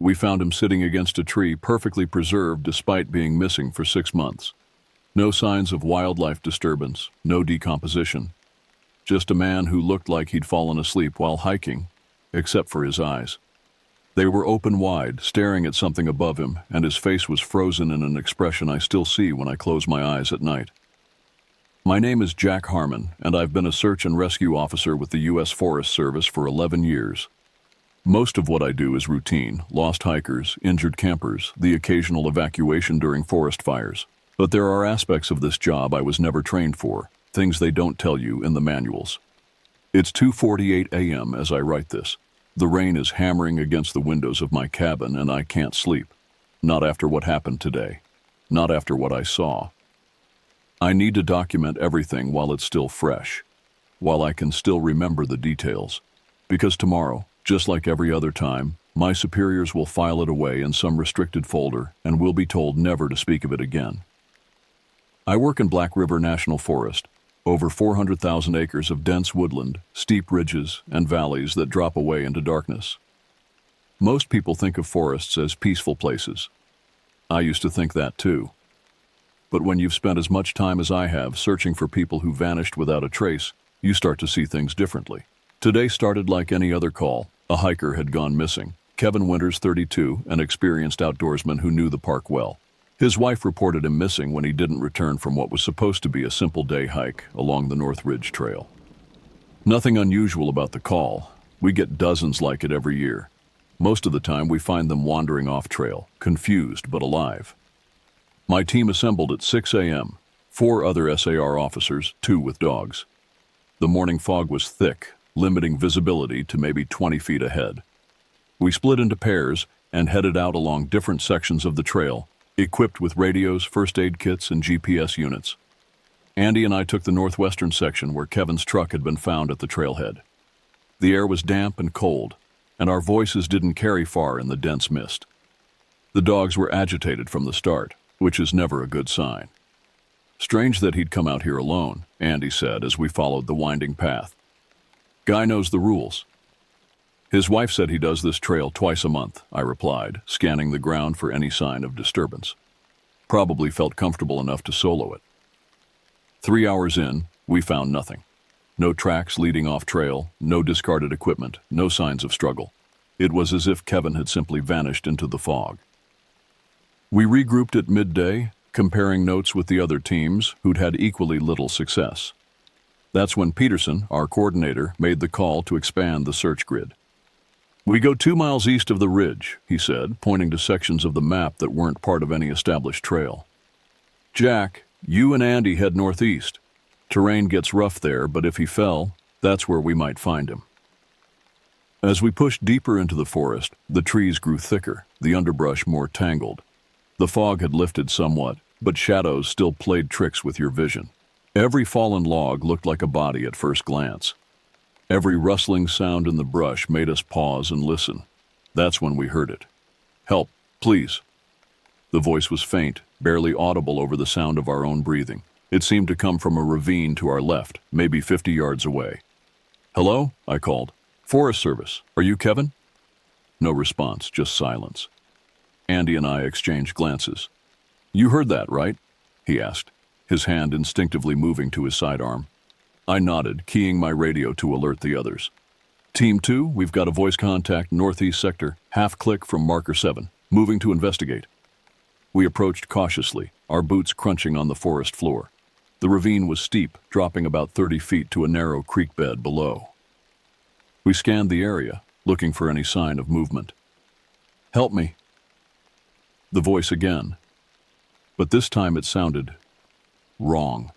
We found him sitting against a tree, perfectly preserved despite being missing for 6 months. No signs of wildlife disturbance, no decomposition. Just a man who looked like he'd fallen asleep while hiking, except for his eyes. They were open wide, staring at something above him, and his face was frozen in an expression I still see when I close my eyes at night. My name is Jack Harmon, and I've been a search and rescue officer with the U.S. Forest Service for 11 years. Most of what I do is routine: lost hikers, injured campers, the occasional evacuation during forest fires. But there are aspects of this job I was never trained for, things they don't tell you in the manuals. It's 2:48 a.m. as I write this. The rain is hammering against the windows of my cabin, and I can't sleep. Not after what happened today. Not after what I saw. I need to document everything while it's still fresh, while I can still remember the details. Because tomorrow, just like every other time, my superiors will file it away in some restricted folder and will be told never to speak of it again. I work in Black River National Forest, over 400,000 acres of dense woodland, steep ridges, and valleys that drop away into darkness. Most people think of forests as peaceful places. I used to think that too. But when you've spent as much time as I have searching for people who vanished without a trace, you start to see things differently. Today started like any other call. A hiker had gone missing. Kevin Winters, 32, an experienced outdoorsman who knew the park well. His wife reported him missing when he didn't return from what was supposed to be a simple day hike along the North Ridge Trail. Nothing unusual about the call. We get dozens like it every year. Most of the time we find them wandering off trail, confused but alive. My team assembled at 6 a.m., 4 other SAR officers, 2 with dogs. The morning fog was thick, limiting visibility to maybe 20 feet ahead. We split into pairs and headed out along different sections of the trail, equipped with radios, first aid kits, and GPS units. Andy and I took the northwestern section where Kevin's truck had been found at the trailhead. The air was damp and cold, and our voices didn't carry far in the dense mist. The dogs were agitated from the start, which is never a good sign. Strange that he'd come out here alone, Andy said as we followed the winding path. Guy knows the rules. His wife said he does this trail twice a month, I replied, scanning the ground for any sign of disturbance. Probably felt comfortable enough to solo it. 3 hours in, we found nothing. No tracks leading off trail, no discarded equipment, no signs of struggle. It was as if Kevin had simply vanished into the fog. We regrouped at midday, comparing notes with the other teams who'd had equally little success. That's when Peterson, our coordinator, made the call to expand the search grid. We go 2 miles east of the ridge, he said, pointing to sections of the map that weren't part of any established trail. Jack, you and Andy head northeast. Terrain gets rough there, but if he fell, that's where we might find him. As we pushed deeper into the forest, the trees grew thicker, the underbrush more tangled. The fog had lifted somewhat, but shadows still played tricks with your vision. Every fallen log looked like a body at first glance. Every rustling sound in the brush made us pause and listen. That's when we heard it. Help, please. The voice was faint, barely audible over the sound of our own breathing. It seemed to come from a ravine to our left, maybe 50 yards away. Hello? I called. Forest Service. Are you Kevin? No response, just silence. Andy and I exchanged glances. You heard that, right? He asked, his hand instinctively moving to his sidearm. I nodded, keying my radio to alert the others. Team 2, we've got a voice contact northeast sector, half click from marker 7, moving to investigate. We approached cautiously, our boots crunching on the forest floor. The ravine was steep, dropping about 30 feet to a narrow creek bed below. We scanned the area, looking for any sign of movement. Help me. The voice again. But this time it sounded wrong.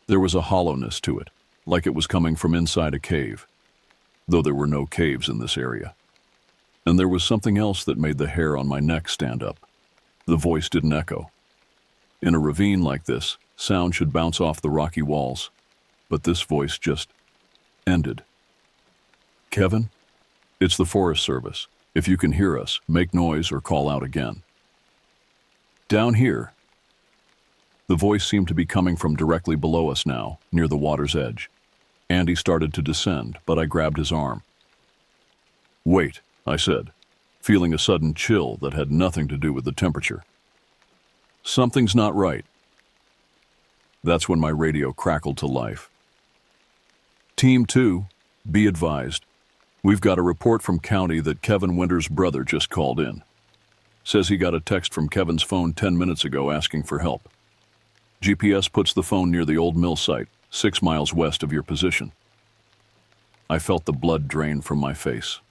There was a hollowness to it, like it was coming from inside a cave, though there were no caves in this area. And there was something else that made the hair on my neck stand up. The voice didn't echo. In a ravine like this, sound should bounce off the rocky walls, but this voice just ended. Kevin, it's the Forest Service. If you can hear us, make noise or call out again. Down here. The voice seemed to be coming from directly below us now, near the water's edge. Andy started to descend, but I grabbed his arm. Wait, I said. feeling a sudden chill that had nothing to do with the temperature. Something's not right. That's when my radio crackled to life. Team 2, be advised. We've got a report from county that Kevin Winter's brother just called in. Says he got a text from Kevin's phone 10 minutes ago asking for help. GPS puts the phone near the old mill site, 6 miles west of your position. I felt the blood drain from my face.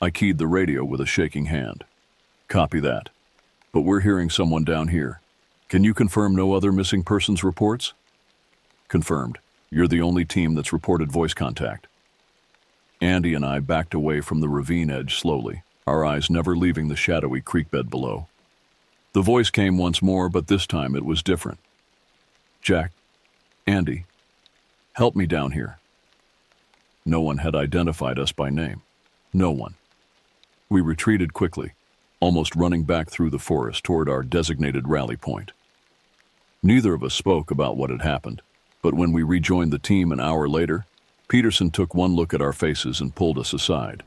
I keyed the radio with a shaking hand. Copy that. But we're hearing someone down here. Can you confirm no other missing persons reports? Confirmed. You're the only team that's reported voice contact. Andy and I backed away from the ravine edge slowly, our eyes never leaving the shadowy creek bed below. The voice came once more, but this time it was different. Jack, Andy, help me down here. No one had identified us by name. No one. We retreated quickly, almost running back through the forest toward our designated rally point. Neither of us spoke about what had happened, but when we rejoined the team an hour later, Peterson took one look at our faces and pulled us aside.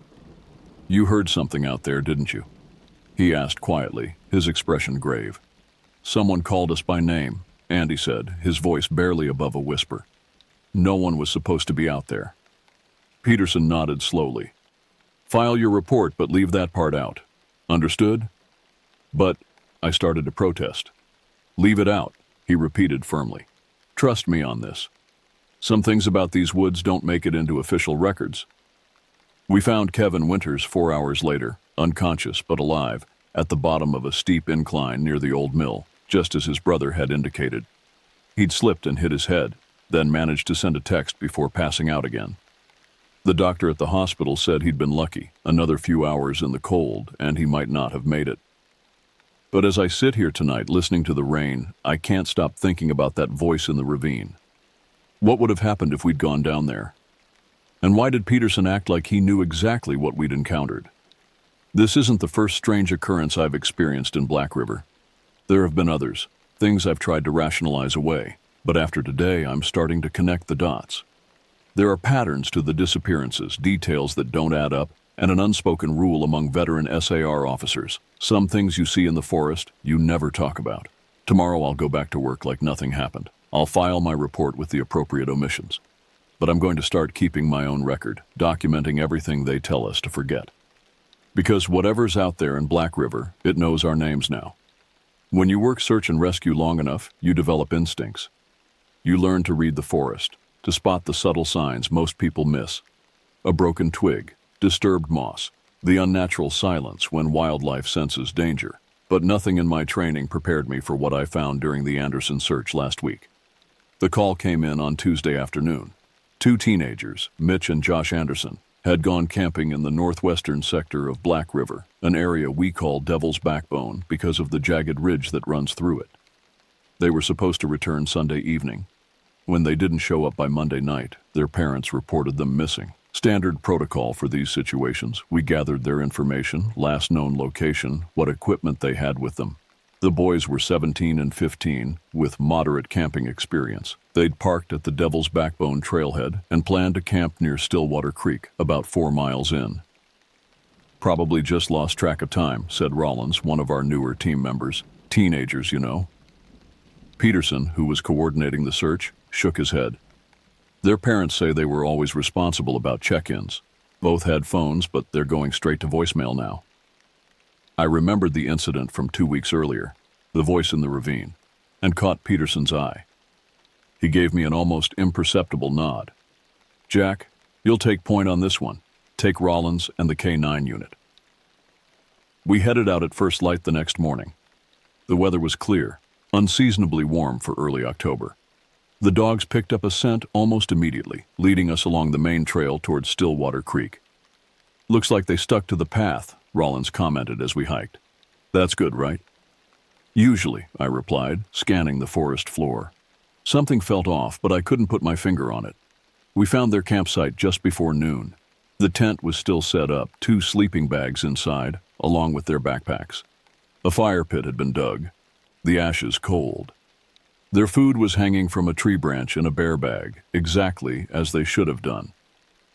You heard something out there, didn't you? He asked quietly, his expression grave. Someone called us by name, Andy said, his voice barely above a whisper. No one was supposed to be out there. Peterson nodded slowly. File your report, but leave that part out. Understood? But, I started to protest. Leave it out, he repeated firmly. Trust me on this. Some things about these woods don't make it into official records. We found Kevin Winters 4 hours later, unconscious but alive, at the bottom of a steep incline near the old mill, just as his brother had indicated. He'd slipped and hit his head, then managed to send a text before passing out again. The doctor at the hospital said he'd been lucky, another few hours in the cold, and he might not have made it. But as I sit here tonight listening to the rain, I can't stop thinking about that voice in the ravine. What would have happened if we'd gone down there? And why did Peterson act like he knew exactly what we'd encountered? This isn't the first strange occurrence I've experienced in Black River. There have been others, things I've tried to rationalize away, but after today I'm starting to connect the dots. There are patterns to the disappearances, details that don't add up, and an unspoken rule among veteran SAR officers. Some things you see in the forest, you never talk about. Tomorrow I'll go back to work like nothing happened. I'll file my report with the appropriate omissions. But I'm going to start keeping my own record, documenting everything they tell us to forget. Because whatever's out there in Black River, it knows our names now. When you work search and rescue long enough, you develop instincts. You learn to read the forest, to spot the subtle signs most people miss. A broken twig, disturbed moss, the unnatural silence when wildlife senses danger. But nothing in my training prepared me for what I found during the Anderson search last week. The call came in on Tuesday afternoon. 2 teenagers, Mitch and Josh Anderson, had gone camping in the northwestern sector of Black River, an area we call Devil's Backbone because of the jagged ridge that runs through it. They were supposed to return Sunday evening. When they didn't show up by Monday night, their parents reported them missing. Standard protocol for these situations, we gathered their information, last known location, what equipment they had with them. The boys were 17 and 15, with moderate camping experience. They'd parked at the Devil's Backbone trailhead and planned to camp near Stillwater Creek, about 4 miles in. Probably just lost track of time, said Rollins, one of our newer team members. Teenagers, you know. Peterson, who was coordinating the search, shook his head. Their parents say they were always responsible about check-ins. Both had phones, but they're going straight to voicemail now. I remembered the incident from 2 weeks earlier, the voice in the ravine, and caught Peterson's eye. He gave me an almost imperceptible nod. Jack, you'll take point on this one. Take Rollins and the K9 unit. We headed out at first light the next morning. The weather was clear, unseasonably warm for early October. The dogs picked up a scent almost immediately, leading us along the main trail towards Stillwater Creek. Looks like they stuck to the path, Rollins commented as we hiked. That's good, right? Usually, I replied, scanning the forest floor. Something felt off, but I couldn't put my finger on it. We found their campsite just before noon. The tent was still set up, 2 sleeping bags inside, along with their backpacks. A fire pit had been dug, the ashes cold. Their food was hanging from a tree branch in a bear bag, exactly as they should have done.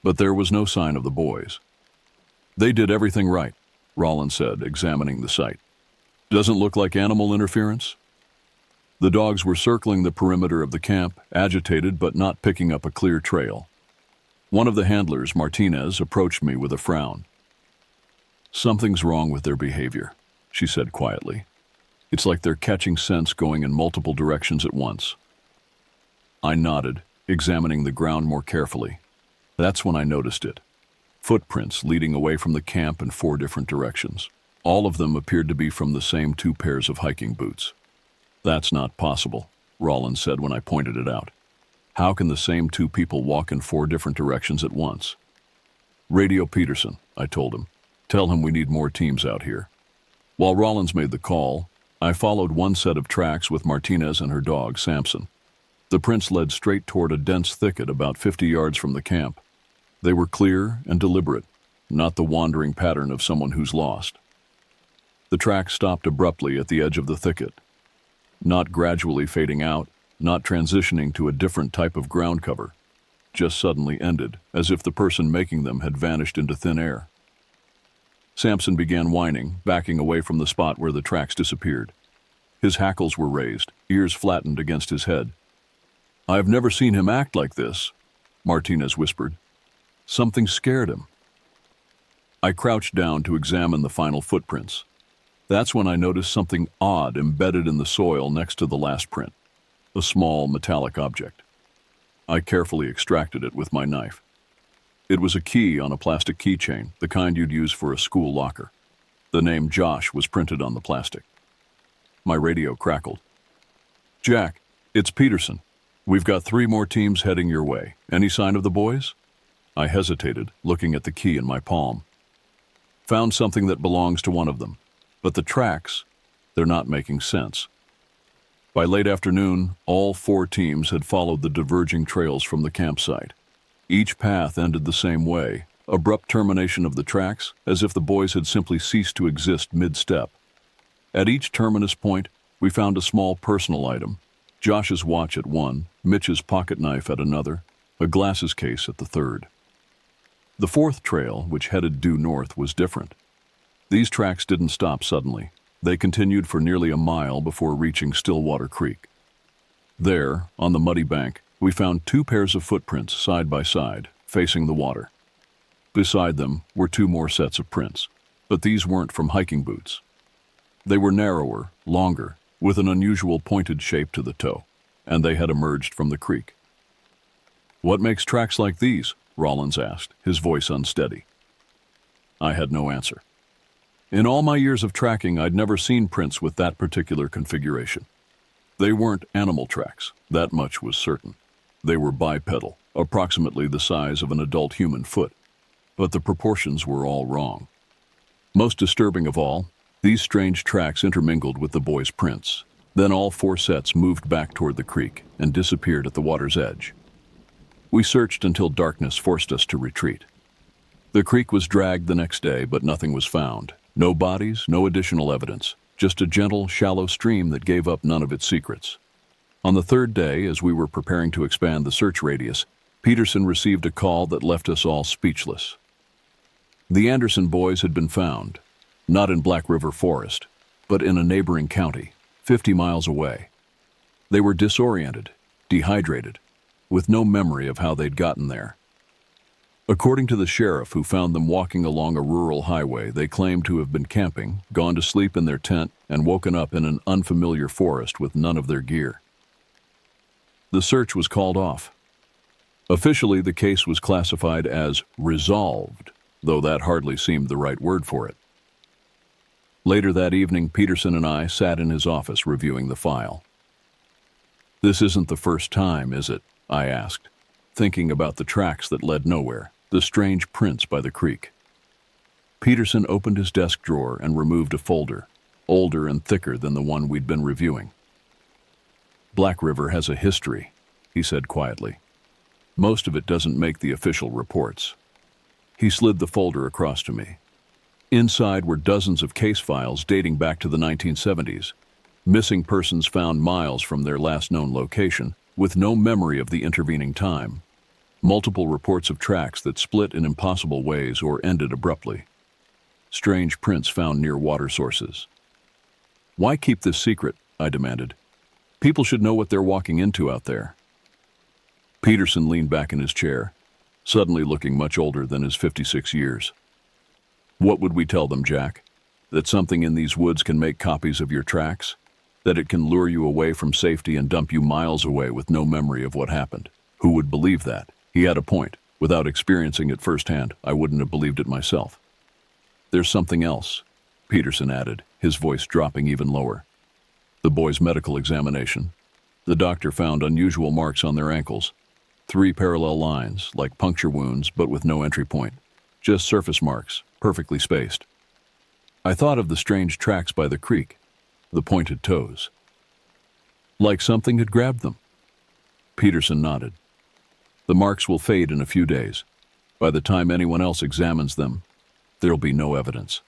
But there was no sign of the boys. They did everything right. Rollins said, examining the site. Doesn't look like animal interference? The dogs were circling the perimeter of the camp, agitated but not picking up a clear trail. One of the handlers, Martinez, approached me with a frown. Something's wrong with their behavior, she said quietly. It's like they're catching scents going in multiple directions at once. I nodded, examining the ground more carefully. That's when I noticed it. Footprints leading away from the camp in 4 different directions. All of them appeared to be from the same 2 pairs of hiking boots. That's not possible, Rollins said when I pointed it out. How can the same 2 people walk in 4 different directions at once? Radio Peterson, I told him. Tell him we need more teams out here. While Rollins made the call, I followed one set of tracks with Martinez and her dog, Samson. The prints led straight toward a dense thicket about 50 yards from the camp. They were clear and deliberate, not the wandering pattern of someone who's lost. The track stopped abruptly at the edge of the thicket, not gradually fading out, not transitioning to a different type of ground cover, just suddenly ended, as if the person making them had vanished into thin air. Samson began whining, backing away from the spot where the tracks disappeared. His hackles were raised, ears flattened against his head. "I've never seen him act like this," Martinez whispered. Something scared him. I crouched down to examine the final footprints. That's when I noticed something odd embedded in the soil next to the last print, a small metallic object. I carefully extracted it with my knife. It was a key on a plastic keychain, the kind you'd use for a school locker. The name Josh was printed on the plastic. My radio crackled. "Jack, it's Peterson. We've got 3 more teams heading your way. Any sign of the boys?" I hesitated, looking at the key in my palm. "Found something that belongs to one of them. But the tracks, they're not making sense." By late afternoon, all 4 teams had followed the diverging trails from the campsite. Each path ended the same way, abrupt termination of the tracks, as if the boys had simply ceased to exist mid-step. At each terminus point, we found a small personal item. Josh's watch at one, Mitch's pocket knife at another, a glasses case at the third. The 4th trail, which headed due north, was different. These tracks didn't stop suddenly. They continued for nearly a mile before reaching Stillwater Creek. There, on the muddy bank, we found 2 pairs of footprints side by side, facing the water. Beside them were 2 more sets of prints, but these weren't from hiking boots. They were narrower, longer, with an unusual pointed shape to the toe, and they had emerged from the creek. "What makes tracks like these?" Rollins asked, his voice unsteady. I had no answer. In all my years of tracking, I'd never seen prints with that particular configuration. They weren't animal tracks, that much was certain. They were bipedal, approximately the size of an adult human foot, but the proportions were all wrong. Most disturbing of all, these strange tracks intermingled with the boys' prints. Then all 4 sets moved back toward the creek and disappeared at the water's edge. We searched until darkness forced us to retreat. The creek was dragged the next day, but nothing was found. No bodies, no additional evidence, just a gentle, shallow stream that gave up none of its secrets. On the 3rd day, as we were preparing to expand the search radius, Peterson received a call that left us all speechless. The Anderson boys had been found, not in Black River Forest, but in a neighboring county, 50 miles away. They were disoriented, dehydrated, with no memory of how they'd gotten there. According to the sheriff who found them walking along a rural highway, they claimed to have been camping, gone to sleep in their tent, and woken up in an unfamiliar forest with none of their gear. The search was called off. Officially, the case was classified as resolved, though that hardly seemed the right word for it. Later that evening, Peterson and I sat in his office reviewing the file. "This isn't the first time, is it?" I asked, thinking about the tracks that led nowhere, the strange prints by the creek. Peterson opened his desk drawer and removed a folder, older and thicker than the one we'd been reviewing. "Black River has a history," he said quietly. "Most of it doesn't make the official reports." He slid the folder across to me. Inside were dozens of case files dating back to the 1970s, missing persons found miles from their last known location, with no memory of the intervening time. Multiple reports of tracks that split in impossible ways or ended abruptly. strange prints found near water sources. Why keep this secret? I demanded. People should know what they're walking into out there. Peterson leaned back in his chair, suddenly looking much older than his 56 years. What would we tell them, Jack? That something in these woods can make copies of your tracks? That it can lure you away from safety and dump you miles away with no memory of what happened? Who would believe that? He had a point. Without experiencing it firsthand, I wouldn't have believed it myself. There's something else, Peterson added, his voice dropping even lower. The boys' medical examination. The doctor found unusual marks on their ankles. 3 parallel lines, like puncture wounds, but with no entry point. Just surface marks, perfectly spaced. I thought of the strange tracks by the creek, the pointed toes. Like something had grabbed them. Peterson nodded. The marks will fade in a few days. By the time anyone else examines them, there'll be no evidence.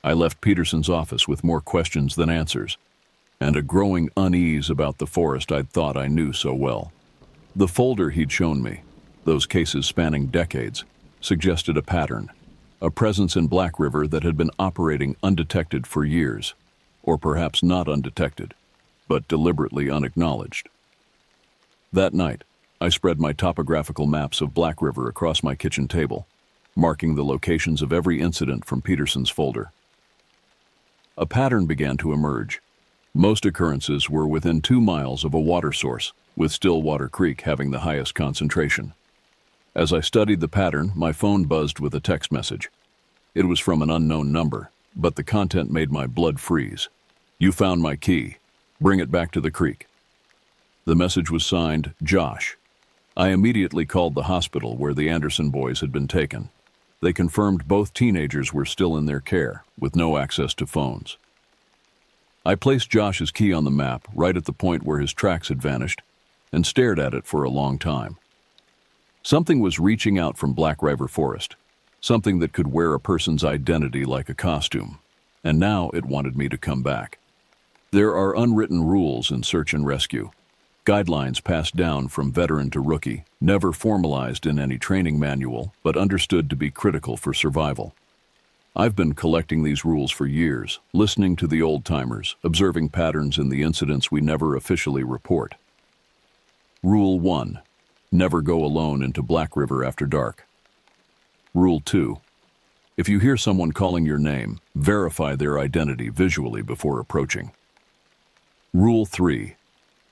I left Peterson's office with more questions than answers, and a growing unease about the forest I'd thought I knew so well. The folder he'd shown me, those cases spanning decades, suggested a pattern, a presence in Black River that had been operating undetected for years, or perhaps not undetected, but deliberately unacknowledged. That night, I spread my topographical maps of Black River across my kitchen table, marking the locations of every incident from Peterson's folder. A pattern began to emerge. Most occurrences were within 2 miles of a water source, with Stillwater Creek having the highest concentration. As I studied the pattern, my phone buzzed with a text message. It was from an unknown number, but the content made my blood freeze. "You found my key. Bring it back to the creek." The message was signed, Josh. I immediately called the hospital where the Anderson boys had been taken. They confirmed both teenagers were still in their care, with no access to phones. I placed Josh's key on the map right at the point where his tracks had vanished, and stared at it for a long time. Something was reaching out from Black River Forest, something that could wear a person's identity like a costume, and now it wanted me to come back. There are unwritten rules in search and rescue, guidelines passed down from veteran to rookie, never formalized in any training manual, but understood to be critical for survival. I've been collecting these rules for years, listening to the old-timers, observing patterns in the incidents we never officially report. Rule 1. Never go alone into Black River after dark. Rule 2. If you hear someone calling your name, verify their identity visually before approaching. Rule 3.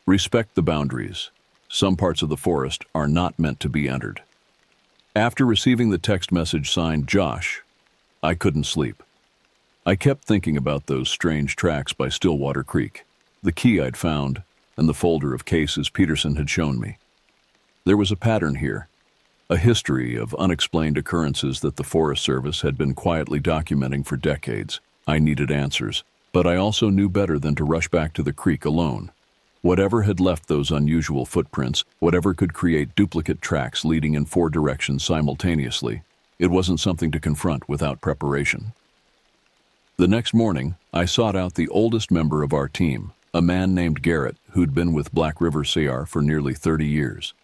Respect the boundaries. Some parts of the forest are not meant to be entered. After receiving the text message signed Josh, I couldn't sleep. I kept thinking about those strange tracks by Stillwater Creek, the key I'd found, and the folder of cases Peterson had shown me. There was a pattern here, a history of unexplained occurrences that the Forest Service had been quietly documenting for decades. I needed answers, but I also knew better than to rush back to the creek alone. Whatever had left those unusual footprints, whatever could create duplicate tracks leading in 4 directions simultaneously, it wasn't something to confront without preparation. The next morning, I sought out the oldest member of our team, a man named Garrett who'd been with Black River CR for nearly 30 years.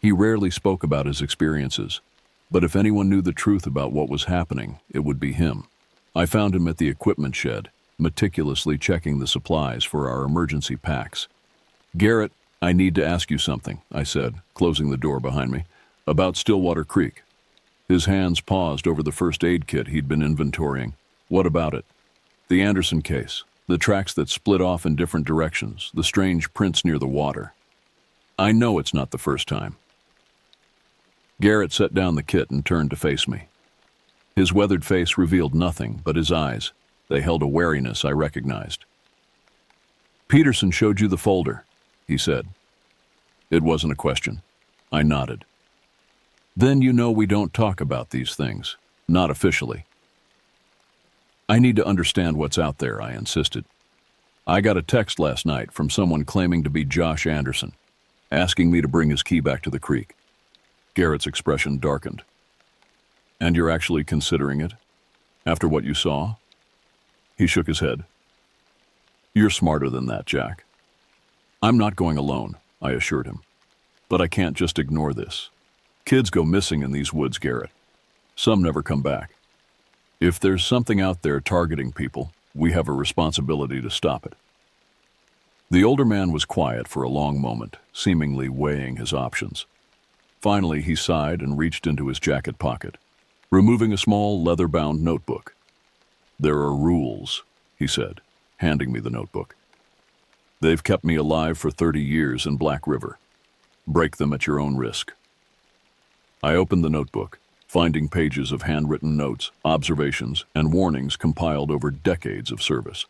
He rarely spoke about his experiences, but if anyone knew the truth about what was happening, it would be him. I found him at the equipment shed, meticulously checking the supplies for our emergency packs. "Garrett, I need to ask you something," I said, closing the door behind me, "about Stillwater Creek." His hands paused over the first aid kit he'd been inventorying. "What about it?" "The Anderson case, the tracks that split off in different directions, the strange prints near the water." "I know it's not the first time." Garrett set down the kit and turned to face me. His weathered face revealed nothing but his eyes. They held a wariness I recognized. "Peterson showed you the folder," he said. It wasn't a question. I nodded. "Then you know we don't talk about these things. Not officially." "I need to understand what's out there," I insisted. "I got a text last night from someone claiming to be Josh Anderson, asking me to bring his key back to the creek." Garrett's expression darkened. "And you're actually considering it? After what you saw?" He shook his head. "You're smarter than that, Jack." "I'm not going alone," I assured him. "But I can't just ignore this. Kids go missing in these woods, Garrett. Some never come back." If there's something out there targeting people, we have a responsibility to stop it. The older man was quiet for a long moment, seemingly weighing his options. Finally, he sighed and reached into his jacket pocket, removing a small leather-bound notebook. "There are rules," he said, handing me the notebook. "They've kept me alive for 30 years in Black River. Break them at your own risk." I opened the notebook, finding pages of handwritten notes, observations, and warnings compiled over decades of service.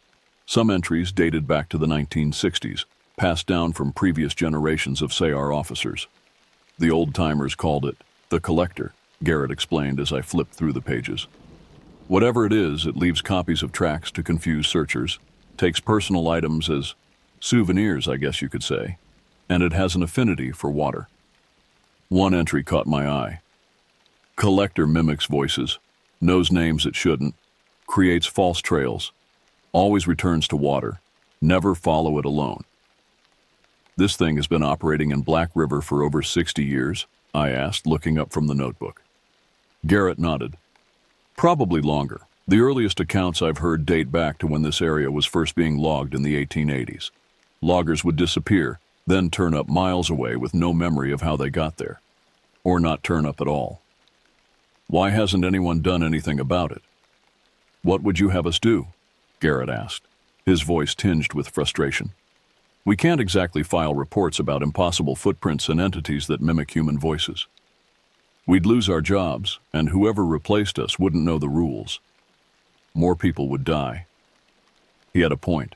Some entries dated back to the 1960s, passed down from previous generations of SAR officers. The old-timers called it the collector, Garrett explained as I flipped through the pages. Whatever it is, it leaves copies of tracks to confuse searchers, takes personal items as souvenirs, I guess you could say, and it has an affinity for water. One entry caught my eye. Collector mimics voices, knows names it shouldn't, creates false trails, always returns to water, never follow it alone. "This thing has been operating in Black River for over 60 years?" I asked, looking up from the notebook. Garrett nodded. "Probably longer. The earliest accounts I've heard date back to when this area was first being logged in the 1880s. Loggers would disappear, then turn up miles away with no memory of how they got there. Or not turn up at all. Why hasn't anyone done anything about it?" "What would you have us do?" Garrett asked, his voice tinged with frustration. "We can't exactly file reports about impossible footprints and entities that mimic human voices. We'd lose our jobs, and whoever replaced us wouldn't know the rules. More people would die." He had a point.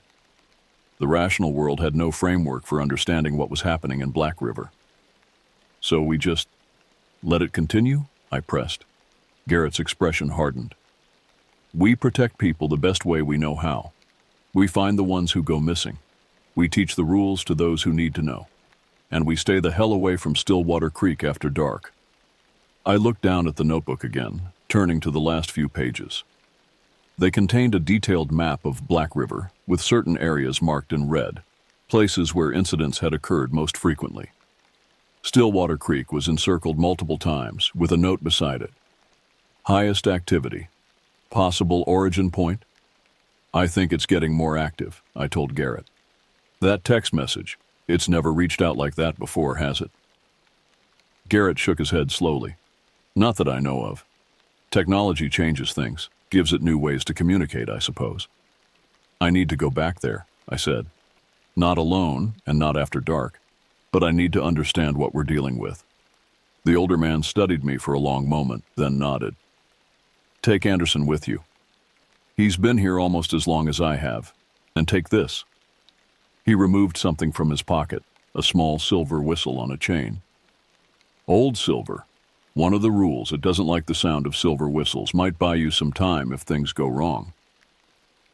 The rational world had no framework for understanding what was happening in Black River. "So we just let it continue?" I pressed. Garrett's expression hardened. "We protect people the best way we know how. We find the ones who go missing. We teach the rules to those who need to know. And we stay the hell away from Stillwater Creek after dark." I looked down at the notebook again, turning to the last few pages. They contained a detailed map of Black River, with certain areas marked in red, places where incidents had occurred most frequently. Stillwater Creek was encircled multiple times, with a note beside it. "Highest activity. Possible origin point? I think it's getting more active," I told Garrett. "That text message, it's never reached out like that before, has it?" Garrett shook his head slowly. "Not that I know of. Technology changes things, gives it new ways to communicate, I suppose." "I need to go back there," I said. "Not alone and not after dark, but I need to understand what we're dealing with." The older man studied me for a long moment, then nodded. "Take Anderson with you. He's been here almost as long as I have. And take this." He removed something from his pocket, a small silver whistle on a chain. "Old silver. One of the rules, it doesn't like the sound of silver whistles, might buy you some time if things go wrong."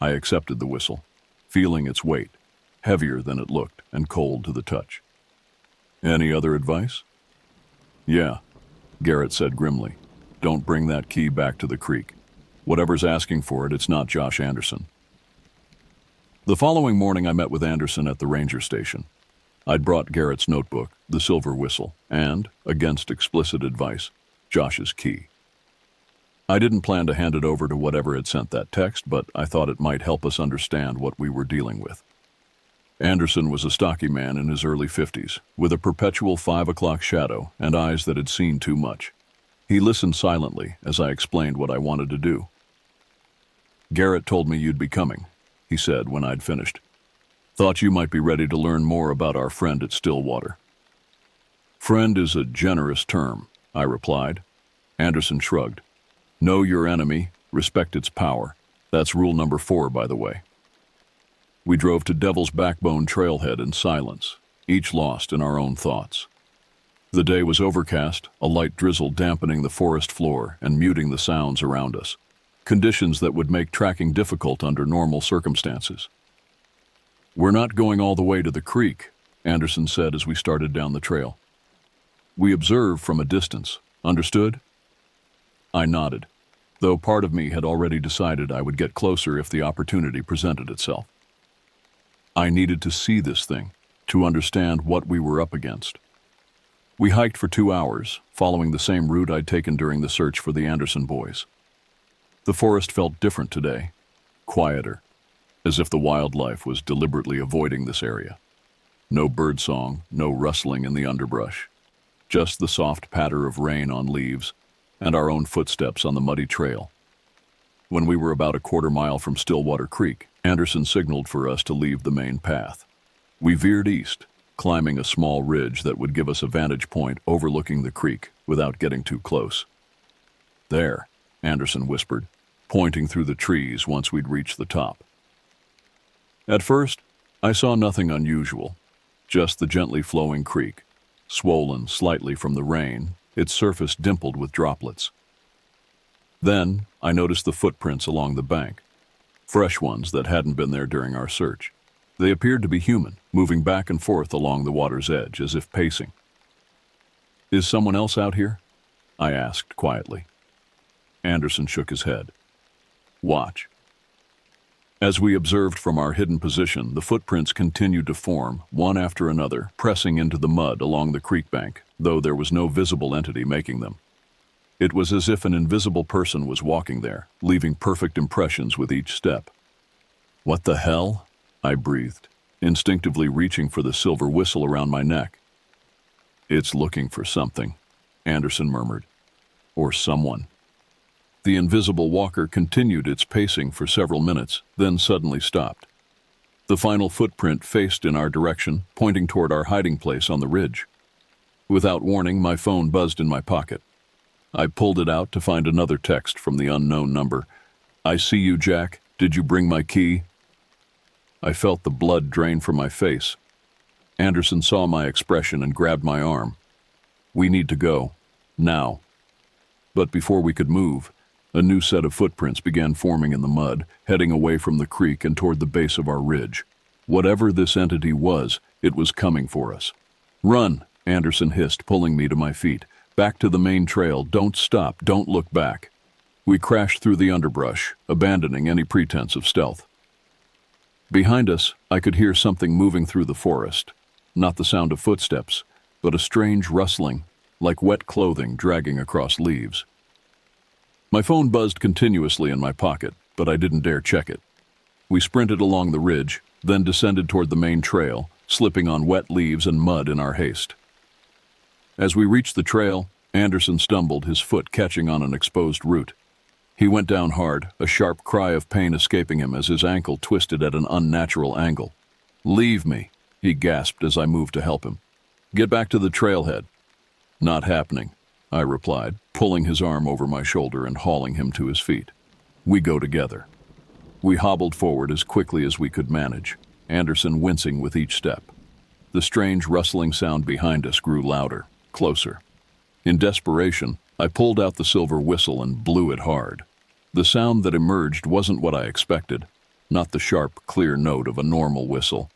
I accepted the whistle, feeling its weight, heavier than it looked and cold to the touch. "Any other advice?" "Yeah," Garrett said grimly. "Don't bring that key back to the creek. Whatever's asking for it, it's not Josh Anderson." The following morning I met with Anderson at the ranger station. I'd brought Garrett's notebook, the silver whistle, and, against explicit advice, Josh's key. I didn't plan to hand it over to whatever had sent that text, but I thought it might help us understand what we were dealing with. Anderson was a stocky man in his early 50s, with a perpetual 5 o'clock shadow and eyes that had seen too much. He listened silently as I explained what I wanted to do. "Garrett told me you'd be coming," he said when I'd finished. "Thought you might be ready to learn more about our friend at Stillwater." "Friend is a generous term," I replied. Anderson shrugged. "Know your enemy, respect its power. That's rule number 4, by the way." We drove to Devil's Backbone trailhead in silence, each lost in our own thoughts. The day was overcast, a light drizzle dampening the forest floor and muting the sounds around us, conditions that would make tracking difficult under normal circumstances. "We're not going all the way to the creek," Anderson said as we started down the trail. "We observe from a distance. Understood?" I nodded, though part of me had already decided I would get closer if the opportunity presented itself. I needed to see this thing, to understand what we were up against. We hiked for 2 hours, following the same route I'd taken during the search for the Anderson boys. The forest felt different today, quieter, as if the wildlife was deliberately avoiding this area. No birdsong, no rustling in the underbrush, just the soft patter of rain on leaves and our own footsteps on the muddy trail. When we were about a quarter-mile from Stillwater Creek, Anderson signaled for us to leave the main path. We veered east, climbing a small ridge that would give us a vantage point overlooking the creek without getting too close. "There," Anderson whispered, pointing through the trees once we'd reached the top. At first, I saw nothing unusual, just the gently flowing creek, swollen slightly from the rain, its surface dimpled with droplets. Then, I noticed the footprints along the bank, fresh ones that hadn't been there during our search. They appeared to be human, moving back and forth along the water's edge, as if pacing. "Is someone else out here?" I asked quietly. Anderson shook his head. "Watch." As we observed from our hidden position, the footprints continued to form, one after another, pressing into the mud along the creek bank, though there was no visible entity making them. It was as if an invisible person was walking there, leaving perfect impressions with each step. "What the hell?" I breathed, instinctively reaching for the silver whistle around my neck. "It's looking for something," Anderson murmured. "Or someone." The invisible walker continued its pacing for several minutes, then suddenly stopped. The final footprint faced in our direction, pointing toward our hiding place on the ridge. Without warning, my phone buzzed in my pocket. I pulled it out to find another text from the unknown number. "I see you, Jack. Did you bring my key?" I felt the blood drain from my face. Anderson saw my expression and grabbed my arm. "We need to go. Now." But before we could move, a new set of footprints began forming in the mud, heading away from the creek and toward the base of our ridge. Whatever this entity was, it was coming for us. "Run," Anderson hissed, pulling me to my feet. "Back to the main trail. Don't stop. Don't look back." We crashed through the underbrush, abandoning any pretense of stealth. Behind us, I could hear something moving through the forest. Not the sound of footsteps, but a strange rustling, like wet clothing dragging across leaves. My phone buzzed continuously in my pocket, but I didn't dare check it. We sprinted along the ridge, then descended toward the main trail, slipping on wet leaves and mud in our haste. As we reached the trail, Anderson stumbled, his foot catching on an exposed root. He went down hard, a sharp cry of pain escaping him as his ankle twisted at an unnatural angle. "Leave me," he gasped as I moved to help him. "Get back to the trailhead." "Not happening," I replied, pulling his arm over my shoulder and hauling him to his feet. "We go together." We hobbled forward as quickly as we could manage, Anderson wincing with each step. The strange rustling sound behind us grew louder, closer. In desperation, I pulled out the silver whistle and blew it hard. The sound that emerged wasn't what I expected, not the sharp, clear note of a normal whistle,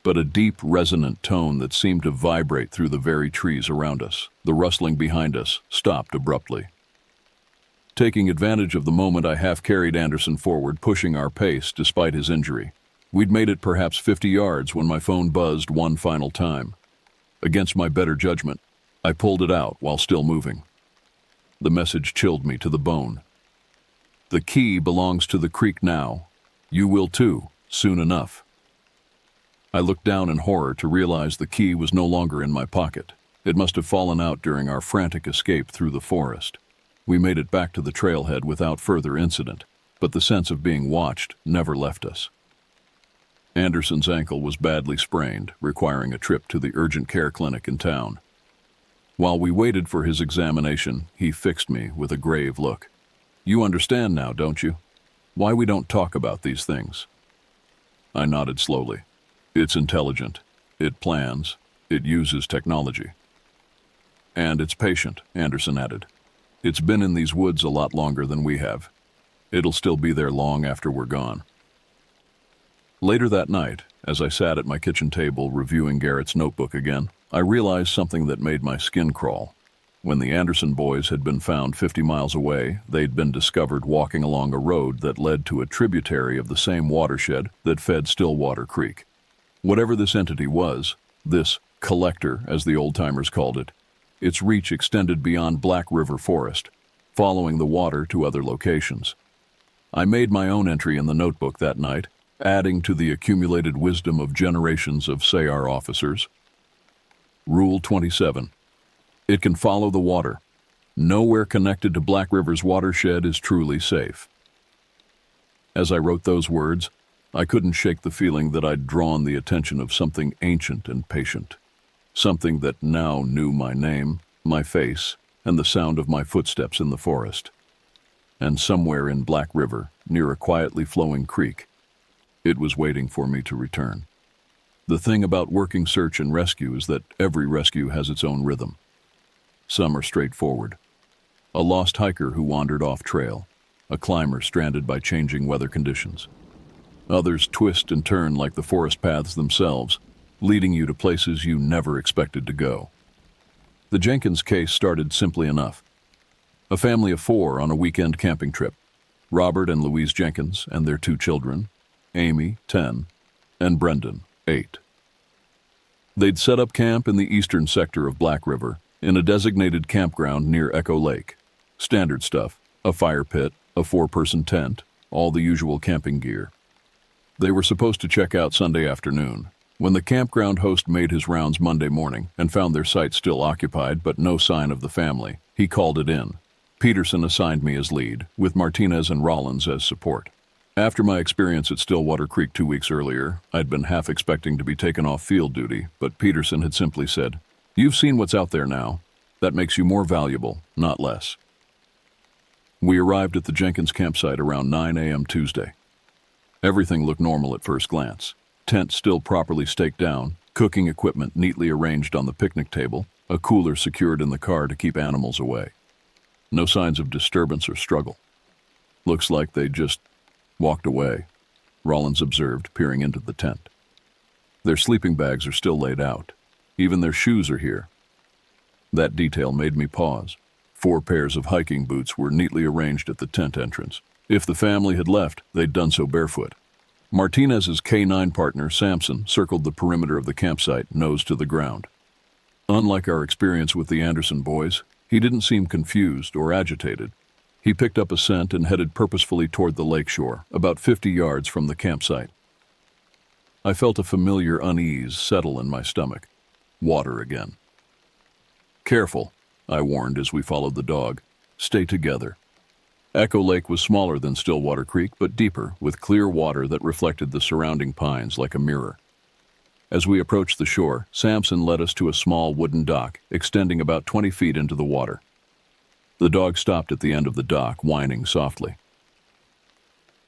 but a deep, resonant tone that seemed to vibrate through the very trees around us. The rustling behind us stopped abruptly. Taking advantage of the moment, I half-carried Anderson forward, pushing our pace despite his injury. We'd made it perhaps 50 yards when my phone buzzed one final time. Against my better judgment, I pulled it out while still moving. The message chilled me to the bone. "The key belongs to the creek now. You will too, soon enough." I looked down in horror to realize the key was no longer in my pocket. It must have fallen out during our frantic escape through the forest. We made it back to the trailhead without further incident, but the sense of being watched never left us. Anderson's ankle was badly sprained, requiring a trip to the urgent care clinic in town. While we waited for his examination, he fixed me with a grave look. "You understand now, don't you? Why we don't talk about these things?" I nodded slowly. "It's intelligent. It plans. It uses technology." "And it's patient," Anderson added. "It's been in these woods a lot longer than we have. It'll still be there long after we're gone." Later that night, as I sat at my kitchen table reviewing Garrett's notebook again, I realized something that made my skin crawl. When the Anderson boys had been found 50 miles away, they'd been discovered walking along a road that led to a tributary of the same watershed that fed Stillwater Creek. Whatever this entity was, this collector, as the old-timers called it, its reach extended beyond Black River Forest, following the water to other locations. I made my own entry in the notebook that night, adding to the accumulated wisdom of generations of SAR officers. Rule 27. It can follow the water. Nowhere connected to Black River's watershed is truly safe. As I wrote those words, I couldn't shake the feeling that I'd drawn the attention of something ancient and patient. Something that now knew my name, my face, and the sound of my footsteps in the forest. And somewhere in Black River, near a quietly flowing creek, it was waiting for me to return. The thing about working search and rescue is that every rescue has its own rhythm. Some are straightforward. A lost hiker who wandered off trail, a climber stranded by changing weather conditions. Others twist and turn like the forest paths themselves, leading you to places you never expected to go. The Jenkins case started simply enough. A family of 4 on a weekend camping trip. Robert and Louise Jenkins and their 2 children, Amy, 10, and Brendan, 8. They'd set up camp in the eastern sector of Black River, in a designated campground near Echo Lake. Standard stuff, a fire pit, a 4-person tent, all the usual camping gear. They were supposed to check out Sunday afternoon. When the campground host made his rounds Monday morning and found their site still occupied but no sign of the family, he called it in. Peterson assigned me as lead, with Martinez and Rollins as support. After my experience at Stillwater Creek 2 weeks earlier, I'd been half expecting to be taken off field duty, but Peterson had simply said, "You've seen what's out there now. That makes you more valuable, not less." We arrived at the Jenkins campsite around 9 a.m. Tuesday. Everything looked normal at first glance. Tent still properly staked down, cooking equipment neatly arranged on the picnic table, a cooler secured in the car to keep animals away. No signs of disturbance or struggle. "Looks like they just walked away," Rollins observed, peering into the tent. "Their sleeping bags are still laid out. Even their shoes are here." That detail made me pause. 4 pairs of hiking boots were neatly arranged at the tent entrance. If the family had left, they'd done so barefoot. Martinez's K9 partner, Samson, circled the perimeter of the campsite, nose to the ground. Unlike our experience with the Anderson boys, he didn't seem confused or agitated. He picked up a scent and headed purposefully toward the lakeshore, about 50 yards from the campsite. I felt a familiar unease settle in my stomach. Water again. "Careful," I warned as we followed the dog. "Stay together." Echo Lake was smaller than Stillwater Creek, but deeper, with clear water that reflected the surrounding pines like a mirror. As we approached the shore, Samson led us to a small wooden dock, extending about 20 feet into the water. The dog stopped at the end of the dock, whining softly.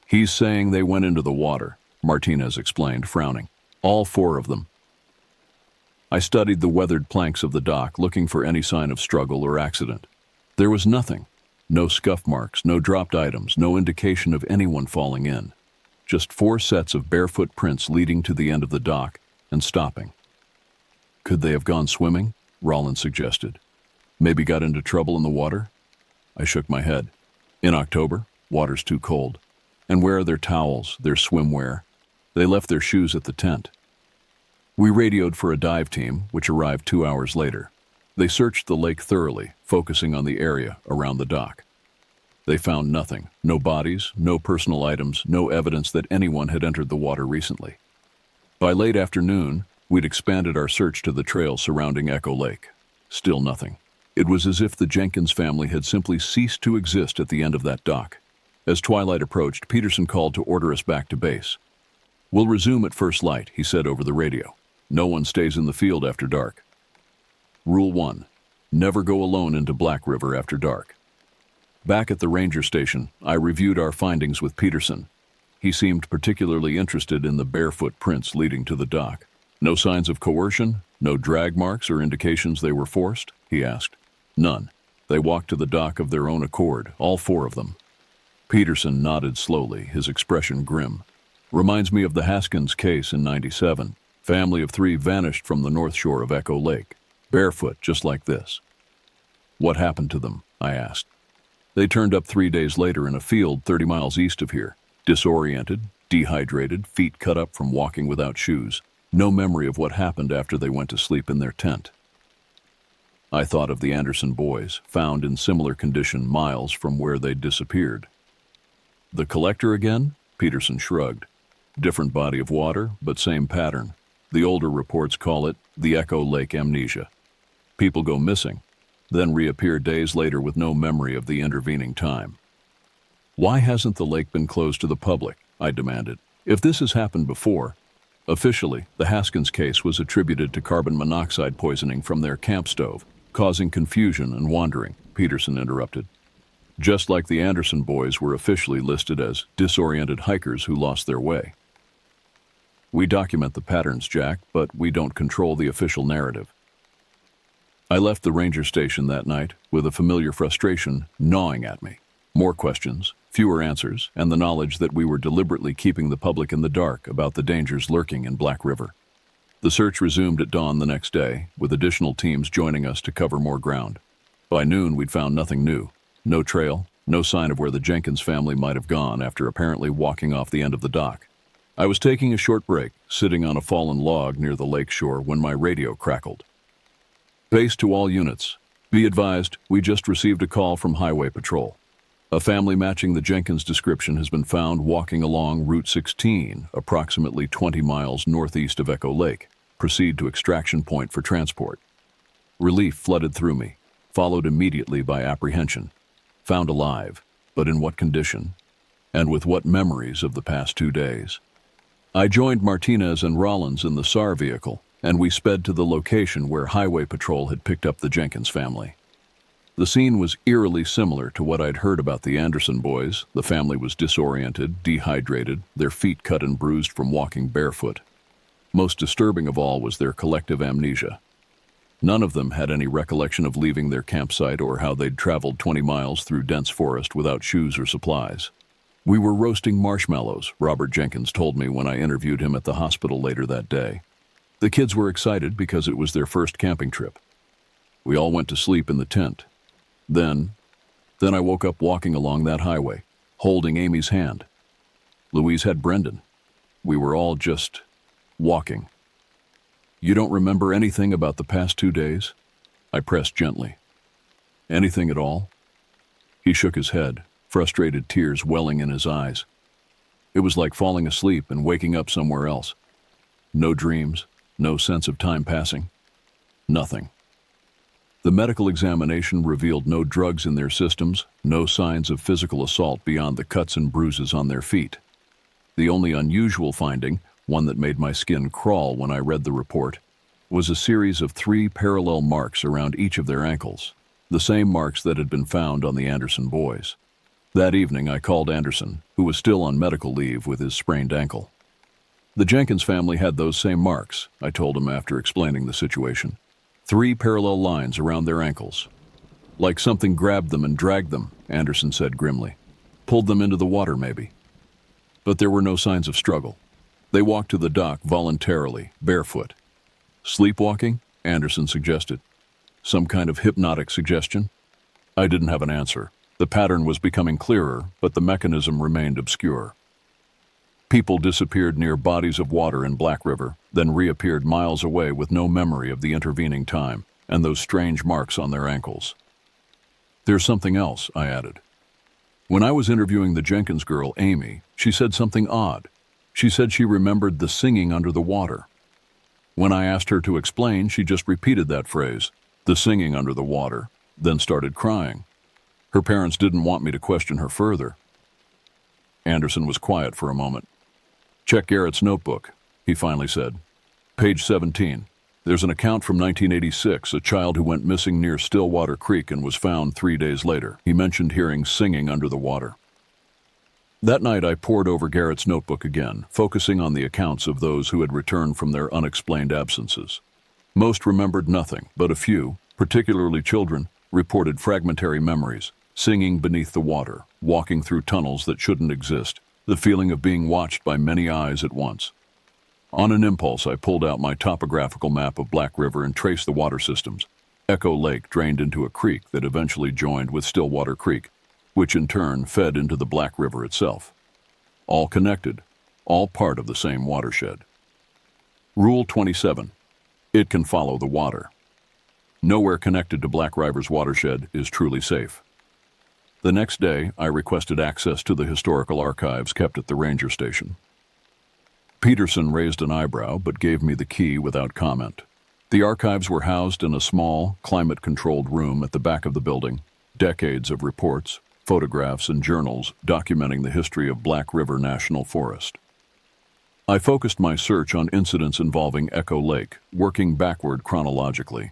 "He's saying they went into the water," Martinez explained, frowning. "All 4 of them." I studied the weathered planks of the dock, looking for any sign of struggle or accident. There was nothing. No scuff marks, no dropped items, no indication of anyone falling in. Just 4 sets of barefoot prints leading to the end of the dock and stopping. "Could they have gone swimming?" Rollins suggested. "Maybe got into trouble in the water?" I shook my head. "In October? Water's too cold. And where are their towels, their swimwear? They left their shoes at the tent." We radioed for a dive team, which arrived 2 hours later. They searched the lake thoroughly, focusing on the area around the dock. They found nothing. No bodies, no personal items, no evidence that anyone had entered the water recently. By late afternoon, we'd expanded our search to the trail surrounding Echo Lake. Still nothing. It was as if the Jenkins family had simply ceased to exist at the end of that dock. As twilight approached, Peterson called to order us back to base. "We'll resume at first light," he said over the radio. "No one stays in the field after dark." Rule 1. Never go alone into Black River after dark. Back at the ranger station, I reviewed our findings with Peterson. He seemed particularly interested in the barefoot prints leading to the dock. "No signs of coercion? No drag marks or indications they were forced?" he asked. "None. They walked to the dock of their own accord, all 4 of them." Peterson nodded slowly, his expression grim. "Reminds me of the Haskins case in '97. Family of 3 vanished from the north shore of Echo Lake. Barefoot, just like this." "What happened to them?" I asked. "They turned up 3 days later in a field 30 miles east of here. Disoriented, dehydrated, feet cut up from walking without shoes. No memory of what happened after they went to sleep in their tent." I thought of the Anderson boys, found in similar condition miles from where they'd disappeared. The collector again? Peterson shrugged. Different body of water, but same pattern. The older reports call it the Echo Lake amnesia. People go missing, then reappear days later with no memory of the intervening time. Why hasn't the lake been closed to the public? I demanded. If this has happened before, officially, the Haskins case was attributed to carbon monoxide poisoning from their camp stove, causing confusion and wandering, Peterson interrupted. Just like the Anderson boys were officially listed as disoriented hikers who lost their way. We document the patterns, Jack, but we don't control the official narrative. I left the ranger station that night with a familiar frustration gnawing at me. More questions, fewer answers, and the knowledge that we were deliberately keeping the public in the dark about the dangers lurking in Black River. The search resumed at dawn the next day, with additional teams joining us to cover more ground. By noon, we'd found nothing new. No trail, no sign of where the Jenkins family might have gone after apparently walking off the end of the dock. I was taking a short break, sitting on a fallen log near the lake shore when my radio crackled. Base to all units. Be advised, we just received a call from Highway Patrol. A family matching the Jenkins description has been found walking along Route 16, approximately 20 miles northeast of Echo Lake. Proceed to extraction point for transport. Relief flooded through me, followed immediately by apprehension. Found alive, but in what condition? And with what memories of the past 2 days? I joined Martinez and Rollins in the SAR vehicle, and we sped to the location where Highway Patrol had picked up the Jenkins family. The scene was eerily similar to what I'd heard about the Anderson boys. The family was disoriented, dehydrated, their feet cut and bruised from walking barefoot. Most disturbing of all was their collective amnesia. None of them had any recollection of leaving their campsite or how they'd traveled 20 miles through dense forest without shoes or supplies. We were roasting marshmallows, Robert Jenkins told me when I interviewed him at the hospital later that day. The kids were excited because it was their first camping trip. We all went to sleep in the tent. Then I woke up walking along that highway, holding Amy's hand. Louise had Brendan. We were all just walking. You don't remember anything about the past 2 days? I pressed gently. Anything at all? He shook his head, frustrated tears welling in his eyes. It was like falling asleep and waking up somewhere else. No dreams, no sense of time passing. Nothing. The medical examination revealed no drugs in their systems, no signs of physical assault beyond the cuts and bruises on their feet. The only unusual finding, one that made my skin crawl when I read the report, was a series of 3 parallel marks around each of their ankles, the same marks that had been found on the Anderson boys. That evening I called Anderson, who was still on medical leave with his sprained ankle. The Jenkins family had those same marks, I told him after explaining the situation. 3 parallel lines around their ankles. Like something grabbed them and dragged them, Anderson said grimly. Pulled them into the water, maybe. But there were no signs of struggle. They walked to the dock voluntarily, barefoot. Sleepwalking? Anderson suggested. Some kind of hypnotic suggestion? I didn't have an answer. The pattern was becoming clearer, but the mechanism remained obscure. People disappeared near bodies of water in Black River, then reappeared miles away with no memory of the intervening time and those strange marks on their ankles. There's something else, I added. When I was interviewing the Jenkins girl, Amy, she said something odd. She said she remembered the singing under the water. When I asked her to explain, she just repeated that phrase, the singing under the water, then started crying. Her parents didn't want me to question her further. Anderson was quiet for a moment. Check Garrett's notebook, he finally said. Page 17. There's an account from 1986, a child who went missing near Stillwater Creek and was found 3 days later. He mentioned hearing singing under the water. That night I pored over Garrett's notebook again, focusing on the accounts of those who had returned from their unexplained absences. Most remembered nothing, but a few, particularly children, reported fragmentary memories, singing beneath the water, walking through tunnels that shouldn't exist, the feeling of being watched by many eyes at once. On an impulse, I pulled out my topographical map of Black River and traced the water systems. Echo Lake drained into a creek that eventually joined with Stillwater Creek, which in turn fed into the Black River itself. All connected, all part of the same watershed. Rule 27. It can follow the water. Nowhere connected to Black River's watershed is truly safe. The next day, I requested access to the historical archives kept at the ranger station. Peterson raised an eyebrow but gave me the key without comment. The archives were housed in a small, climate-controlled room at the back of the building. Decades of reports, photographs, and journals documenting the history of Black River National Forest. I focused my search on incidents involving Echo Lake, working backward chronologically.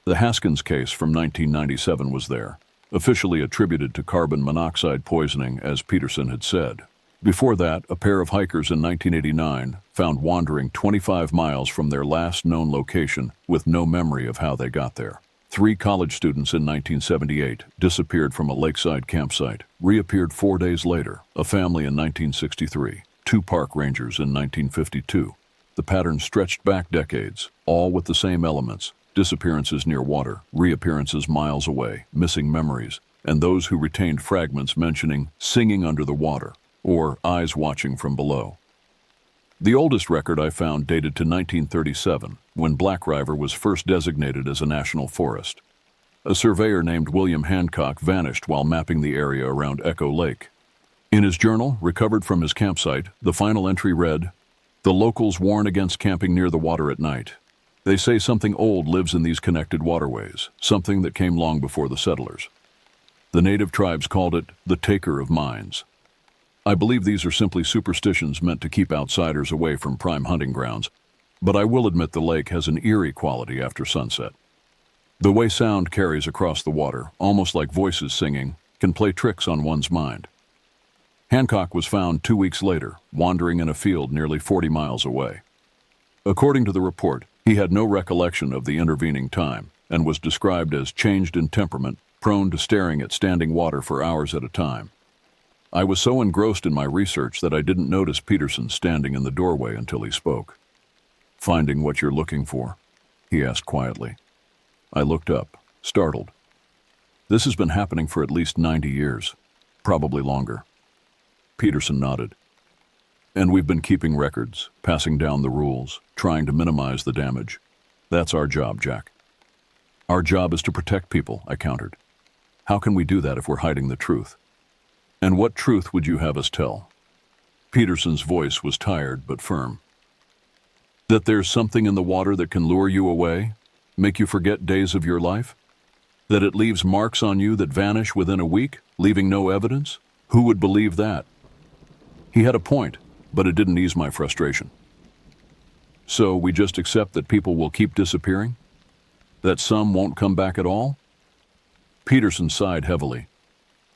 The Haskins case from 1997 was there, officially attributed to carbon monoxide poisoning, as Peterson had said. Before that, a pair of hikers in 1989 found wandering 25 miles from their last known location with no memory of how they got there. 3 college students in 1978 disappeared from a lakeside campsite, reappeared 4 days later. A family in 1963, 2 park rangers in 1952. The pattern stretched back decades, all with the same elements: disappearances near water, reappearances miles away, missing memories, and those who retained fragments mentioning singing under the water or eyes watching from below. The oldest record I found dated to 1937, when Black River was first designated as a national forest. A surveyor named William Hancock vanished while mapping the area around Echo Lake. In his journal, recovered from his campsite, the final entry read, "The locals warn against camping near the water at night. They say something old lives in these connected waterways, something that came long before the settlers. The native tribes called it the Taker of Mines." I believe these are simply superstitions meant to keep outsiders away from prime hunting grounds, but I will admit the lake has an eerie quality after sunset. The way sound carries across the water, almost like voices singing, can play tricks on one's mind. Hancock was found 2 weeks later, wandering in a field nearly 40 miles away. According to the report, he had no recollection of the intervening time and was described as changed in temperament, prone to staring at standing water for hours at a time. I was so engrossed in my research that I didn't notice Peterson standing in the doorway until he spoke. "Finding what you're looking for?" he asked quietly. I looked up, startled. "This has been happening for at least 90 years, probably longer." Peterson nodded. "And we've been keeping records, passing down the rules, trying to minimize the damage. That's our job, Jack." "Our job is to protect people," I countered. "How can we do that if we're hiding the truth?" "And what truth would you have us tell?" Peterson's voice was tired but firm. "That there's something in the water that can lure you away, make you forget days of your life? That it leaves marks on you that vanish within a week, leaving no evidence? Who would believe that?" He had a point, but it didn't ease my frustration. "So we just accept that people will keep disappearing? That some won't come back at all?" Peterson sighed heavily.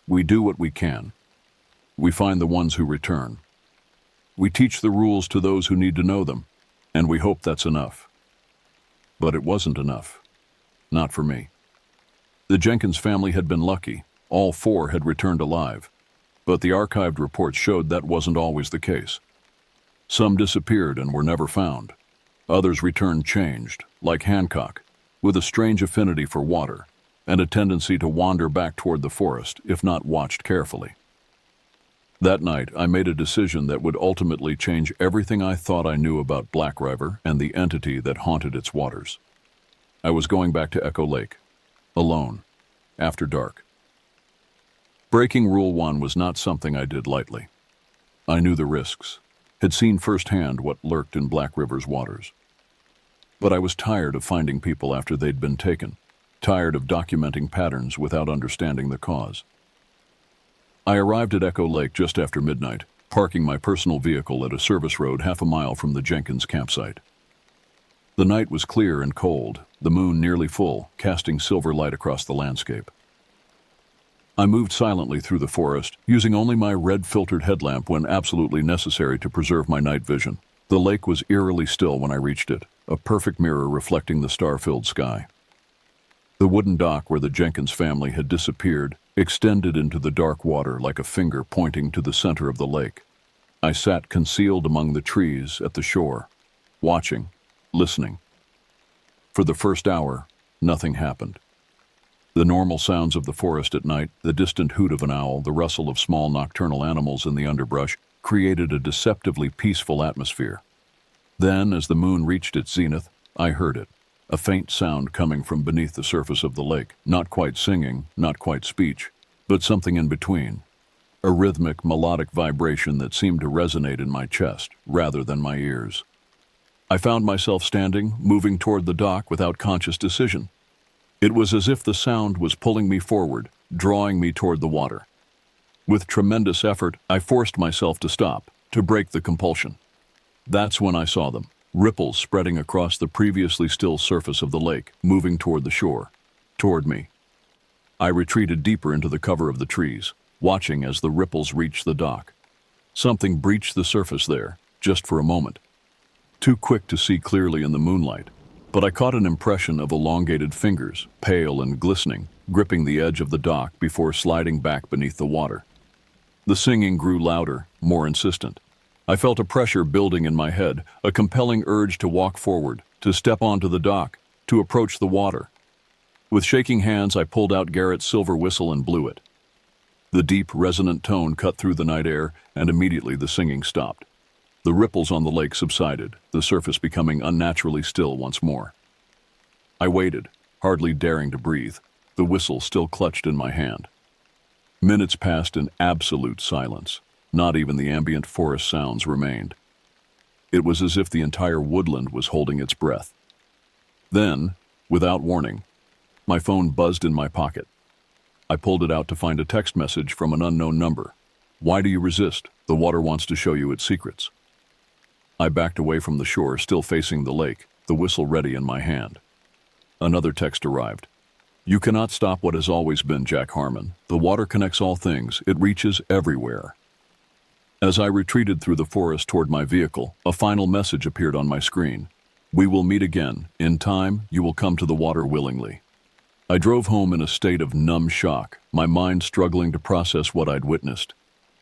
"We do what we can. We find the ones who return. We teach the rules to those who need to know them, and we hope that's enough." But it wasn't enough. Not for me. The Jenkins family had been lucky. All 4 had returned alive. But the archived reports showed that wasn't always the case. Some disappeared and were never found. Others returned changed, like Hancock, with a strange affinity for water and a tendency to wander back toward the forest if not watched carefully. That night, I made a decision that would ultimately change everything I thought I knew about Black River and the entity that haunted its waters. I was going back to Echo Lake, alone, after dark. Breaking Rule 1 was not something I did lightly. I knew the risks, had seen firsthand what lurked in Black River's waters. But I was tired of finding people after they'd been taken, tired of documenting patterns without understanding the cause. I arrived at Echo Lake just after midnight, parking my personal vehicle at a service road half a mile from the Jenkins campsite. The night was clear and cold, the moon nearly full, casting silver light across the landscape. I moved silently through the forest, using only my red-filtered headlamp when absolutely necessary to preserve my night vision. The lake was eerily still when I reached it, a perfect mirror reflecting the star-filled sky. The wooden dock where the Jenkins family had disappeared extended into the dark water like a finger pointing to the center of the lake. I sat concealed among the trees at the shore, watching, listening. For the first hour, nothing happened. The normal sounds of the forest at night, the distant hoot of an owl, the rustle of small nocturnal animals in the underbrush, created a deceptively peaceful atmosphere. Then, as the moon reached its zenith, I heard it, a faint sound coming from beneath the surface of the lake, not quite singing, not quite speech, but something in between. A rhythmic, melodic vibration that seemed to resonate in my chest rather than my ears. I found myself standing, moving toward the dock without conscious decision. It was as if the sound was pulling me forward, drawing me toward the water. With tremendous effort, I forced myself to stop, to break the compulsion. That's when I saw them, ripples spreading across the previously still surface of the lake, moving toward the shore, toward me. I retreated deeper into the cover of the trees, watching as the ripples reached the dock. Something breached the surface there, just for a moment. Too quick to see clearly in the moonlight, but I caught an impression of elongated fingers, pale and glistening, gripping the edge of the dock before sliding back beneath the water. The singing grew louder, more insistent. I felt a pressure building in my head, a compelling urge to walk forward, to step onto the dock, to approach the water. With shaking hands, I pulled out Garrett's silver whistle and blew it. The deep, resonant tone cut through the night air, and immediately the singing stopped. The ripples on the lake subsided, the surface becoming unnaturally still once more. I waited, hardly daring to breathe, the whistle still clutched in my hand. Minutes passed in absolute silence. Not even the ambient forest sounds remained. It was as if the entire woodland was holding its breath. Then, without warning, my phone buzzed in my pocket. I pulled it out to find a text message from an unknown number. "Why do you resist? The water wants to show you its secrets." I backed away from the shore, still facing the lake, the whistle ready in my hand. Another text arrived. "You cannot stop what has always been, Jack Harmon. The water connects all things. It reaches everywhere." As I retreated through the forest toward my vehicle, a final message appeared on my screen. "We will meet again. In time, you will come to the water willingly." I drove home in a state of numb shock, my mind struggling to process what I'd witnessed.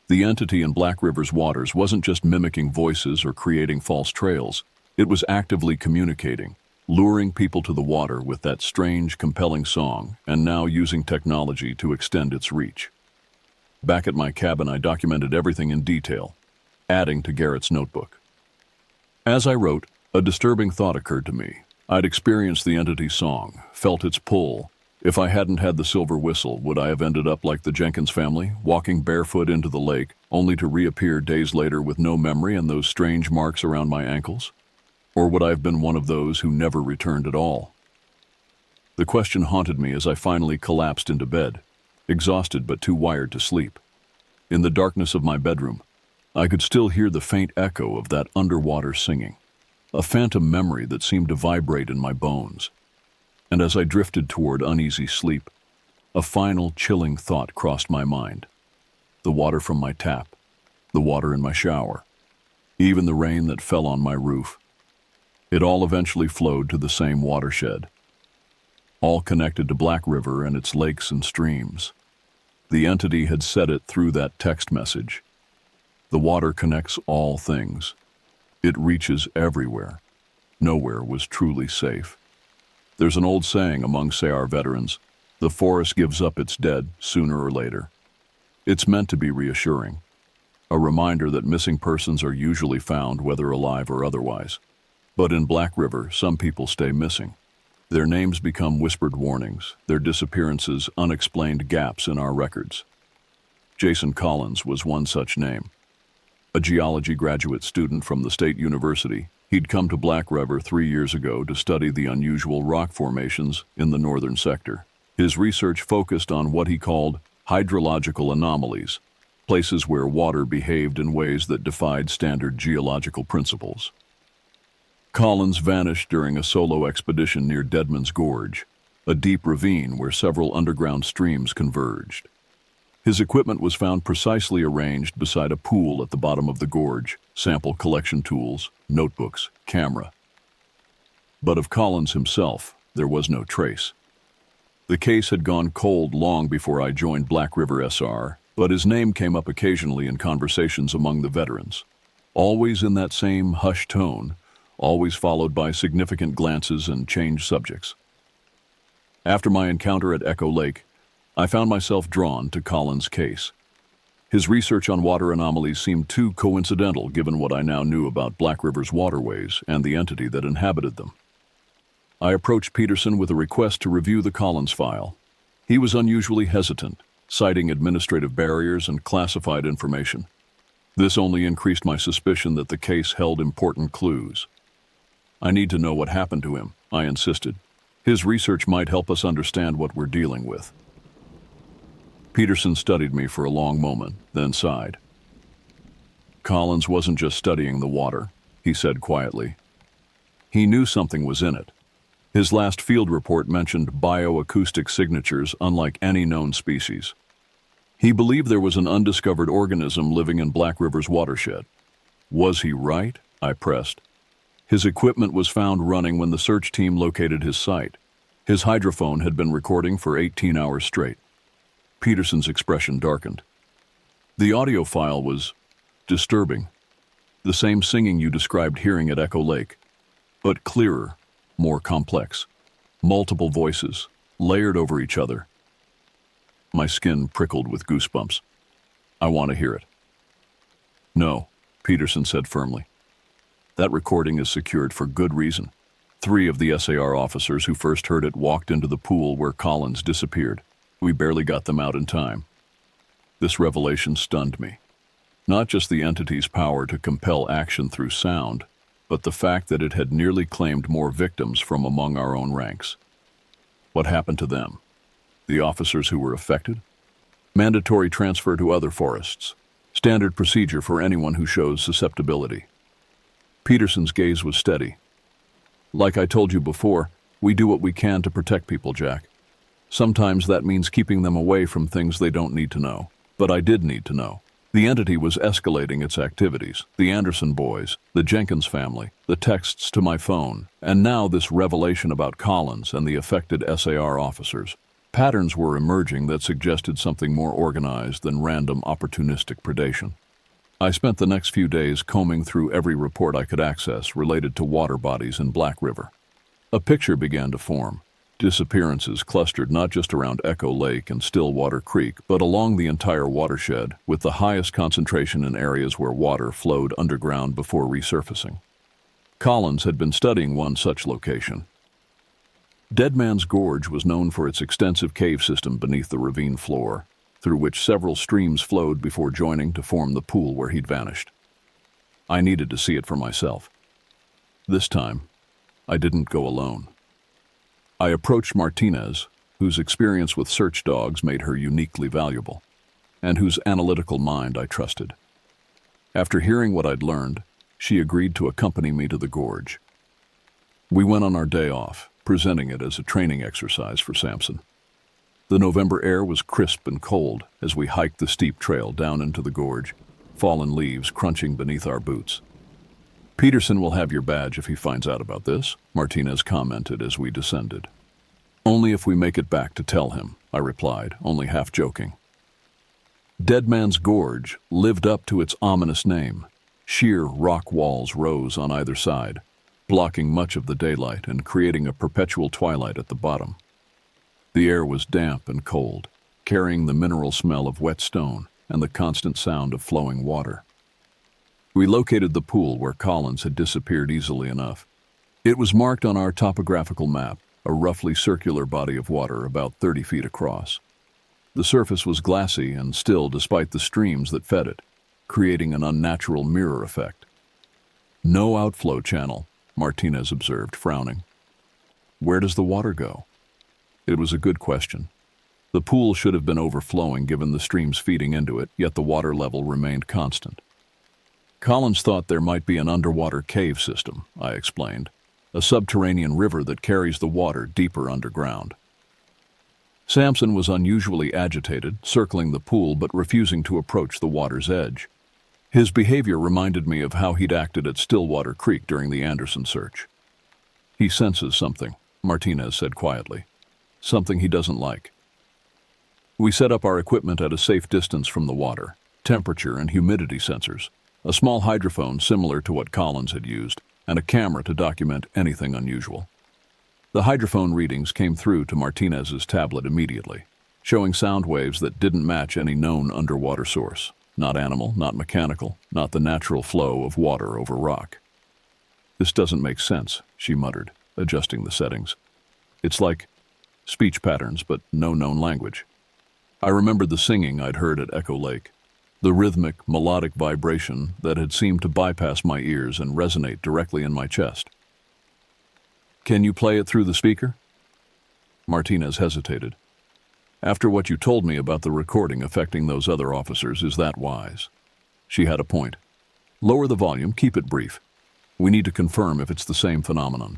The entity in Black River's waters wasn't just mimicking voices or creating false trails. It was actively communicating, luring people to the water with that strange, compelling song, and now using technology to extend its reach. Back at my cabin, I documented everything in detail, adding to Garrett's notebook. As I wrote, a disturbing thought occurred to me. I'd experienced the entity's song, felt its pull. If I hadn't had the silver whistle, would I have ended up like the Jenkins family, walking barefoot into the lake, only to reappear days later with no memory and those strange marks around my ankles? Or would I have been one of those who never returned at all? The question haunted me as I finally collapsed into bed, exhausted but too wired to sleep. In the darkness of my bedroom, I could still hear the faint echo of that underwater singing, a phantom memory that seemed to vibrate in my bones. And as I drifted toward uneasy sleep, a final chilling thought crossed my mind. The water from my tap, the water in my shower, even the rain that fell on my roof. It all eventually flowed to the same watershed, all connected to Black River and its lakes and streams. The entity had said it through that text message. The water connects all things. It reaches everywhere. Nowhere was truly safe. There's an old saying among SAR veterans, the forest gives up its dead sooner or later. It's meant to be reassuring, a reminder that missing persons are usually found whether alive or otherwise. But in Black River, some people stay missing. Their names become whispered warnings, their disappearances unexplained gaps in our records. Jason Collins was one such name. A geology graduate student from the state university, he'd come to Black River 3 years ago to study the unusual rock formations in the northern sector. His research focused on what he called hydrological anomalies, places where water behaved in ways that defied standard geological principles. Collins vanished during a solo expedition near Deadman's Gorge, a deep ravine where several underground streams converged. His equipment was found precisely arranged beside a pool at the bottom of the gorge, sample collection tools, notebooks, camera. But of Collins himself, there was no trace. The case had gone cold long before I joined Black River SR, but his name came up occasionally in conversations among the veterans. Always in that same hushed tone, always followed by significant glances and changed subjects. After my encounter at Echo Lake, I found myself drawn to Collins' case. His research on water anomalies seemed too coincidental given what I now knew about Black River's waterways and the entity that inhabited them. I approached Peterson with a request to review the Collins file. He was unusually hesitant, citing administrative barriers and classified information. This only increased my suspicion that the case held important clues. I need to know what happened to him, I insisted. His research might help us understand what we're dealing with. Peterson studied me for a long moment, then sighed. Collins wasn't just studying the water, he said quietly. He knew something was in it. His last field report mentioned bioacoustic signatures unlike any known species. He believed there was an undiscovered organism living in Black River's watershed. Was he right? I pressed. His equipment was found running when the search team located his site. His hydrophone had been recording for 18 hours straight. Peterson's expression darkened. The audio file was disturbing. The same singing you described hearing at Echo Lake, but clearer, more complex. Multiple voices, layered over each other. My skin prickled with goosebumps. I want to hear it. No, Peterson said firmly. That recording is secured for good reason. 3 of the SAR officers who first heard it walked into the pool where Collins disappeared. We barely got them out in time. This revelation stunned me. Not just the entity's power to compel action through sound, but the fact that it had nearly claimed more victims from among our own ranks. What happened to them? The officers who were affected? Mandatory transfer to other forests. Standard procedure for anyone who shows susceptibility. Peterson's gaze was steady. Like I told you before, we do what we can to protect people, Jack. Sometimes that means keeping them away from things they don't need to know. But I did need to know. The entity was escalating its activities. The Anderson boys, the Jenkins family, the texts to my phone, and now this revelation about Collins and the affected SAR officers. Patterns were emerging that suggested something more organized than random opportunistic predation. I spent the next few days combing through every report I could access related to water bodies in Black River. A picture began to form. Disappearances clustered not just around Echo Lake and Stillwater Creek, but along the entire watershed, with the highest concentration in areas where water flowed underground before resurfacing. Collins had been studying one such location. Dead Man's Gorge was known for its extensive cave system beneath the ravine floor, through which several streams flowed before joining to form the pool where he'd vanished. I needed to see it for myself. This time, I didn't go alone. I approached Martinez, whose experience with search dogs made her uniquely valuable, and whose analytical mind I trusted. After hearing what I'd learned, she agreed to accompany me to the gorge. We went on our day off, presenting it as a training exercise for Samson. The November air was crisp and cold as we hiked the steep trail down into the gorge, fallen leaves crunching beneath our boots. Peterson will have your badge if he finds out about this, Martinez commented as we descended. Only if we make it back to tell him, I replied, only half joking. Dead Man's Gorge lived up to its ominous name. Sheer rock walls rose on either side, blocking much of the daylight and creating a perpetual twilight at the bottom. The air was damp and cold, carrying the mineral smell of wet stone and the constant sound of flowing water. We located the pool where Collins had disappeared easily enough. It was marked on our topographical map, a roughly circular body of water about 30 feet across. The surface was glassy and still despite the streams that fed it, creating an unnatural mirror effect. No outflow channel, Martinez observed, frowning. Where does the water go? It was a good question. The pool should have been overflowing given the streams feeding into it, yet the water level remained constant. Collins thought there might be an underwater cave system, I explained, a subterranean river that carries the water deeper underground. Samson was unusually agitated, circling the pool but refusing to approach the water's edge. His behavior reminded me of how he'd acted at Stillwater Creek during the Anderson search. He senses something, Martinez said quietly. Something he doesn't like. We set up our equipment at a safe distance from the water, temperature and humidity sensors, a small hydrophone similar to what Collins had used, and a camera to document anything unusual. The hydrophone readings came through to Martinez's tablet immediately, showing sound waves that didn't match any known underwater source. Not animal, not mechanical, not the natural flow of water over rock. This doesn't make sense, she muttered, adjusting the settings. It's like speech patterns, but no known language. I remembered the singing I'd heard at Echo Lake, the rhythmic, melodic vibration that had seemed to bypass my ears and resonate directly in my chest. "Can you play it through the speaker?" Martinez hesitated. "After what you told me about the recording affecting those other officers, is that wise?" She had a point. "Lower the volume, keep it brief. We need to confirm if it's the same phenomenon."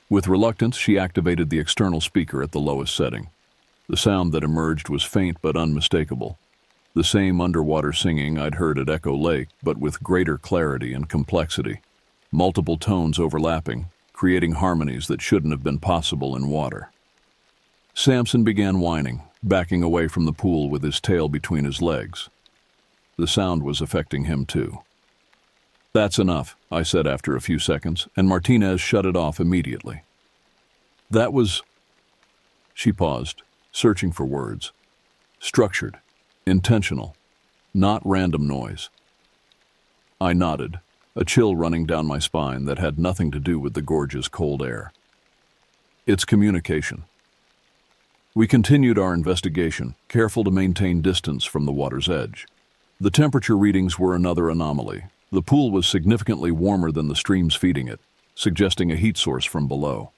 With reluctance, she activated the external speaker at the lowest setting. The sound that emerged was faint but unmistakable. The same underwater singing I'd heard at Echo Lake, but with greater clarity and complexity. Multiple tones overlapping, creating harmonies that shouldn't have been possible in water. Samson began whining, backing away from the pool with his tail between his legs. The sound was affecting him too. "That's enough," I said after a few seconds, and Martinez shut it off immediately. "That was..." She paused, searching for words. "Structured, intentional, not random noise." I nodded, a chill running down my spine that had nothing to do with the gorgeous cold air. "It's communication." We continued our investigation, careful to maintain distance from the water's edge. The temperature readings were another anomaly. The pool was significantly warmer than the streams feeding it, suggesting a heat source from below.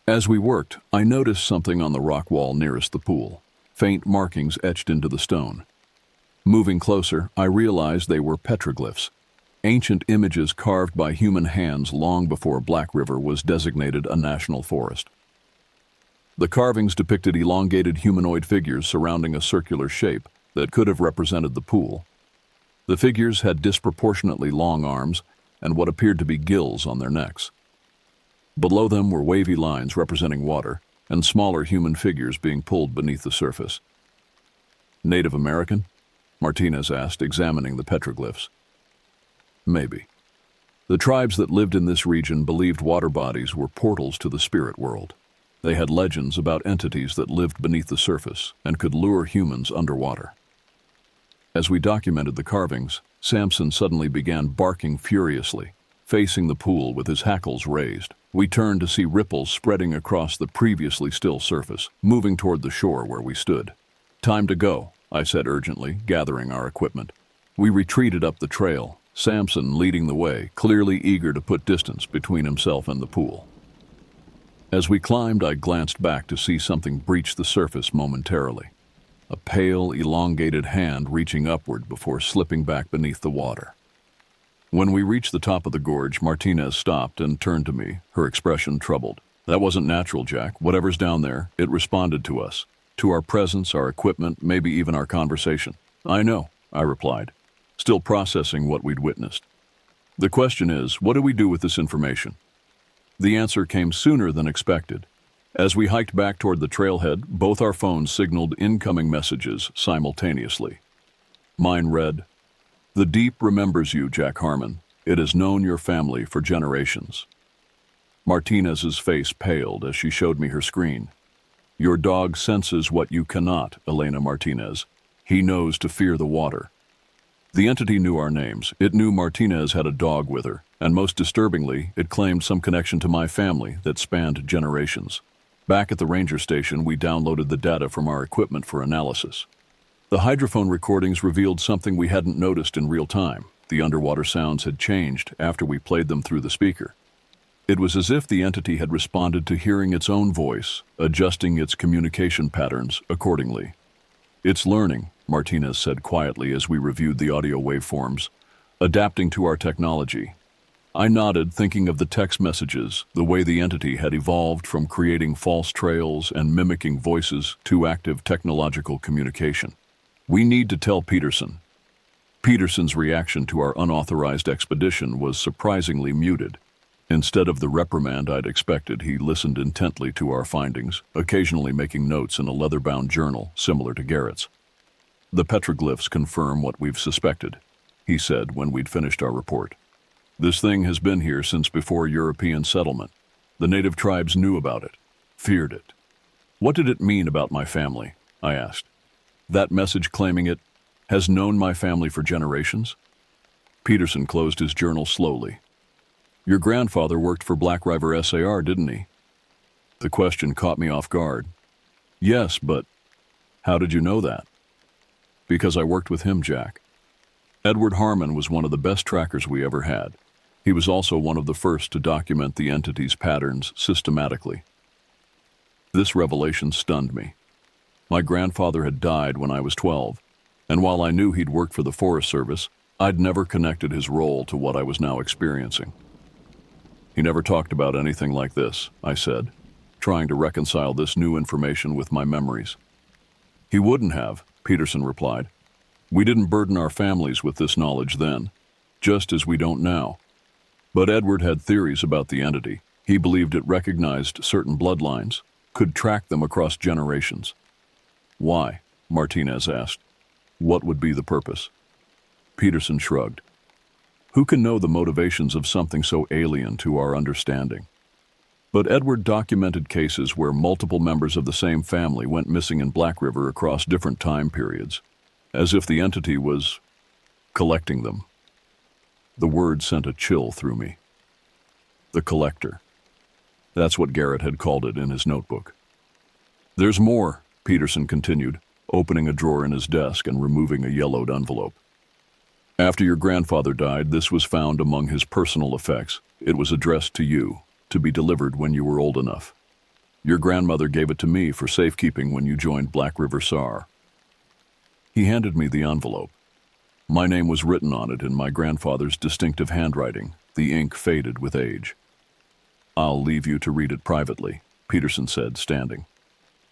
As we worked, I noticed something on the rock wall nearest the pool, faint markings etched into the stone. Moving closer, I realized they were petroglyphs, ancient images carved by human hands long before Black River was designated a national forest. The carvings depicted elongated humanoid figures surrounding a circular shape that could have represented the pool. The figures had disproportionately long arms and what appeared to be gills on their necks. Below them were wavy lines representing water and smaller human figures being pulled beneath the surface. "Native American?" Martinez asked, examining the petroglyphs. "Maybe. The tribes that lived in this region believed water bodies were portals to the spirit world. They had legends about entities that lived beneath the surface and could lure humans underwater." As we documented the carvings, Samson suddenly began barking furiously, facing the pool with his hackles raised. We turned to see ripples spreading across the previously still surface, moving toward the shore where we stood. "Time to go," I said urgently, gathering our equipment. We retreated up the trail, Samson leading the way, clearly eager to put distance between himself and the pool. As we climbed, I glanced back to see something breach the surface momentarily. A pale, elongated hand reaching upward before slipping back beneath the water. When we reached the top of the gorge, Martinez stopped and turned to me, her expression troubled. "That wasn't natural, Jack. Whatever's down there, it responded to us. To our presence, our equipment, maybe even our conversation." "I know," I replied, still processing what we'd witnessed. "The question is, what do we do with this information?" The answer came sooner than expected. As we hiked back toward the trailhead, both our phones signaled incoming messages simultaneously. Mine read, "The deep remembers you, Jack Harmon. It has known your family for generations." Martinez's face paled as she showed me her screen. "Your dog senses what you cannot, Elena Martinez. He knows to fear the water." The entity knew our names. It knew Martinez had a dog with her, and most disturbingly, it claimed some connection to my family that spanned generations. Back at the ranger station, we downloaded the data from our equipment for analysis. The hydrophone recordings revealed something we hadn't noticed in real time. The underwater sounds had changed after we played them through the speaker. It was as if the entity had responded to hearing its own voice, adjusting its communication patterns accordingly. "It's learning," Martinez said quietly as we reviewed the audio waveforms, "adapting to our technology." I nodded, thinking of the text messages, the way the entity had evolved from creating false trails and mimicking voices to active technological communication. "We need to tell Peterson." Peterson's reaction to our unauthorized expedition was surprisingly muted. Instead of the reprimand I'd expected, he listened intently to our findings, occasionally making notes in a leather-bound journal similar to Garrett's. "The petroglyphs confirm what we've suspected," he said when we'd finished our report. "This thing has been here since before European settlement. The native tribes knew about it, feared it." "What did it mean about my family?" I asked. "That message claiming it has known my family for generations?" Peterson closed his journal slowly. "Your grandfather worked for Black River SAR, didn't he?" The question caught me off guard. "Yes, but..." How did you know that? Because I worked with him, Jack. Edward Harmon was one of the best trackers we ever had. He was also one of the first to document the entity's patterns systematically. This revelation stunned me. My grandfather had died when I was 12, and while I knew he'd worked for the Forest Service, I'd never connected his role to what I was now experiencing. He never talked about anything like this, I said, trying to reconcile this new information with my memories. He wouldn't have, Peterson replied. We didn't burden our families with this knowledge then, just as we don't now. But Edward had theories about the entity. He believed it recognized certain bloodlines, could track them across generations. Why? Martinez asked. What would be the purpose? Peterson shrugged. Who can know the motivations of something so alien to our understanding? But Edward documented cases where multiple members of the same family went missing in Black River across different time periods, as if the entity was collecting them. The word sent a chill through me. The collector. That's what Garrett had called it in his notebook. There's more, Peterson continued, opening a drawer in his desk and removing a yellowed envelope. After your grandfather died, this was found among his personal effects. It was addressed to you, to be delivered when you were old enough. Your grandmother gave it to me for safekeeping when you joined Black River SAR. He handed me the envelope. My name was written on it in my grandfather's distinctive handwriting, the ink faded with age. I'll leave you to read it privately, Peterson said, standing.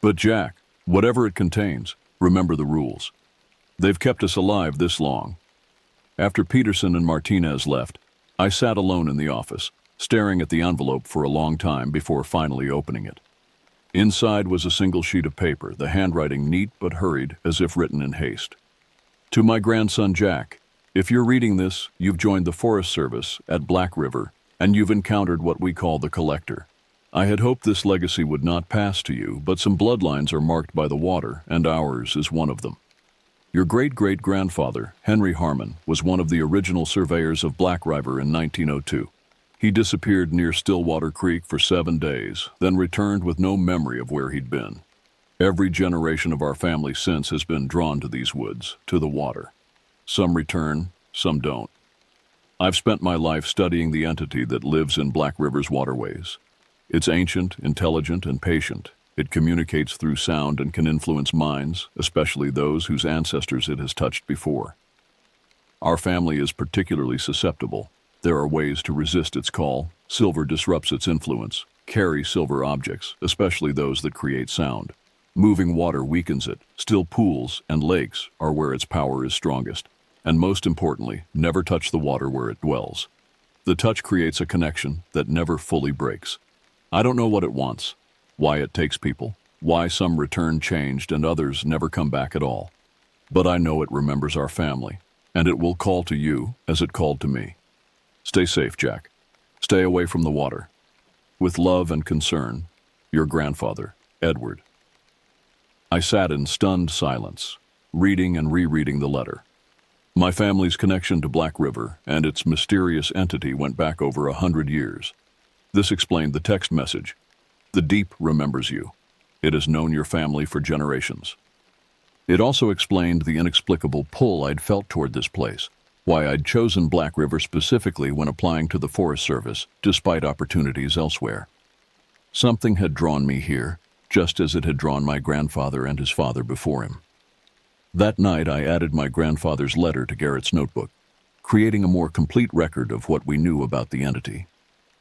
But Jack, whatever it contains, remember the rules. They've kept us alive this long. After Peterson and Martinez left, I sat alone in the office, staring at the envelope for a long time before finally opening it. Inside was a single sheet of paper, the handwriting neat but hurried, as if written in haste. To my grandson Jack, if you're reading this, you've joined the Forest Service at Black River, and you've encountered what we call the Collector. I had hoped this legacy would not pass to you, but some bloodlines are marked by the water, and ours is one of them. Your great-great-grandfather, Henry Harmon, was one of the original surveyors of Black River in 1902. He disappeared near Stillwater Creek for 7 days, then returned with no memory of where he'd been. Every generation of our family since has been drawn to these woods, to the water. Some return, some don't. I've spent my life studying the entity that lives in Black River's waterways. It's ancient, intelligent, and patient. It communicates through sound and can influence minds, especially those whose ancestors it has touched before. Our family is particularly susceptible. There are ways to resist its call. Silver disrupts its influence. Carry silver objects, especially those that create sound. Moving water weakens it. Still pools and lakes are where its power is strongest. And most importantly, never touch the water where it dwells. The touch creates a connection that never fully breaks. I don't know what it wants, why it takes people, why some return changed and others never come back at all. But I know it remembers our family, and it will call to you as it called to me. Stay safe, Jack. Stay away from the water. With love and concern, your grandfather, Edward. I sat in stunned silence, reading and rereading the letter. My family's connection to Black River and its mysterious entity went back over 100 years. This explained the text message. The deep remembers you. It has known your family for generations. It also explained the inexplicable pull I'd felt toward this place, why I'd chosen Black River specifically when applying to the Forest Service, despite opportunities elsewhere. Something had drawn me here, just as it had drawn my grandfather and his father before him. That night, I added my grandfather's letter to Garrett's notebook, creating a more complete record of what we knew about the entity.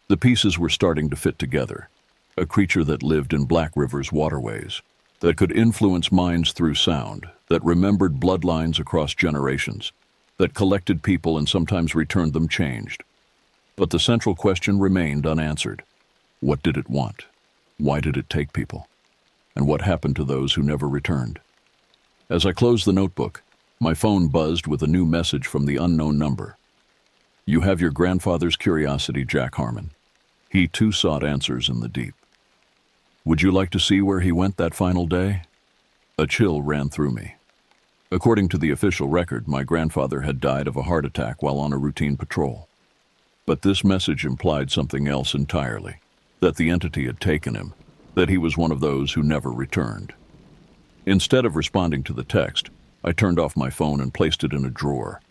The pieces were starting to fit together. A creature that lived in Black River's waterways, that could influence minds through sound, that remembered bloodlines across generations, that collected people and sometimes returned them changed. But the central question remained unanswered. What did it want? Why did it take people? And what happened to those who never returned? As I closed the notebook, my phone buzzed with a new message from the unknown number. You have your grandfather's curiosity, Jack Harmon. He too sought answers in the deep. Would you like to see where he went that final day? A chill ran through me. According to the official record, my grandfather had died of a heart attack while on a routine patrol. But this message implied something else entirely, that the entity had taken him, that he was one of those who never returned. Instead of responding to the text, I turned off my phone and placed it in a drawer.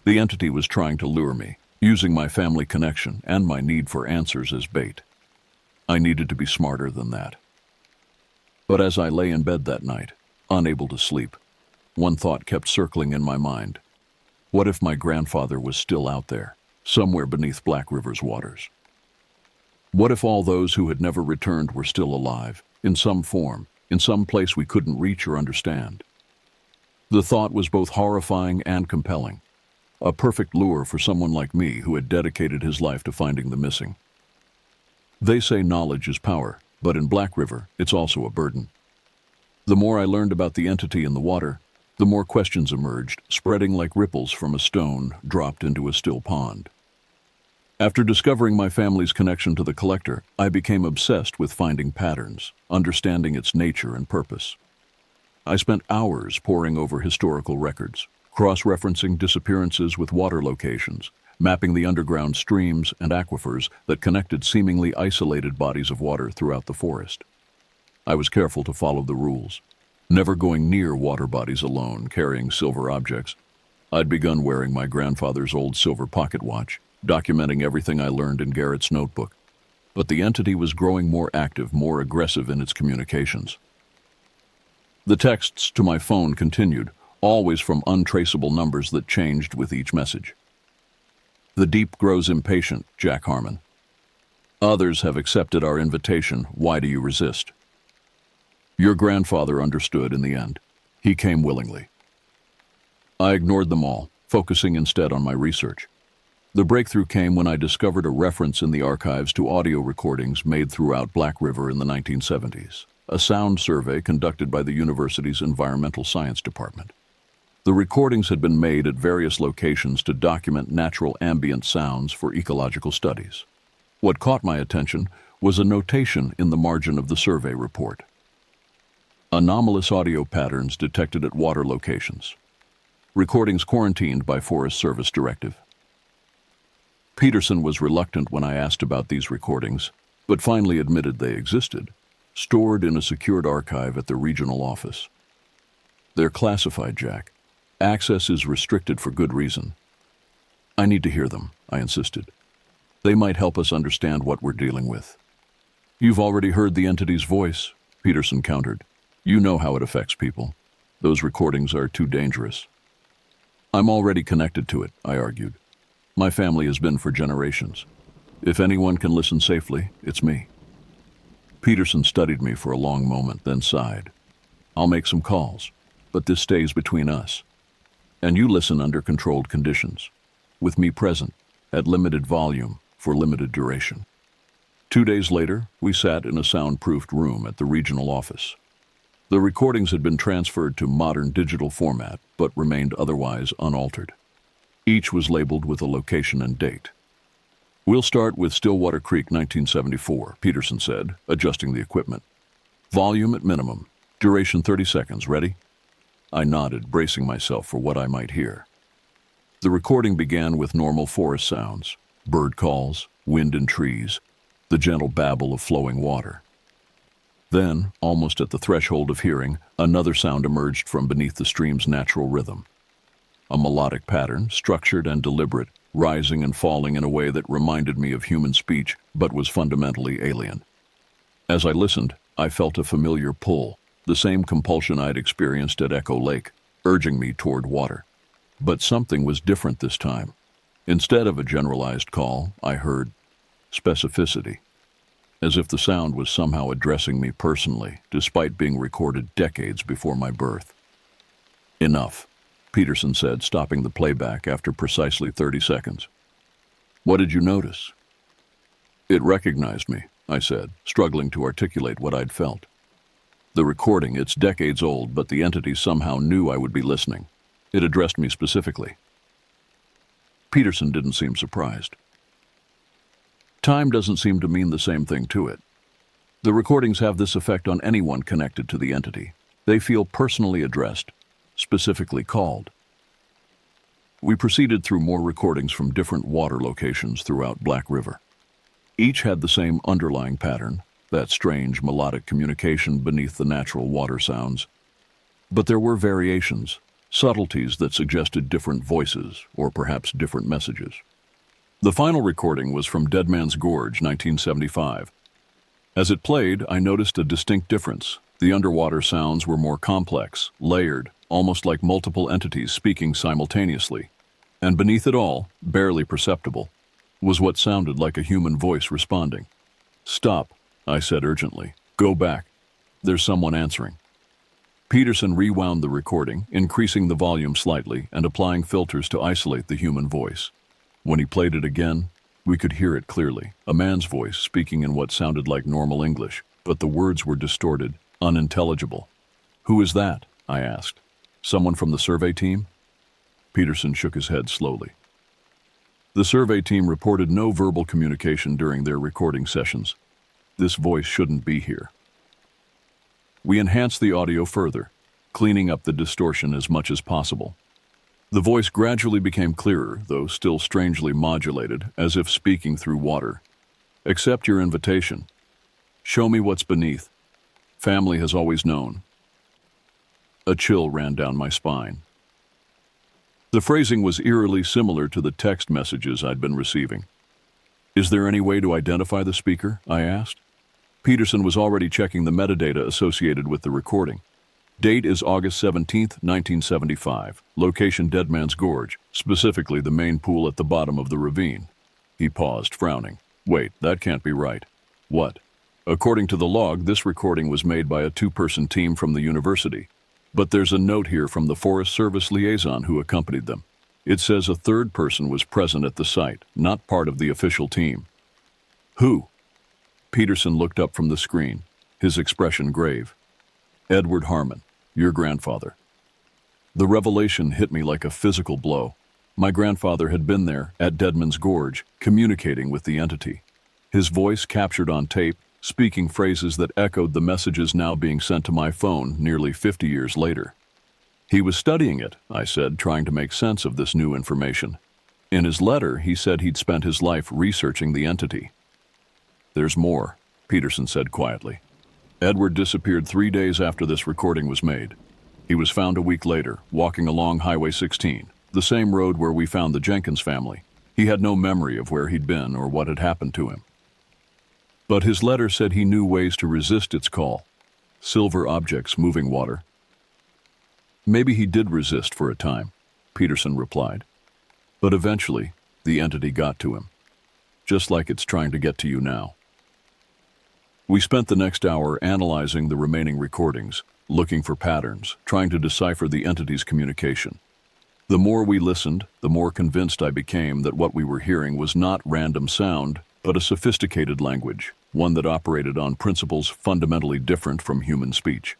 The entity was trying to lure me, using my family connection and my need for answers as bait. I needed to be smarter than that. But as I lay in bed that night, unable to sleep, one thought kept circling in my mind. What if my grandfather was still out there, somewhere beneath Black River's waters? What if all those who had never returned were still alive, in some form, in some place we couldn't reach or understand? The thought was both horrifying and compelling, a perfect lure for someone like me who had dedicated his life to finding the missing. They say knowledge is power, but in Black River, it's also a burden. The more I learned about the entity in the water, the more questions emerged, spreading like ripples from a stone dropped into a still pond. After discovering my family's connection to the collector, I became obsessed with finding patterns, understanding its nature and purpose. I spent hours poring over historical records, cross-referencing disappearances with water locations, mapping the underground streams and aquifers that connected seemingly isolated bodies of water throughout the forest. I was careful to follow the rules, never going near water bodies alone, carrying silver objects. I'd begun wearing my grandfather's old silver pocket watch, documenting everything I learned in Garrett's notebook. But the entity was growing more active, more aggressive in its communications. The texts to my phone continued, always from untraceable numbers that changed with each message. The deep grows impatient, Jack Harmon. Others have accepted our invitation. Why do you resist? Your grandfather understood in the end. He came willingly. I ignored them all, focusing instead on my research. The breakthrough came when I discovered a reference in the archives to audio recordings made throughout Black River in the 1970s, a sound survey conducted by the university's Environmental Science Department. The recordings had been made at various locations to document natural ambient sounds for ecological studies. What caught my attention was a notation in the margin of the survey report. Anomalous audio patterns detected at water locations. Recordings quarantined by Forest Service directive. Peterson was reluctant when I asked about these recordings, but finally admitted they existed, stored in a secured archive at the regional office. They're classified, Jack. Access is restricted for good reason. I need to hear them, I insisted. They might help us understand what we're dealing with. You've already heard the entity's voice, Peterson countered. You know how it affects people. Those recordings are too dangerous. I'm already connected to it, I argued. My family has been for generations. If anyone can listen safely, it's me. Peterson studied me for a long moment, then sighed. I'll make some calls, but this stays between us. And you listen under controlled conditions, with me present, at limited volume, for limited duration. 2 days later, we sat in a soundproofed room at the regional office. The recordings had been transferred to modern digital format, but remained otherwise unaltered. Each was labeled with a location and date. We'll start with Stillwater Creek, 1974, Peterson said, adjusting the equipment. Volume at minimum. Duration 30 seconds. Ready? I nodded, bracing myself for what I might hear. The recording began with normal forest sounds, bird calls, wind in trees, the gentle babble of flowing water. Then, almost at the threshold of hearing, another sound emerged from beneath the stream's natural rhythm. A melodic pattern, structured and deliberate, rising and falling in a way that reminded me of human speech, but was fundamentally alien. As I listened, I felt a familiar pull, the same compulsion I'd experienced at Echo Lake, urging me toward water. But something was different this time. Instead of a generalized call, I heard specificity, as if the sound was somehow addressing me personally, despite being recorded decades before my birth. Enough, Peterson said, stopping the playback after precisely 30 seconds. What did you notice? It recognized me, I said, struggling to articulate what I'd felt. The recording, it's decades old, but the entity somehow knew I would be listening. It addressed me specifically. Peterson didn't seem surprised. Time doesn't seem to mean the same thing to it. The recordings have this effect on anyone connected to the entity. They feel personally addressed, specifically called. We proceeded through more recordings from different water locations throughout Black River. Each had the same underlying pattern, that strange melodic communication beneath the natural water sounds. But there were variations, subtleties that suggested different voices, or perhaps different messages. The final recording was from Dead Man's Gorge, 1975. As it played, I noticed a distinct difference. The underwater sounds were more complex, layered, almost like multiple entities speaking simultaneously. And beneath it all, barely perceptible, was what sounded like a human voice responding. "Stop," I said urgently. "Go back. There's someone answering." Peterson rewound the recording, increasing the volume slightly and applying filters to isolate the human voice. When he played it again, we could hear it clearly, a man's voice speaking in what sounded like normal English, but the words were distorted, unintelligible. "Who is that?" I asked. "Someone from the survey team?" Peterson shook his head slowly. The survey team reported no verbal communication during their recording sessions. This voice shouldn't be here. We enhanced the audio further, cleaning up the distortion as much as possible. The voice gradually became clearer, though still strangely modulated, as if speaking through water. "Accept your invitation. Show me what's beneath. Family has always known." A chill ran down my spine. The phrasing was eerily similar to the text messages I'd been receiving. "Is there any way to identify the speaker?" I asked. Peterson was already checking the metadata associated with the recording. Date is August 17, 1975. Location Dead Man's Gorge, specifically the main pool at the bottom of the ravine. He paused, frowning. "Wait, that can't be right." "What?" "According to the log, this recording was made by a two-person team from the university. But there's a note here from the Forest Service liaison who accompanied them. It says a third person was present at the site, not part of the official team." "Who?" Peterson looked up from the screen, his expression grave. "Edward Harmon, your grandfather." The revelation hit me like a physical blow. My grandfather had been there, at Dead Man's Gorge, communicating with the entity. His voice captured on tape, speaking phrases that echoed the messages now being sent to my phone nearly 50 years later. "He was studying it," I said, trying to make sense of this new information. "In his letter, he said he'd spent his life researching the entity." "There's more," Peterson said quietly. "Edward disappeared 3 days after this recording was made. He was found a week later, walking along Highway 16, the same road where we found the Jenkins family. He had no memory of where he'd been or what had happened to him. But his letter said he knew ways to resist its call. Silver objects moving water." "Maybe he did resist for a time," Peterson replied. "But eventually, the entity got to him. Just like it's trying to get to you now." We spent the next hour analyzing the remaining recordings, looking for patterns, trying to decipher the entity's communication. The more we listened, the more convinced I became that what we were hearing was not random sound, but a sophisticated language, one that operated on principles fundamentally different from human speech.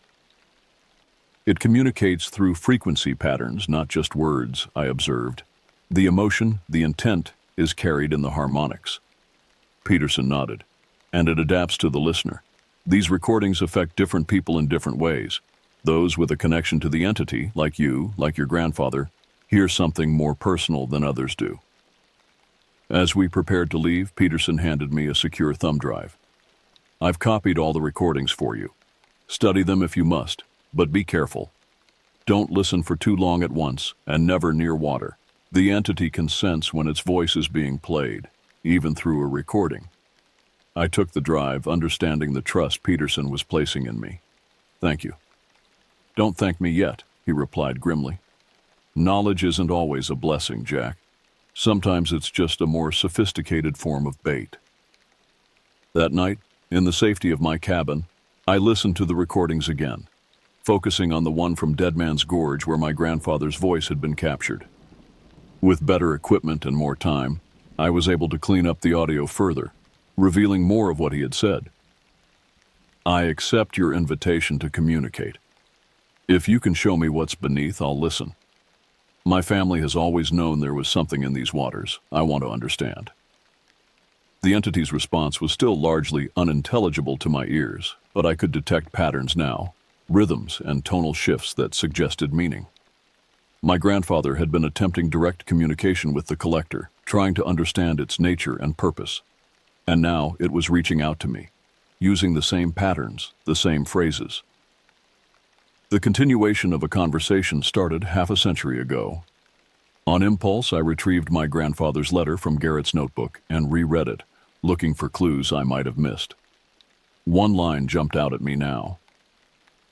"It communicates through frequency patterns, not just words," I observed. "The emotion, the intent, is carried in the harmonics." Peterson nodded. "And it adapts to the listener. These recordings affect different people in different ways. Those with a connection to the entity, like you, like your grandfather, hear something more personal than others do." As we prepared to leave, Peterson handed me a secure thumb drive. "I've copied all the recordings for you. Study them if you must, but be careful. Don't listen for too long at once, and never near water. The entity can sense when its voice is being played, even through a recording." I took the drive, understanding the trust Peterson was placing in me. "Thank you." "Don't thank me yet," he replied grimly. "Knowledge isn't always a blessing, Jack. Sometimes it's just a more sophisticated form of bait." That night, in the safety of my cabin, I listened to the recordings again, focusing on the one from Dead Man's Gorge where my grandfather's voice had been captured. With better equipment and more time, I was able to clean up the audio further, revealing more of what he had said. "I accept your invitation to communicate. If you can show me what's beneath, I'll listen. My family has always known there was something in these waters. I want to understand." The entity's response was still largely unintelligible to my ears, but I could detect patterns now, rhythms and tonal shifts that suggested meaning. My grandfather had been attempting direct communication with the collector, trying to understand its nature and purpose. And now it was reaching out to me, using the same patterns, the same phrases. The continuation of a conversation started half a century ago. On impulse, I retrieved my grandfather's letter from Garrett's notebook and reread it, looking for clues I might have missed. One line jumped out at me now.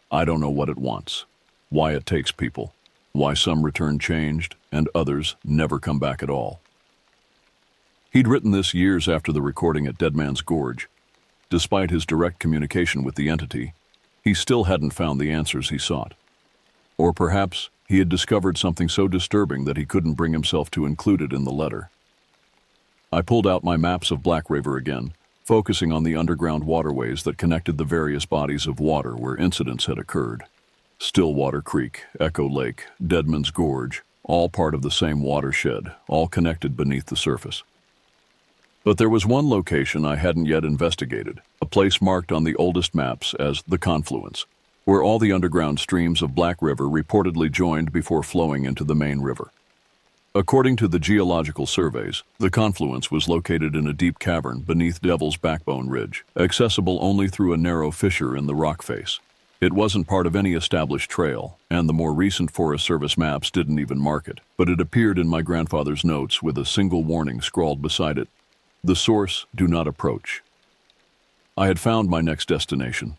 I don't know what it wants, why it takes people, why some return changed and others never come back at all. He'd written this years after the recording at Dead Man's Gorge. Despite his direct communication with the entity, he still hadn't found the answers he sought. Or perhaps he had discovered something so disturbing that he couldn't bring himself to include it in the letter. I pulled out my maps of Black River again, focusing on the underground waterways that connected the various bodies of water where incidents had occurred. Stillwater Creek, Echo Lake, Deadman's Gorge, all part of the same watershed, all connected beneath the surface. But there was one location I hadn't yet investigated, a place marked on the oldest maps as the Confluence, where all the underground streams of Black River reportedly joined before flowing into the main river. According to the geological surveys, the confluence was located in a deep cavern beneath Devil's Backbone Ridge, accessible only through a narrow fissure in the rock face. It wasn't part of any established trail, and the more recent Forest Service maps didn't even mark it, but it appeared in my grandfather's notes with a single warning scrawled beside it: "The source, do not approach." I had found my next destination.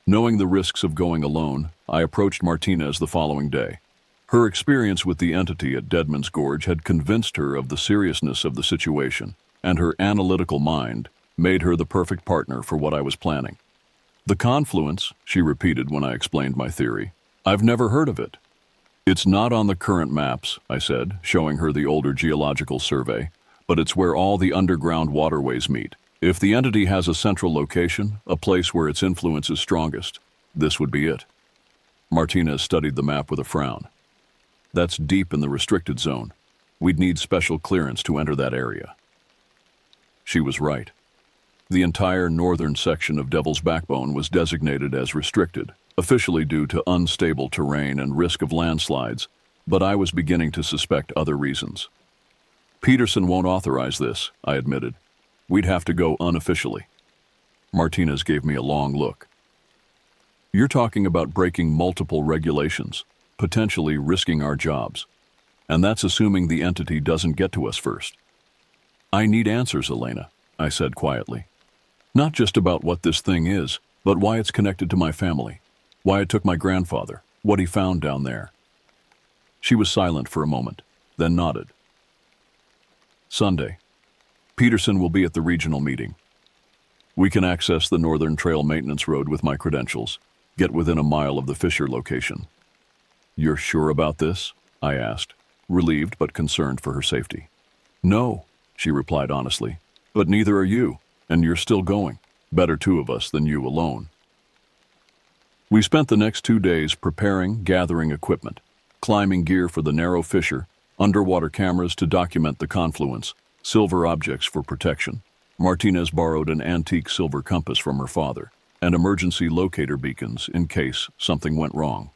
Knowing the risks of going alone, I approached Martinez the following day. Her experience with the entity at Deadman's Gorge had convinced her of the seriousness of the situation, and her analytical mind made her the perfect partner for what I was planning. "The confluence," she repeated when I explained my theory. "I've never heard of it." "It's not on the current maps," I said, showing her the older geological survey, "but it's where all the underground waterways meet. If the entity has a central location, a place where its influence is strongest, this would be it." Martinez studied the map with a frown. "That's deep in the restricted zone. We'd need special clearance to enter that area." She was right. The entire northern section of Devil's Backbone was designated as restricted, officially due to unstable terrain and risk of landslides, but I was beginning to suspect other reasons. "Peterson won't authorize this," I admitted. "We'd have to go unofficially." Martinez gave me a long look. "You're talking about breaking multiple regulations, potentially risking our jobs. And that's assuming the entity doesn't get to us first." "I need answers, Elena," I said quietly. "Not just about what this thing is, but why it's connected to my family, why it took my grandfather, what he found down there." She was silent for a moment, then nodded. "Sunday. Peterson will be at the regional meeting. We can access the Northern Trail Maintenance Road with my credentials, get within a mile of the fissure location." "You're sure about this?" I asked, relieved but concerned for her safety. "No," she replied honestly, "but neither are you, and you're still going. Better two of us than you alone." We spent the next 2 days preparing, gathering equipment, climbing gear for the narrow fissure, underwater cameras to document the confluence, silver objects for protection. Martinez borrowed an antique silver compass from her father, and emergency locator beacons in case something went wrong.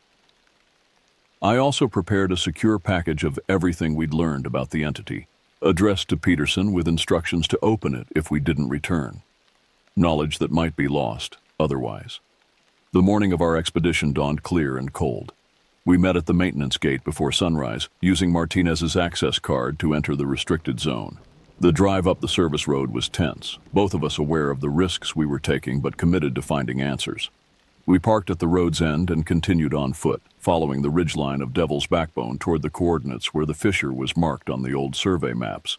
I also prepared a secure package of everything we'd learned about the entity, addressed to Peterson with instructions to open it if we didn't return. Knowledge that might be lost otherwise. The morning of our expedition dawned clear and cold. We met at the maintenance gate before sunrise, using Martinez's access card to enter the restricted zone. The drive up the service road was tense, both of us aware of the risks we were taking but committed to finding answers. We parked at the road's end and continued on foot, following the ridgeline of Devil's Backbone toward the coordinates where the fissure was marked on the old survey maps.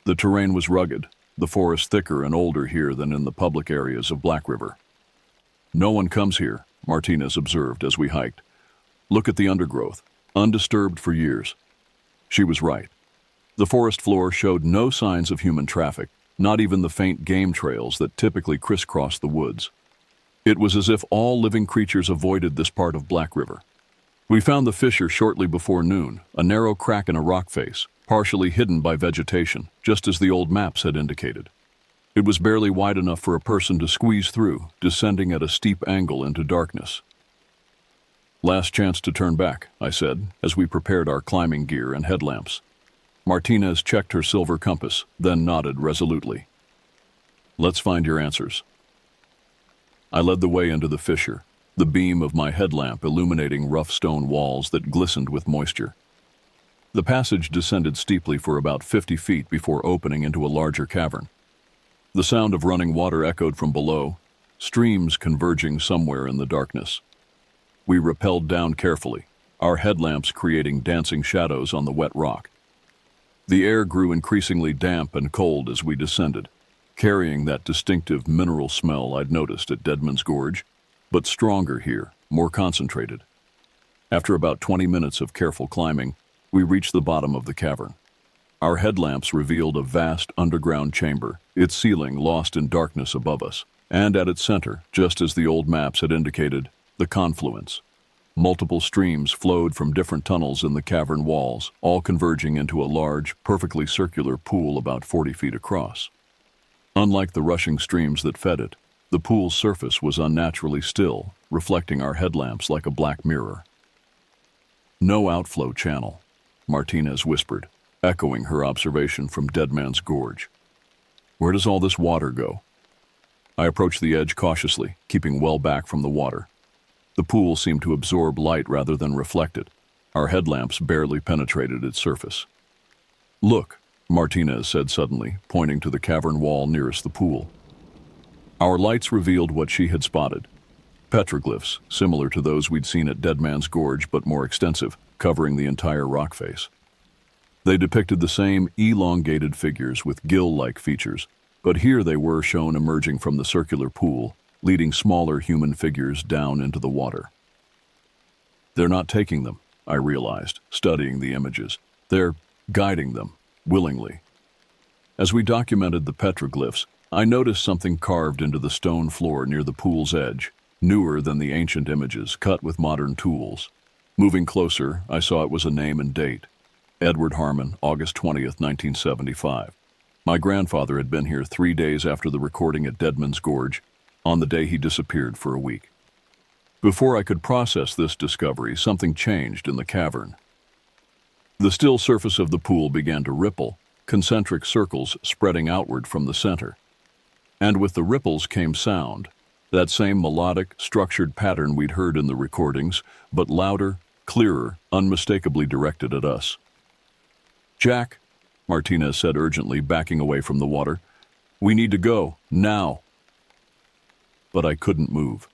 The terrain was rugged, the forest thicker and older here than in the public areas of Black River. "No one comes here," Martinez observed as we hiked. "Look at the undergrowth, undisturbed for years." She was right. The forest floor showed no signs of human traffic, not even the faint game trails that typically crisscross the woods. It was as if all living creatures avoided this part of Black River. We found the fissure shortly before noon, a narrow crack in a rock face, partially hidden by vegetation, just as the old maps had indicated. It was barely wide enough for a person to squeeze through, descending at a steep angle into darkness. "Last chance to turn back," I said, as we prepared our climbing gear and headlamps. Martinez checked her silver compass, then nodded resolutely. "Let's find your answers." I led the way into the fissure, the beam of my headlamp illuminating rough stone walls that glistened with moisture. The passage descended steeply for about 50 feet before opening into a larger cavern. The sound of running water echoed from below, streams converging somewhere in the darkness. We rappelled down carefully, our headlamps creating dancing shadows on the wet rock. The air grew increasingly damp and cold as we descended, carrying that distinctive mineral smell I'd noticed at Deadman's Gorge, but stronger here, more concentrated. After about 20 minutes of careful climbing, we reached the bottom of the cavern. Our headlamps revealed a vast underground chamber, its ceiling lost in darkness above us, and at its center, just as the old maps had indicated, the confluence. Multiple streams flowed from different tunnels in the cavern walls, all converging into a large, perfectly circular pool about 40 feet across. Unlike the rushing streams that fed it, the pool's surface was unnaturally still, reflecting our headlamps like a black mirror. "No outflow channel," Martinez whispered, echoing her observation from Deadman's Gorge. "Where does all this water go?" I approached the edge cautiously, keeping well back from the water. The pool seemed to absorb light rather than reflect it. Our headlamps barely penetrated its surface. "Look," Martinez said suddenly, pointing to the cavern wall nearest the pool. Our lights revealed what she had spotted. Petroglyphs, similar to those we'd seen at Deadman's Gorge but more extensive, covering the entire rock face. They depicted the same elongated figures with gill-like features, but here they were shown emerging from the circular pool, leading smaller human figures down into the water. "They're not taking them," I realized, studying the images. "They're guiding them, willingly." As we documented the petroglyphs, I noticed something carved into the stone floor near the pool's edge, newer than the ancient images, cut with modern tools. Moving closer, I saw it was a name and date. Edward Harmon, August 20th, 1975. My grandfather had been here 3 days after the recording at Deadman's Gorge, on the day he disappeared for a week. Before I could process this discovery, something changed in the cavern. The still surface of the pool began to ripple, concentric circles spreading outward from the center. And with the ripples came sound, that same melodic, structured pattern we'd heard in the recordings, but louder, clearer, unmistakably directed at us. "Jack," Martinez said urgently, backing away from the water, "we need to go, now." But I couldn't move.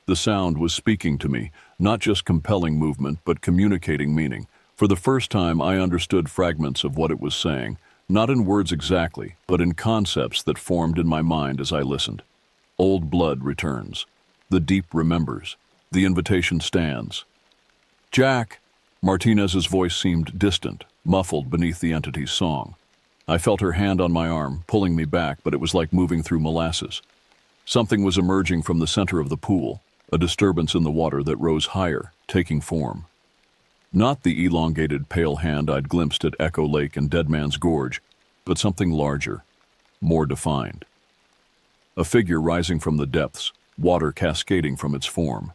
The sound was speaking to me, not just compelling movement, but communicating meaning. For the first time, I understood fragments of what it was saying, not in words exactly, but in concepts that formed in my mind as I listened. Old blood returns. The deep remembers. The invitation stands. "Jack!" Martinez's voice seemed distant, muffled beneath the entity's song. I felt her hand on my arm, pulling me back, but it was like moving through molasses. Something was emerging from the center of the pool, a disturbance in the water that rose higher, taking form. Not the elongated pale hand I'd glimpsed at Echo Lake and Deadman's Gorge, but something larger, more defined. A figure rising from the depths, water cascading from its form.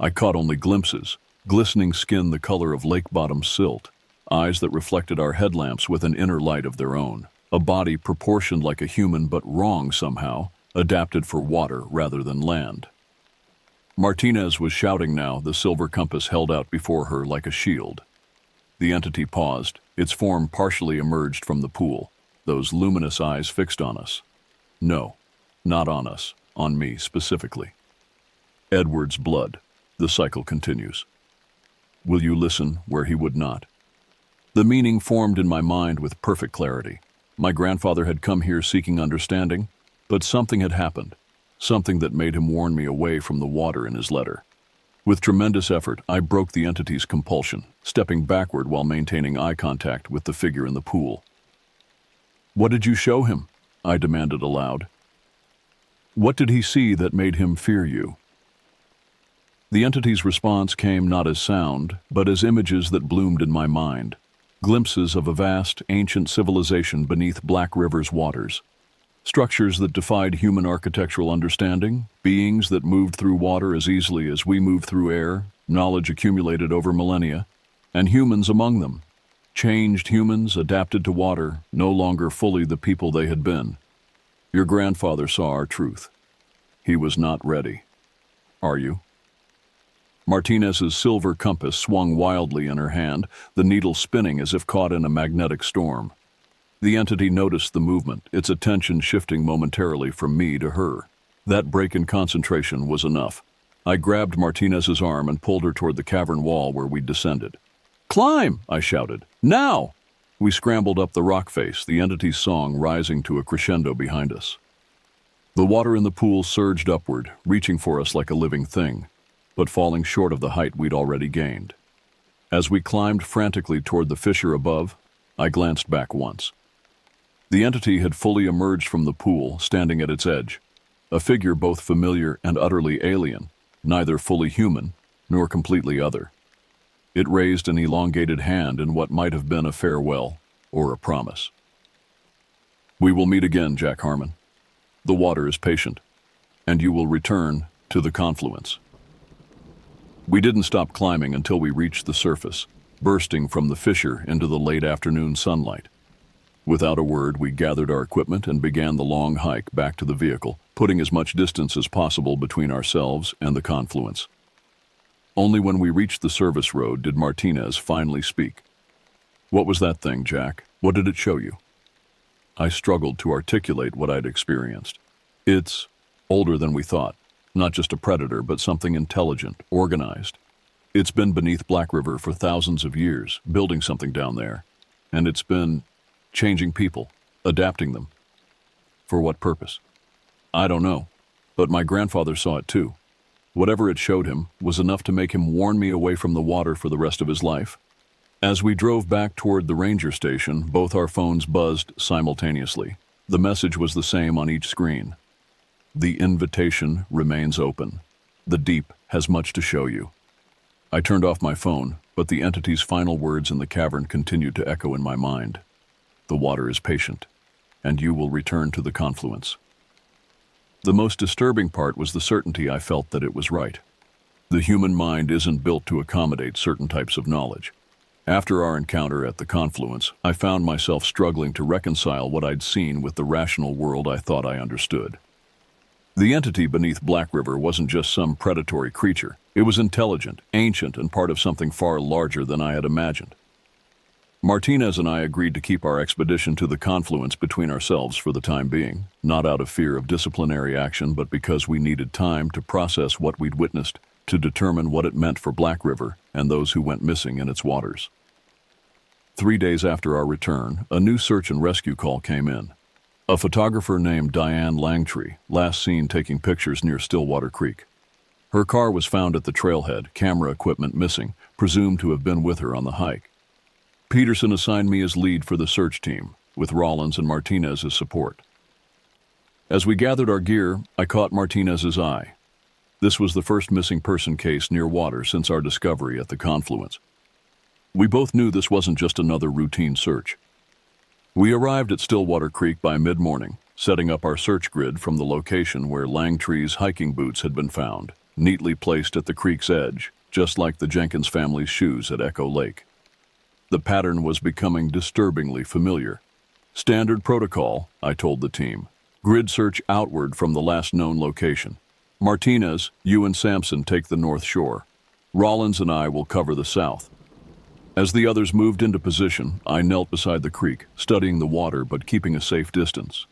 I caught only glimpses, glistening skin the color of lake-bottom silt, eyes that reflected our headlamps with an inner light of their own, a body proportioned like a human but wrong somehow, adapted for water rather than land. Martinez was shouting now, the silver compass held out before her like a shield. The entity paused, its form partially emerged from the pool, those luminous eyes fixed on us. No, not on us, on me specifically. "Edward's blood," the cycle continues. "Will you listen where he would not?" The meaning formed in my mind with perfect clarity. My grandfather had come here seeking understanding, but something had happened, something that made him warn me away from the water in his letter. With tremendous effort, I broke the entity's compulsion, stepping backward while maintaining eye contact with the figure in the pool. "What did you show him?" I demanded aloud. "What did he see that made him fear you?" The entity's response came not as sound, but as images that bloomed in my mind, glimpses of a vast, ancient civilization beneath Black River's waters. Structures that defied human architectural understanding, beings that moved through water as easily as we move through air, knowledge accumulated over millennia, and humans among them. Changed humans, adapted to water, no longer fully the people they had been. Your grandfather saw our truth. He was not ready. Are you? Martinez's silver compass swung wildly in her hand, the needle spinning as if caught in a magnetic storm. The entity noticed the movement, its attention shifting momentarily from me to her. That break in concentration was enough. I grabbed Martinez's arm and pulled her toward the cavern wall where we'd descended. "Climb!" I shouted. "Now!" We scrambled up the rock face, the entity's song rising to a crescendo behind us. The water in the pool surged upward, reaching for us like a living thing, but falling short of the height we'd already gained. As we climbed frantically toward the fissure above, I glanced back once. The entity had fully emerged from the pool, standing at its edge, a figure both familiar and utterly alien, neither fully human nor completely other. It raised an elongated hand in what might have been a farewell or a promise. "We will meet again, Jack Harmon. The water is patient, and you will return to the confluence." We didn't stop climbing until we reached the surface, bursting from the fissure into the late afternoon sunlight. Without a word, we gathered our equipment and began the long hike back to the vehicle, putting as much distance as possible between ourselves and the confluence. Only when we reached the service road did Martinez finally speak. "What was that thing, Jack? What did it show you?" I struggled to articulate what I'd experienced. "It's older than we thought. Not just a predator, but something intelligent, organized. It's been beneath Black River for thousands of years, building something down there. And it's been changing people, adapting them. For what purpose? I don't know, but my grandfather saw it too. Whatever it showed him was enough to make him warn me away from the water for the rest of his life." As we drove back toward the ranger station, both our phones buzzed simultaneously. The message was the same on each screen. "The invitation remains open. The deep has much to show you." I turned off my phone, but the entity's final words in the cavern continued to echo in my mind. "The water is patient, and you will return to the confluence." The most disturbing part was the certainty I felt that it was right. The human mind isn't built to accommodate certain types of knowledge. After our encounter at the confluence, I found myself struggling to reconcile what I'd seen with the rational world I thought I understood. The entity beneath Black River wasn't just some predatory creature. It was intelligent, ancient, and part of something far larger than I had imagined. Martinez and I agreed to keep our expedition to the confluence between ourselves for the time being, not out of fear of disciplinary action, but because we needed time to process what we'd witnessed, to determine what it meant for Black River and those who went missing in its waters. 3 days after our return, a new search and rescue call came in. A photographer named Diane Langtree, last seen taking pictures near Stillwater Creek. Her car was found at the trailhead, camera equipment missing, presumed to have been with her on the hike. Peterson assigned me as lead for the search team, with Rollins and Martinez as support. As we gathered our gear, I caught Martinez's eye. This was the first missing person case near water since our discovery at the confluence. We both knew this wasn't just another routine search. We arrived at Stillwater Creek by mid-morning, setting up our search grid from the location where Langtree's hiking boots had been found, neatly placed at the creek's edge, just like the Jenkins family's shoes at Echo Lake. The pattern was becoming disturbingly familiar. "Standard protocol," I told the team. "Grid search outward from the last known location. Martinez, you and Sampson take the north shore. Rollins and I will cover the south." As the others moved into position, I knelt beside the creek, studying the water but keeping a safe distance.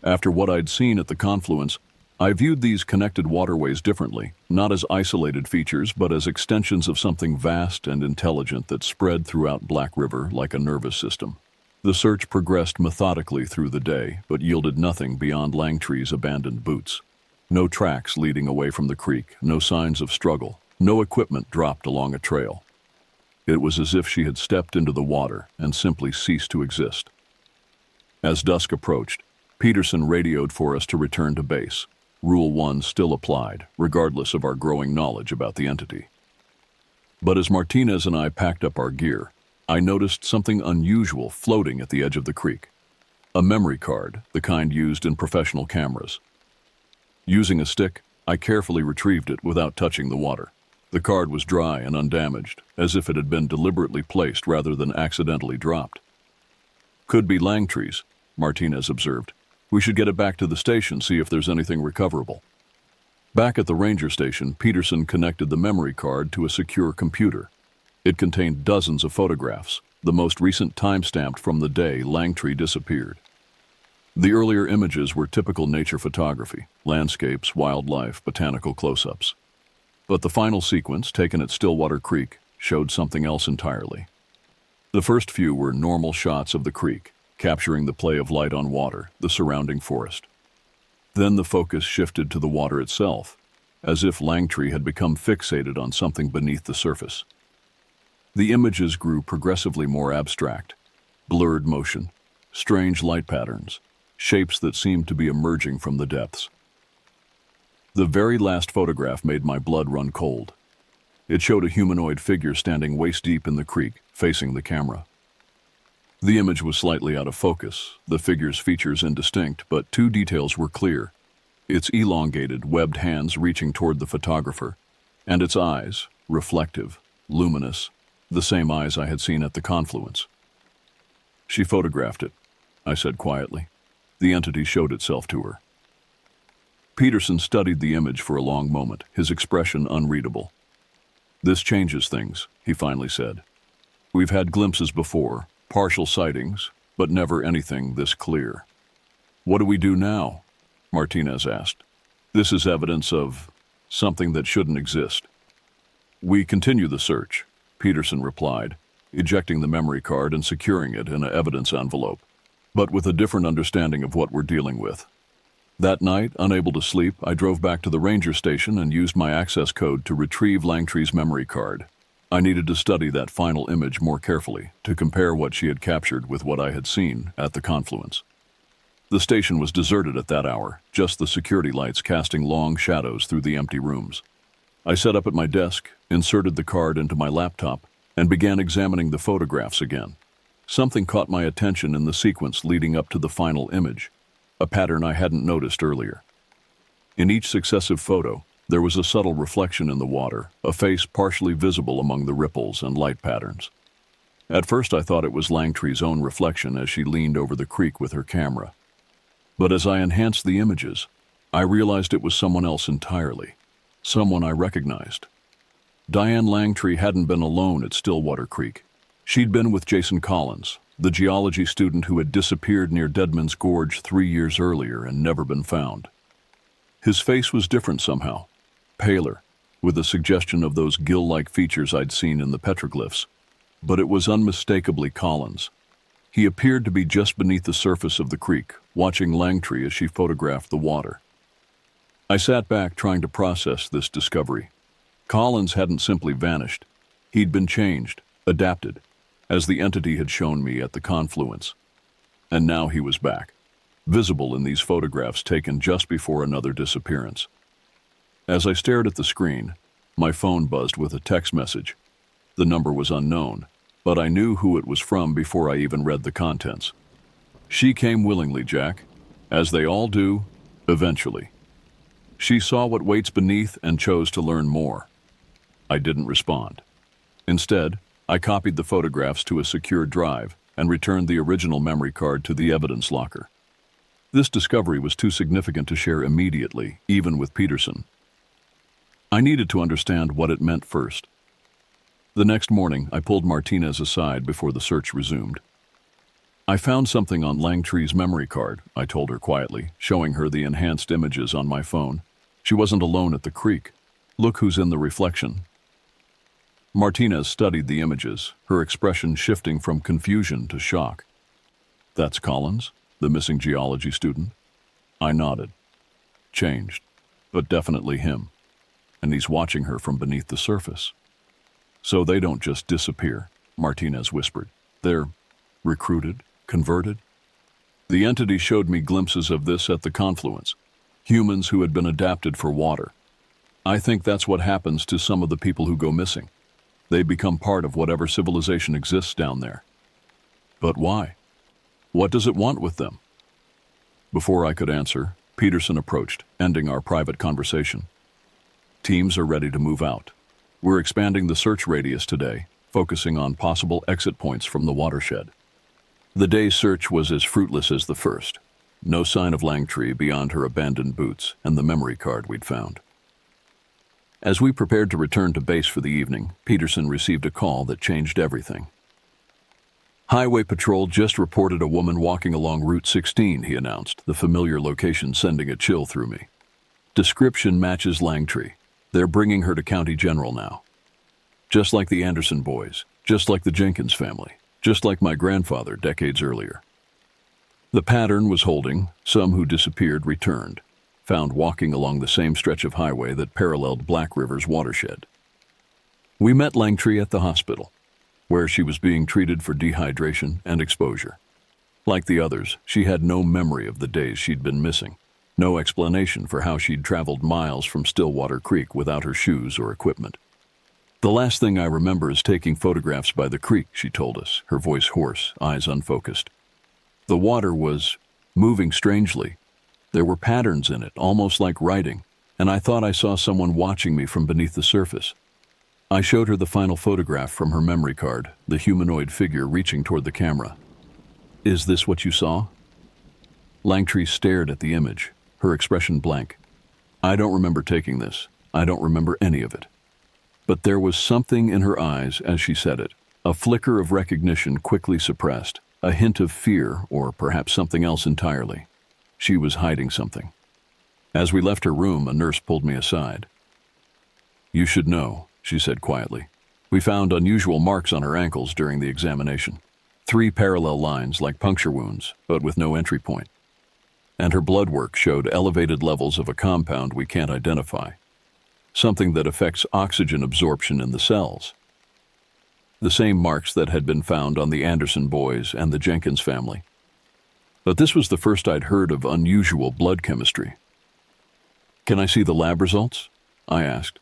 After what I'd seen at the confluence, I viewed these connected waterways differently, not as isolated features, but as extensions of something vast and intelligent that spread throughout Black River like a nervous system. The search progressed methodically through the day, but yielded nothing beyond Langtree's abandoned boots. No tracks leading away from the creek, no signs of struggle, no equipment dropped along a trail. It was as if she had stepped into the water and simply ceased to exist. As dusk approached, Peterson radioed for us to return to base. Rule 1 still applied, regardless of our growing knowledge about the entity. But as Martinez and I packed up our gear, I noticed something unusual floating at the edge of the creek. A memory card, the kind used in professional cameras. Using a stick, I carefully retrieved it without touching the water. The card was dry and undamaged, as if it had been deliberately placed rather than accidentally dropped. "Could be Langtree's," Martinez observed. "We should get it back to the station, see if there's anything recoverable." Back at the ranger station, Peterson connected the memory card to a secure computer. It contained dozens of photographs, the most recent time-stamped from the day Langtree disappeared. The earlier images were typical nature photography, landscapes, wildlife, botanical close-ups. But the final sequence, taken at Stillwater Creek, showed something else entirely. The first few were normal shots of the creek, capturing the play of light on water, the surrounding forest. Then the focus shifted to the water itself, as if Langtree had become fixated on something beneath the surface. The images grew progressively more abstract, blurred motion, strange light patterns, shapes that seemed to be emerging from the depths. The very last photograph made my blood run cold. It showed a humanoid figure standing waist-deep in the creek, facing the camera. The image was slightly out of focus, the figure's features indistinct, but two details were clear: its elongated, webbed hands reaching toward the photographer, and its eyes, reflective, luminous, the same eyes I had seen at the confluence. "She photographed it," I said quietly. The entity showed itself to her. Peterson studied the image for a long moment, his expression unreadable. "This changes things," he finally said. "We've had glimpses before, partial sightings, but never anything this clear." "What do we do now?" Martinez asked. "This is evidence of something that shouldn't exist." "We continue the search," Peterson replied, ejecting the memory card and securing it in an evidence envelope, "but with a different understanding of what we're dealing with." That night, unable to sleep, I drove back to the ranger station and used my access code to retrieve Langtree's memory card. I needed to study that final image more carefully, to compare what she had captured with what I had seen at the confluence. The station was deserted at that hour, just the security lights casting long shadows through the empty rooms. I sat up at my desk, inserted the card into my laptop, and began examining the photographs again. Something caught my attention in the sequence leading up to the final image, a pattern I hadn't noticed earlier. In each successive photo, there was a subtle reflection in the water, a face partially visible among the ripples and light patterns. At first I thought it was Langtree's own reflection as she leaned over the creek with her camera. But as I enhanced the images, I realized it was someone else entirely, someone I recognized. Diane Langtree hadn't been alone at Stillwater Creek. She'd been with Jason Collins, the geology student who had disappeared near Deadman's Gorge 3 years earlier and never been found. His face was different somehow, paler, with a suggestion of those gill-like features I'd seen in the petroglyphs, but it was unmistakably Collins. He appeared to be just beneath the surface of the creek, watching Langtree as she photographed the water. I sat back trying to process this discovery. Collins hadn't simply vanished. He'd been changed, adapted, as the entity had shown me at the confluence. And now he was back, visible in these photographs taken just before another disappearance. As I stared at the screen, my phone buzzed with a text message. The number was unknown, but I knew who it was from before I even read the contents. "She came willingly, Jack, as they all do, eventually. She saw what waits beneath and chose to learn more." I didn't respond. Instead, I copied the photographs to a secure drive and returned the original memory card to the evidence locker. This discovery was too significant to share immediately, even with Peterson. I needed to understand what it meant first. The next morning, I pulled Martinez aside before the search resumed. "I found something on Langtree's memory card," I told her quietly, showing her the enhanced images on my phone. "She wasn't alone at the creek. Look who's in the reflection." Martinez studied the images, her expression shifting from confusion to shock. "That's Collins, the missing geology student?" I nodded. "Changed, but definitely him. And he's watching her from beneath the surface." "So they don't just disappear," Martinez whispered. "They're recruited, converted?" The entity showed me glimpses of this at the confluence. Humans who had been adapted for water. I think that's what happens to some of the people who go missing. They become part of whatever civilization exists down there. But why? What does it want with them? Before I could answer, Peterson approached, ending our private conversation. "Teams are ready to move out. We're expanding the search radius today, focusing on possible exit points from the watershed." The day's search was as fruitless as the first. No sign of Langtree beyond her abandoned boots and the memory card we'd found. As we prepared to return to base for the evening, Peterson received a call that changed everything. Highway Patrol just reported a woman walking along Route 16, he announced, the familiar location sending a chill through me. Description matches Langtree. They're bringing her to County General now. Just like the Anderson boys, just like the Jenkins family, just like my grandfather decades earlier. The pattern was holding. Some who disappeared returned, found walking along the same stretch of highway that paralleled Black River's watershed. We met Langtree at the hospital, where she was being treated for dehydration and exposure. Like the others, she had no memory of the days she'd been missing, no explanation for how she'd traveled miles from Stillwater Creek without her shoes or equipment. The last thing I remember is taking photographs by the creek, she told us, her voice hoarse, eyes unfocused. The water was moving strangely. There were patterns in it, almost like writing, and I thought I saw someone watching me from beneath the surface. I showed her the final photograph from her memory card, the humanoid figure reaching toward the camera. Is this what you saw? Langtree stared at the image, her expression blank. I don't remember taking this. I don't remember any of it. But there was something in her eyes as she said it, a flicker of recognition quickly suppressed, a hint of fear, or perhaps something else entirely. She was hiding something. As we left her room, a nurse pulled me aside. You should know, she said quietly. We found unusual marks on her ankles during the examination. 3 parallel lines like puncture wounds, but with no entry point. And her blood work showed elevated levels of a compound we can't identify. Something that affects oxygen absorption in the cells. The same marks that had been found on the Anderson boys and the Jenkins family. But this was the first I'd heard of unusual blood chemistry. Can I see the lab results? I asked.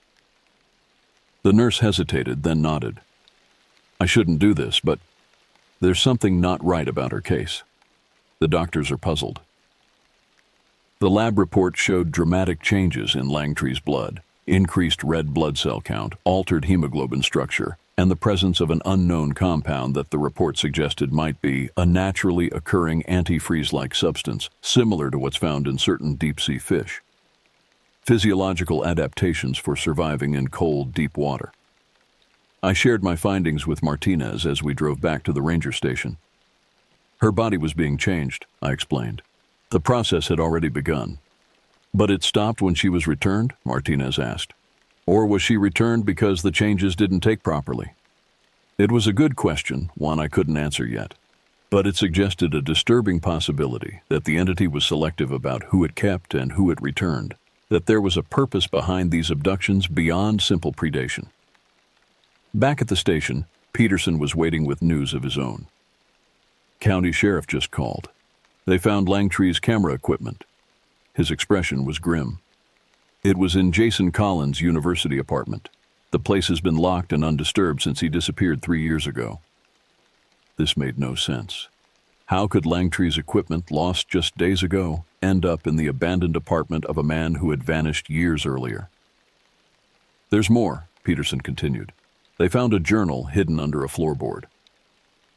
The nurse hesitated, then nodded. I shouldn't do this, but there's something not right about her case. The doctors are puzzled. The lab report showed dramatic changes in Langtree's blood, increased red blood cell count, altered hemoglobin structure, and the presence of an unknown compound that the report suggested might be a naturally occurring antifreeze-like substance similar to what's found in certain deep-sea fish. Physiological adaptations for surviving in cold, deep water. I shared my findings with Martinez as we drove back to the ranger station. Her body was being changed, I explained. The process had already begun. But it stopped when she was returned? Martinez asked. Or was she returned because the changes didn't take properly? It was a good question, one I couldn't answer yet. But it suggested a disturbing possibility that the entity was selective about who it kept and who it returned, that there was a purpose behind these abductions beyond simple predation. Back at the station, Peterson was waiting with news of his own. County Sheriff just called. They found Langtree's camera equipment. His expression was grim. It was in Jason Collins' university apartment. The place has been locked and undisturbed since he disappeared 3 years ago. This made no sense. How could Langtree's equipment, lost just days ago, end up in the abandoned apartment of a man who had vanished years earlier? There's more, Peterson continued. They found a journal hidden under a floorboard.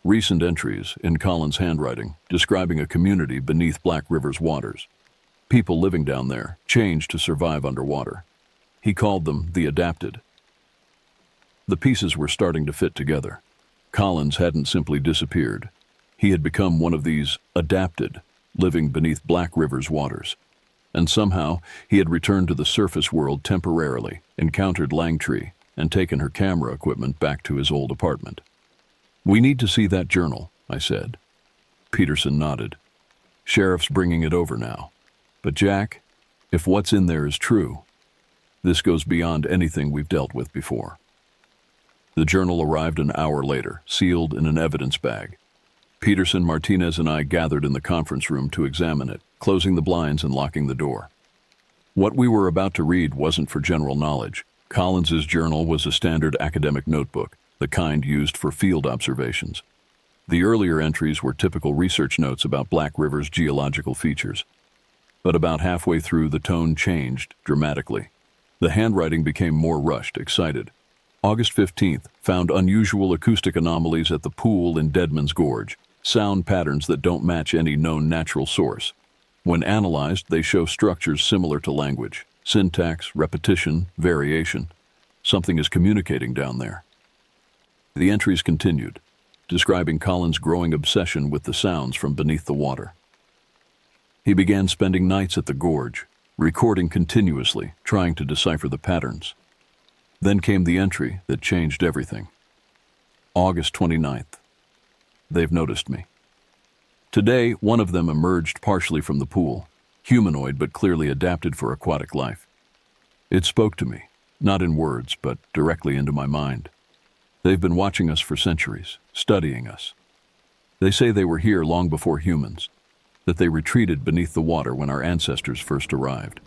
Recent entries, in Collins' handwriting, describing a community beneath Black River's waters. People living down there, changed to survive underwater. He called them the Adapted. The pieces were starting to fit together. Collins hadn't simply disappeared. He had become one of these Adapted, living beneath Black River's waters. And somehow, he had returned to the surface world temporarily, encountered Langtree, and taken her camera equipment back to his old apartment. We need to see that journal, I said. Peterson nodded. Sheriff's bringing it over now. But Jack, if what's in there is true, this goes beyond anything we've dealt with before. The journal arrived an hour later, sealed in an evidence bag. Peterson, Martinez, and I gathered in the conference room to examine it, closing the blinds and locking the door. What we were about to read wasn't for general knowledge. Collins's journal was a standard academic notebook, the kind used for field observations. The earlier entries were typical research notes about Black River's geological features. But about halfway through, the tone changed dramatically. The handwriting became more rushed, excited. August 15th found unusual acoustic anomalies at the pool in Deadman's Gorge, sound patterns that don't match any known natural source. When analyzed, they show structures similar to language. Syntax, repetition, variation. Something is communicating down there. The entries continued, describing Colin's growing obsession with the sounds from beneath the water. He began spending nights at the gorge, recording continuously, trying to decipher the patterns. Then came the entry that changed everything. August 29th. They've noticed me. Today, one of them emerged partially from the pool, humanoid but clearly adapted for aquatic life. It spoke to me, not in words, but directly into my mind. They've been watching us for centuries, studying us. They say they were here long before humans, that they retreated beneath the water when our ancestors first arrived.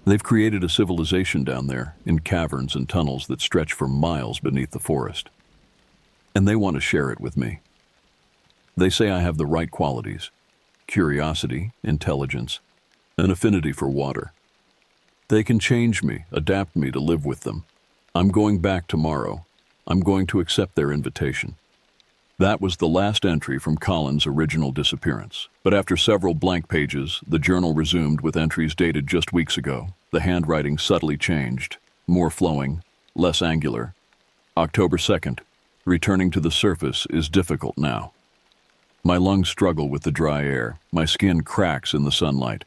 They've created a civilization down there, in caverns and tunnels that stretch for miles beneath the forest. And they want to share it with me. They say I have the right qualities: curiosity, intelligence, an affinity for water. They can change me, adapt me to live with them. I'm going back tomorrow. I'm going to accept their invitation. That was the last entry from Colin's original disappearance. But after several blank pages, the journal resumed with entries dated just weeks ago. The handwriting subtly changed, more flowing, less angular. October 2nd. Returning to the surface is difficult now. My lungs struggle with the dry air. My skin cracks in the sunlight.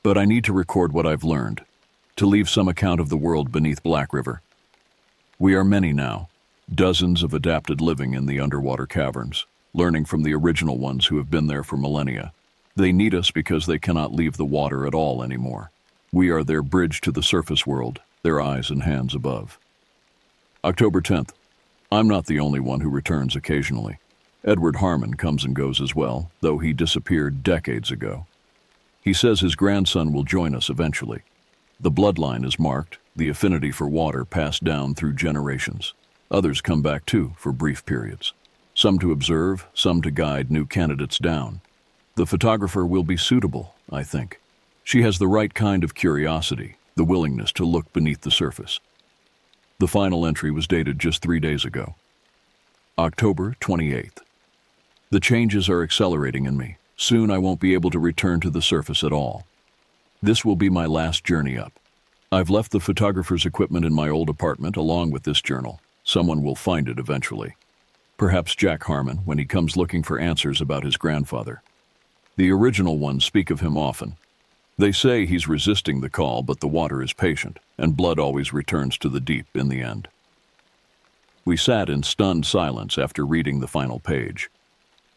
But I need to record what I've learned, to leave some account of the world beneath Black River. We are many now, dozens of adapted living in the underwater caverns, learning from the original ones who have been there for millennia. They need us because they cannot leave the water at all anymore. We are their bridge to the surface world, their eyes and hands above. October 10th. I'm not the only one who returns occasionally. Edward Harmon comes and goes as well, though he disappeared decades ago. He says his grandson will join us eventually. The bloodline is marked, the affinity for water passed down through generations. Others come back too for brief periods. Some to observe, some to guide new candidates down. The photographer will be suitable, I think. She has the right kind of curiosity, the willingness to look beneath the surface. The final entry was dated just 3 days ago. October 28th. The changes are accelerating in me. Soon I won't be able to return to the surface at all. This will be my last journey up. I've left the photographer's equipment in my old apartment along with this journal. Someone will find it eventually. Perhaps Jack Harmon, when he comes looking for answers about his grandfather. The original ones speak of him often. They say he's resisting the call, but the water is patient, and blood always returns to the deep in the end. We sat in stunned silence after reading the final page.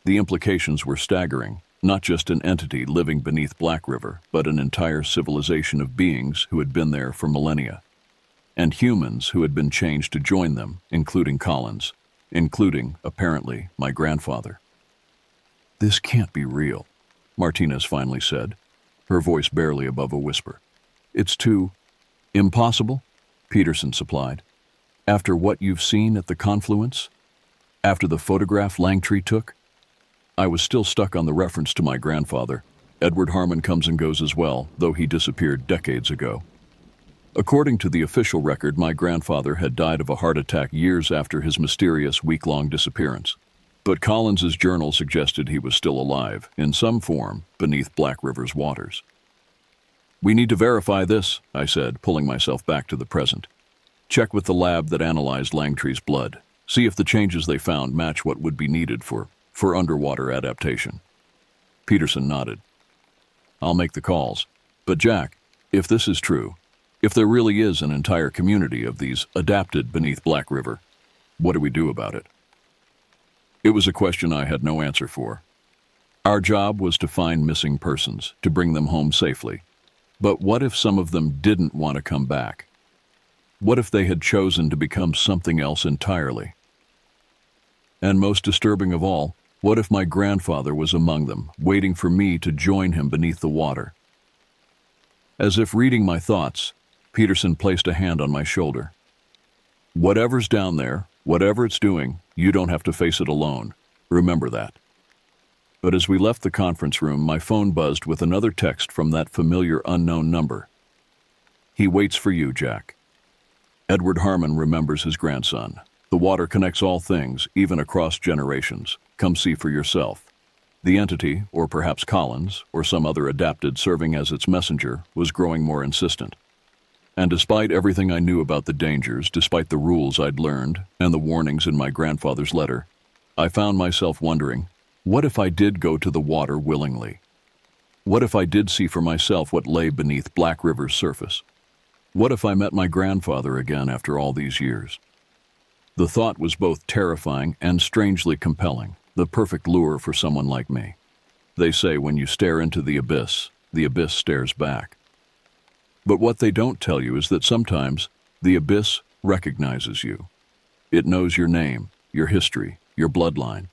The implications were staggering. Not just an entity living beneath Black River, but an entire civilization of beings who had been there for millennia. And humans who had been changed to join them, including Collins, including, apparently, my grandfather. This can't be real, Martinez finally said, her voice barely above a whisper. It's too impossible, Peterson supplied. After what you've seen at the confluence? After the photograph Langtree took? I was still stuck on the reference to my grandfather. Edward Harmon comes and goes as well, though he disappeared decades ago. According to the official record, my grandfather had died of a heart attack years after his mysterious week-long disappearance. But Collins's journal suggested he was still alive, in some form, beneath Black River's waters. We need to verify this, I said, pulling myself back to the present. Check with the lab that analyzed Langtree's blood. See if the changes they found match what would be needed for underwater adaptation. Peterson nodded. I'll make the calls. But Jack, if this is true, if there really is an entire community of these adapted beneath Black River, what do we do about it? It was a question I had no answer for. Our job was to find missing persons, to bring them home safely. But what if some of them didn't want to come back? What if they had chosen to become something else entirely? And most disturbing of all, what if my grandfather was among them, waiting for me to join him beneath the water? As if reading my thoughts, Peterson placed a hand on my shoulder. Whatever's down there, whatever it's doing, you don't have to face it alone. Remember that. But as we left the conference room, my phone buzzed with another text from that familiar unknown number. He waits for you, Jack. Edward Harmon remembers his grandson. The water connects all things, even across generations. Come see for yourself. The entity, or perhaps Collins, or some other adapted serving as its messenger, was growing more insistent. And despite everything I knew about the dangers, despite the rules I'd learned, and the warnings in my grandfather's letter, I found myself wondering, what if I did go to the water willingly? What if I did see for myself what lay beneath Black River's surface? What if I met my grandfather again after all these years? The thought was both terrifying and strangely compelling, the perfect lure for someone like me. They say when you stare into the abyss stares back. But what they don't tell you is that sometimes the abyss recognizes you. It knows your name, your history, your bloodline,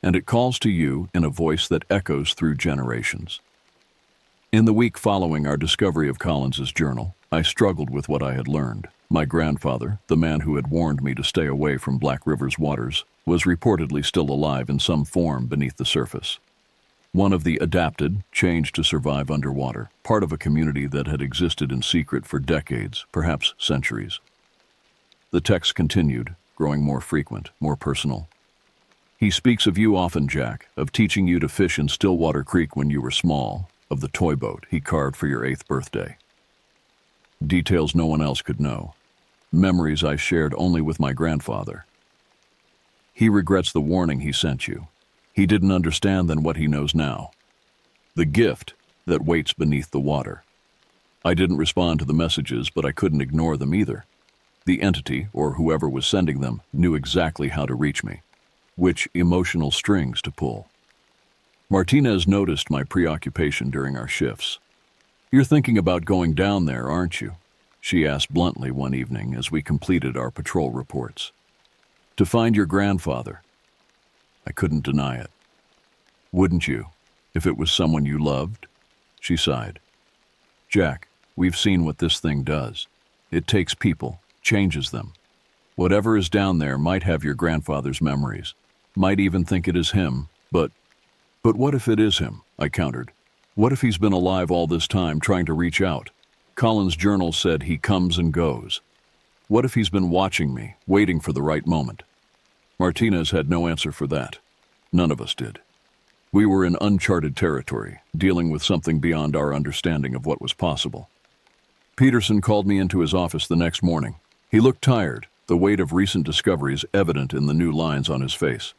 and it calls to you in a voice that echoes through generations. In the week following our discovery of Collins's journal, I struggled with what I had learned. My grandfather, the man who had warned me to stay away from Black River's waters, was reportedly still alive in some form beneath the surface. One of the adapted, changed to survive underwater, part of a community that had existed in secret for decades, perhaps centuries. The text continued, growing more frequent, more personal. He speaks of you often, Jack, of teaching you to fish in Stillwater Creek when you were small, of the toy boat he carved for your 8th birthday. Details no one else could know. Memories I shared only with my grandfather. He regrets the warning he sent you. He didn't understand then what he knows now. The gift that waits beneath the water. I didn't respond to the messages, but I couldn't ignore them either. The entity, or whoever was sending them, knew exactly how to reach me, which emotional strings to pull. Martinez noticed my preoccupation during our shifts. "You're thinking about going down there, aren't you?" she asked bluntly one evening as we completed our patrol reports. "To find your grandfather." I couldn't deny it. "Wouldn't you, if it was someone you loved?" she sighed. "Jack, we've seen what this thing does. It takes people, changes them. Whatever is down there might have your grandfather's memories, might even think it is him, but what if it is him?" I countered. "What if he's been alive all this time trying to reach out? Collins' journal said he comes and goes. What if he's been watching me, waiting for the right moment?" Martinez had no answer for that. None of us did. We were in uncharted territory, dealing with something beyond our understanding of what was possible. Peterson called me into his office the next morning. He looked tired, the weight of recent discoveries evident in the new lines on his face.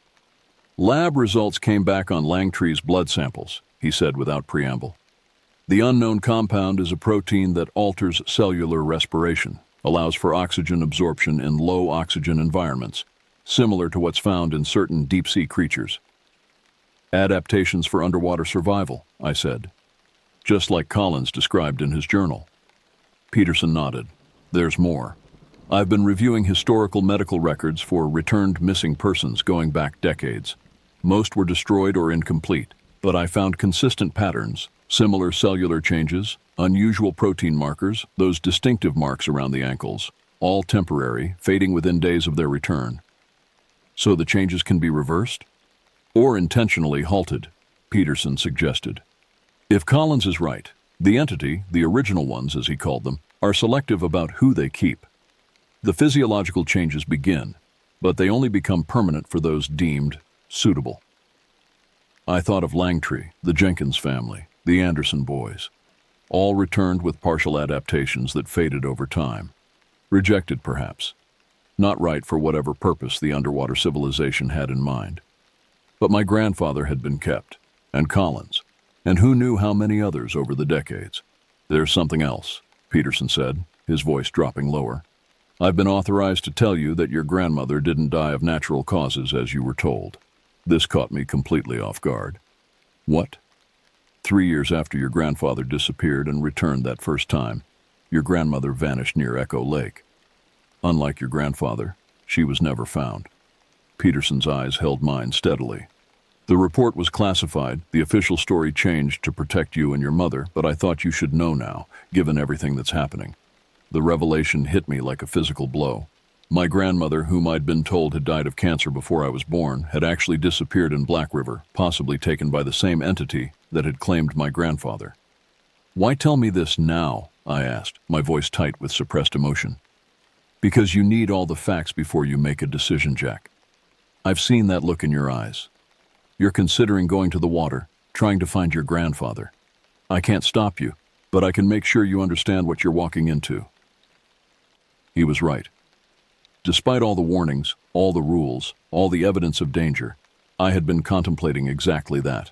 "Lab results came back on Langtree's blood samples," he said without preamble. "The unknown compound is a protein that alters cellular respiration, allows for oxygen absorption in low oxygen environments, similar to what's found in certain deep-sea creatures." "Adaptations for underwater survival," I said. "Just like Collins described in his journal." Peterson nodded. "There's more. I've been reviewing historical medical records for returned missing persons going back decades. Most were destroyed or incomplete, but I found consistent patterns, similar cellular changes, unusual protein markers, those distinctive marks around the ankles, all temporary, fading within days of their return. So the changes can be reversed? Or intentionally halted, Peterson suggested. If Collins is right, the entity, the original ones as he called them, are selective about who they keep. The physiological changes begin, but they only become permanent for those deemed suitable. I thought of Langtree, the Jenkins family, the Anderson boys. All returned with partial adaptations that faded over time. Rejected, perhaps. Not right for whatever purpose the underwater civilization had in mind. But my grandfather had been kept, and Collins, and who knew how many others over the decades. "There's something else," Peterson said, his voice dropping lower. "I've been authorized to tell you that your grandmother didn't die of natural causes as you were told." This caught me completely off guard. "What?" 3 years after your grandfather disappeared and returned that first time, your grandmother vanished near Echo Lake. Unlike your grandfather, she was never found. Peterson's eyes held mine steadily. "The report was classified, the official story changed to protect you and your mother, but I thought you should know now, given everything that's happening." The revelation hit me like a physical blow. My grandmother, whom I'd been told had died of cancer before I was born, had actually disappeared in Black River, possibly taken by the same entity that had claimed my grandfather. "Why tell me this now?" I asked, my voice tight with suppressed emotion. "Because you need all the facts before you make a decision, Jack. I've seen that look in your eyes. You're considering going to the water, trying to find your grandfather. I can't stop you, but I can make sure you understand what you're walking into." He was right. Despite all the warnings, all the rules, all the evidence of danger, I had been contemplating exactly that.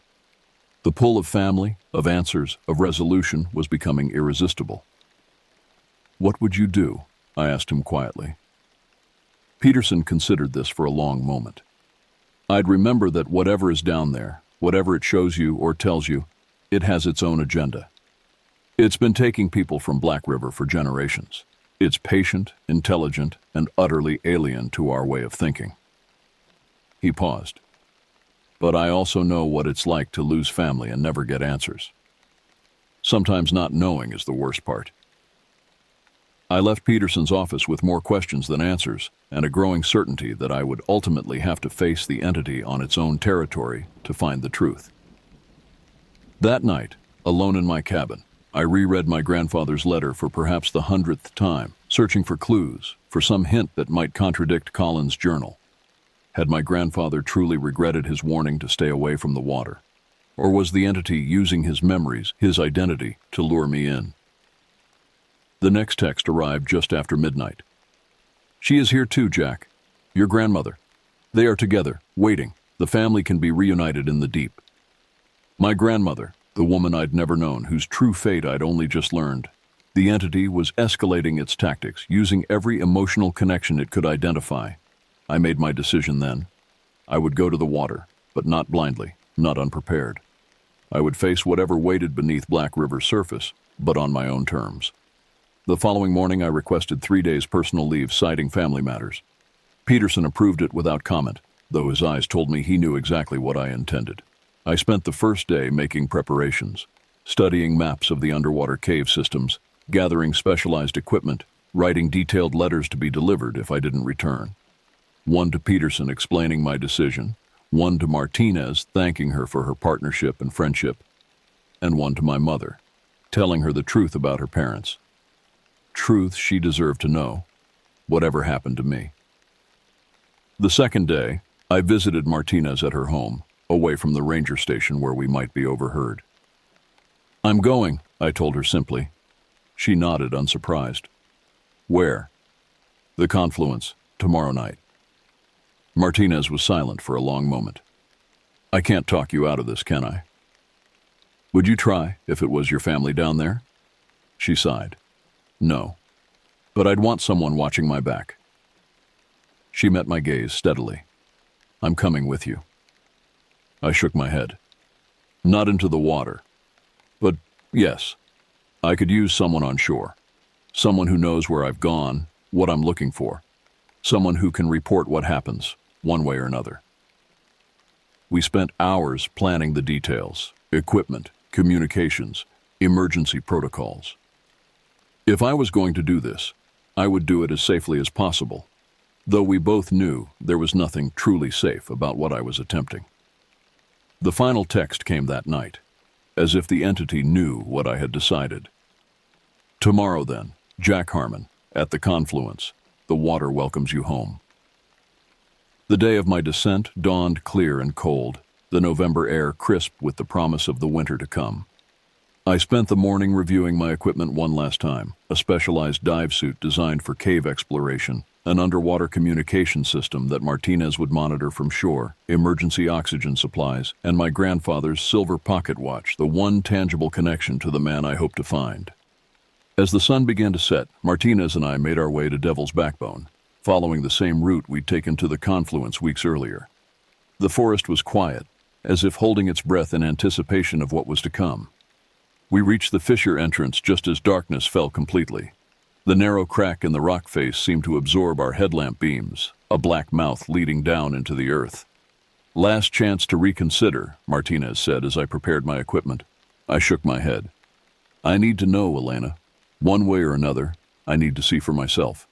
The pull of family, of answers, of resolution was becoming irresistible. "What would you do?" I asked him quietly. Peterson considered this for a long moment. "I'd remember that whatever is down there, whatever it shows you or tells you, it has its own agenda. It's been taking people from Black River for generations. It's patient, intelligent, and utterly alien to our way of thinking." He paused. "But I also know what it's like to lose family and never get answers. Sometimes not knowing is the worst part." I left Peterson's office with more questions than answers, and a growing certainty that I would ultimately have to face the entity on its own territory to find the truth. That night, alone in my cabin, I reread my grandfather's letter for perhaps the 100th time, searching for clues, for some hint that might contradict Colin's journal. Had my grandfather truly regretted his warning to stay away from the water? Or was the entity using his memories, his identity, to lure me in? The next text arrived just after midnight. "She is here too, Jack. Your grandmother. They are together, waiting. The family can be reunited in the deep." My grandmother, the woman I'd never known, whose true fate I'd only just learned. The entity was escalating its tactics, using every emotional connection it could identify. I made my decision then. I would go to the water, but not blindly, not unprepared. I would face whatever waited beneath Black River's surface, but on my own terms. The following morning, I requested 3 days personal leave citing family matters. Peterson approved it without comment, though his eyes told me he knew exactly what I intended. I spent the first day making preparations, studying maps of the underwater cave systems, gathering specialized equipment, writing detailed letters to be delivered if I didn't return. One to Peterson explaining my decision, one to Martinez thanking her for her partnership and friendship, and one to my mother, telling her the truth about her parents. Truth she deserved to know, whatever happened to me. The second day, I visited Martinez at her home, away from the ranger station where we might be overheard. "I'm going," I told her simply. She nodded, unsurprised. "Where?" "The Confluence, tomorrow night." Martinez was silent for a long moment. "I can't talk you out of this, can I?" "Would you try, if it was your family down there?" She sighed. "No, but I'd want someone watching my back." She met my gaze steadily. "I'm coming with you." I shook my head. "Not into the water. But yes, I could use someone on shore. Someone who knows where I've gone, what I'm looking for. Someone who can report what happens, one way or another." We spent hours planning the details, equipment, communications, emergency protocols. If I was going to do this, I would do it as safely as possible, though we both knew there was nothing truly safe about what I was attempting. The final text came that night, as if the entity knew what I had decided. "Tomorrow then, Jack Harmon, at the Confluence. The water welcomes you home." The day of my descent dawned clear and cold, the November air crisp with the promise of the winter to come. I spent the morning reviewing my equipment one last time, a specialized dive suit designed for cave exploration, an underwater communication system that Martinez would monitor from shore, emergency oxygen supplies, and my grandfather's silver pocket watch, the one tangible connection to the man I hoped to find. As the sun began to set, Martinez and I made our way to Devil's Backbone, following the same route we'd taken to the Confluence weeks earlier. The forest was quiet, as if holding its breath in anticipation of what was to come. We reached the fissure entrance just as darkness fell completely. The narrow crack in the rock face seemed to absorb our headlamp beams, a black mouth leading down into the earth. "Last chance to reconsider," Martinez said as I prepared my equipment. I shook my head. "I need to know, Elena. One way or another, I need to see for myself."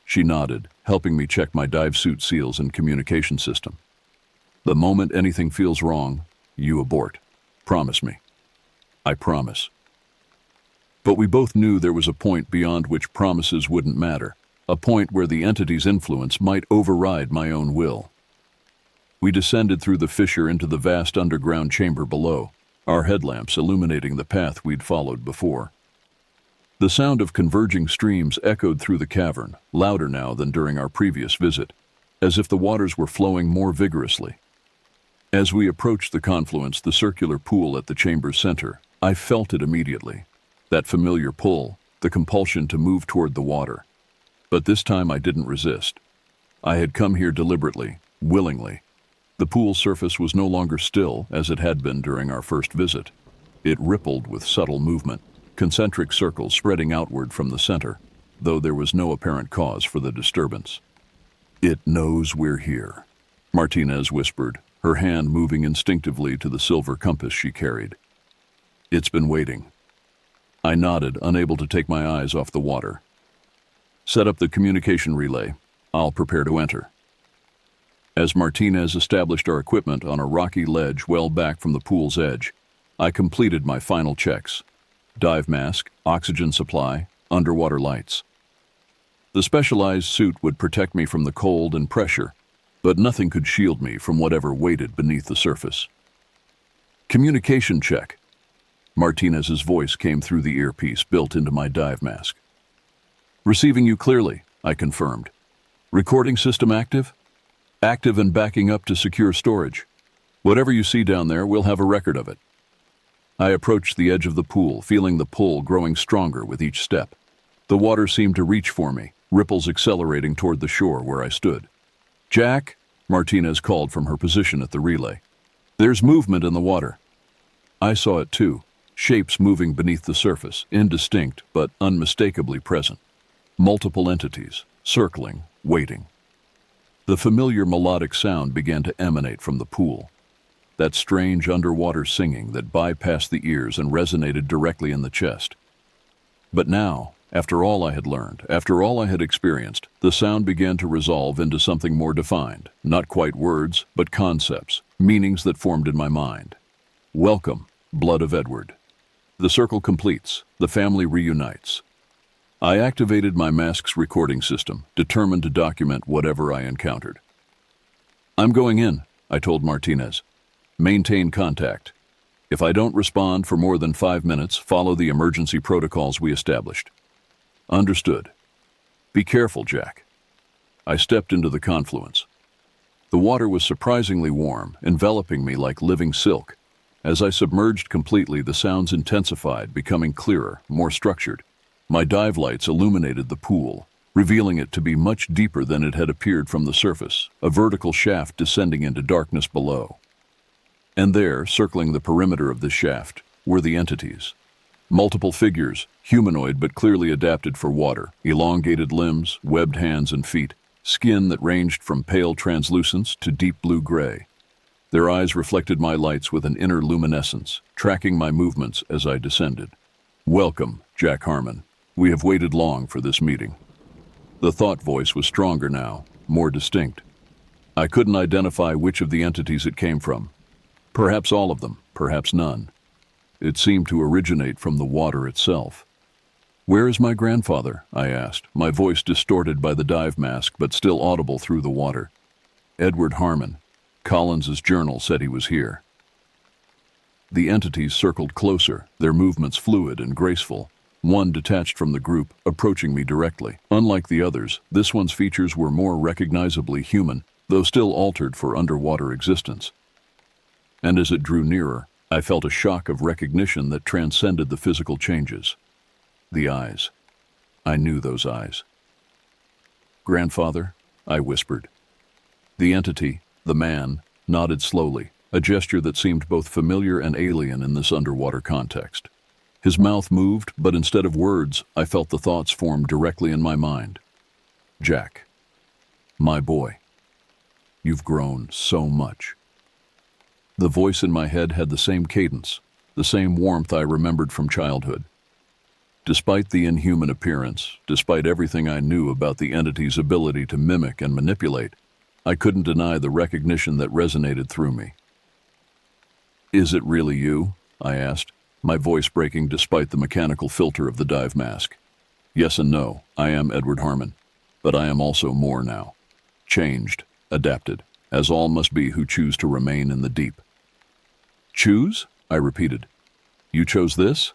She nodded, helping me check my dive suit seals and communication system. "The moment anything feels wrong, you abort. Promise me." "I promise." But we both knew there was a point beyond which promises wouldn't matter, a point where the entity's influence might override my own will. We descended through the fissure into the vast underground chamber below, our headlamps illuminating the path we'd followed before. The sound of converging streams echoed through the cavern, louder now than during our previous visit, as if the waters were flowing more vigorously. As we approached the confluence, the circular pool at the chamber's center, I felt it immediately. That familiar pull, the compulsion to move toward the water. But this time I didn't resist. I had come here deliberately, willingly. The pool's surface was no longer still as it had been during our first visit. It rippled with subtle movement, concentric circles spreading outward from the center, though there was no apparent cause for the disturbance. "It knows we're here," Martinez whispered, her hand moving instinctively to the silver compass she carried. "It's been waiting." I nodded, unable to take my eyes off the water. "Set up the communication relay. I'll prepare to enter." As Martinez established our equipment on a rocky ledge well back from the pool's edge, I completed my final checks: dive mask, oxygen supply, underwater lights. The specialized suit would protect me from the cold and pressure, but nothing could shield me from whatever waited beneath the surface. "Communication check." Martinez's voice came through the earpiece built into my dive mask. "Receiving you clearly," I confirmed. "Recording system active?" "Active and backing up to secure storage. Whatever you see down there, we'll have a record of it." I approached the edge of the pool, feeling the pull growing stronger with each step. The water seemed to reach for me, ripples accelerating toward the shore where I stood. "Jack," Martinez called from her position at the relay. "There's movement in the water." I saw it too, shapes moving beneath the surface, indistinct but unmistakably present. Multiple entities, circling, waiting. The familiar melodic sound began to emanate from the pool. That strange underwater singing that bypassed the ears and resonated directly in the chest. But now, after all I had learned, after all I had experienced, the sound began to resolve into something more defined, not quite words, but concepts, meanings that formed in my mind. "Welcome, blood of Edward." The circle completes, the family reunites. I activated my mask's recording system, determined to document whatever I encountered. "I'm going in," I told Martinez. "Maintain contact. If I don't respond for more than 5 minutes, follow the emergency protocols we established." "Understood. Be careful, Jack." I stepped into the confluence. The water was surprisingly warm, enveloping me like living silk. As I submerged completely, the sounds intensified, becoming clearer, more structured. My dive lights illuminated the pool, revealing it to be much deeper than it had appeared from the surface, a vertical shaft descending into darkness below. And there, circling the perimeter of this shaft, were the entities. Multiple figures, humanoid but clearly adapted for water, elongated limbs, webbed hands and feet, skin that ranged from pale translucence to deep blue-gray. Their eyes reflected my lights with an inner luminescence, tracking my movements as I descended. "Welcome, Jack Harmon. We have waited long for this meeting." The thought voice was stronger now, more distinct. I couldn't identify which of the entities it came from. Perhaps all of them, perhaps none. It seemed to originate from the water itself. "Where is my grandfather?" I asked, my voice distorted by the dive mask but still audible through the water. "Edward Harmon. Collins's journal said he was here." The entities circled closer, their movements fluid and graceful. One detached from the group, approaching me directly. Unlike the others, this one's features were more recognizably human, though still altered for underwater existence. And as it drew nearer, I felt a shock of recognition that transcended the physical changes. The eyes. I knew those eyes. "Grandfather," I whispered. The entity, the man, nodded slowly, a gesture that seemed both familiar and alien in this underwater context. His mouth moved, but instead of words, I felt the thoughts form directly in my mind. "Jack. My boy. You've grown so much." The voice in my head had the same cadence, the same warmth I remembered from childhood. Despite the inhuman appearance, despite everything I knew about the entity's ability to mimic and manipulate, I couldn't deny the recognition that resonated through me. "Is it really you?" I asked, my voice breaking despite the mechanical filter of the dive mask. "Yes and no, I am Edward Harmon, but I am also more now. Changed, adapted, as all must be who choose to remain in the deep. Choose? I repeated. You chose this?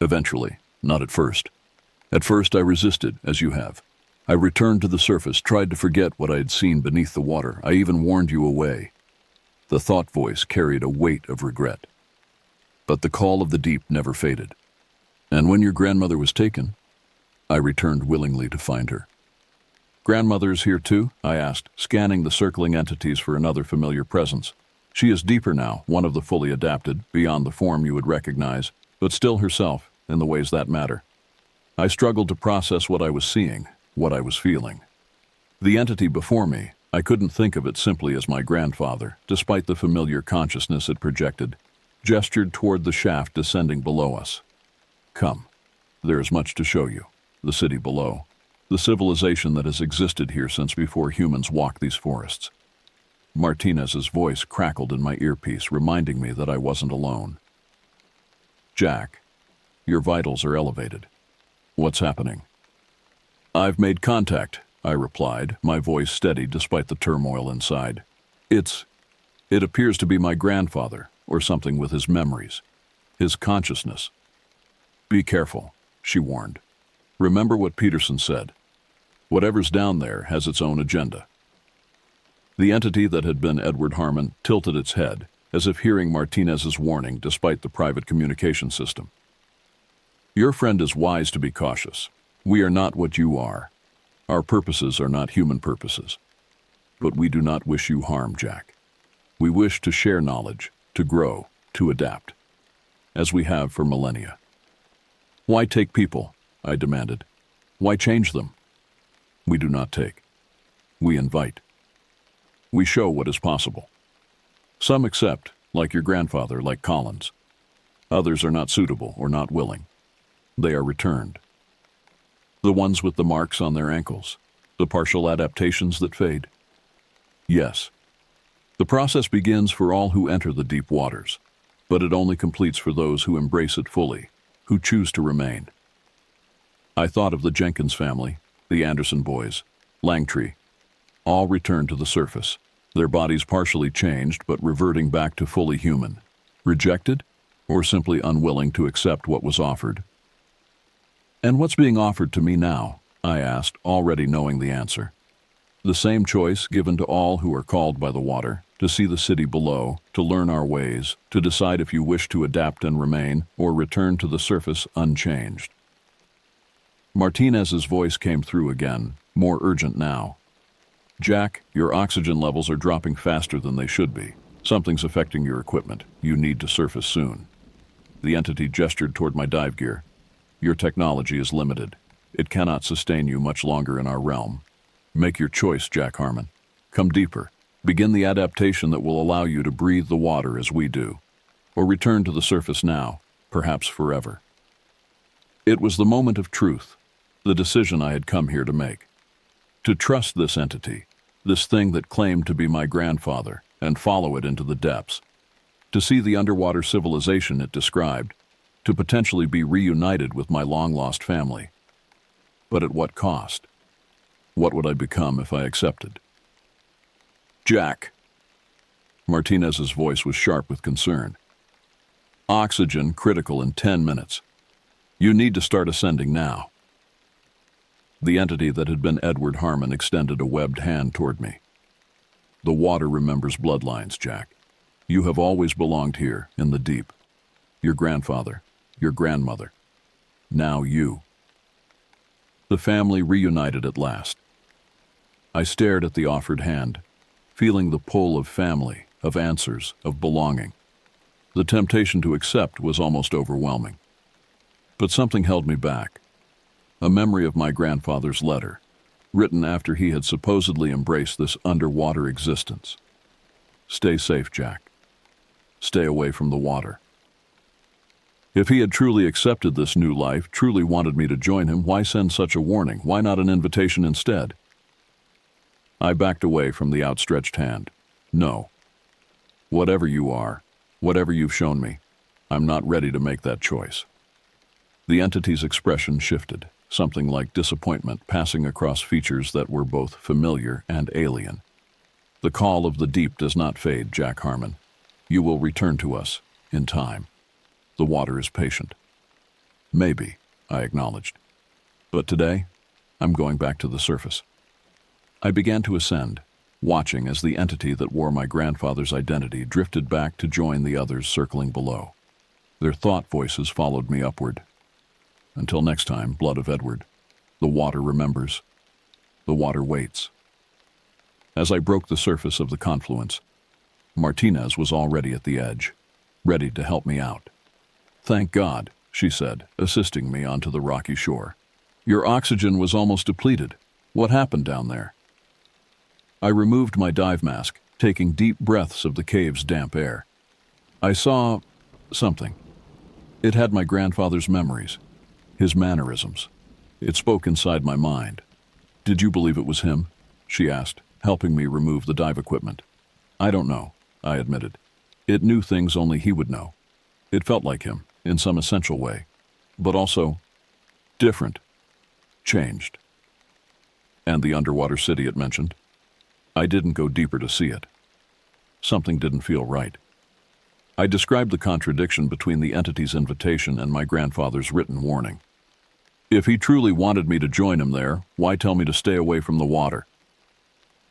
Eventually, not at first. At first I resisted, as you have. I returned to the surface, tried to forget what I had seen beneath the water. I even warned you away. The thought voice carried a weight of regret. But the call of the deep never faded. And when your grandmother was taken, I returned willingly to find her. Grandmother is here too? I asked, scanning the circling entities for another familiar presence. She is deeper now, one of the fully adapted, beyond the form you would recognize, but still herself, in the ways that matter. I struggled to process what I was seeing, what I was feeling. The entity before me, I couldn't think of it simply as my grandfather, despite the familiar consciousness it projected, gestured toward the shaft descending below us. Come, there is much to show you. The city below, the civilization that has existed here since before humans walked these forests. Martinez's voice crackled in my earpiece, reminding me that I wasn't alone. Jack, your vitals are elevated. What's happening? I've made contact, I replied, my voice steady despite the turmoil inside. It appears to be my grandfather, or something with his memories, his consciousness. Be careful, she warned. Remember what Peterson said. Whatever's down there has its own agenda. The entity that had been Edward Harmon tilted its head, as if hearing Martinez's warning despite the private communication system. Your friend is wise to be cautious. We are not what you are. Our purposes are not human purposes. But we do not wish you harm, Jack. We wish to share knowledge, to grow, to adapt, as we have for millennia. Why take people? I demanded. Why change them? We do not take. We invite. We show what is possible. Some accept, like your grandfather, like Collins. Others are not suitable or not willing. They are returned. The ones with the marks on their ankles, the partial adaptations that fade. Yes. The process begins for all who enter the deep waters, but it only completes for those who embrace it fully, who choose to remain. I thought of the Jenkins family, the Anderson boys, Langtree. All returned to the surface, their bodies partially changed but reverting back to fully human, rejected or simply unwilling to accept what was offered. And what's being offered to me now? I asked, already knowing the answer. The same choice given to all who are called by the water, to see the city below, to learn our ways, to decide if you wish to adapt and remain or return to the surface unchanged. Martinez's voice came through again, more urgent now. Jack, your oxygen levels are dropping faster than they should be. Something's affecting your equipment. You need to surface soon. The entity gestured toward my dive gear. Your technology is limited. It cannot sustain you much longer in our realm. Make your choice, Jack Harmon. Come deeper. Begin the adaptation that will allow you to breathe the water as we do. Or return to the surface now, perhaps forever. It was the moment of truth, the decision I had come here to make. To trust this entity, this thing that claimed to be my grandfather, and follow it into the depths. To see the underwater civilization it described, to potentially be reunited with my long-lost family. But at what cost? What would I become if I accepted? Jack. Martinez's voice was sharp with concern. Oxygen critical in 10 minutes. You need to start ascending now. The entity that had been Edward Harmon extended a webbed hand toward me. The water remembers bloodlines, Jack. You have always belonged here, in the deep. Your grandfather, your grandmother. Now you. The family reunited at last. I stared at the offered hand, feeling the pull of family, of answers, of belonging. The temptation to accept was almost overwhelming. But something held me back. A memory of my grandfather's letter, written after he had supposedly embraced this underwater existence. Stay safe, Jack. Stay away from the water. If he had truly accepted this new life, truly wanted me to join him, why send such a warning? Why not an invitation instead? I backed away from the outstretched hand. No. Whatever you are, whatever you've shown me, I'm not ready to make that choice. The entity's expression shifted, something like disappointment passing across features that were both familiar and alien. The call of the deep does not fade, Jack Harmon. You will return to us, in time. The water is patient. Maybe, I acknowledged. But today, I'm going back to the surface. I began to ascend, watching as the entity that wore my grandfather's identity drifted back to join the others circling below. Their thought voices followed me upward. Until next time, Blood of Edward, the water remembers. The water waits. As I broke the surface of the confluence, Martinez was already at the edge, ready to help me out. Thank God, she said, assisting me onto the rocky shore. Your oxygen was almost depleted. What happened down there? I removed my dive mask, taking deep breaths of the cave's damp air. I saw something. It had my grandfather's memories, his mannerisms. It spoke inside my mind. Did you believe it was him? She asked, helping me remove the dive equipment. I don't know, I admitted. It knew things only he would know. It felt like him, in some essential way, but also different, changed. And the underwater city it mentioned? I didn't go deeper to see it. Something didn't feel right. I described the contradiction between the entity's invitation and my grandfather's written warning. If he truly wanted me to join him there, why tell me to stay away from the water?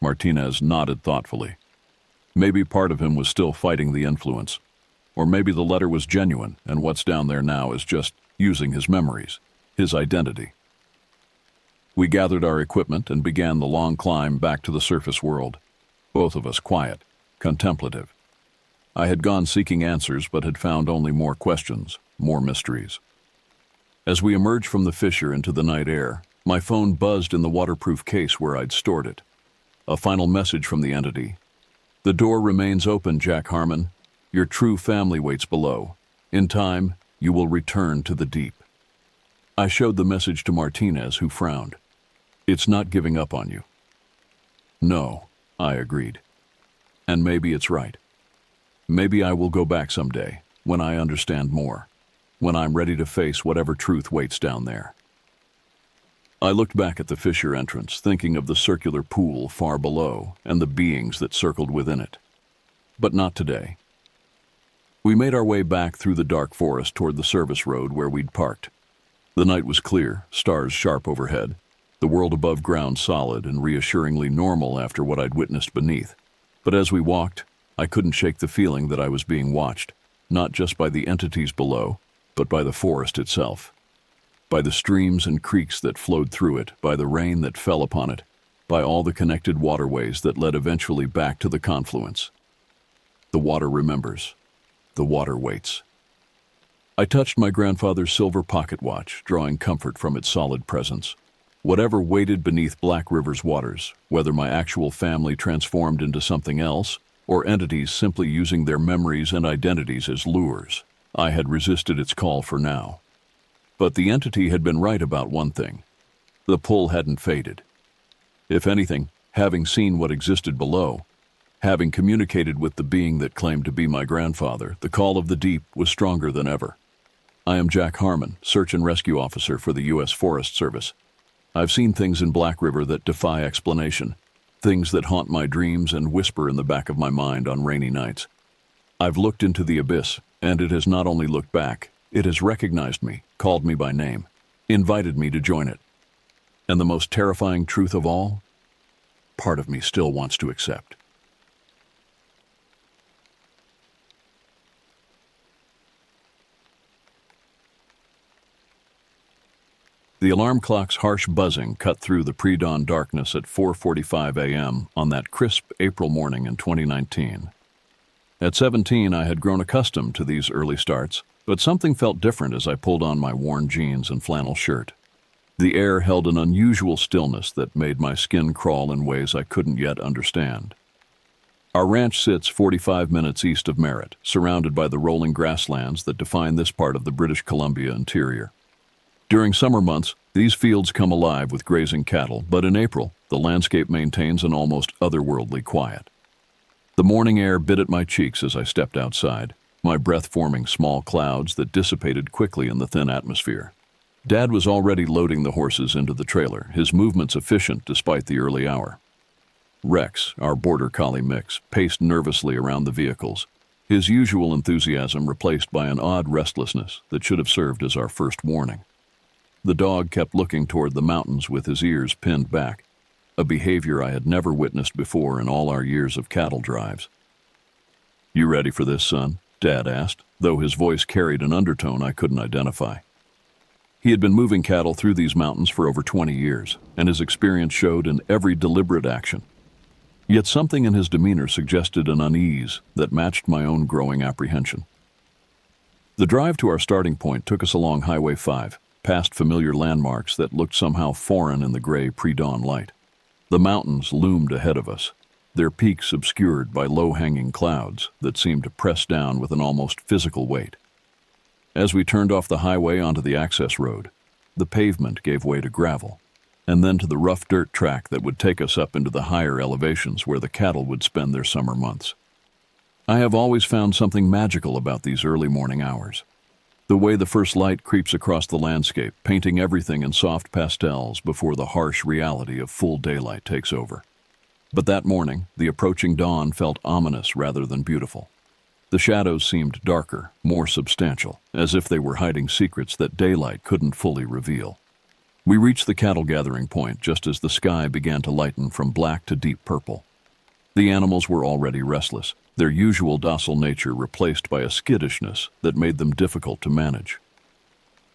Martinez nodded thoughtfully. Maybe part of him was still fighting the influence. Or maybe the letter was genuine, and what's down there now is just using his memories, his identity. We gathered our equipment and began the long climb back to the surface world, both of us quiet, contemplative. I had gone seeking answers but had found only more questions, more mysteries. As we emerged from the fissure into the night air, my phone buzzed in the waterproof case where I'd stored it. A final message from the entity. The door remains open, Jack Harmon. Your true family waits below. In time, you will return to the deep. I showed the message to Martinez, who frowned. It's not giving up on you. No, I agreed. And maybe it's right. Maybe I will go back someday, when I understand more, when I'm ready to face whatever truth waits down there. I looked back at the fissure entrance, thinking of the circular pool far below and the beings that circled within it. But not today. We made our way back through the dark forest toward the service road where we'd parked. The night was clear, stars sharp overhead, the world above ground solid and reassuringly normal after what I'd witnessed beneath. But as we walked, I couldn't shake the feeling that I was being watched, not just by the entities below, but by the forest itself. By the streams and creeks that flowed through it, by the rain that fell upon it, by all the connected waterways that led eventually back to the confluence. The water remembers. The water waits. I touched my grandfather's silver pocket watch, drawing comfort from its solid presence. Whatever waited beneath Black River's waters, whether my actual family transformed into something else, or entities simply using their memories and identities as lures, I had resisted its call for now. But the entity had been right about one thing. The pull hadn't faded. If anything, having seen what existed below, having communicated with the being that claimed to be my grandfather, the call of the deep was stronger than ever. I am Jack Harmon, Search and Rescue Officer for the U.S. Forest Service. I've seen things in Black River that defy explanation, things that haunt my dreams and whisper in the back of my mind on rainy nights. I've looked into the abyss, and it has not only looked back, it has recognized me, called me by name, invited me to join it. And the most terrifying truth of all? Part of me still wants to accept. The alarm clock's harsh buzzing cut through the pre-dawn darkness at 4:45 a.m. on that crisp April morning in 2019. At 17, I had grown accustomed to these early starts, but something felt different as I pulled on my worn jeans and flannel shirt. The air held an unusual stillness that made my skin crawl in ways I couldn't yet understand. Our ranch sits 45 minutes east of Merritt, surrounded by the rolling grasslands that define this part of the British Columbia interior. During summer months, these fields come alive with grazing cattle, but in April, the landscape maintains an almost otherworldly quiet. The morning air bit at my cheeks as I stepped outside, my breath forming small clouds that dissipated quickly in the thin atmosphere. Dad was already loading the horses into the trailer, his movements efficient despite the early hour. Rex, our border collie mix, paced nervously around the vehicles, his usual enthusiasm replaced by an odd restlessness that should have served as our first warning. The dog kept looking toward the mountains with his ears pinned back, a behavior I had never witnessed before in all our years of cattle drives. "You ready for this, son?" Dad asked, though his voice carried an undertone I couldn't identify. He had been moving cattle through these mountains for over 20 years, and his experience showed in every deliberate action. Yet something in his demeanor suggested an unease that matched my own growing apprehension. The drive to our starting point took us along Highway 5, past familiar landmarks that looked somehow foreign in the gray pre-dawn light. The mountains loomed ahead of us, their peaks obscured by low-hanging clouds that seemed to press down with an almost physical weight. As we turned off the highway onto the access road, the pavement gave way to gravel, and then to the rough dirt track that would take us up into the higher elevations where the cattle would spend their summer months. I have always found something magical about these early morning hours. The way the first light creeps across the landscape, painting everything in soft pastels before the harsh reality of full daylight takes over. But that morning, the approaching dawn felt ominous rather than beautiful. The shadows seemed darker, more substantial, as if they were hiding secrets that daylight couldn't fully reveal. We reached the cattle gathering point just as the sky began to lighten from black to deep purple. The animals were already restless, their usual docile nature replaced by a skittishness that made them difficult to manage.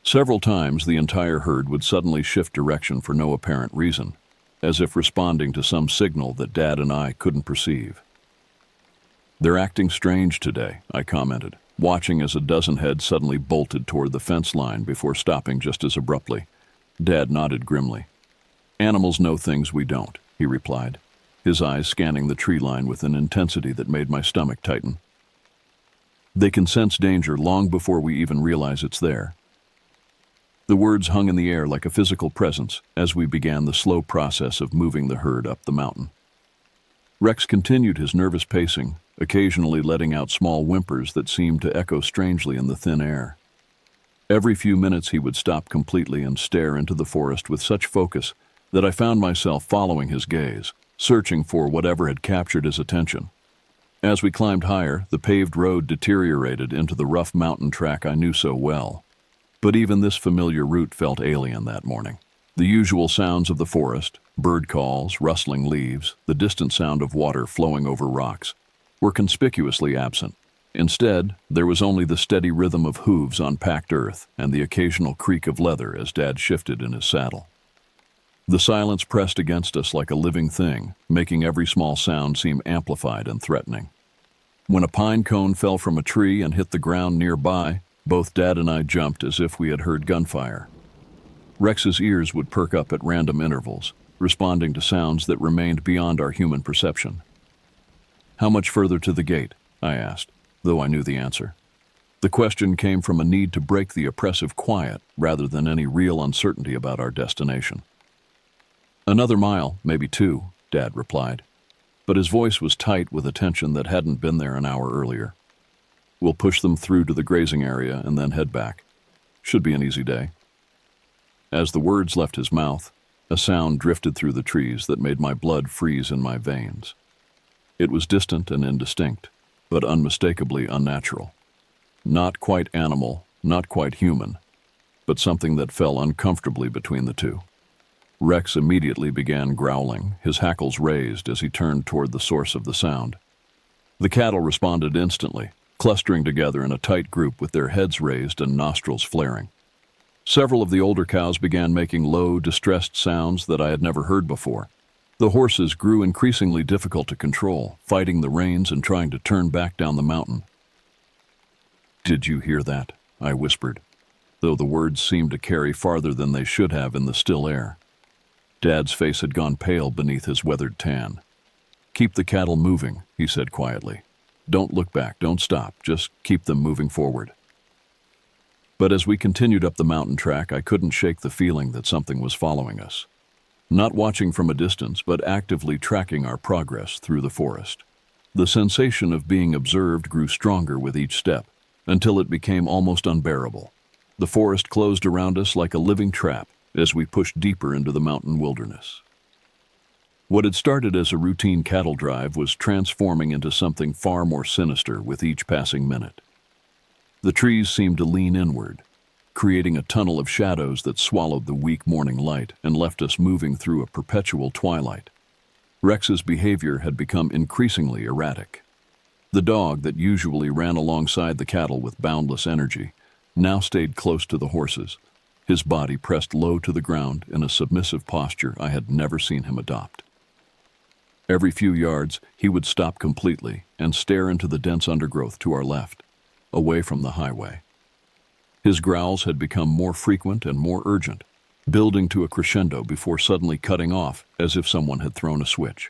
Several times the entire herd would suddenly shift direction for no apparent reason, as if responding to some signal that Dad and I couldn't perceive. "They're acting strange today," I commented, watching as a dozen heads suddenly bolted toward the fence line before stopping just as abruptly. Dad nodded grimly. "Animals know things we don't," he replied, his eyes scanning the tree line with an intensity that made my stomach tighten. "They can sense danger long before we even realize it's there." The words hung in the air like a physical presence as we began the slow process of moving the herd up the mountain. Rex continued his nervous pacing, occasionally letting out small whimpers that seemed to echo strangely in the thin air. Every few minutes he would stop completely and stare into the forest with such focus that I found myself following his gaze, searching for whatever had captured his attention. As we climbed higher, the paved road deteriorated into the rough mountain track I knew so well. But even this familiar route felt alien that morning. The usual sounds of the forest, bird calls, rustling leaves, the distant sound of water flowing over rocks, were conspicuously absent. Instead, there was only the steady rhythm of hooves on packed earth and the occasional creak of leather as Dad shifted in his saddle. The silence pressed against us like a living thing, making every small sound seem amplified and threatening. When a pine cone fell from a tree and hit the ground nearby, both Dad and I jumped as if we had heard gunfire. Rex's ears would perk up at random intervals, responding to sounds that remained beyond our human perception. "How much further to the gate?" I asked, though I knew the answer. The question came from a need to break the oppressive quiet rather than any real uncertainty about our destination. "Another mile, maybe 2, Dad replied, but his voice was tight with a tension that hadn't been there an hour earlier. "We'll push them through to the grazing area and then head back. Should be an easy day." As the words left his mouth, a sound drifted through the trees that made my blood freeze in my veins. It was distant and indistinct, but unmistakably unnatural. Not quite animal, not quite human, but something that fell uncomfortably between the two. Rex immediately began growling, his hackles raised as he turned toward the source of the sound. The cattle responded instantly, clustering together in a tight group with their heads raised and nostrils flaring. Several of the older cows began making low, distressed sounds that I had never heard before. The horses grew increasingly difficult to control, fighting the reins and trying to turn back down the mountain. "Did you hear that?" I whispered, though the words seemed to carry farther than they should have in the still air. Dad's face had gone pale beneath his weathered tan. "Keep the cattle moving," he said quietly. "Don't look back, don't stop, just keep them moving forward." But as we continued up the mountain track, I couldn't shake the feeling that something was following us. Not watching from a distance, but actively tracking our progress through the forest. The sensation of being observed grew stronger with each step, until it became almost unbearable. The forest closed around us like a living trap as we pushed deeper into the mountain wilderness. What had started as a routine cattle drive was transforming into something far more sinister with each passing minute. The trees seemed to lean inward, creating a tunnel of shadows that swallowed the weak morning light and left us moving through a perpetual twilight. Rex's behavior had become increasingly erratic. The dog that usually ran alongside the cattle with boundless energy now stayed close to the horses, his body pressed low to the ground in a submissive posture I had never seen him adopt. Every few yards, he would stop completely and stare into the dense undergrowth to our left, away from the highway. His growls had become more frequent and more urgent, building to a crescendo before suddenly cutting off as if someone had thrown a switch.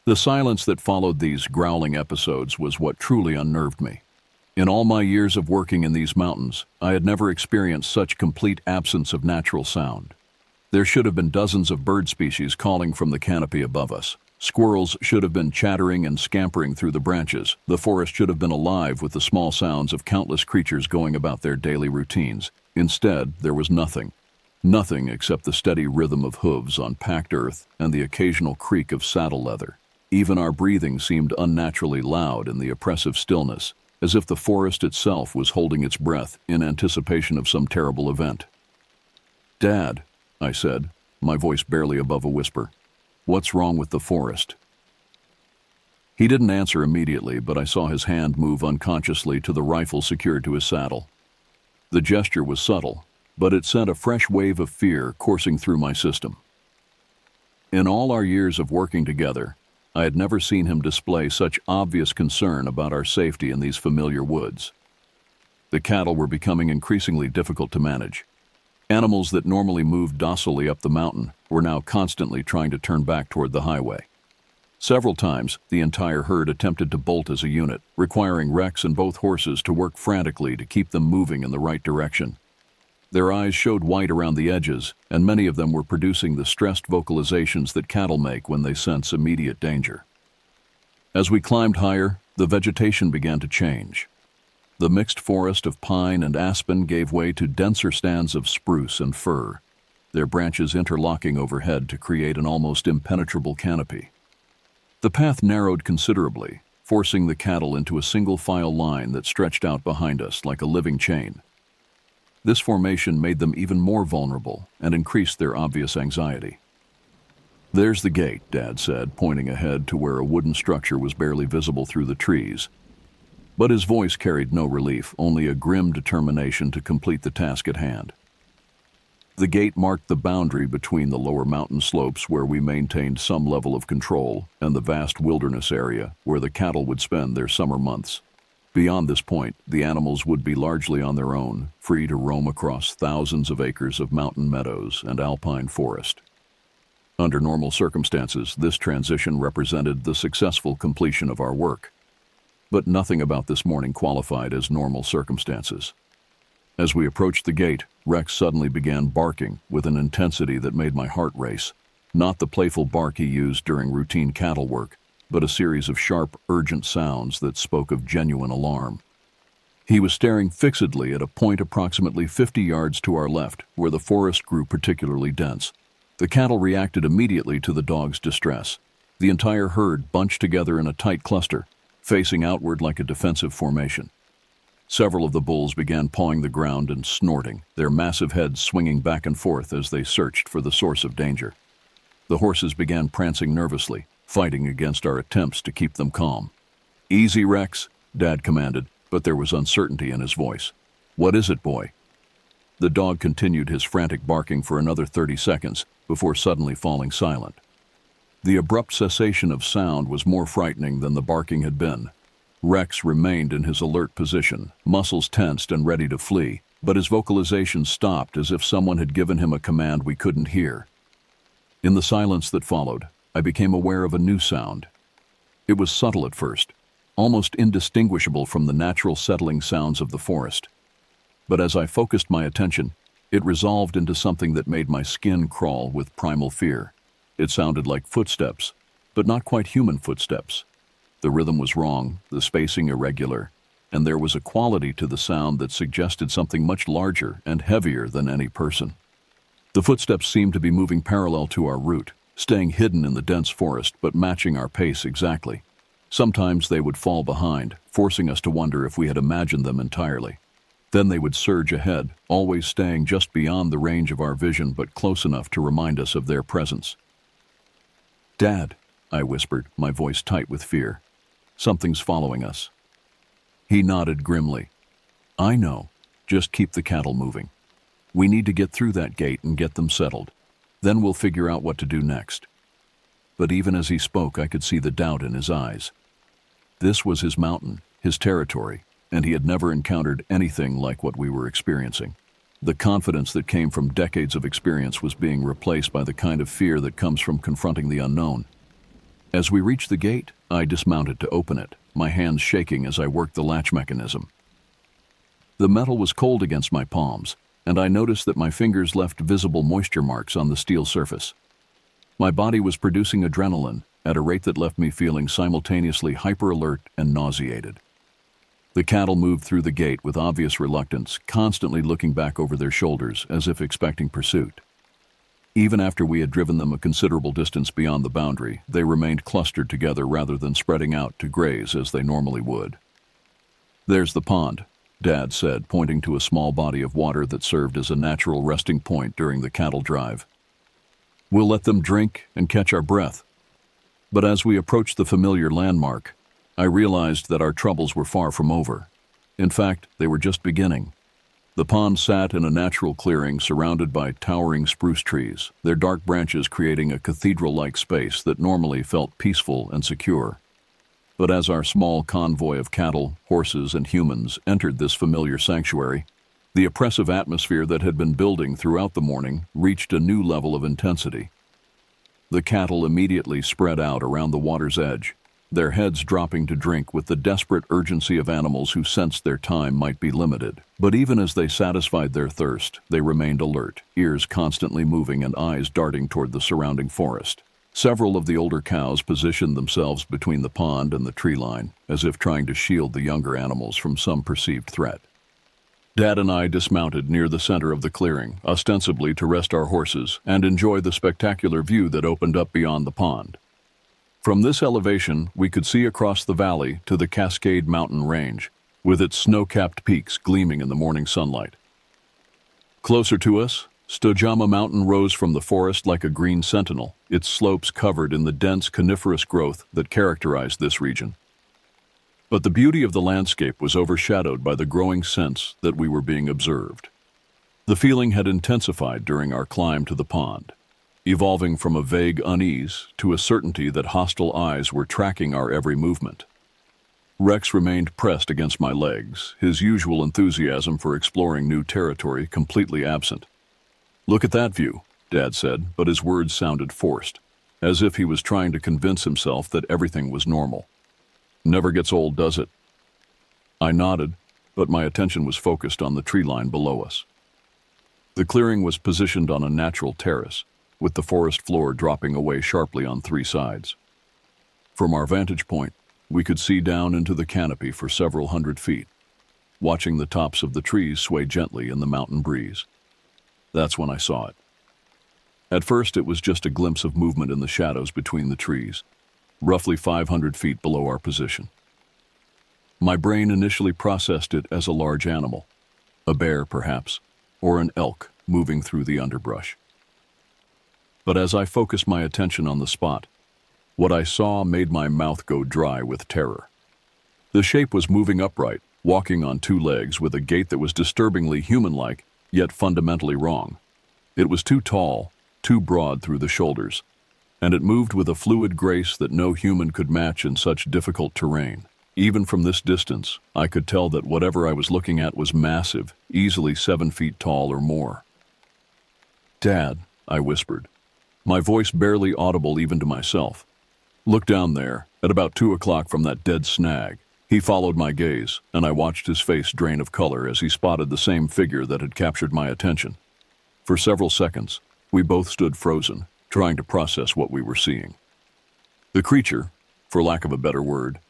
The silence that followed these growling episodes was what truly unnerved me. In all my years of working in these mountains, I had never experienced such complete absence of natural sound. There should have been dozens of bird species calling from the canopy above us. Squirrels should have been chattering and scampering through the branches. The forest should have been alive with the small sounds of countless creatures going about their daily routines. Instead, there was nothing. Nothing except the steady rhythm of hooves on packed earth and the occasional creak of saddle leather. Even our breathing seemed unnaturally loud in the oppressive stillness, as if the forest itself was holding its breath in anticipation of some terrible event. "Dad," I said, my voice barely above a whisper, "what's wrong with the forest?" He didn't answer immediately, but I saw his hand move unconsciously to the rifle secured to his saddle. The gesture was subtle, but it sent a fresh wave of fear coursing through my system. In all our years of working together, I had never seen him display such obvious concern about our safety in these familiar woods. The cattle were becoming increasingly difficult to manage. Animals that normally moved docilely up the mountain were now constantly trying to turn back toward the highway. Several times, the entire herd attempted to bolt as a unit, requiring Rex and both horses to work frantically to keep them moving in the right direction. Their eyes showed white around the edges, and many of them were producing the stressed vocalizations that cattle make when they sense immediate danger. As we climbed higher, the vegetation began to change. The mixed forest of pine and aspen gave way to denser stands of spruce and fir, their branches interlocking overhead to create an almost impenetrable canopy. The path narrowed considerably, forcing the cattle into a single file line that stretched out behind us like a living chain. This formation made them even more vulnerable and increased their obvious anxiety. "There's the gate," Dad said, pointing ahead to where a wooden structure was barely visible through the trees. But his voice carried no relief, only a grim determination to complete the task at hand. The gate marked the boundary between the lower mountain slopes where we maintained some level of control and the vast wilderness area where the cattle would spend their summer months. Beyond this point, the animals would be largely on their own, free to roam across thousands of acres of mountain meadows and alpine forest. Under normal circumstances, this transition represented the successful completion of our work. But nothing about this morning qualified as normal circumstances. As we approached the gate, Rex suddenly began barking with an intensity that made my heart race. Not the playful bark he used during routine cattle work, but a series of sharp, urgent sounds that spoke of genuine alarm. He was staring fixedly at a point approximately 50 yards to our left, where the forest grew particularly dense. The cattle reacted immediately to the dog's distress. The entire herd bunched together in a tight cluster, facing outward like a defensive formation. Several of the bulls began pawing the ground and snorting, their massive heads swinging back and forth as they searched for the source of danger. The horses began prancing nervously, fighting against our attempts to keep them calm. "Easy, Rex," Dad commanded, but there was uncertainty in his voice. "What is it, boy?" The dog continued his frantic barking for another 30 seconds before suddenly falling silent. The abrupt cessation of sound was more frightening than the barking had been. Rex remained in his alert position, muscles tensed and ready to flee, but his vocalizations stopped as if someone had given him a command we couldn't hear. In the silence that followed, I became aware of a new sound. It was subtle at first, almost indistinguishable from the natural settling sounds of the forest. But as I focused my attention, it resolved into something that made my skin crawl with primal fear. It sounded like footsteps, but not quite human footsteps. The rhythm was wrong, the spacing irregular, and there was a quality to the sound that suggested something much larger and heavier than any person. The footsteps seemed to be moving parallel to our route, staying hidden in the dense forest but matching our pace exactly. Sometimes they would fall behind, forcing us to wonder if we had imagined them entirely. Then they would surge ahead, always staying just beyond the range of our vision but close enough to remind us of their presence. "Dad," I whispered, my voice tight with fear. "Something's following us." He nodded grimly. "I know. Just keep the cattle moving. We need to get through that gate and get them settled. Then we'll figure out what to do next." But even as he spoke, I could see the doubt in his eyes. This was his mountain, his territory, and he had never encountered anything like what we were experiencing. The confidence that came from decades of experience was being replaced by the kind of fear that comes from confronting the unknown. As we reached the gate, I dismounted to open it, my hands shaking as I worked the latch mechanism. The metal was cold against my palms, and I noticed that my fingers left visible moisture marks on the steel surface. My body was producing adrenaline at a rate that left me feeling simultaneously hyper-alert and nauseated. The cattle moved through the gate with obvious reluctance, constantly looking back over their shoulders as if expecting pursuit. Even after we had driven them a considerable distance beyond the boundary, they remained clustered together rather than spreading out to graze as they normally would. "There's the pond," Dad said, pointing to a small body of water that served as a natural resting point during the cattle drive. "We'll let them drink and catch our breath." But as we approached the familiar landmark, I realized that our troubles were far from over. In fact, they were just beginning. The pond sat in a natural clearing surrounded by towering spruce trees, their dark branches creating a cathedral-like space that normally felt peaceful and secure. But as our small convoy of cattle, horses, and humans entered this familiar sanctuary, the oppressive atmosphere that had been building throughout the morning reached a new level of intensity. The cattle immediately spread out around the water's edge, their heads dropping to drink with the desperate urgency of animals who sensed their time might be limited. But even as they satisfied their thirst, they remained alert, ears constantly moving and eyes darting toward the surrounding forest. Several of the older cows positioned themselves between the pond and the tree line, as if trying to shield the younger animals from some perceived threat. Dad and I dismounted near the center of the clearing, ostensibly to rest our horses and enjoy the spectacular view that opened up beyond the pond. From this elevation, we could see across the valley to the Cascade Mountain Range, with its snow-capped peaks gleaming in the morning sunlight. Closer to us, Stojama Mountain rose from the forest like a green sentinel, its slopes covered in the dense coniferous growth that characterized this region. But the beauty of the landscape was overshadowed by the growing sense that we were being observed. The feeling had intensified during our climb to the pond, evolving from a vague unease to a certainty that hostile eyes were tracking our every movement. Rex remained pressed against my legs, his usual enthusiasm for exploring new territory completely absent. "Look at that view," Dad said, but his words sounded forced, as if he was trying to convince himself that everything was normal. "Never gets old, does it?" I nodded, but my attention was focused on the tree line below us. The clearing was positioned on a natural terrace, with the forest floor dropping away sharply on three sides. From our vantage point, we could see down into the canopy for several hundred feet, watching the tops of the trees sway gently in the mountain breeze. That's when I saw it. At first, it was just a glimpse of movement in the shadows between the trees, roughly 500 feet below our position. My brain initially processed it as a large animal, a bear perhaps, or an elk moving through the underbrush. But as I focused my attention on the spot, what I saw made my mouth go dry with terror. The shape was moving upright, walking on two legs with a gait that was disturbingly human-like, yet fundamentally wrong. It was too tall, too broad through the shoulders, and it moved with a fluid grace that no human could match in such difficult terrain. Even from this distance, I could tell that whatever I was looking at was massive, easily 7 feet tall or more. "Dad," I whispered, my voice barely audible even to myself. "Look down there, at about 2 o'clock from that dead snag." He followed my gaze, and I watched his face drain of color as he spotted the same figure that had captured my attention. For several seconds, we both stood frozen, trying to process what we were seeing. The creature, for lack of a better word,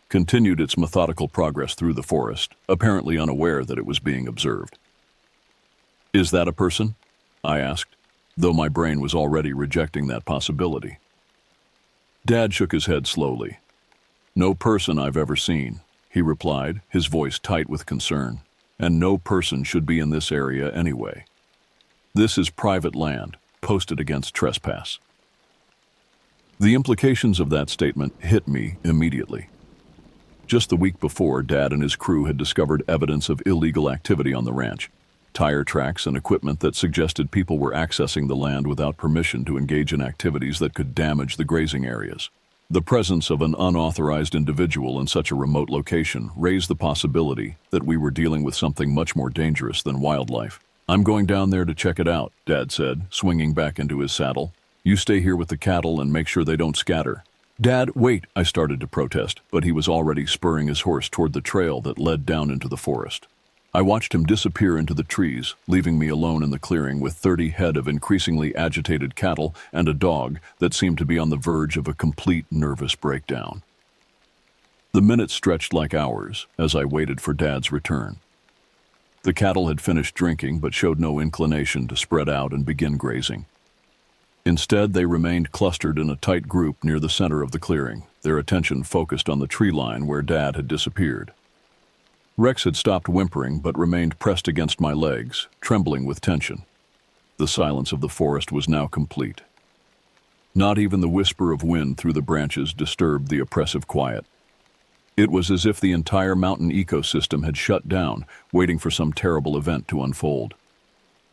continued its methodical progress through the forest, apparently unaware that it was being observed. "Is that a person?" I asked. though my brain was already rejecting that possibility. Dad shook his head slowly. "No person I've ever seen," he replied, his voice tight with concern. "And no person should be in this area anyway. This is private land, posted against trespass." The implications of that statement hit me immediately. Just the week before, Dad and his crew had discovered evidence of illegal activity on the ranch. Tire tracks and equipment that suggested people were accessing the land without permission to engage in activities that could damage the grazing areas. The presence of an unauthorized individual in such a remote location raised the possibility that we were dealing with something much more dangerous than wildlife. "I'm going down there to check it out," Dad said, swinging back into his saddle. "You stay here with the cattle and make sure they don't scatter." "Dad, wait," I started to protest, but he was already spurring his horse toward the trail that led down into the forest. I watched him disappear into the trees, leaving me alone in the clearing with 30 head of increasingly agitated cattle and a dog that seemed to be on the verge of a complete nervous breakdown. The minutes stretched like hours as I waited for Dad's return. The cattle had finished drinking but showed no inclination to spread out and begin grazing. Instead, they remained clustered in a tight group near the center of the clearing, their attention focused on the tree line where Dad had disappeared. Rex had stopped whimpering but remained pressed against my legs, trembling with tension. The silence of the forest was now complete. Not even the whisper of wind through the branches disturbed the oppressive quiet. It was as if the entire mountain ecosystem had shut down, waiting for some terrible event to unfold.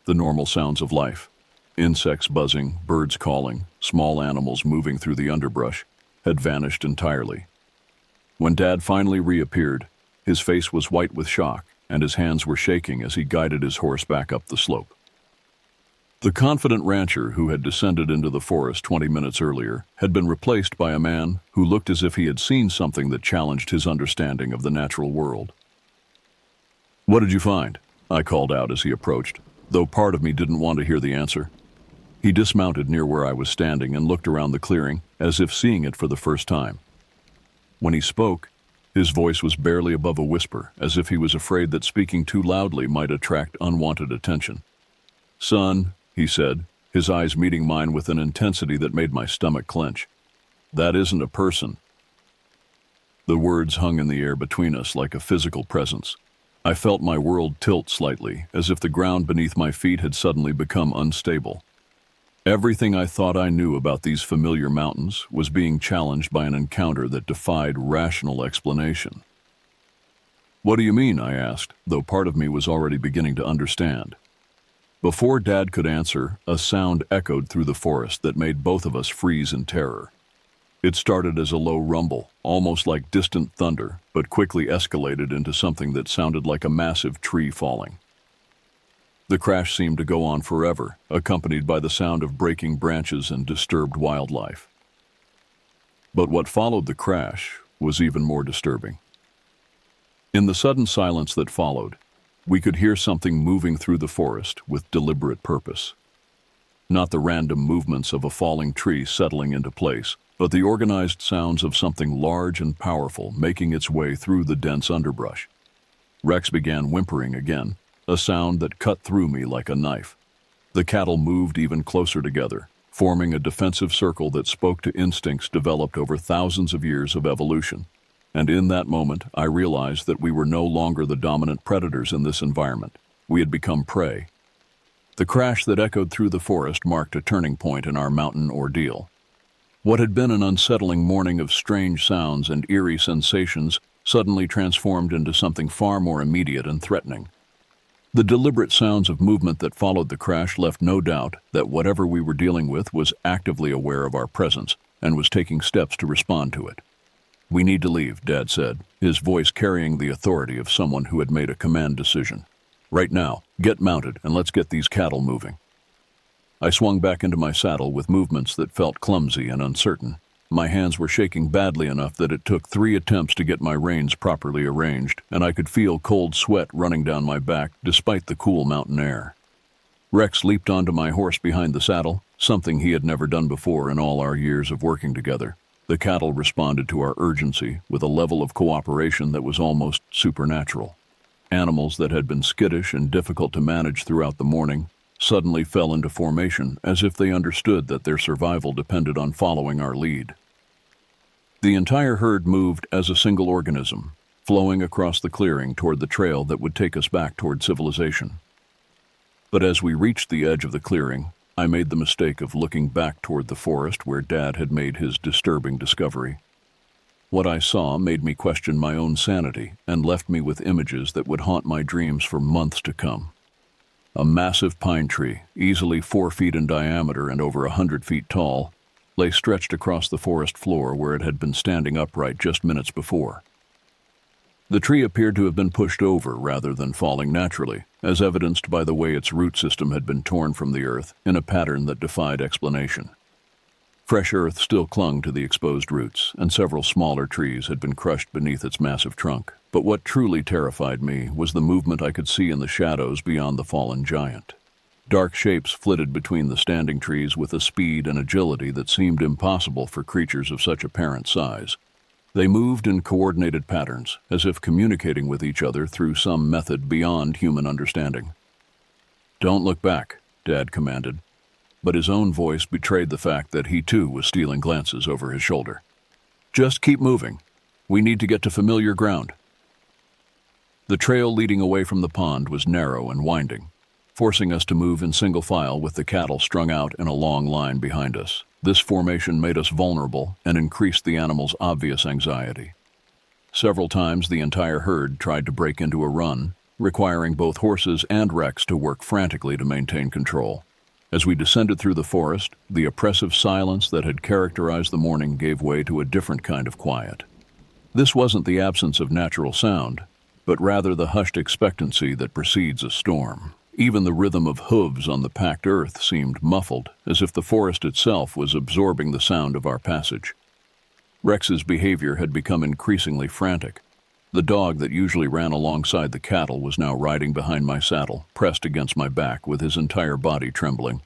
The normal sounds of life, insects buzzing, birds calling, small animals moving through the underbrush, had vanished entirely. When Dad finally reappeared, his face was white with shock, and his hands were shaking as he guided his horse back up the slope. The confident rancher who had descended into the forest 20 minutes earlier had been replaced by a man who looked as if he had seen something that challenged his understanding of the natural world. "What did you find?" I called out as he approached, though part of me didn't want to hear the answer. He dismounted near where I was standing and looked around the clearing, as if seeing it for the first time. When he spoke, his voice was barely above a whisper, as if he was afraid that speaking too loudly might attract unwanted attention. "Son," he said, his eyes meeting mine with an intensity that made my stomach clench, "that isn't a person." The words hung in the air between us like a physical presence. I felt my world tilt slightly, as if the ground beneath my feet had suddenly become unstable. Everything I thought I knew about these familiar mountains was being challenged by an encounter that defied rational explanation. "What do you mean?" I asked, though part of me was already beginning to understand. Before Dad could answer, a sound echoed through the forest that made both of us freeze in terror. It started as a low rumble, almost like distant thunder, but quickly escalated into something that sounded like a massive tree falling. The crash seemed to go on forever, accompanied by the sound of breaking branches and disturbed wildlife. But what followed the crash was even more disturbing. In the sudden silence that followed, we could hear something moving through the forest with deliberate purpose. Not the random movements of a falling tree settling into place, but the organized sounds of something large and powerful making its way through the dense underbrush. Rex began whimpering again, a sound that cut through me like a knife. The cattle moved even closer together, forming a defensive circle that spoke to instincts developed over thousands of years of evolution. And in that moment, I realized that we were no longer the dominant predators in this environment. We had become prey. The crash that echoed through the forest marked a turning point in our mountain ordeal. What had been an unsettling morning of strange sounds and eerie sensations suddenly transformed into something far more immediate and threatening. The deliberate sounds of movement that followed the crash left no doubt that whatever we were dealing with was actively aware of our presence and was taking steps to respond to it. "We need to leave," Dad said, his voice carrying the authority of someone who had made a command decision. "Right now, get mounted and let's get these cattle moving." I swung back into my saddle with movements that felt clumsy and uncertain. My hands were shaking badly enough that it took 3 attempts to get my reins properly arranged, and I could feel cold sweat running down my back despite the cool mountain air. Rex leaped onto my horse behind the saddle, something he had never done before in all our years of working together. The cattle responded to our urgency with a level of cooperation that was almost supernatural. Animals that had been skittish and difficult to manage throughout the morning suddenly fell into formation as if they understood that their survival depended on following our lead. The entire herd moved as a single organism, flowing across the clearing toward the trail that would take us back toward civilization. But as we reached the edge of the clearing, I made the mistake of looking back toward the forest where Dad had made his disturbing discovery. What I saw made me question my own sanity and left me with images that would haunt my dreams for months to come. A massive pine tree, easily 4 feet in diameter and over 100 feet tall, lay stretched across the forest floor where it had been standing upright just minutes before. The tree appeared to have been pushed over rather than falling naturally, as evidenced by the way its root system had been torn from the earth in a pattern that defied explanation. Fresh earth still clung to the exposed roots, and several smaller trees had been crushed beneath its massive trunk. But what truly terrified me was the movement I could see in the shadows beyond the fallen giant. Dark shapes flitted between the standing trees with a speed and agility that seemed impossible for creatures of such apparent size. They moved in coordinated patterns, as if communicating with each other through some method beyond human understanding. "Don't look back," Dad commanded, but his own voice betrayed the fact that he too was stealing glances over his shoulder. "Just keep moving. We need to get to familiar ground." The trail leading away from the pond was narrow and winding, forcing us to move in single file with the cattle strung out in a long line behind us. This formation made us vulnerable and increased the animals' obvious anxiety. Several times the entire herd tried to break into a run, requiring both horses and Rex to work frantically to maintain control. As we descended through the forest, the oppressive silence that had characterized the morning gave way to a different kind of quiet. This wasn't the absence of natural sound, but rather the hushed expectancy that precedes a storm. Even the rhythm of hooves on the packed earth seemed muffled, as if the forest itself was absorbing the sound of our passage. Rex's behavior had become increasingly frantic. The dog that usually ran alongside the cattle was now riding behind my saddle, pressed against my back with his entire body trembling.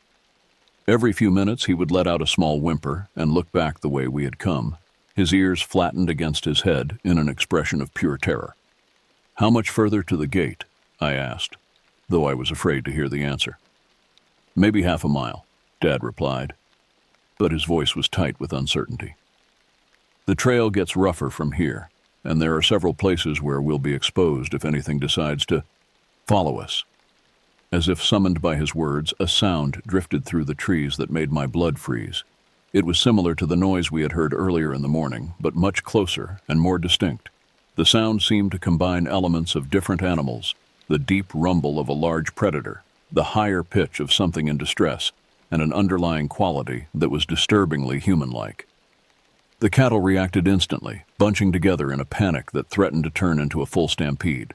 Every few minutes he would let out a small whimper and look back the way we had come, his ears flattened against his head in an expression of pure terror. "How much further to the gate?" I asked, though I was afraid to hear the answer. "Maybe half a mile," Dad replied, but his voice was tight with uncertainty. "The trail gets rougher from here, and there are several places where we'll be exposed if anything decides to follow us." As if summoned by his words, a sound drifted through the trees that made my blood freeze. It was similar to the noise we had heard earlier in the morning, but much closer and more distinct. The sound seemed to combine elements of different animals, the deep rumble of a large predator, the higher pitch of something in distress, and an underlying quality that was disturbingly human-like. The cattle reacted instantly, bunching together in a panic that threatened to turn into a full stampede.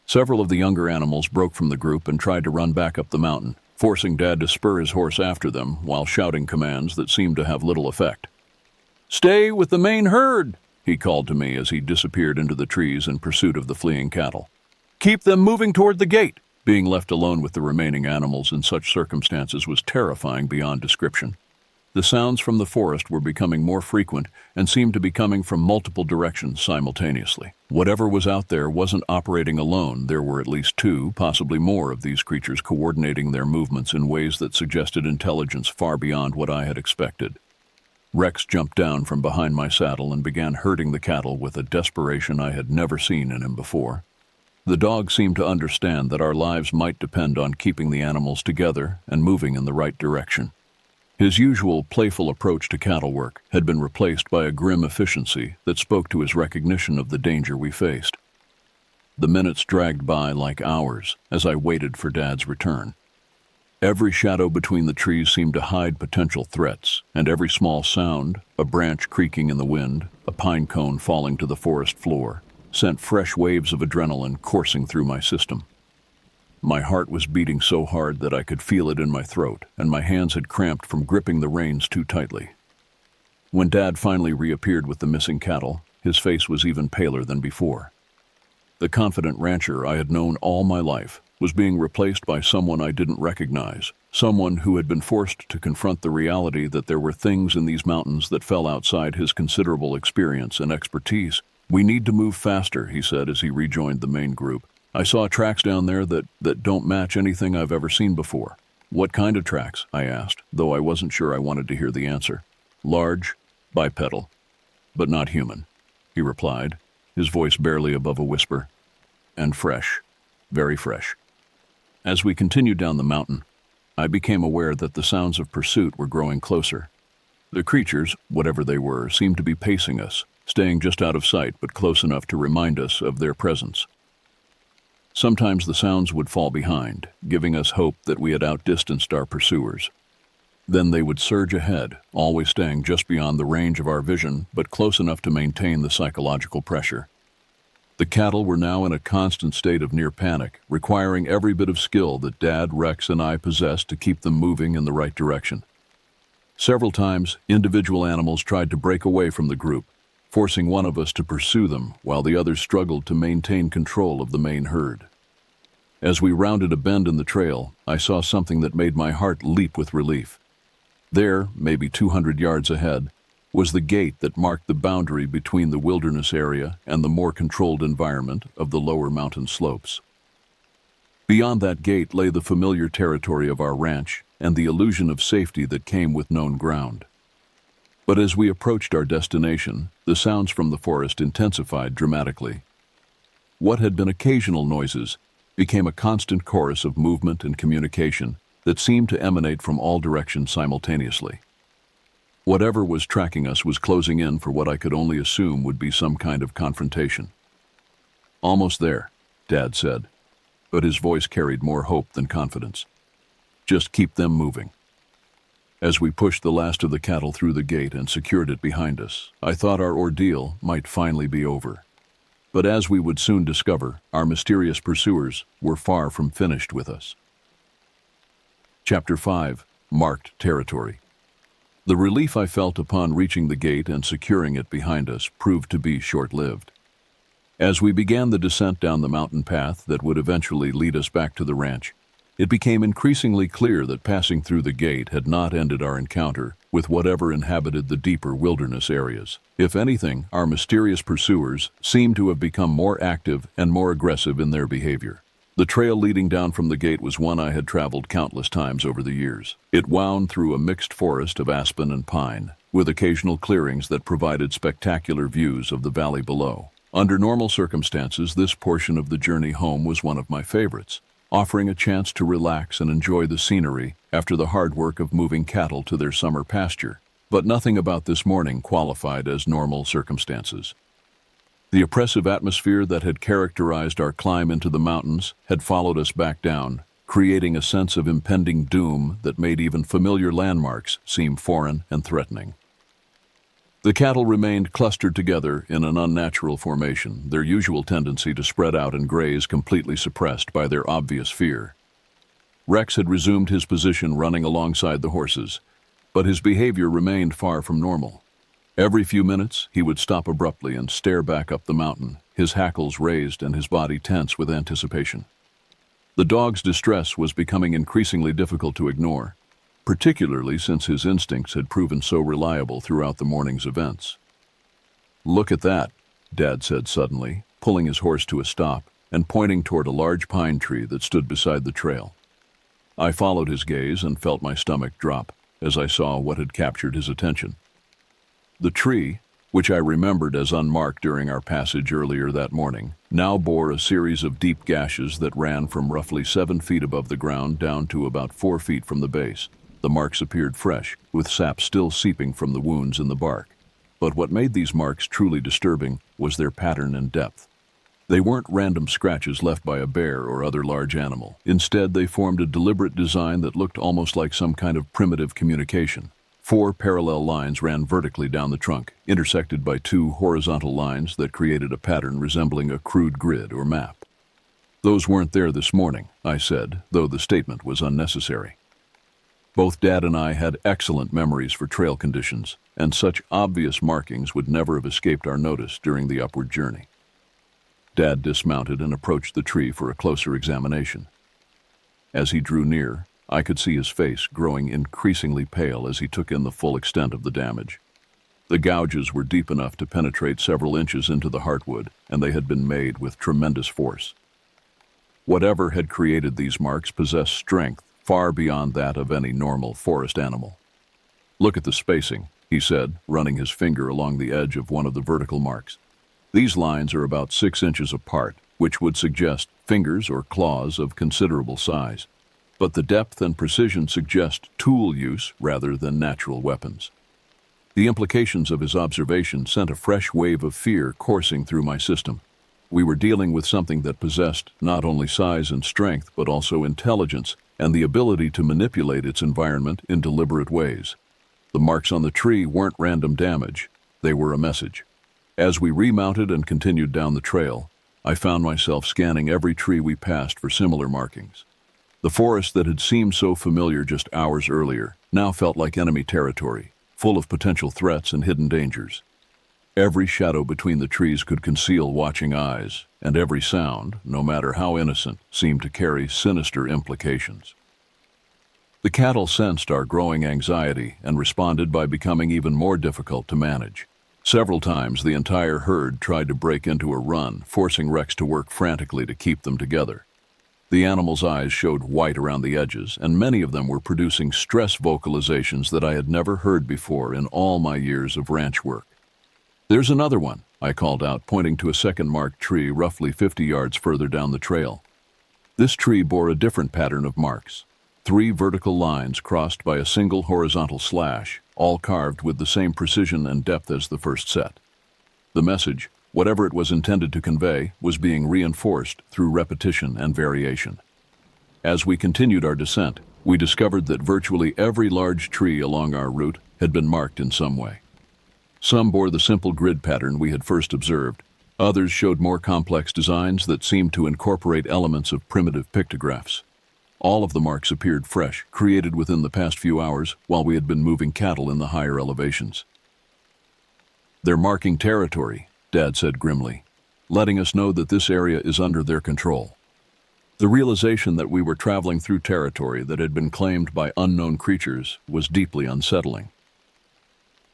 Several of the younger animals broke from the group and tried to run back up the mountain, forcing Dad to spur his horse after them while shouting commands that seemed to have little effect. "Stay with the main herd," he called to me as he disappeared into the trees in pursuit of the fleeing cattle. "Keep them moving toward the gate." Being left alone with the remaining animals in such circumstances was terrifying beyond description. The sounds from the forest were becoming more frequent and seemed to be coming from multiple directions simultaneously. Whatever was out there wasn't operating alone. There were at least two, possibly more, of these creatures coordinating their movements in ways that suggested intelligence far beyond what I had expected. Rex jumped down from behind my saddle and began herding the cattle with a desperation I had never seen in him before. The dog seemed to understand that our lives might depend on keeping the animals together and moving in the right direction. His usual playful approach to cattle work had been replaced by a grim efficiency that spoke to his recognition of the danger we faced. The minutes dragged by like hours as I waited for Dad's return. Every shadow between the trees seemed to hide potential threats, and every small sound, a branch creaking in the wind, a pine cone falling to the forest floor, sent fresh waves of adrenaline coursing through my system. My heart was beating so hard that I could feel it in my throat, and my hands had cramped from gripping the reins too tightly. When Dad finally reappeared with the missing cattle, his face was even paler than before. The confident rancher I had known all my life was being replaced by someone I didn't recognize, someone who had been forced to confront the reality that there were things in these mountains that fell outside his considerable experience and expertise. "We need to move faster," he said as he rejoined the main group. "I saw tracks down there that don't match anything I've ever seen before." What kind of tracks? I asked, though I wasn't sure I wanted to hear the answer. Large, bipedal, but not human, he replied, his voice barely above a whisper. And fresh, very fresh. As we continued down the mountain, I became aware that the sounds of pursuit were growing closer. The creatures, whatever they were, seemed to be pacing us, staying just out of sight but close enough to remind us of their presence. Sometimes the sounds would fall behind, giving us hope that we had outdistanced our pursuers. Then they would surge ahead, always staying just beyond the range of our vision, but close enough to maintain the psychological pressure. The cattle were now in a constant state of near panic, requiring every bit of skill that Dad, Rex, and I possessed to keep them moving in the right direction. Several times, individual animals tried to break away from the group, forcing one of us to pursue them while the others struggled to maintain control of the main herd. As we rounded a bend in the trail, I saw something that made my heart leap with relief. There, maybe 200 yards ahead, was the gate that marked the boundary between the wilderness area and the more controlled environment of the lower mountain slopes. Beyond that gate lay the familiar territory of our ranch and the illusion of safety that came with known ground. But as we approached our destination, the sounds from the forest intensified dramatically. What had been occasional noises became a constant chorus of movement and communication that seemed to emanate from all directions simultaneously. Whatever was tracking us was closing in for what I could only assume would be some kind of confrontation. Almost there, Dad said, but his voice carried more hope than confidence. Just keep them moving. As we pushed the last of the cattle through the gate and secured it behind us, I thought our ordeal might finally be over. But as we would soon discover, our mysterious pursuers were far from finished with us. Chapter 5. Marked Territory. The relief I felt upon reaching the gate and securing it behind us proved to be short-lived. As we began the descent down the mountain path that would eventually lead us back to the ranch, it became increasingly clear that passing through the gate had not ended our encounter with whatever inhabited the deeper wilderness areas. If anything, our mysterious pursuers seemed to have become more active and more aggressive in their behavior. The trail leading down from the gate was one I had traveled countless times over the years. It wound through a mixed forest of aspen and pine, with occasional clearings that provided spectacular views of the valley below. Under normal circumstances, this portion of the journey home was one of my favorites, offering a chance to relax and enjoy the scenery after the hard work of moving cattle to their summer pasture. But nothing about this morning qualified as normal circumstances. The oppressive atmosphere that had characterized our climb into the mountains had followed us back down, creating a sense of impending doom that made even familiar landmarks seem foreign and threatening. The cattle remained clustered together in an unnatural formation, their usual tendency to spread out and graze completely suppressed by their obvious fear. Rex had resumed his position running alongside the horses, but his behavior remained far from normal. Every few minutes, he would stop abruptly and stare back up the mountain, his hackles raised and his body tense with anticipation. The dog's distress was becoming increasingly difficult to ignore, particularly since his instincts had proven so reliable throughout the morning's events. "Look at that," Dad said suddenly, pulling his horse to a stop and pointing toward a large pine tree that stood beside the trail. I followed his gaze and felt my stomach drop as I saw what had captured his attention. The tree, which I remembered as unmarked during our passage earlier that morning, now bore a series of deep gashes that ran from roughly 7 feet above the ground down to about 4 feet from the base. The marks appeared fresh, with sap still seeping from the wounds in the bark. But what made these marks truly disturbing was their pattern and depth. They weren't random scratches left by a bear or other large animal. Instead, they formed a deliberate design that looked almost like some kind of primitive communication. 4 parallel lines ran vertically down the trunk, intersected by 2 horizontal lines that created a pattern resembling a crude grid or map. "Those weren't there this morning," I said, though the statement was unnecessary. Both Dad and I had excellent memories for trail conditions, and such obvious markings would never have escaped our notice during the upward journey. Dad dismounted and approached the tree for a closer examination. As he drew near, I could see his face growing increasingly pale as he took in the full extent of the damage. The gouges were deep enough to penetrate several inches into the heartwood, and they had been made with tremendous force. Whatever had created these marks possessed strength far beyond that of any normal forest animal. "Look at the spacing," he said, running his finger along the edge of one of the vertical marks. "These lines are about 6 inches apart, which would suggest fingers or claws of considerable size. But the depth and precision suggest tool use rather than natural weapons." The implications of his observation sent a fresh wave of fear coursing through my system. We were dealing with something that possessed not only size and strength, but also intelligence and the ability to manipulate its environment in deliberate ways. The marks on the tree weren't random damage, they were a message. As we remounted and continued down the trail, I found myself scanning every tree we passed for similar markings. The forest that had seemed so familiar just hours earlier now felt like enemy territory, full of potential threats and hidden dangers. Every shadow between the trees could conceal watching eyes, and every sound, no matter how innocent, seemed to carry sinister implications. The cattle sensed our growing anxiety and responded by becoming even more difficult to manage. Several times the entire herd tried to break into a run, forcing Rex to work frantically to keep them together. The animals' eyes showed white around the edges, and many of them were producing stress vocalizations that I had never heard before in all my years of ranch work. "There's another one," I called out, pointing to a second marked tree roughly 50 yards further down the trail. This tree bore a different pattern of marks. 3 vertical lines crossed by a single horizontal slash, all carved with the same precision and depth as the first set. The message, whatever it was intended to convey, was being reinforced through repetition and variation. As we continued our descent, we discovered that virtually every large tree along our route had been marked in some way. Some bore the simple grid pattern we had first observed. Others showed more complex designs that seemed to incorporate elements of primitive pictographs. All of the marks appeared fresh, created within the past few hours while we had been moving cattle in the higher elevations. "They're marking territory," Dad said grimly, "letting us know that this area is under their control." The realization that we were traveling through territory that had been claimed by unknown creatures was deeply unsettling.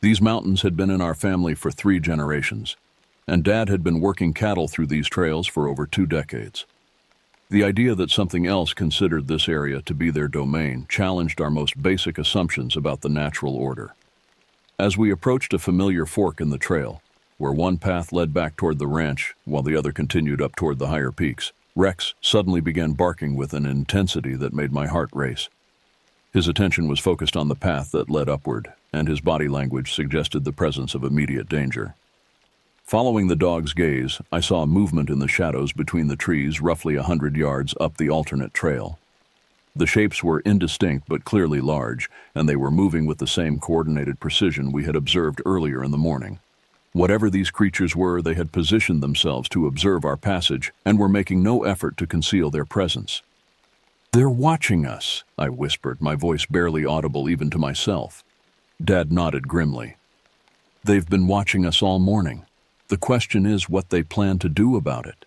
These mountains had been in our family for 3 generations, and Dad had been working cattle through these trails for over 2 decades. The idea that something else considered this area to be their domain challenged our most basic assumptions about the natural order. As we approached a familiar fork in the trail, where one path led back toward the ranch while the other continued up toward the higher peaks, Rex suddenly began barking with an intensity that made my heart race. His attention was focused on the path that led upward, and his body language suggested the presence of immediate danger. Following the dog's gaze, I saw movement in the shadows between the trees roughly 100 yards up the alternate trail. The shapes were indistinct but clearly large, and they were moving with the same coordinated precision we had observed earlier in the morning. Whatever these creatures were, they had positioned themselves to observe our passage and were making no effort to conceal their presence. "They're watching us," I whispered, my voice barely audible even to myself. Dad nodded grimly. "They've been watching us all morning. The question is what they plan to do about it."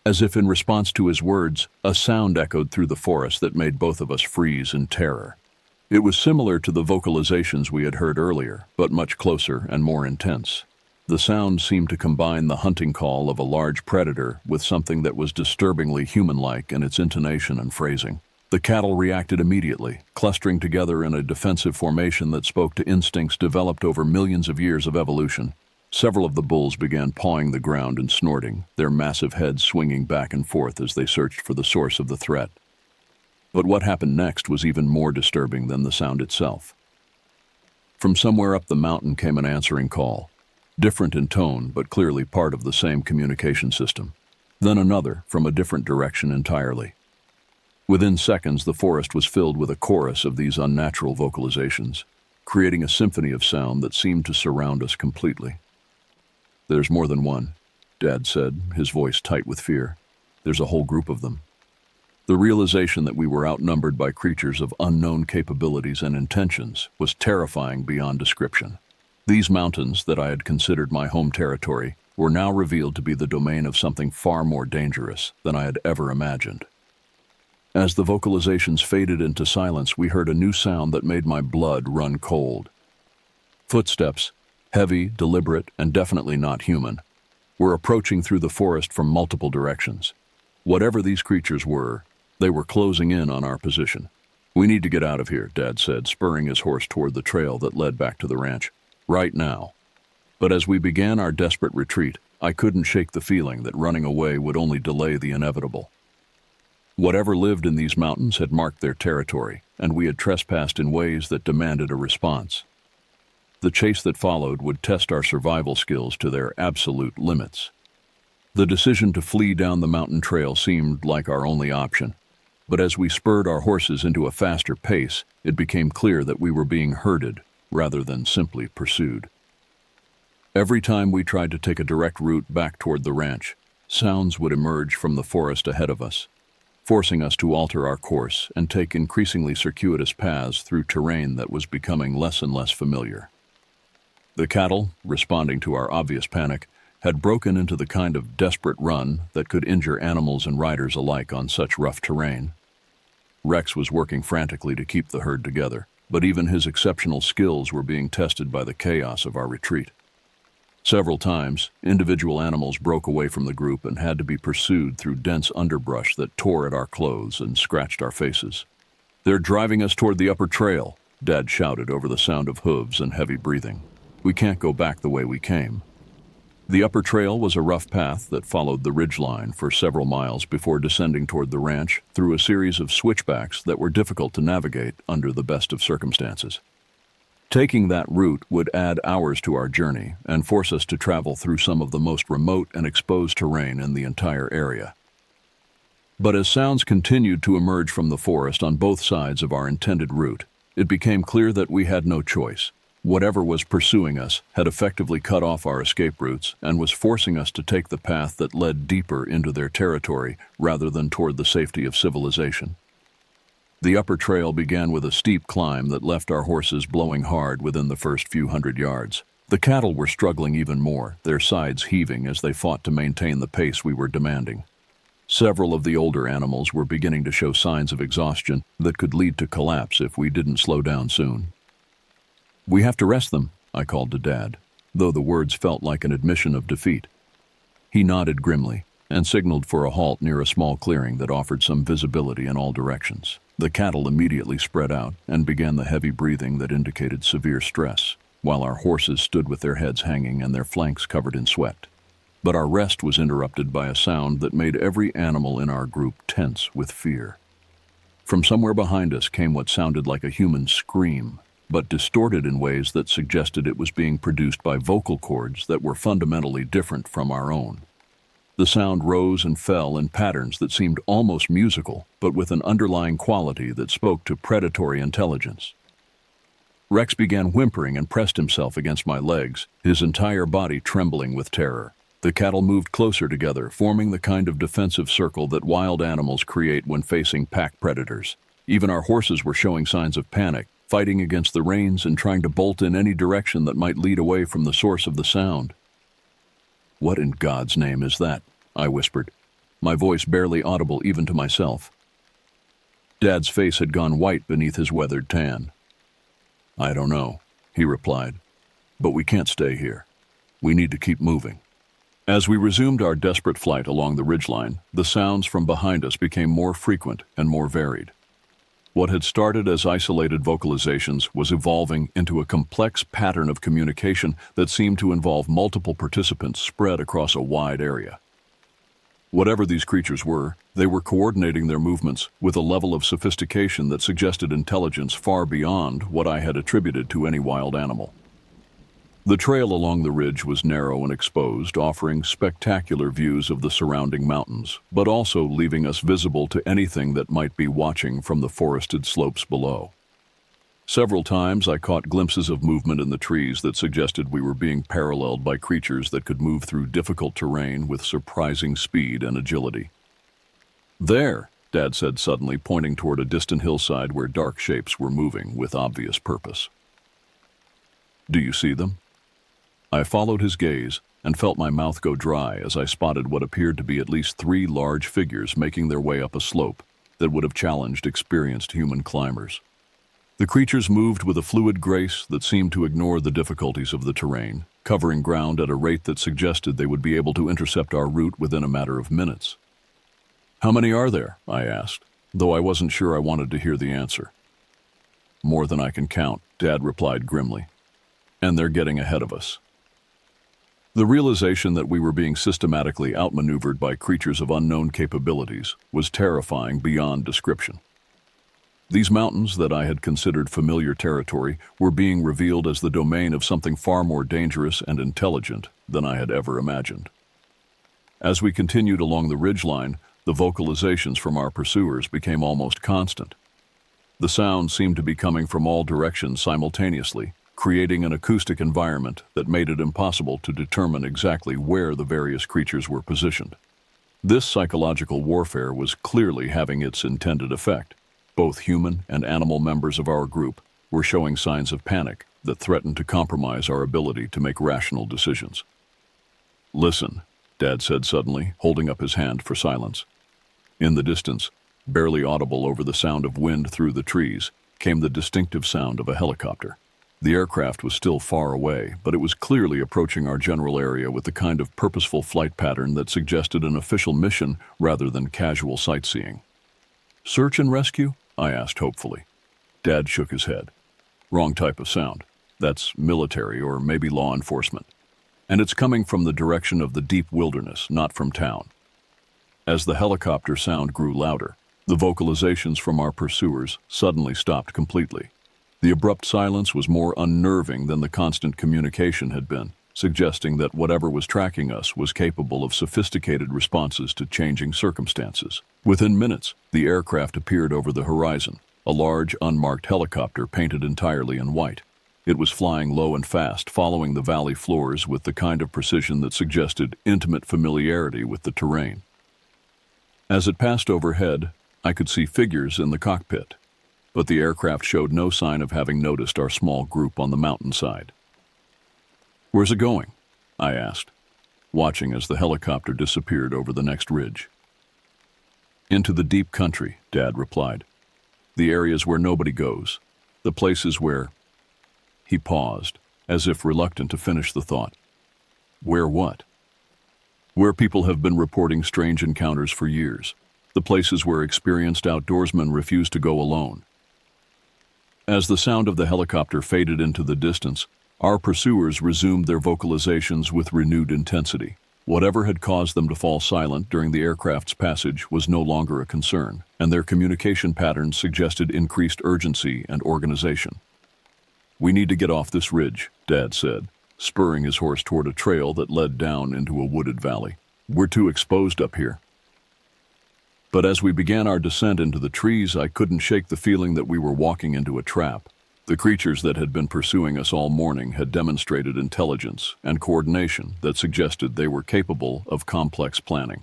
As if in response to his words, a sound echoed through the forest that made both of us freeze in terror. It was similar to the vocalizations we had heard earlier, but much closer and more intense. The sound seemed to combine the hunting call of a large predator with something that was disturbingly human-like in its intonation and phrasing. The cattle reacted immediately, clustering together in a defensive formation that spoke to instincts developed over millions of years of evolution. Several of the bulls began pawing the ground and snorting, their massive heads swinging back and forth as they searched for the source of the threat. But what happened next was even more disturbing than the sound itself. From somewhere up the mountain came an answering call, different in tone but clearly part of the same communication system. Then another, from a different direction entirely. Within seconds, the forest was filled with a chorus of these unnatural vocalizations, creating a symphony of sound that seemed to surround us completely. "There's more than one," Dad said, his voice tight with fear. "There's a whole group of them." The realization that we were outnumbered by creatures of unknown capabilities and intentions was terrifying beyond description. These mountains, that I had considered my home territory, were now revealed to be the domain of something far more dangerous than I had ever imagined. As the vocalizations faded into silence, we heard a new sound that made my blood run cold. Footsteps, heavy, deliberate, and definitely not human, were approaching through the forest from multiple directions. Whatever these creatures were, They were closing in on our position. "We need to get out of here," Dad said, spurring his horse toward the trail that led back to the ranch. "Right now." But as we began our desperate retreat, I couldn't shake the feeling that running away would only delay the inevitable. Whatever lived in these mountains had marked their territory, and we had trespassed in ways that demanded a response. The chase that followed would test our survival skills to their absolute limits. The decision to flee down the mountain trail seemed like our only option, but as we spurred our horses into a faster pace, it became clear that we were being herded rather than simply pursued. Every time we tried to take a direct route back toward the ranch, sounds would emerge from the forest ahead of us, forcing us to alter our course and take increasingly circuitous paths through terrain that was becoming less and less familiar. The cattle, responding to our obvious panic, had broken into the kind of desperate run that could injure animals and riders alike on such rough terrain. Rex was working frantically to keep the herd together, but even his exceptional skills were being tested by the chaos of our retreat. Several times, individual animals broke away from the group and had to be pursued through dense underbrush that tore at our clothes and scratched our faces. "They're driving us toward the upper trail," Dad shouted over the sound of hooves and heavy breathing. "We can't go back the way we came." The upper trail was a rough path that followed the ridgeline for several miles before descending toward the ranch through a series of switchbacks that were difficult to navigate under the best of circumstances. Taking that route would add hours to our journey and force us to travel through some of the most remote and exposed terrain in the entire area. But as sounds continued to emerge from the forest on both sides of our intended route, it became clear that we had no choice. Whatever was pursuing us had effectively cut off our escape routes and was forcing us to take the path that led deeper into their territory rather than toward the safety of civilization. The upper trail began with a steep climb that left our horses blowing hard within the first few hundred yards. The cattle were struggling even more, their sides heaving as they fought to maintain the pace we were demanding. Several of the older animals were beginning to show signs of exhaustion that could lead to collapse if we didn't slow down soon. "We have to rest them," I called to Dad, though the words felt like an admission of defeat. He nodded grimly and signaled for a halt near a small clearing that offered some visibility in all directions. The cattle immediately spread out and began the heavy breathing that indicated severe stress, while our horses stood with their heads hanging and their flanks covered in sweat. But our rest was interrupted by a sound that made every animal in our group tense with fear. From somewhere behind us came what sounded like a human scream, but distorted in ways that suggested it was being produced by vocal cords that were fundamentally different from our own. The sound rose and fell in patterns that seemed almost musical, but with an underlying quality that spoke to predatory intelligence. Rex began whimpering and pressed himself against my legs, his entire body trembling with terror. The cattle moved closer together, forming the kind of defensive circle that wild animals create when facing pack predators. Even our horses were showing signs of panic, fighting against the reins and trying to bolt in any direction that might lead away from the source of the sound. "What in God's name is that?" I whispered, my voice barely audible even to myself. Dad's face had gone white beneath his weathered tan. "I don't know," he replied, "but we can't stay here. We need to keep moving." As we resumed our desperate flight along the ridgeline, the sounds from behind us became more frequent and more varied. What had started as isolated vocalizations was evolving into a complex pattern of communication that seemed to involve multiple participants spread across a wide area. Whatever these creatures were, they were coordinating their movements with a level of sophistication that suggested intelligence far beyond what I had attributed to any wild animal. The trail along the ridge was narrow and exposed, offering spectacular views of the surrounding mountains, but also leaving us visible to anything that might be watching from the forested slopes below. Several times I caught glimpses of movement in the trees that suggested we were being paralleled by creatures that could move through difficult terrain with surprising speed and agility. "There," Dad said suddenly, pointing toward a distant hillside where dark shapes were moving with obvious purpose. "Do you see them?" I followed his gaze and felt my mouth go dry as I spotted what appeared to be at least 3 large figures making their way up a slope that would have challenged experienced human climbers. The creatures moved with a fluid grace that seemed to ignore the difficulties of the terrain, covering ground at a rate that suggested they would be able to intercept our route within a matter of minutes. "How many are there?" I asked. though I wasn't sure I wanted to hear the answer. "More than I can count," Dad replied grimly. "And they're getting ahead of us." The realization that we were being systematically outmaneuvered by creatures of unknown capabilities was terrifying beyond description. These mountains that I had considered familiar territory were being revealed as the domain of something far more dangerous and intelligent than I had ever imagined. As we continued along the ridgeline, the vocalizations from our pursuers became almost constant. The sound seemed to be coming from all directions simultaneously, creating an acoustic environment that made it impossible to determine exactly where the various creatures were positioned. This psychological warfare was clearly having its intended effect. Both human and animal members of our group were showing signs of panic that threatened to compromise our ability to make rational decisions. "Listen," Dad said suddenly, holding up his hand for silence. In the distance, barely audible over the sound of wind through the trees, came the distinctive sound of a helicopter. The aircraft was still far away, but it was clearly approaching our general area with the kind of purposeful flight pattern that suggested an official mission rather than casual sightseeing. "Search and rescue?" I asked hopefully. Dad shook his head. "Wrong type of sound. That's military or maybe law enforcement. And it's coming from the direction of the deep wilderness, not from town." As the helicopter sound grew louder, the vocalizations from our pursuers suddenly stopped completely. The abrupt silence was more unnerving than the constant communication had been, suggesting that whatever was tracking us was capable of sophisticated responses to changing circumstances. Within minutes, the aircraft appeared over the horizon, a large, unmarked helicopter painted entirely in white. It was flying low and fast, following the valley floors with the kind of precision that suggested intimate familiarity with the terrain. As it passed overhead, I could see figures in the cockpit, but the aircraft showed no sign of having noticed our small group on the mountainside. "Where's it going?" I asked, watching as the helicopter disappeared over the next ridge. "Into the deep country," Dad replied. "The areas where nobody goes. The places where—" He paused, as if reluctant to finish the thought. "Where what?" "Where people have been reporting strange encounters for years. The places where experienced outdoorsmen refuse to go alone." As the sound of the helicopter faded into the distance, our pursuers resumed their vocalizations with renewed intensity. Whatever had caused them to fall silent during the aircraft's passage was no longer a concern, and their communication patterns suggested increased urgency and organization. "We need to get off this ridge," Dad said, spurring his horse toward a trail that led down into a wooded valley. "We're too exposed up here." But as we began our descent into the trees, I couldn't shake the feeling that we were walking into a trap. The creatures that had been pursuing us all morning had demonstrated intelligence and coordination that suggested they were capable of complex planning.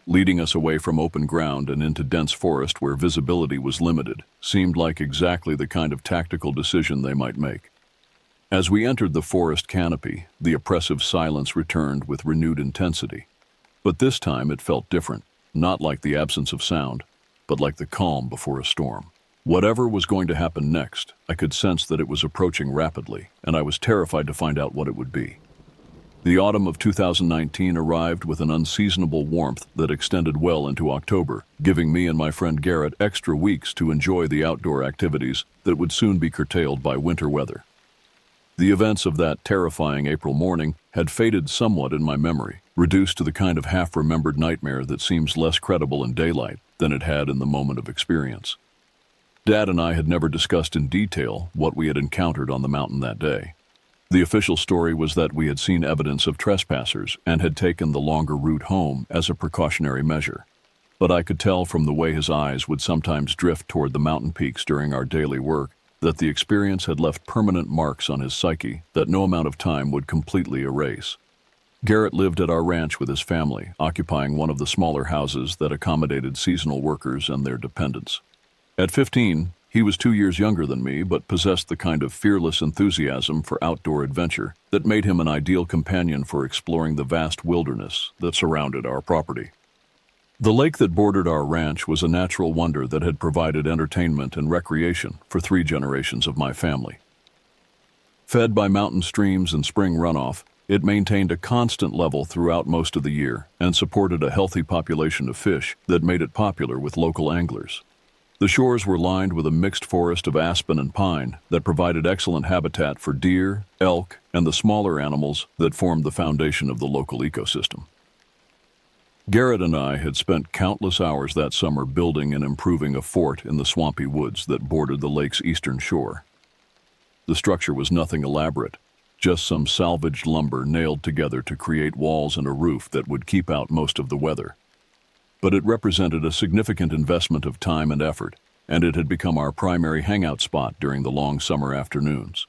Leading us away from open ground and into dense forest where visibility was limited seemed like exactly the kind of tactical decision they might make. As we entered the forest canopy, the oppressive silence returned with renewed intensity. But this time it felt different, not like the absence of sound, but like the calm before a storm. Whatever was going to happen next, I could sense that it was approaching rapidly, and I was terrified to find out what it would be. The autumn of 2019 arrived with an unseasonable warmth that extended well into October, giving me and my friend Garrett extra weeks to enjoy the outdoor activities that would soon be curtailed by winter weather. The events of that terrifying April morning had faded somewhat in my memory, reduced to the kind of half-remembered nightmare that seems less credible in daylight than it had in the moment of experience. Dad and I had never discussed in detail what we had encountered on the mountain that day. The official story was that we had seen evidence of trespassers and had taken the longer route home as a precautionary measure. But I could tell from the way his eyes would sometimes drift toward the mountain peaks during our daily work that the experience had left permanent marks on his psyche that no amount of time would completely erase. Garrett lived at our ranch with his family, occupying one of the smaller houses that accommodated seasonal workers and their dependents. At 15, he was 2 years younger than me, but possessed the kind of fearless enthusiasm for outdoor adventure that made him an ideal companion for exploring the vast wilderness that surrounded our property. The lake that bordered our ranch was a natural wonder that had provided entertainment and recreation for 3 generations of my family. Fed by mountain streams and spring runoff, It maintained a constant level throughout most of the year and supported a healthy population of fish that made it popular with local anglers. The shores were lined with a mixed forest of aspen and pine that provided excellent habitat for deer, elk, and the smaller animals that formed the foundation of the local ecosystem. Garrett and I had spent countless hours that summer building and improving a fort in the swampy woods that bordered the lake's eastern shore. The structure was nothing elaborate, just some salvaged lumber nailed together to create walls and a roof that would keep out most of the weather. But it represented a significant investment of time and effort, and it had become our primary hangout spot during the long summer afternoons.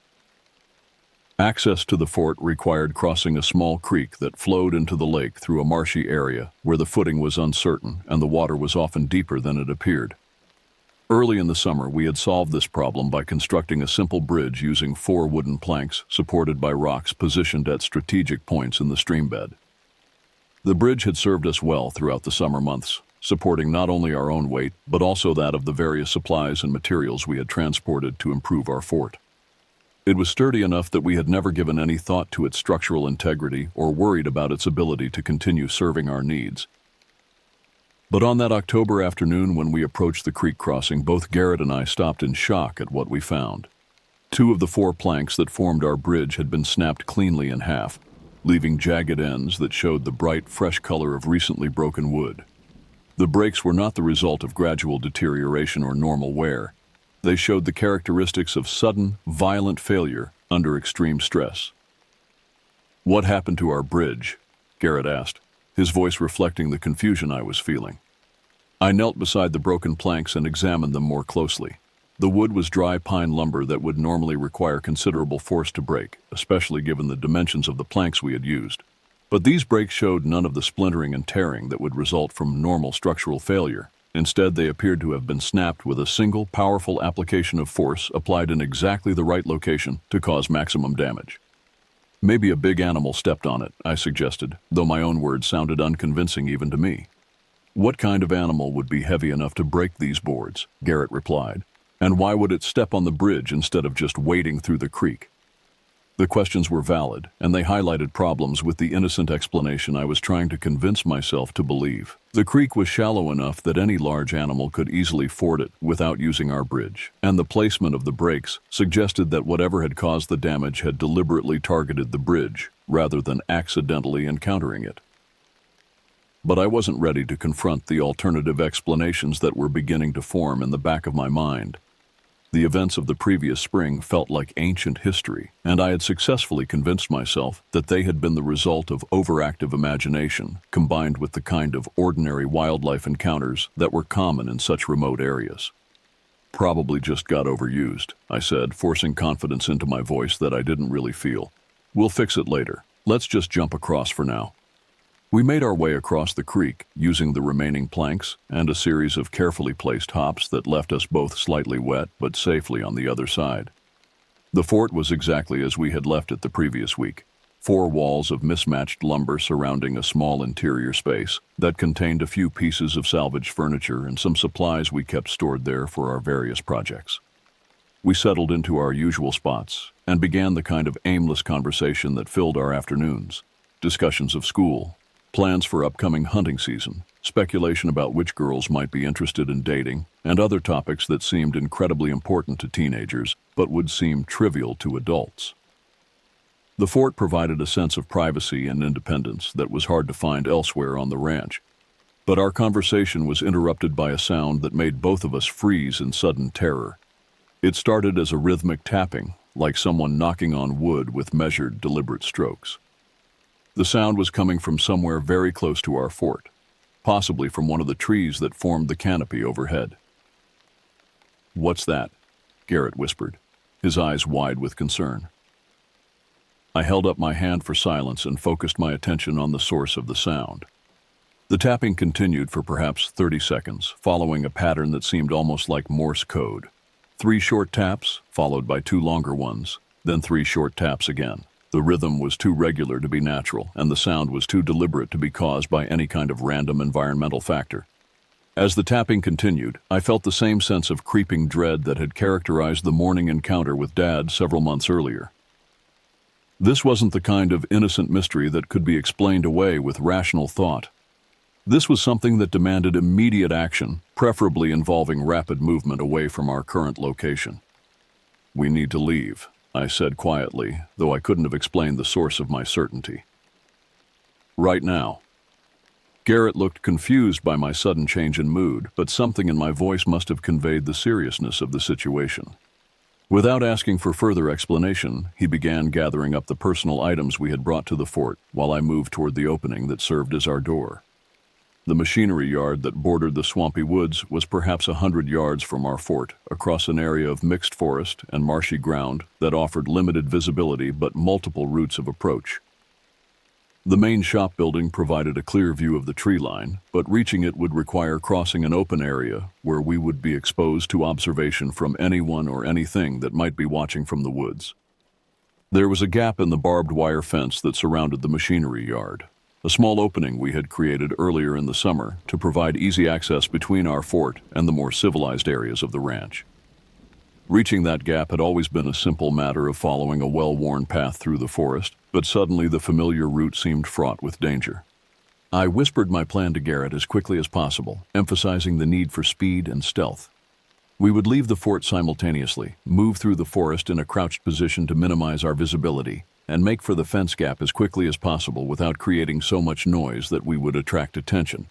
Access to the fort required crossing a small creek that flowed into the lake through a marshy area where the footing was uncertain and the water was often deeper than it appeared. Early in the summer, we had solved this problem by constructing a simple bridge using 4 wooden planks supported by rocks positioned at strategic points in the streambed. The bridge had served us well throughout the summer months, supporting not only our own weight, but also that of the various supplies and materials we had transported to improve our fort. It was sturdy enough that we had never given any thought to its structural integrity or worried about its ability to continue serving our needs. But on that October afternoon when we approached the creek crossing, both Garrett and I stopped in shock at what we found. 2 of the 4 planks that formed our bridge had been snapped cleanly in half, leaving jagged ends that showed the bright, fresh color of recently broken wood. The breaks were not the result of gradual deterioration or normal wear. They showed the characteristics of sudden, violent failure under extreme stress. "What happened to our bridge?" Garrett asked, his voice reflecting the confusion I was feeling. I knelt beside the broken planks and examined them more closely. The wood was dry pine lumber that would normally require considerable force to break, especially given the dimensions of the planks we had used. But these breaks showed none of the splintering and tearing that would result from normal structural failure. Instead, they appeared to have been snapped with a single, powerful application of force applied in exactly the right location to cause maximum damage. "Maybe a big animal stepped on it," I suggested, though my own words sounded unconvincing even to me. "What kind of animal would be heavy enough to break these boards?" Garrett replied. "And why would it step on the bridge instead of just wading through the creek?" The questions were valid, and they highlighted problems with the innocent explanation I was trying to convince myself to believe. The creek was shallow enough that any large animal could easily ford it without using our bridge, and the placement of the breaks suggested that whatever had caused the damage had deliberately targeted the bridge, rather than accidentally encountering it. But I wasn't ready to confront the alternative explanations that were beginning to form in the back of my mind. The events of the previous spring felt like ancient history, and I had successfully convinced myself that they had been the result of overactive imagination, combined with the kind of ordinary wildlife encounters that were common in such remote areas. "Probably just got overused," I said, forcing confidence into my voice that I didn't really feel. "We'll fix it later. Let's just jump across for now." We made our way across the creek, using the remaining planks and a series of carefully placed hops that left us both slightly wet but safely on the other side. The fort was exactly as we had left it the previous week. 4 walls of mismatched lumber surrounding a small interior space that contained a few pieces of salvaged furniture and some supplies we kept stored there for our various projects. We settled into our usual spots and began the kind of aimless conversation that filled our afternoons. Discussions of school, plans for upcoming hunting season, speculation about which girls might be interested in dating, and other topics that seemed incredibly important to teenagers but would seem trivial to adults. The fort provided a sense of privacy and independence that was hard to find elsewhere on the ranch. But our conversation was interrupted by a sound that made both of us freeze in sudden terror. It started as a rhythmic tapping, like someone knocking on wood with measured, deliberate strokes. The sound was coming from somewhere very close to our fort, possibly from one of the trees that formed the canopy overhead. "What's that?" Garrett whispered, his eyes wide with concern. I held up my hand for silence and focused my attention on the source of the sound. The tapping continued for perhaps 30 seconds, following a pattern that seemed almost like Morse code. 3 short taps, followed by 2 longer ones, then 3 short taps again. The rhythm was too regular to be natural, and the sound was too deliberate to be caused by any kind of random environmental factor. As the tapping continued, I felt the same sense of creeping dread that had characterized the morning encounter with Dad several months earlier. This wasn't the kind of innocent mystery that could be explained away with rational thought. This was something that demanded immediate action, preferably involving rapid movement away from our current location. "We need to leave," I said quietly, though I couldn't have explained the source of my certainty. "Right now." Garrett looked confused by my sudden change in mood, but something in my voice must have conveyed the seriousness of the situation. Without asking for further explanation, he began gathering up the personal items we had brought to the fort while I moved toward the opening that served as our door. The machinery yard that bordered the swampy woods was perhaps 100 yards from our fort, across an area of mixed forest and marshy ground that offered limited visibility but multiple routes of approach. The main shop building provided a clear view of the tree line, but reaching it would require crossing an open area where we would be exposed to observation from anyone or anything that might be watching from the woods. There was a gap in the barbed wire fence that surrounded the machinery yard, a small opening we had created earlier in the summer to provide easy access between our fort and the more civilized areas of the ranch. Reaching that gap had always been a simple matter of following a well-worn path through the forest, but suddenly the familiar route seemed fraught with danger. I whispered my plan to Garrett as quickly as possible, emphasizing the need for speed and stealth. We would leave the fort simultaneously, move through the forest in a crouched position to minimize our visibility, and make for the fence gap as quickly as possible without creating so much noise that we would attract attention.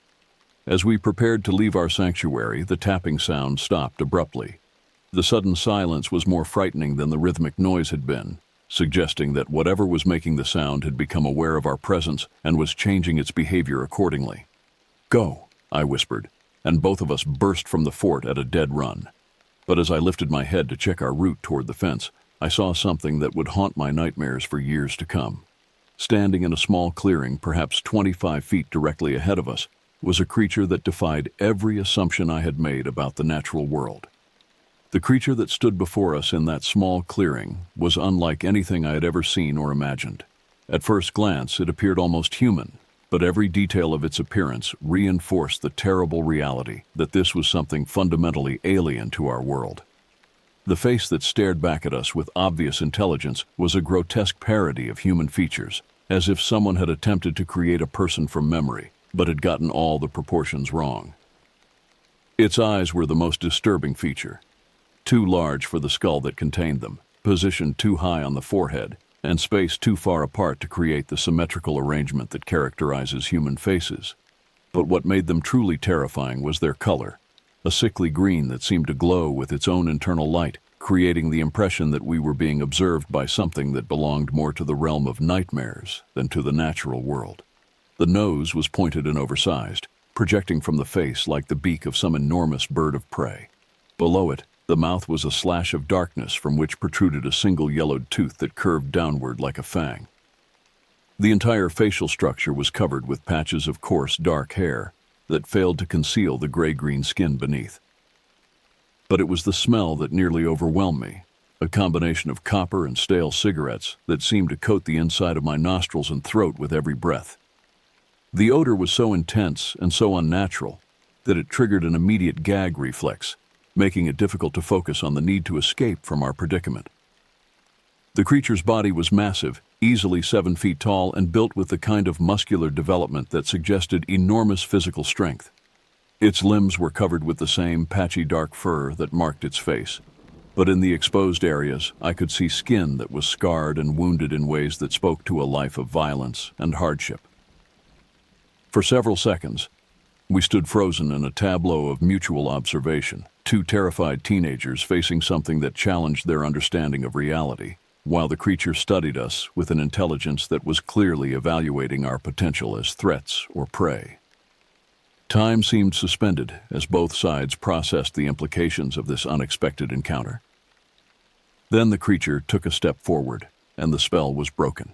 As we prepared to leave our sanctuary, the tapping sound stopped abruptly. The sudden silence was more frightening than the rhythmic noise had been, suggesting that whatever was making the sound had become aware of our presence and was changing its behavior accordingly. "Go," I whispered, and both of us burst from the fort at a dead run. But as I lifted my head to check our route toward the fence, I saw something that would haunt my nightmares for years to come. Standing in a small clearing, perhaps 25 feet directly ahead of us, was a creature that defied every assumption I had made about the natural world. The creature that stood before us in that small clearing was unlike anything I had ever seen or imagined. At first glance, it appeared almost human, but every detail of its appearance reinforced the terrible reality that this was something fundamentally alien to our world. The face that stared back at us with obvious intelligence was a grotesque parody of human features, as if someone had attempted to create a person from memory, but had gotten all the proportions wrong. Its eyes were the most disturbing feature. Too large for the skull that contained them, positioned too high on the forehead, and spaced too far apart to create the symmetrical arrangement that characterizes human faces. But what made them truly terrifying was their color, a sickly green that seemed to glow with its own internal light, creating the impression that we were being observed by something that belonged more to the realm of nightmares than to the natural world. The nose was pointed and oversized, projecting from the face like the beak of some enormous bird of prey. Below it, the mouth was a slash of darkness from which protruded a single yellowed tooth that curved downward like a fang. The entire facial structure was covered with patches of coarse, dark hair that failed to conceal the gray-green skin beneath. But it was the smell that nearly overwhelmed me, a combination of copper and stale cigarettes that seemed to coat the inside of my nostrils and throat with every breath. The odor was so intense and so unnatural that it triggered an immediate gag reflex, making it difficult to focus on the need to escape from our predicament. The creature's body was massive, easily 7 feet tall, and built with the kind of muscular development that suggested enormous physical strength. Its limbs were covered with the same patchy dark fur that marked its face, but in the exposed areas I could see skin that was scarred and wounded in ways that spoke to a life of violence and hardship. For several seconds, we stood frozen in a tableau of mutual observation, two terrified teenagers facing something that challenged their understanding of reality, while the creature studied us with an intelligence that was clearly evaluating our potential as threats or prey. Time seemed suspended as both sides processed the implications of this unexpected encounter. Then the creature took a step forward, and the spell was broken.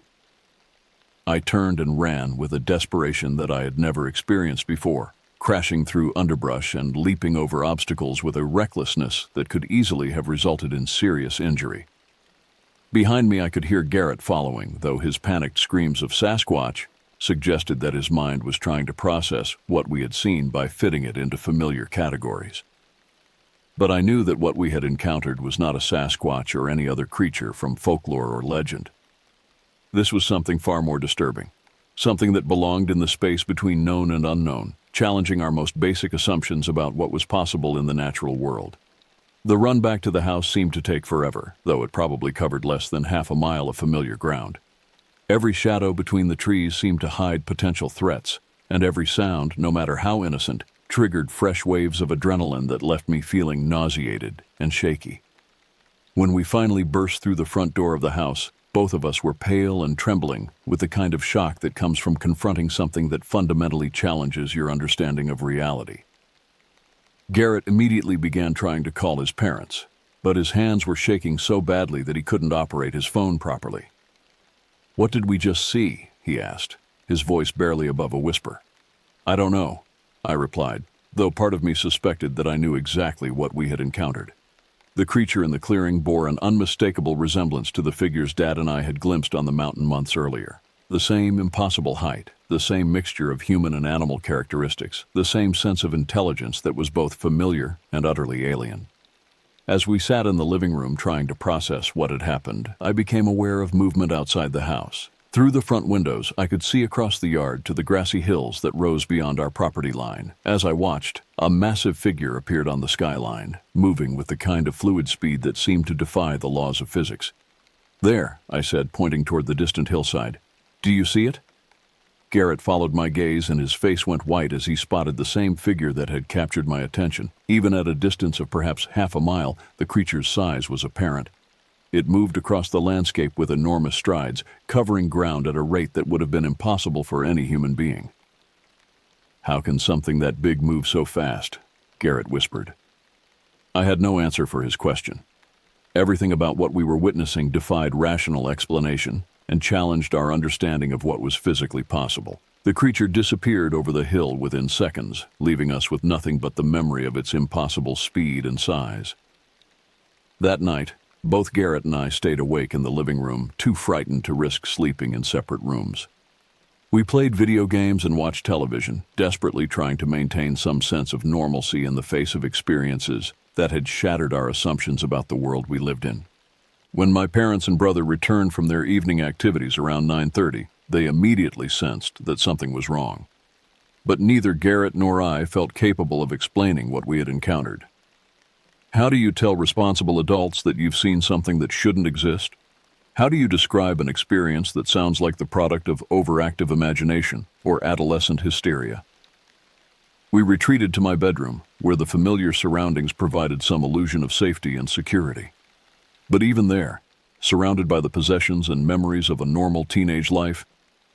I turned and ran with a desperation that I had never experienced before, crashing through underbrush and leaping over obstacles with a recklessness that could easily have resulted in serious injury. Behind me I could hear Garrett following, though his panicked screams of "Sasquatch" suggested that his mind was trying to process what we had seen by fitting it into familiar categories. But I knew that what we had encountered was not a Sasquatch or any other creature from folklore or legend. This was something far more disturbing. Something that belonged in the space between known and unknown, challenging our most basic assumptions about what was possible in the natural world. The run back to the house seemed to take forever, though it probably covered less than half a mile of familiar ground. Every shadow between the trees seemed to hide potential threats, and every sound, no matter how innocent, triggered fresh waves of adrenaline that left me feeling nauseated and shaky. When we finally burst through the front door of the house, both of us were pale and trembling with the kind of shock that comes from confronting something that fundamentally challenges your understanding of reality. Garrett immediately began trying to call his parents, but his hands were shaking so badly that he couldn't operate his phone properly. "What did we just see?" he asked, his voice barely above a whisper. "I don't know," I replied, though part of me suspected that I knew exactly what we had encountered. The creature in the clearing bore an unmistakable resemblance to the figures Dad and I had glimpsed on the mountain months earlier. The same impossible height, the same mixture of human and animal characteristics, the same sense of intelligence that was both familiar and utterly alien. As we sat in the living room trying to process what had happened, I became aware of movement outside the house. Through the front windows, I could see across the yard to the grassy hills that rose beyond our property line. As I watched, a massive figure appeared on the skyline, moving with the kind of fluid speed that seemed to defy the laws of physics. "There," I said, pointing toward the distant hillside. "Do you see it?" Garrett followed my gaze, and his face went white as he spotted the same figure that had captured my attention. Even at a distance of perhaps half a mile, the creature's size was apparent. It moved across the landscape with enormous strides, covering ground at a rate that would have been impossible for any human being. "How can something that big move so fast?" Garrett whispered. I had no answer for his question. Everything about what we were witnessing defied rational explanation and challenged our understanding of what was physically possible. The creature disappeared over the hill within seconds, leaving us with nothing but the memory of its impossible speed and size. That night, both Garrett and I stayed awake in the living room, too frightened to risk sleeping in separate rooms. We played video games and watched television, desperately trying to maintain some sense of normalcy in the face of experiences that had shattered our assumptions about the world we lived in. When my parents and brother returned from their evening activities around 9:30, they immediately sensed that something was wrong. But neither Garrett nor I felt capable of explaining what we had encountered. How do you tell responsible adults that you've seen something that shouldn't exist? How do you describe an experience that sounds like the product of overactive imagination or adolescent hysteria? We retreated to my bedroom, where the familiar surroundings provided some illusion of safety and security. But even there, surrounded by the possessions and memories of a normal teenage life,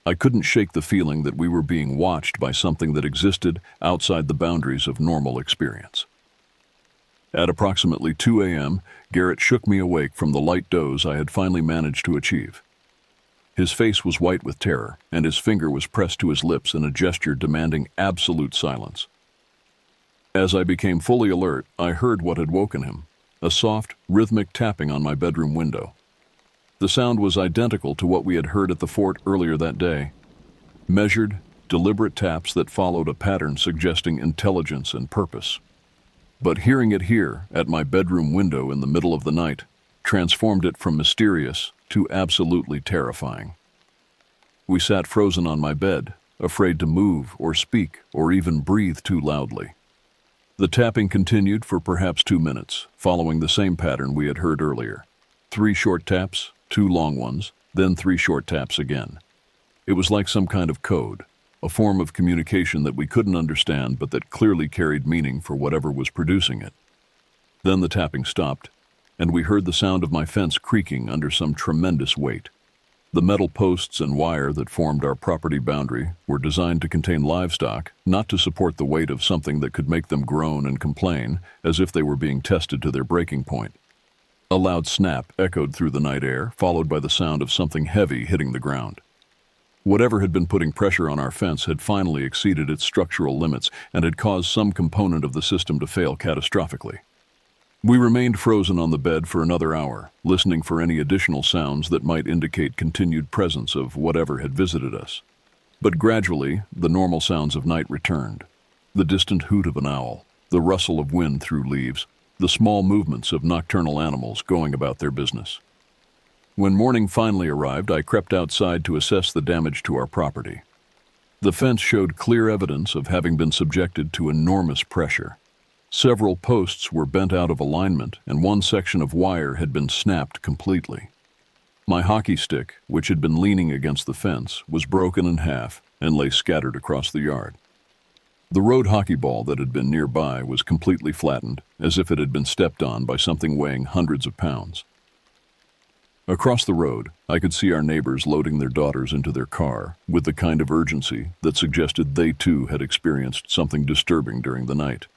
I couldn't shake the feeling that we were being watched by something that existed outside the boundaries of normal experience. At approximately 2 a.m., Garrett shook me awake from the light doze I had finally managed to achieve. His face was white with terror, and his finger was pressed to his lips in a gesture demanding absolute silence. As I became fully alert, I heard what had woken him, a soft, rhythmic tapping on my bedroom window. The sound was identical to what we had heard at the fort earlier that day. Measured, deliberate taps that followed a pattern suggesting intelligence and purpose. But hearing it here, at my bedroom window in the middle of the night, transformed it from mysterious to absolutely terrifying. We sat frozen on my bed, afraid to move or speak or even breathe too loudly. The tapping continued for perhaps 2 minutes, following the same pattern we had heard earlier. 3 short taps, 2 long ones, then 3 short taps again. It was like some kind of code, a form of communication that we couldn't understand but that clearly carried meaning for whatever was producing it. Then the tapping stopped, and we heard the sound of my fence creaking under some tremendous weight. The metal posts and wire that formed our property boundary were designed to contain livestock, not to support the weight of something that could make them groan and complain, as if they were being tested to their breaking point. A loud snap echoed through the night air, followed by the sound of something heavy hitting the ground. Whatever had been putting pressure on our fence had finally exceeded its structural limits and had caused some component of the system to fail catastrophically. We remained frozen on the bed for another hour, listening for any additional sounds that might indicate continued presence of whatever had visited us. But gradually, the normal sounds of night returned. The distant hoot of an owl, the rustle of wind through leaves, the small movements of nocturnal animals going about their business. When morning finally arrived, I crept outside to assess the damage to our property. The fence showed clear evidence of having been subjected to enormous pressure. Several posts were bent out of alignment, and one section of wire had been snapped completely. My hockey stick, which had been leaning against the fence, was broken in half and lay scattered across the yard. The road hockey ball that had been nearby was completely flattened, as if it had been stepped on by something weighing hundreds of pounds. Across the road, I could see our neighbors loading their daughters into their car with the kind of urgency that suggested they too had experienced something disturbing during the night.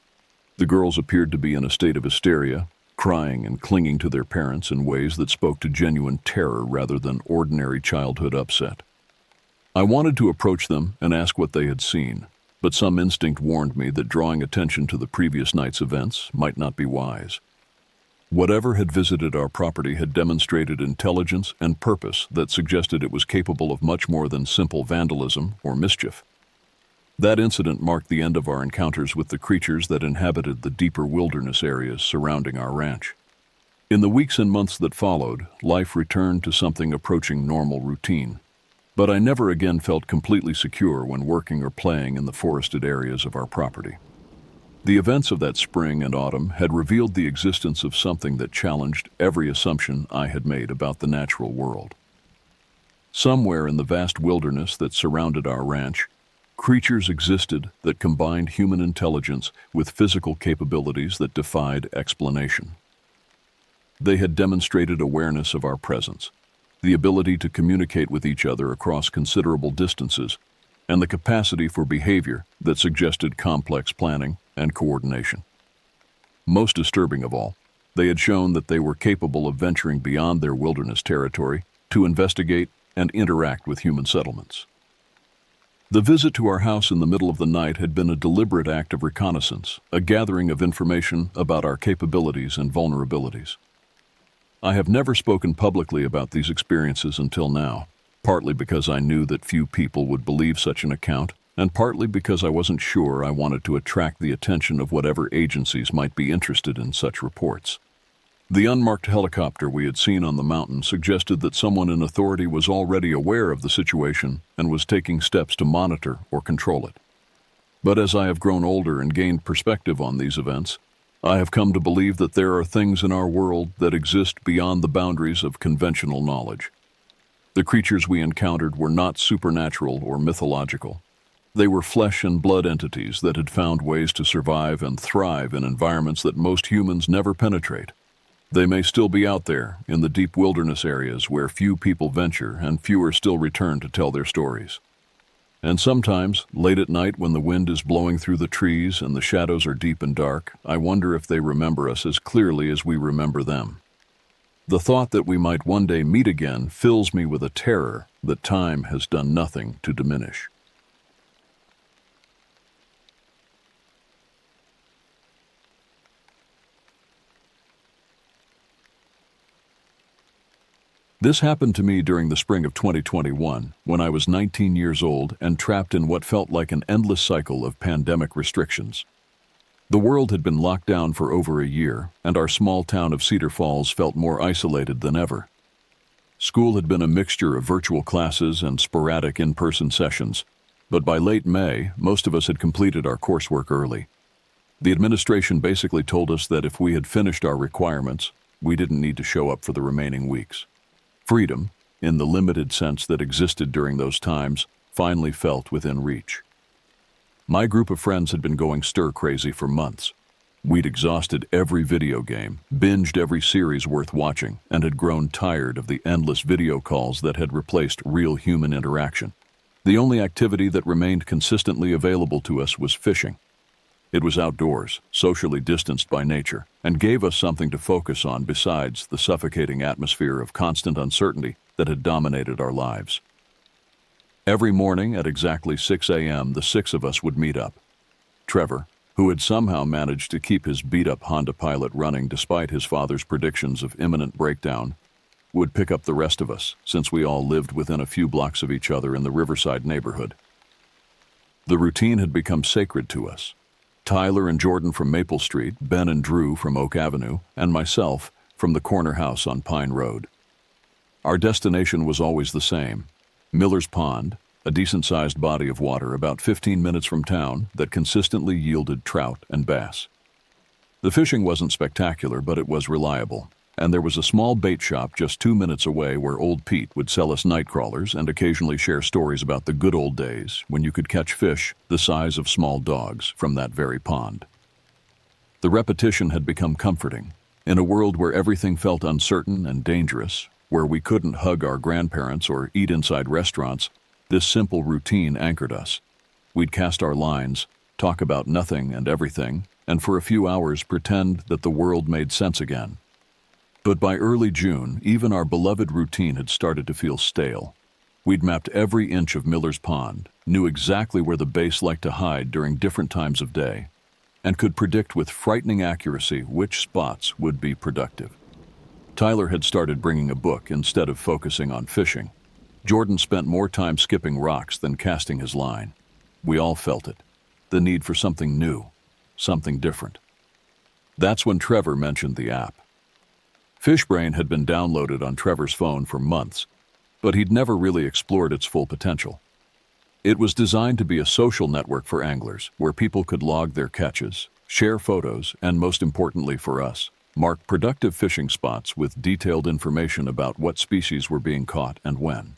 The girls appeared to be in a state of hysteria, crying and clinging to their parents in ways that spoke to genuine terror rather than ordinary childhood upset. I wanted to approach them and ask what they had seen, but some instinct warned me that drawing attention to the previous night's events might not be wise. Whatever had visited our property had demonstrated intelligence and purpose that suggested it was capable of much more than simple vandalism or mischief. That incident marked the end of our encounters with the creatures that inhabited the deeper wilderness areas surrounding our ranch. In the weeks and months that followed, life returned to something approaching normal routine. But I never again felt completely secure when working or playing in the forested areas of our property. The events of that spring and autumn had revealed the existence of something that challenged every assumption I had made about the natural world. Somewhere in the vast wilderness that surrounded our ranch, creatures existed that combined human intelligence with physical capabilities that defied explanation. They had demonstrated awareness of our presence, the ability to communicate with each other across considerable distances, and the capacity for behavior that suggested complex planning and coordination. Most disturbing of all, they had shown that they were capable of venturing beyond their wilderness territory to investigate and interact with human settlements. The visit to our house in the middle of the night had been a deliberate act of reconnaissance, a gathering of information about our capabilities and vulnerabilities. I have never spoken publicly about these experiences until now, partly because I knew that few people would believe such an account, and partly because I wasn't sure I wanted to attract the attention of whatever agencies might be interested in such reports. The unmarked helicopter we had seen on the mountain suggested that someone in authority was already aware of the situation and was taking steps to monitor or control it. But as I have grown older and gained perspective on these events, I have come to believe that there are things in our world that exist beyond the boundaries of conventional knowledge. The creatures we encountered were not supernatural or mythological. They were flesh and blood entities that had found ways to survive and thrive in environments that most humans never penetrate. They may still be out there in the deep wilderness areas where few people venture and fewer still return to tell their stories. And sometimes, late at night when the wind is blowing through the trees and the shadows are deep and dark, I wonder if they remember us as clearly as we remember them. The thought that we might one day meet again fills me with a terror that time has done nothing to diminish. This happened to me during the spring of 2021, when I was 19 years old and trapped in what felt like an endless cycle of pandemic restrictions. The world had been locked down for over a year, and our small town of Cedar Falls felt more isolated than ever. School had been a mixture of virtual classes and sporadic in-person sessions, but by late May, most of us had completed our coursework early. The administration basically told us that if we had finished our requirements, we didn't need to show up for the remaining weeks. Freedom, in the limited sense that existed during those times, finally felt within reach. My group of friends had been going stir-crazy for months. We'd exhausted every video game, binged every series worth watching, and had grown tired of the endless video calls that had replaced real human interaction. The only activity that remained consistently available to us was fishing. It was outdoors, socially distanced by nature, and gave us something to focus on besides the suffocating atmosphere of constant uncertainty that had dominated our lives. Every morning at exactly 6 a.m., the six of us would meet up. Trevor, who had somehow managed to keep his beat-up Honda Pilot running despite his father's predictions of imminent breakdown, would pick up the rest of us, since we all lived within a few blocks of each other in the Riverside neighborhood. The routine had become sacred to us. Tyler and Jordan from Maple Street, Ben and Drew from Oak Avenue, and myself from the corner house on Pine Road. Our destination was always the same: Miller's Pond, a decent-sized body of water about 15 minutes from town that consistently yielded trout and bass. The fishing wasn't spectacular, but it was reliable, and there was a small bait shop just 2 minutes away where Old Pete would sell us night crawlers and occasionally share stories about the good old days when you could catch fish the size of small dogs from that very pond. The repetition had become comforting. In a world where everything felt uncertain and dangerous, where we couldn't hug our grandparents or eat inside restaurants, this simple routine anchored us. We'd cast our lines, talk about nothing and everything, and for a few hours pretend that the world made sense again. But by early June, even our beloved routine had started to feel stale. We'd mapped every inch of Miller's Pond, knew exactly where the base liked to hide during different times of day, and could predict with frightening accuracy which spots would be productive. Tyler had started bringing a book instead of focusing on fishing. Jordan spent more time skipping rocks than casting his line. We all felt it, the need for something new, something different. That's when Trevor mentioned the app. Fishbrain had been downloaded on Trevor's phone for months, but he'd never really explored its full potential. It was designed to be a social network for anglers, where people could log their catches, share photos, and most importantly for us, mark productive fishing spots with detailed information about what species were being caught and when.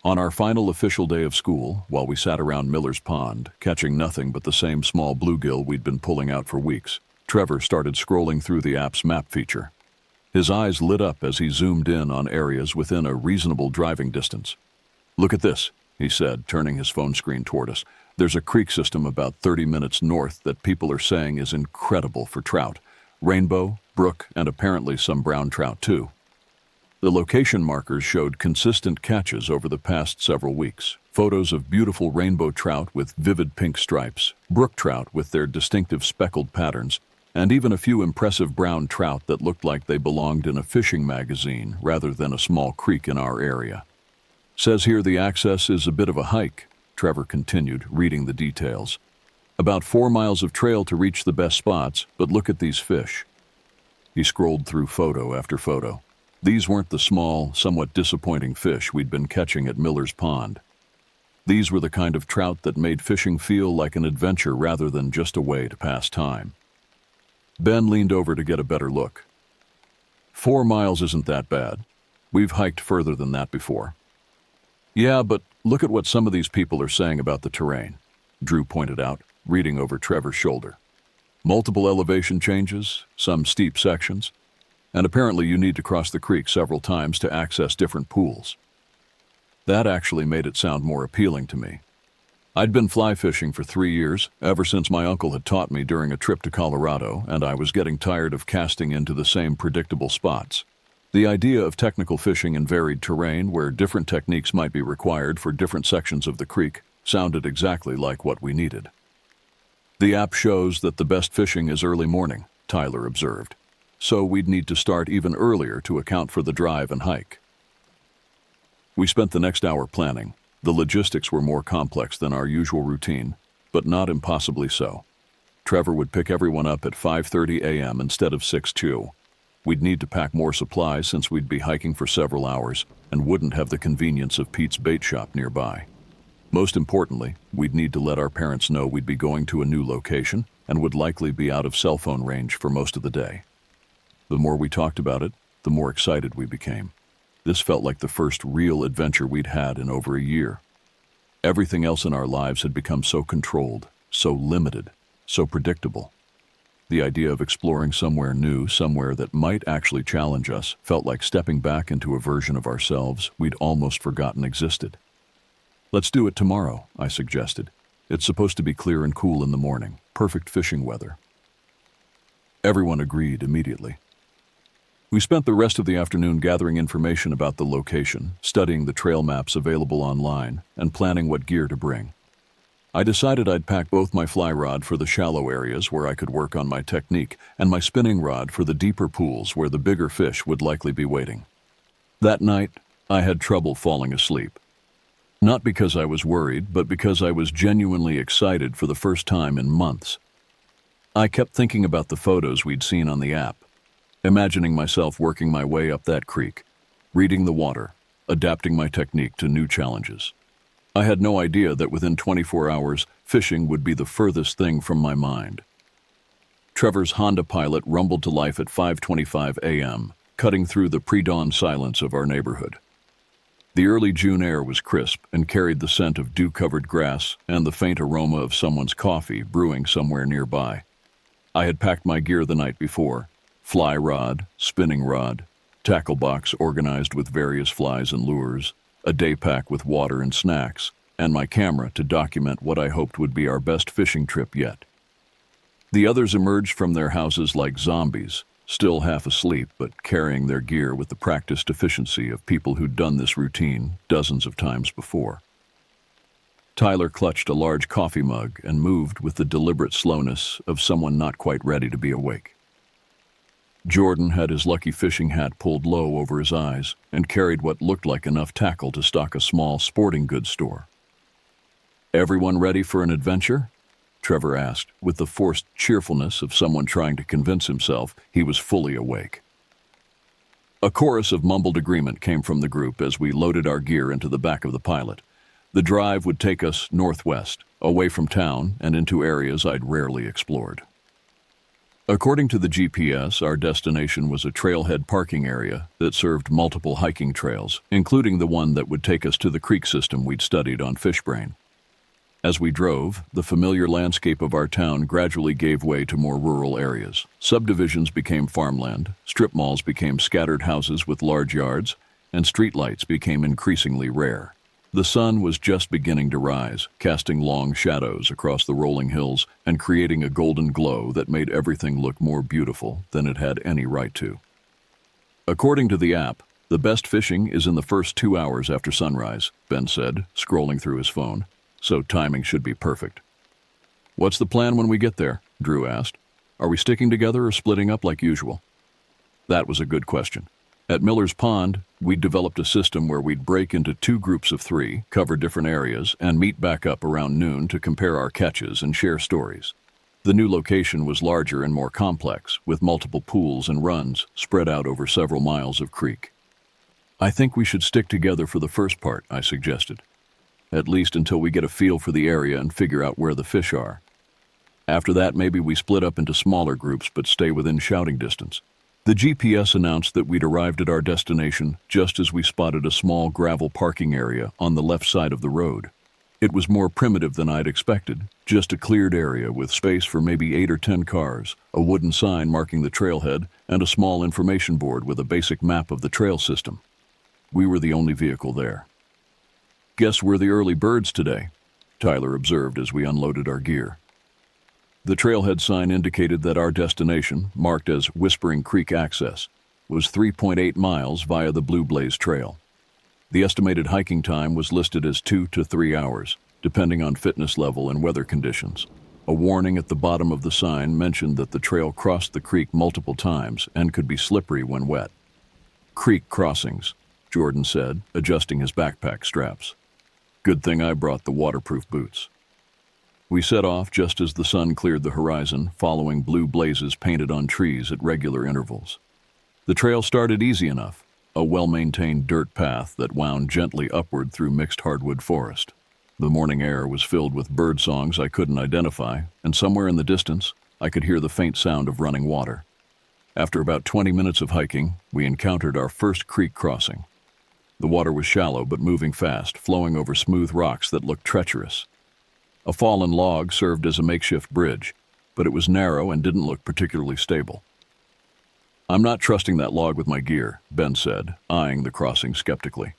On our final official day of school, while we sat around Miller's Pond, catching nothing but the same small bluegill we'd been pulling out for weeks, Trevor started scrolling through the app's map feature. His eyes lit up as he zoomed in on areas within a reasonable driving distance. "Look at this," he said, turning his phone screen toward us. "There's a creek system about 30 minutes north that people are saying is incredible for trout. Rainbow, brook, and apparently some brown trout too." The location markers showed consistent catches over the past several weeks. Photos of beautiful rainbow trout with vivid pink stripes, brook trout with their distinctive speckled patterns, and even a few impressive brown trout that looked like they belonged in a fishing magazine rather than a small creek in our area. "Says here the access is a bit of a hike," Trevor continued, reading the details. "About 4 miles of trail to reach the best spots, but look at these fish." He scrolled through photo after photo. These weren't the small, somewhat disappointing fish we'd been catching at Miller's Pond. These were the kind of trout that made fishing feel like an adventure rather than just a way to pass time. Ben leaned over to get a better look. 4 miles isn't that bad. We've hiked further than that before." "Yeah, but look at what some of these people are saying about the terrain," Drew pointed out, reading over Trevor's shoulder. "Multiple elevation changes, some steep sections, and apparently you need to cross the creek several times to access different pools." That actually made it sound more appealing to me. I'd been fly fishing for 3 years, ever since my uncle had taught me during a trip to Colorado, and I was getting tired of casting into the same predictable spots. The idea of technical fishing in varied terrain where different techniques might be required for different sections of the creek sounded exactly like what we needed. "The app shows that the best fishing is early morning," Tyler observed. "So we'd need to start even earlier to account for the drive and hike." We spent the next hour planning. The logistics were more complex than our usual routine, but not impossibly so. Trevor would pick everyone up at 5:30 a.m. instead of 6:02. We'd need to pack more supplies since we'd be hiking for several hours and wouldn't have the convenience of Pete's bait shop nearby. Most importantly, we'd need to let our parents know we'd be going to a new location and would likely be out of cell phone range for most of the day. The more we talked about it, the more excited we became. This felt like the first real adventure we'd had in over a year. Everything else in our lives had become so controlled, so limited, so predictable. The idea of exploring somewhere new, somewhere that might actually challenge us, felt like stepping back into a version of ourselves we'd almost forgotten existed. "Let's do it tomorrow," I suggested. "It's supposed to be clear and cool in the morning, perfect fishing weather." Everyone agreed immediately. We spent the rest of the afternoon gathering information about the location, studying the trail maps available online, and planning what gear to bring. I decided I'd pack both my fly rod for the shallow areas where I could work on my technique and my spinning rod for the deeper pools where the bigger fish would likely be waiting. That night, I had trouble falling asleep. Not because I was worried, but because I was genuinely excited for the first time in months. I kept thinking about the photos we'd seen on the app, imagining myself working my way up that creek, reading the water, adapting my technique to new challenges. I had no idea that within 24 hours, fishing would be the furthest thing from my mind. Trevor's Honda Pilot rumbled to life at 5:25 a.m., cutting through the pre-dawn silence of our neighborhood. The early June air was crisp and carried the scent of dew-covered grass and the faint aroma of someone's coffee brewing somewhere nearby. I had packed my gear the night before: fly rod, spinning rod, tackle box organized with various flies and lures, a day pack with water and snacks, and my camera to document what I hoped would be our best fishing trip yet. The others emerged from their houses like zombies, still half asleep but carrying their gear with the practiced efficiency of people who'd done this routine dozens of times before. Tyler clutched a large coffee mug and moved with the deliberate slowness of someone not quite ready to be awake. Jordan had his lucky fishing hat pulled low over his eyes and carried what looked like enough tackle to stock a small sporting goods store. "Everyone ready for an adventure?" Trevor asked, with the forced cheerfulness of someone trying to convince himself he was fully awake. A chorus of mumbled agreement came from the group as we loaded our gear into the back of the Pilot. The drive would take us northwest, away from town and into areas I'd rarely explored. According to the GPS, our destination was a trailhead parking area that served multiple hiking trails, including the one that would take us to the creek system we'd studied on Fishbrain. As we drove, the familiar landscape of our town gradually gave way to more rural areas. Subdivisions became farmland, strip malls became scattered houses with large yards, and streetlights became increasingly rare. The sun was just beginning to rise, casting long shadows across the rolling hills and creating a golden glow that made everything look more beautiful than it had any right to. According to the app, the best fishing is in the first 2 hours after sunrise, Ben said, scrolling through his phone. So timing should be perfect. "What's the plan when we get there?" Drew asked. "Are we sticking together or splitting up like usual?" That was a good question. At Miller's Pond, we'd developed a system where we'd break into 2 groups of 3, cover different areas, and meet back up around noon to compare our catches and share stories. The new location was larger and more complex, with multiple pools and runs spread out over several miles of creek. "I think we should stick together for the first part," I suggested. "At least until we get a feel for the area and figure out where the fish are. After that, maybe we split up into smaller groups but stay within shouting distance." The GPS announced that we'd arrived at our destination just as we spotted a small gravel parking area on the left side of the road. It was more primitive than I'd expected, just a cleared area with space for maybe 8 or 10 cars, a wooden sign marking the trailhead, and a small information board with a basic map of the trail system. We were the only vehicle there. "Guess we're the early birds today," Tyler observed as we unloaded our gear. The trailhead sign indicated that our destination, marked as Whispering Creek Access, was 3.8 miles via the Blue Blaze Trail. The estimated hiking time was listed as 2 to 3 hours, depending on fitness level and weather conditions. A warning at the bottom of the sign mentioned that the trail crossed the creek multiple times and could be slippery when wet. "Creek crossings," Jordan said, adjusting his backpack straps. "Good thing I brought the waterproof boots." We set off just as the sun cleared the horizon, following blue blazes painted on trees at regular intervals. The trail started easy enough, a well-maintained dirt path that wound gently upward through mixed hardwood forest. The morning air was filled with bird songs I couldn't identify, and somewhere in the distance, I could hear the faint sound of running water. After about 20 minutes of hiking, we encountered our first creek crossing. The water was shallow but moving fast, flowing over smooth rocks that looked treacherous. A fallen log served as a makeshift bridge, but it was narrow and didn't look particularly stable. "I'm not trusting that log with my gear," Ben said, eyeing the crossing skeptically.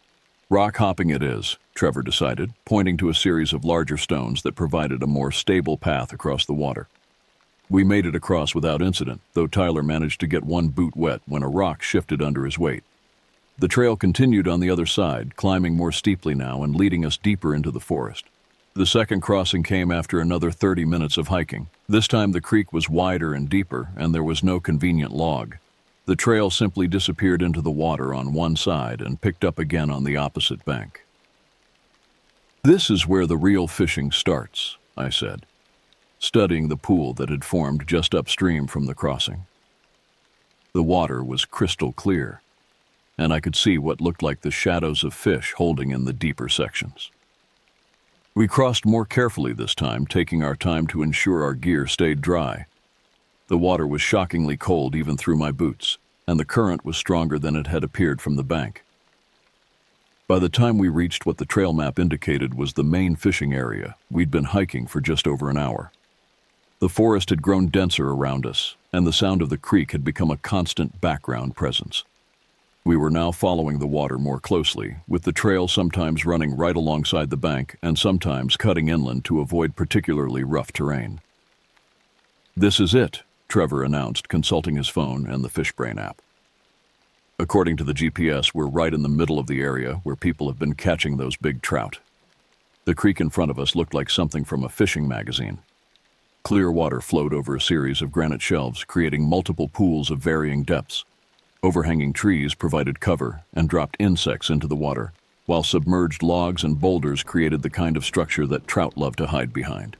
"Rock hopping it is," Trevor decided, pointing to a series of larger stones that provided a more stable path across the water. We made it across without incident, though Tyler managed to get one boot wet when a rock shifted under his weight. The trail continued on the other side, climbing more steeply now and leading us deeper into the forest. The second crossing came after another 30 minutes of hiking. This time the creek was wider and deeper, and there was no convenient log. The trail simply disappeared into the water on one side and picked up again on the opposite bank. "This is where the real fishing starts," I said, studying the pool that had formed just upstream from the crossing. The water was crystal clear. and I could see what looked like the shadows of fish holding in the deeper sections. We crossed more carefully this time, taking our time to ensure our gear stayed dry. The water was shockingly cold even through my boots, and the current was stronger than it had appeared from the bank. By the time we reached what the trail map indicated was the main fishing area, we'd been hiking for just over an hour. The forest had grown denser around us, and the sound of the creek had become a constant background presence. We were now following the water more closely, with the trail sometimes running right alongside the bank and sometimes cutting inland to avoid particularly rough terrain. "This is it," Trevor announced, consulting his phone and the FishBrain app. According to the GPS, we're right in the middle of the area where people have been catching those big trout. The creek in front of us looked like something from a fishing magazine. Clear water flowed over a series of granite shelves, creating multiple pools of varying depths. Overhanging trees provided cover and dropped insects into the water, while submerged logs and boulders created the kind of structure that trout love to hide behind.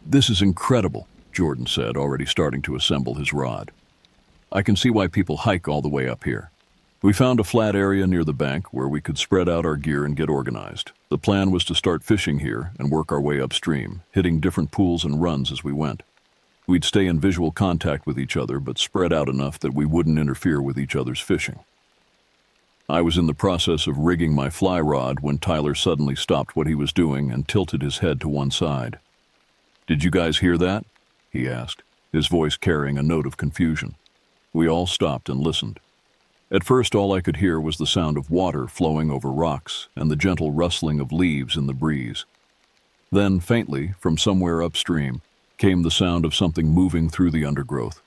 "This is incredible," Jordan said, already starting to assemble his rod. "I can see why people hike all the way up here." We found a flat area near the bank where we could spread out our gear and get organized. The plan was to start fishing here and work our way upstream, hitting different pools and runs as we went. We'd stay in visual contact with each other, but spread out enough that we wouldn't interfere with each other's fishing. I was in the process of rigging my fly rod when Tyler suddenly stopped what he was doing and tilted his head to one side. "Did you guys hear that?" he asked, his voice carrying a note of confusion. We all stopped and listened. At first, all I could hear was the sound of water flowing over rocks and the gentle rustling of leaves in the breeze. Then, faintly, from somewhere upstream, came the sound of something moving through the undergrowth.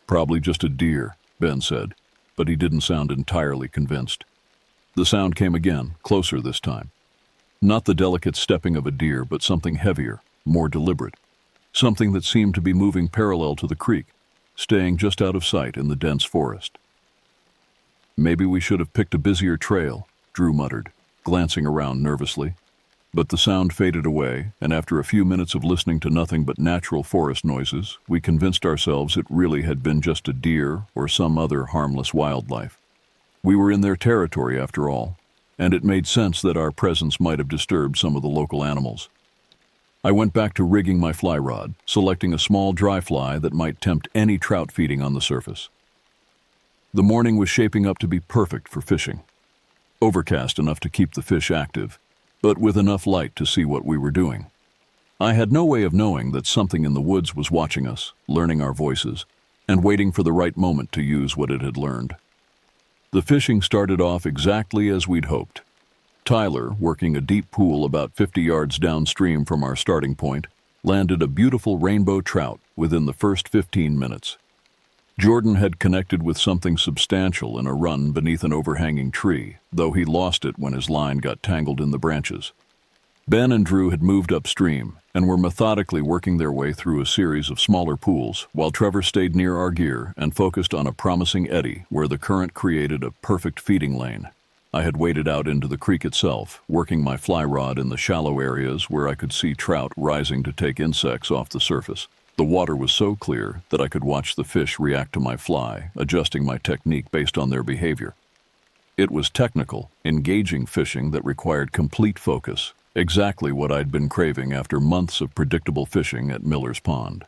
"Probably just a deer," Ben said, but he didn't sound entirely convinced. The sound came again, closer this time. Not the delicate stepping of a deer, but something heavier, more deliberate. Something that seemed to be moving parallel to the creek, staying just out of sight in the dense forest. "Maybe we should have picked a busier trail," Drew muttered, glancing around nervously. But the sound faded away, and after a few minutes of listening to nothing but natural forest noises, we convinced ourselves it really had been just a deer or some other harmless wildlife. We were in their territory after all, and it made sense that our presence might have disturbed some of the local animals. I went back to rigging my fly rod, selecting a small dry fly that might tempt any trout feeding on the surface. The morning was shaping up to be perfect for fishing. Overcast enough to keep the fish active, but with enough light to see what we were doing. I had no way of knowing that something in the woods was watching us, learning our voices, and waiting for the right moment to use what it had learned. The fishing started off exactly as we'd hoped. Tyler, working a deep pool about 50 yards downstream from our starting point, landed a beautiful rainbow trout within the first 15 minutes. Jordan had connected with something substantial in a run beneath an overhanging tree, though he lost it when his line got tangled in the branches. Ben and Drew had moved upstream and were methodically working their way through a series of smaller pools, while Trevor stayed near our gear and focused on a promising eddy where the current created a perfect feeding lane. I had waded out into the creek itself, working my fly rod in the shallow areas where I could see trout rising to take insects off the surface. The water was so clear that I could watch the fish react to my fly, adjusting my technique based on their behavior. It was technical, engaging fishing that required complete focus, exactly what I'd been craving after months of predictable fishing at Miller's Pond.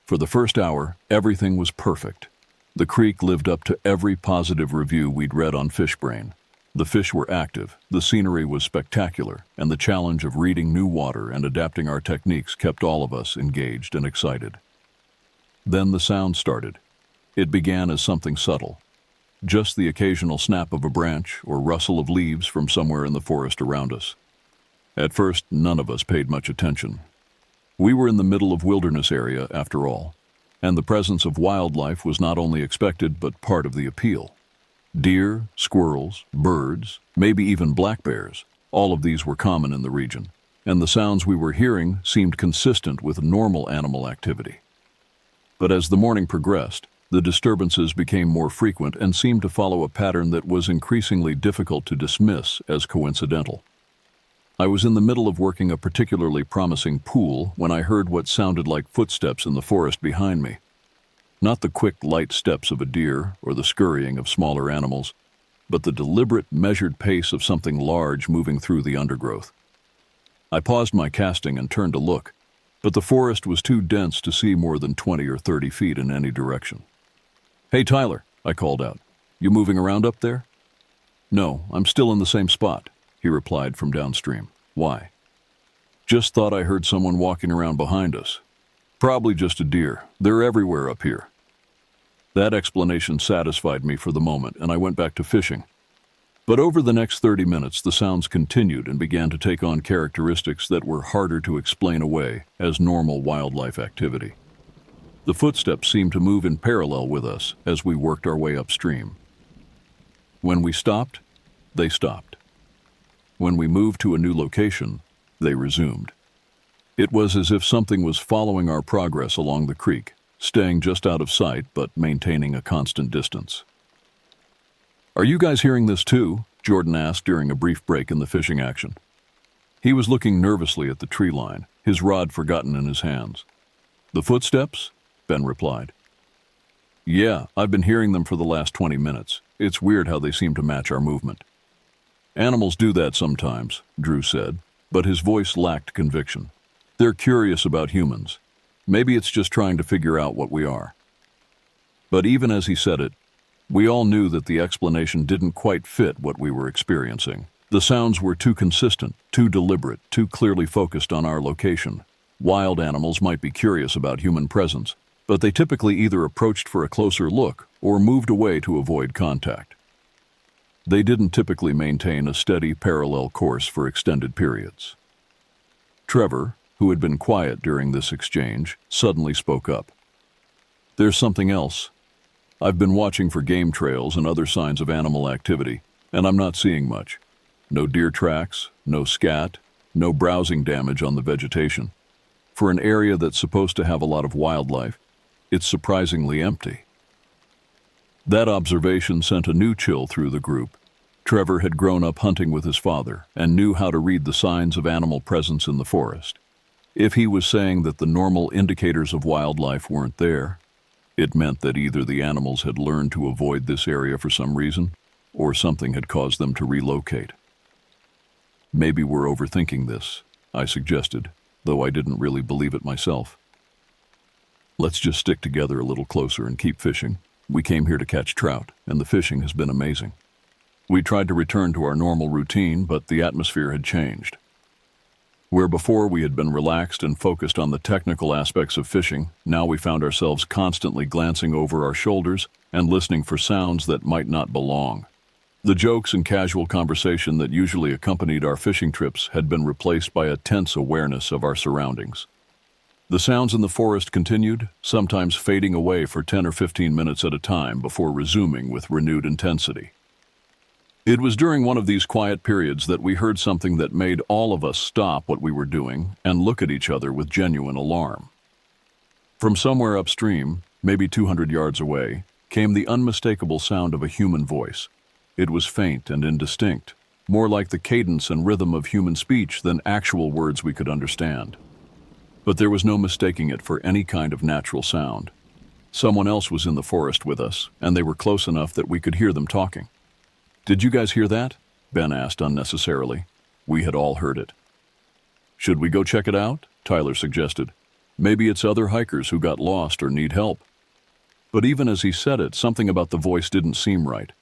For the first hour, everything was perfect. The creek lived up to every positive review we'd read on FishBrain. The fish were active, the scenery was spectacular, and the challenge of reading new water and adapting our techniques kept all of us engaged and excited. Then the sound started. It began as something subtle. Just the occasional snap of a branch or rustle of leaves from somewhere in the forest around us. At first, none of us paid much attention. We were in the middle of wilderness area, after all, and the presence of wildlife was not only expected but part of the appeal. Deer, squirrels, birds, maybe even black bears, all of these were common in the region, and the sounds we were hearing seemed consistent with normal animal activity. But as the morning progressed, the disturbances became more frequent and seemed to follow a pattern that was increasingly difficult to dismiss as coincidental. I was in the middle of working a particularly promising pool when I heard what sounded like footsteps in the forest behind me. Not the quick, light steps of a deer or the scurrying of smaller animals, but the deliberate, measured pace of something large moving through the undergrowth. I paused my casting and turned to look, but the forest was too dense to see more than 20 or 30 feet in any direction. "Hey, Tyler," I called out. "You moving around up there?" "No, I'm still in the same spot," he replied from downstream. "Why?" "Just thought I heard someone walking around behind us. Probably just a deer. They're everywhere up here." That explanation satisfied me for the moment, and I went back to fishing. But over the next 30 minutes, the sounds continued and began to take on characteristics that were harder to explain away as normal wildlife activity. The footsteps seemed to move in parallel with us as we worked our way upstream. When we stopped, they stopped. When we moved to a new location, they resumed. It was as if something was following our progress along the creek, staying just out of sight but maintaining a constant distance. "Are you guys hearing this too?" Jordan asked during a brief break in the fishing action. He was looking nervously at the tree line, his rod forgotten in his hands. "The footsteps?" Ben replied. "Yeah, I've been hearing them for the last 20 minutes. It's weird how they seem to match our movement." "Animals do that sometimes," Drew said, but his voice lacked conviction. "They're curious about humans. Maybe it's just trying to figure out what we are." But even as he said it, we all knew that the explanation didn't quite fit what we were experiencing. The sounds were too consistent, too deliberate, too clearly focused on our location. Wild animals might be curious about human presence, but they typically either approached for a closer look or moved away to avoid contact. They didn't typically maintain a steady, parallel course for extended periods. Trevor, who had been quiet during this exchange, suddenly spoke up. "There's something else. I've been watching for game trails and other signs of animal activity, and I'm not seeing much. No deer tracks, no scat, no browsing damage on the vegetation. For an area that's supposed to have a lot of wildlife, it's surprisingly empty." That observation sent a new chill through the group. Trevor had grown up hunting with his father and knew how to read the signs of animal presence in the forest. If he was saying that the normal indicators of wildlife weren't there, it meant that either the animals had learned to avoid this area for some reason, or something had caused them to relocate. "Maybe we're overthinking this," I suggested, though I didn't really believe it myself. "Let's just stick together a little closer and keep fishing. We came here to catch trout, and the fishing has been amazing." We tried to return to our normal routine, but the atmosphere had changed. Where before we had been relaxed and focused on the technical aspects of fishing, now we found ourselves constantly glancing over our shoulders and listening for sounds that might not belong. The jokes and casual conversation that usually accompanied our fishing trips had been replaced by a tense awareness of our surroundings. The sounds in the forest continued, sometimes fading away for 10 or 15 minutes at a time before resuming with renewed intensity. It was during one of these quiet periods that we heard something that made all of us stop what we were doing and look at each other with genuine alarm. From somewhere upstream, maybe 200 yards away, came the unmistakable sound of a human voice. It was faint and indistinct, more like the cadence and rhythm of human speech than actual words we could understand. But there was no mistaking it for any kind of natural sound. Someone else was in the forest with us, and they were close enough that we could hear them talking. "Did you guys hear that?" Ben asked unnecessarily. We had all heard it. "Should we go check it out?" Tyler suggested. "Maybe it's other hikers who got lost or need help." But even as he said it, something about the voice didn't seem right.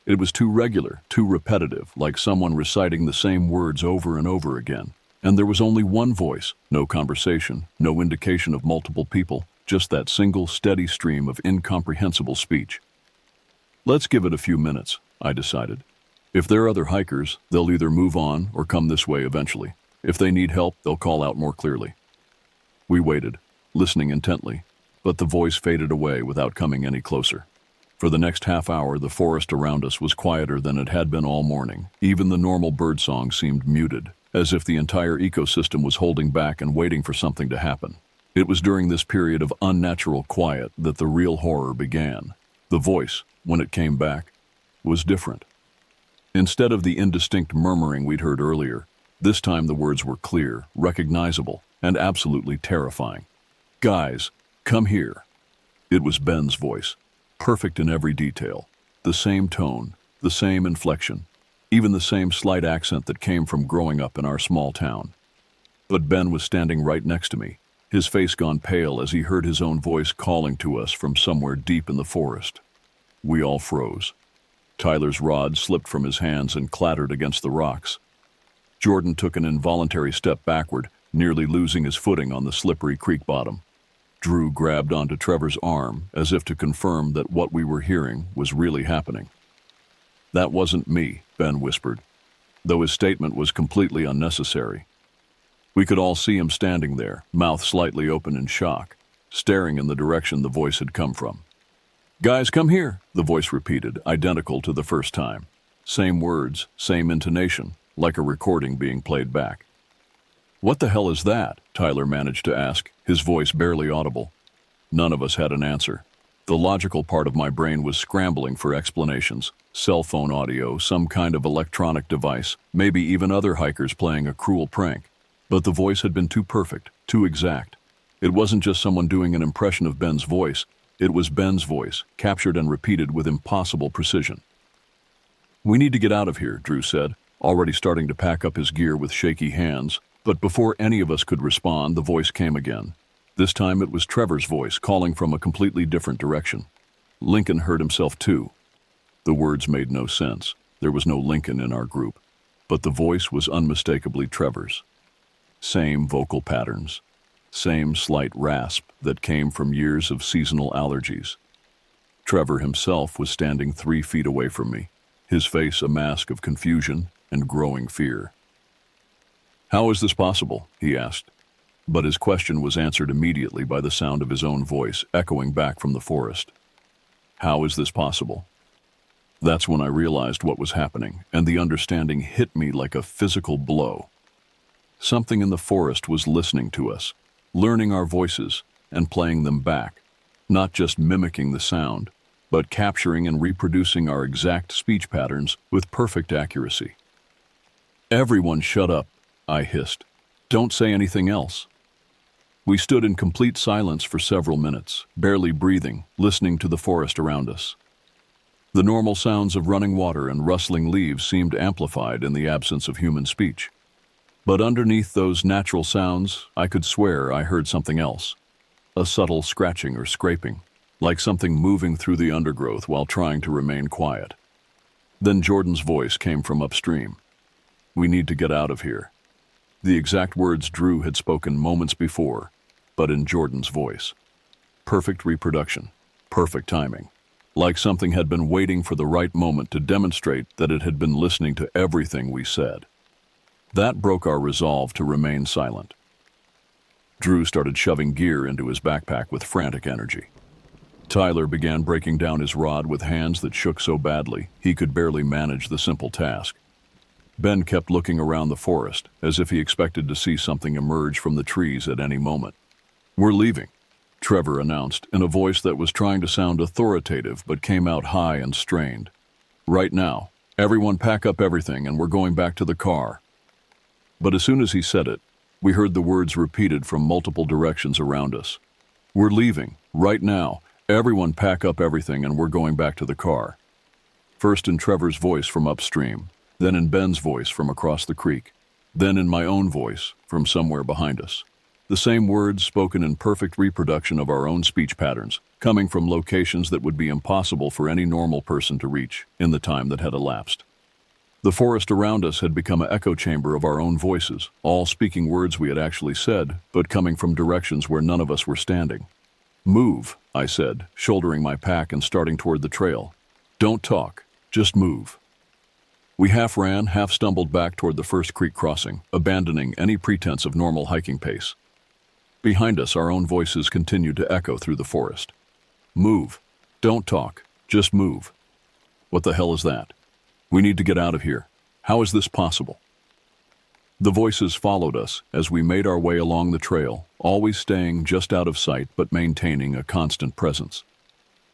It was too regular, too repetitive, like someone reciting the same words over and over again. And there was only one voice, no conversation, no indication of multiple people, just that single, steady stream of incomprehensible speech. "Let's give it a few minutes," I decided. "If there are other hikers, they'll either move on or come this way eventually. If they need help, they'll call out more clearly." We waited, listening intently, but the voice faded away without coming any closer. For the next half hour, the forest around us was quieter than it had been all morning. Even the normal birdsong seemed muted, as if the entire ecosystem was holding back and waiting for something to happen. It was during this period of unnatural quiet that the real horror began. The voice, when it came back, was different. Instead of the indistinct murmuring we'd heard earlier, this time the words were clear, recognizable, and absolutely terrifying. "Guys, come here." It was Ben's voice, perfect in every detail. The same tone, The same inflection, even the same slight accent that came from growing up in our small town. But Ben was standing right next to me, his face gone pale as he heard his own voice calling to us from somewhere deep in the forest. We all froze. Tyler's rod slipped from his hands and clattered against the rocks. Jordan took an involuntary step backward, nearly losing his footing on the slippery creek bottom. Drew grabbed onto Trevor's arm as if to confirm that what we were hearing was really happening. "That wasn't me," Ben whispered, though his statement was completely unnecessary. We could all see him standing there, mouth slightly open in shock, staring in the direction the voice had come from. "Guys, come here," the voice repeated, identical to the first time. Same words, same intonation, like a recording being played back. "What the hell is that?" Tyler managed to ask, his voice barely audible. None of us had an answer. The logical part of my brain was scrambling for explanations. Cell phone audio, some kind of electronic device, maybe even other hikers playing a cruel prank. But the voice had been too perfect, too exact. It wasn't just someone doing an impression of Ben's voice. It was Ben's voice, captured and repeated with impossible precision. "We need to get out of here," Drew said, already starting to pack up his gear with shaky hands. But before any of us could respond, the voice came again. This time it was Trevor's voice, calling from a completely different direction. Lincoln heard himself too. The words made no sense. There was no Lincoln in our group. But the voice was unmistakably Trevor's. Same vocal patterns. Same slight rasp that came from years of seasonal allergies. Trevor himself was standing 3 feet away from me, his face a mask of confusion and growing fear. "How is this possible?" he asked. But his question was answered immediately by the sound of his own voice echoing back from the forest. "How is this possible?" That's when I realized what was happening, and the understanding hit me like a physical blow. Something in the forest was listening to us, learning our voices and playing them back, not just mimicking the sound, but capturing and reproducing our exact speech patterns with perfect accuracy. "Everyone shut up," I hissed. "Don't say anything else." We stood in complete silence for several minutes, barely breathing, listening to the forest around us. The normal sounds of running water and rustling leaves seemed amplified in the absence of human speech. But underneath those natural sounds, I could swear I heard something else. A subtle scratching or scraping, like something moving through the undergrowth while trying to remain quiet. Then Jordan's voice came from upstream. "We need to get out of here." The exact words Drew had spoken moments before, but in Jordan's voice. Perfect reproduction, perfect timing. Like something had been waiting for the right moment to demonstrate that it had been listening to everything we said. That broke our resolve to remain silent. Drew started shoving gear into his backpack with frantic energy. Tyler began breaking down his rod with hands that shook so badly he could barely manage the simple task. Ben kept looking around the forest, as if he expected to see something emerge from the trees at any moment. "We're leaving," Trevor announced in a voice that was trying to sound authoritative but came out high and strained. "Right now, everyone pack up everything and we're going back to the car." But as soon as he said it, we heard the words repeated from multiple directions around us. "We're leaving, right now. Everyone pack up everything and we're going back to the car." First in Trevor's voice from upstream, then in Ben's voice from across the creek, then in my own voice from somewhere behind us. The same words spoken in perfect reproduction of our own speech patterns, coming from locations that would be impossible for any normal person to reach in the time that had elapsed. The forest around us had become an echo chamber of our own voices, all speaking words we had actually said, but coming from directions where none of us were standing. "Move," I said, shouldering my pack and starting toward the trail. "Don't talk, just move." We half ran, half stumbled back toward the first creek crossing, abandoning any pretense of normal hiking pace. Behind us, our own voices continued to echo through the forest. "Move. Don't talk. Just move." What the hell is that? We need to get out of here. How is this possible? The voices followed us as we made our way along the trail, always staying just out of sight but maintaining a constant presence.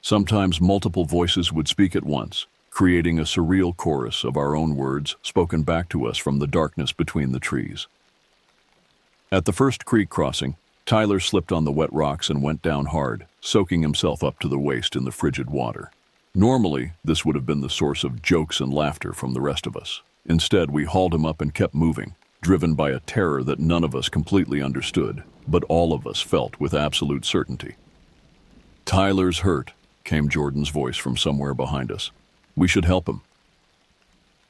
Sometimes multiple voices would speak at once, creating a surreal chorus of our own words spoken back to us from the darkness between the trees. At the first creek crossing, Tyler slipped on the wet rocks and went down hard, soaking himself up to the waist in the frigid water. Normally, this would have been the source of jokes and laughter from the rest of us. Instead, we hauled him up and kept moving, driven by a terror that none of us completely understood, but all of us felt with absolute certainty. "Tyler's hurt," came Jordan's voice from somewhere behind us. "We should help him."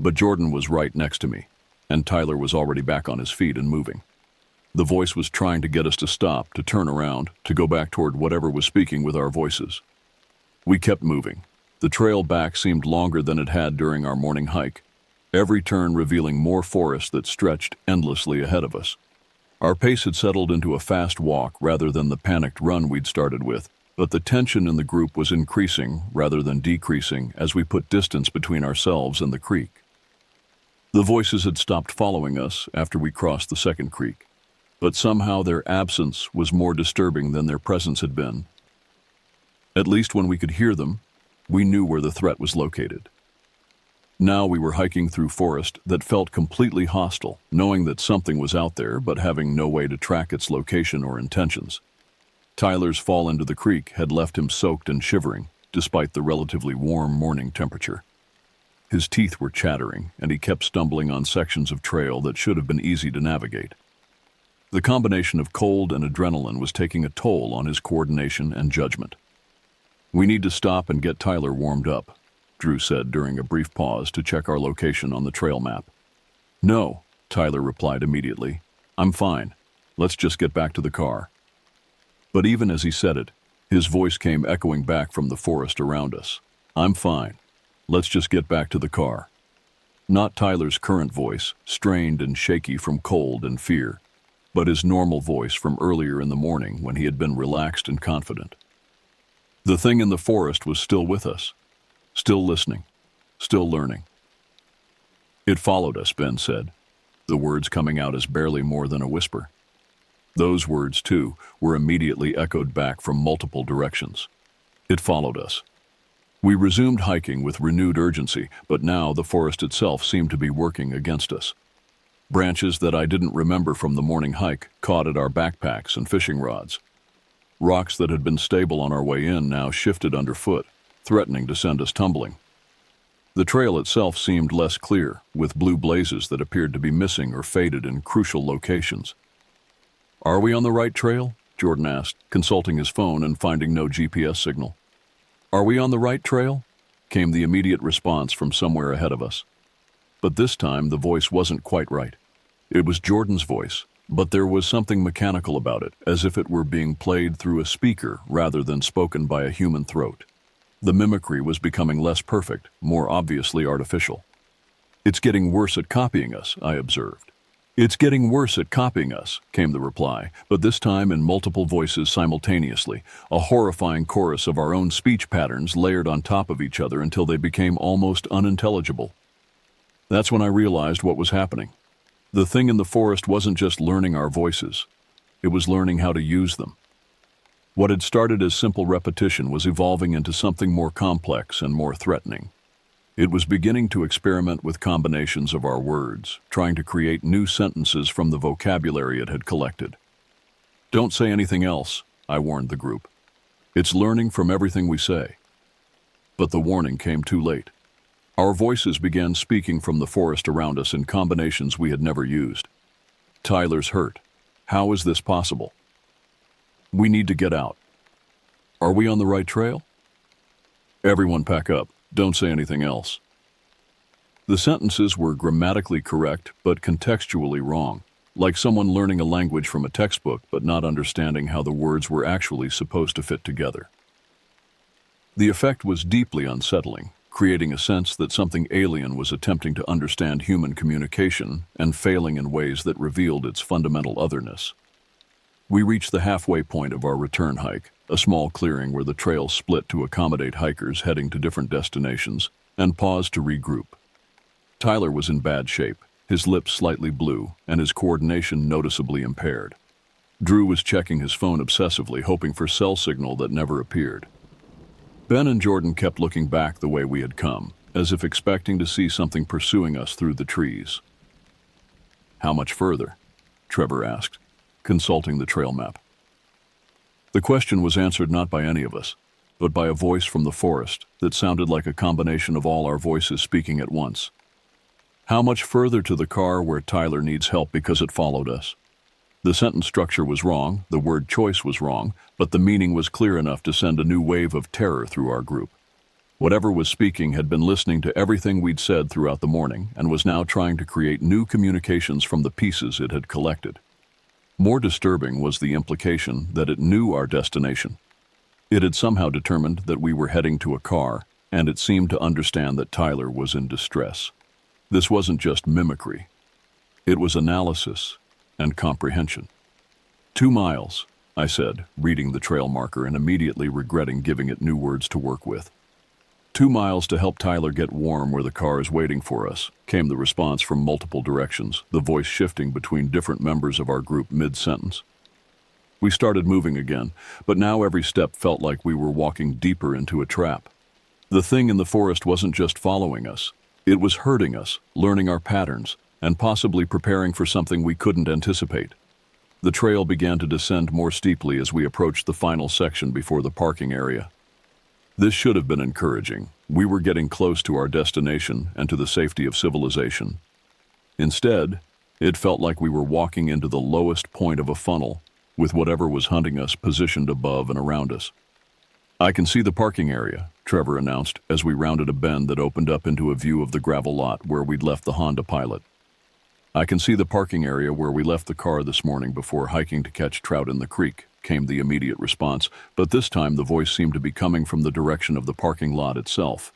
But Jordan was right next to me, and Tyler was already back on his feet and moving. The voice was trying to get us to stop, to turn around, to go back toward whatever was speaking with our voices. We kept moving. The trail back seemed longer than it had during our morning hike, every turn revealing more forest that stretched endlessly ahead of us. Our pace had settled into a fast walk rather than the panicked run we'd started with, but the tension in the group was increasing rather than decreasing as we put distance between ourselves and the creek. The voices had stopped following us after we crossed the second creek, but somehow their absence was more disturbing than their presence had been. At least when we could hear them, we knew where the threat was located. Now we were hiking through forest that felt completely hostile, knowing that something was out there but having no way to track its location or intentions. Tyler's fall into the creek had left him soaked and shivering, despite the relatively warm morning temperature. His teeth were chattering, and he kept stumbling on sections of trail that should have been easy to navigate. The combination of cold and adrenaline was taking a toll on his coordination and judgment. "We need to stop and get Tyler warmed up," Drew said during a brief pause to check our location on the trail map. "No," Tyler replied immediately. "I'm fine. Let's just get back to the car." But even as he said it, his voice came echoing back from the forest around us. "I'm fine. Let's just get back to the car." Not Tyler's current voice, strained and shaky from cold and fear, but his normal voice from earlier in the morning when he had been relaxed and confident. The thing in the forest was still with us, still listening, still learning. "It followed us," Ben said, the words coming out as barely more than a whisper. Those words, too, were immediately echoed back from multiple directions. It followed us. We resumed hiking with renewed urgency, but now the forest itself seemed to be working against us. Branches that I didn't remember from the morning hike caught at our backpacks and fishing rods. Rocks that had been stable on our way in now shifted underfoot, threatening to send us tumbling. The trail itself seemed less clear, with blue blazes that appeared to be missing or faded in crucial locations. "Are we on the right trail?" Jordan asked, consulting his phone and finding no GPS signal. "Are we on the right trail?" came the immediate response from somewhere ahead of us. But this time the voice wasn't quite right. It was Jordan's voice, but there was something mechanical about it, as if it were being played through a speaker rather than spoken by a human throat. The mimicry was becoming less perfect, more obviously artificial. "It's getting worse at copying us," I observed. "It's getting worse at copying us," came the reply, but this time in multiple voices simultaneously, a horrifying chorus of our own speech patterns layered on top of each other until they became almost unintelligible. That's when I realized what was happening. The thing in the forest wasn't just learning our voices. It was learning how to use them. What had started as simple repetition was evolving into something more complex and more threatening. It was beginning to experiment with combinations of our words, trying to create new sentences from the vocabulary it had collected. "Don't say anything else," I warned the group. "It's learning from everything we say." But the warning came too late. Our voices began speaking from the forest around us in combinations we had never used. "Tyler's hurt. How is this possible? We need to get out. Are we on the right trail? Everyone pack up. Don't say anything else." The sentences were grammatically correct, but contextually wrong, like someone learning a language from a textbook but not understanding how the words were actually supposed to fit together. The effect was deeply unsettling, creating a sense that something alien was attempting to understand human communication and failing in ways that revealed its fundamental otherness. We reached the halfway point of our return hike, a small clearing where the trail split to accommodate hikers heading to different destinations, and paused to regroup. Tyler was in bad shape, his lips slightly blue, and his coordination noticeably impaired. Drew was checking his phone obsessively, hoping for cell signal that never appeared. Ben and Jordan kept looking back the way we had come, as if expecting to see something pursuing us through the trees. "How much further?" Trevor asked, consulting the trail map. The question was answered not by any of us, but by a voice from the forest that sounded like a combination of all our voices speaking at once. How much further to the car where Tyler needs help because it followed us? The sentence structure was wrong, the word choice was wrong, but the meaning was clear enough to send a new wave of terror through our group. Whatever was speaking had been listening to everything we'd said throughout the morning and was now trying to create new communications from the pieces it had collected. More disturbing was the implication that it knew our destination. It had somehow determined that we were heading to a car, and it seemed to understand that Tyler was in distress. This wasn't just mimicry. It was analysis and comprehension. 2 miles, I said, reading the trail marker and immediately regretting giving it new words to work with. 2 miles to help Tyler get warm where the car is waiting for us, came the response from multiple directions, the voice shifting between different members of our group mid-sentence. We started moving again, but now every step felt like we were walking deeper into a trap. The thing in the forest wasn't just following us. It was herding us, learning our patterns, and possibly preparing for something we couldn't anticipate. The trail began to descend more steeply as we approached the final section before the parking area. This should have been encouraging. We were getting close to our destination and to the safety of civilization. Instead, it felt like we were walking into the lowest point of a funnel, with whatever was hunting us positioned above and around us. "I can see the parking area," Trevor announced as we rounded a bend that opened up into a view of the gravel lot where we'd left the Honda Pilot. "I can see the parking area where we left the car this morning before hiking to catch trout in the creek," came the immediate response, but this time the voice seemed to be coming from the direction of the parking lot itself.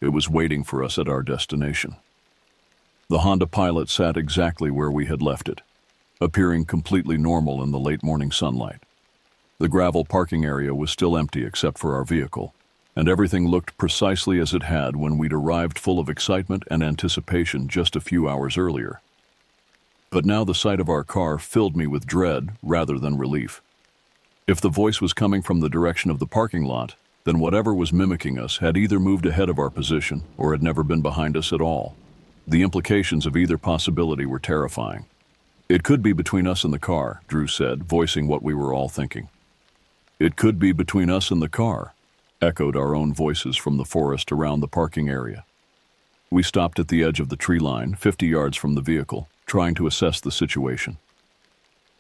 It was waiting for us at our destination. The Honda Pilot sat exactly where we had left it, appearing completely normal in the late morning sunlight. The gravel parking area was still empty except for our vehicle, and everything looked precisely as it had when we'd arrived, full of excitement and anticipation just a few hours earlier. But now the sight of our car filled me with dread rather than relief. If the voice was coming from the direction of the parking lot, then whatever was mimicking us had either moved ahead of our position or had never been behind us at all. The implications of either possibility were terrifying. "It could be between us and the car," Drew said, voicing what we were all thinking. "It could be between us and the car," echoed our own voices from the forest around the parking area. We stopped at the edge of the tree line, 50 yards from the vehicle, trying to assess the situation.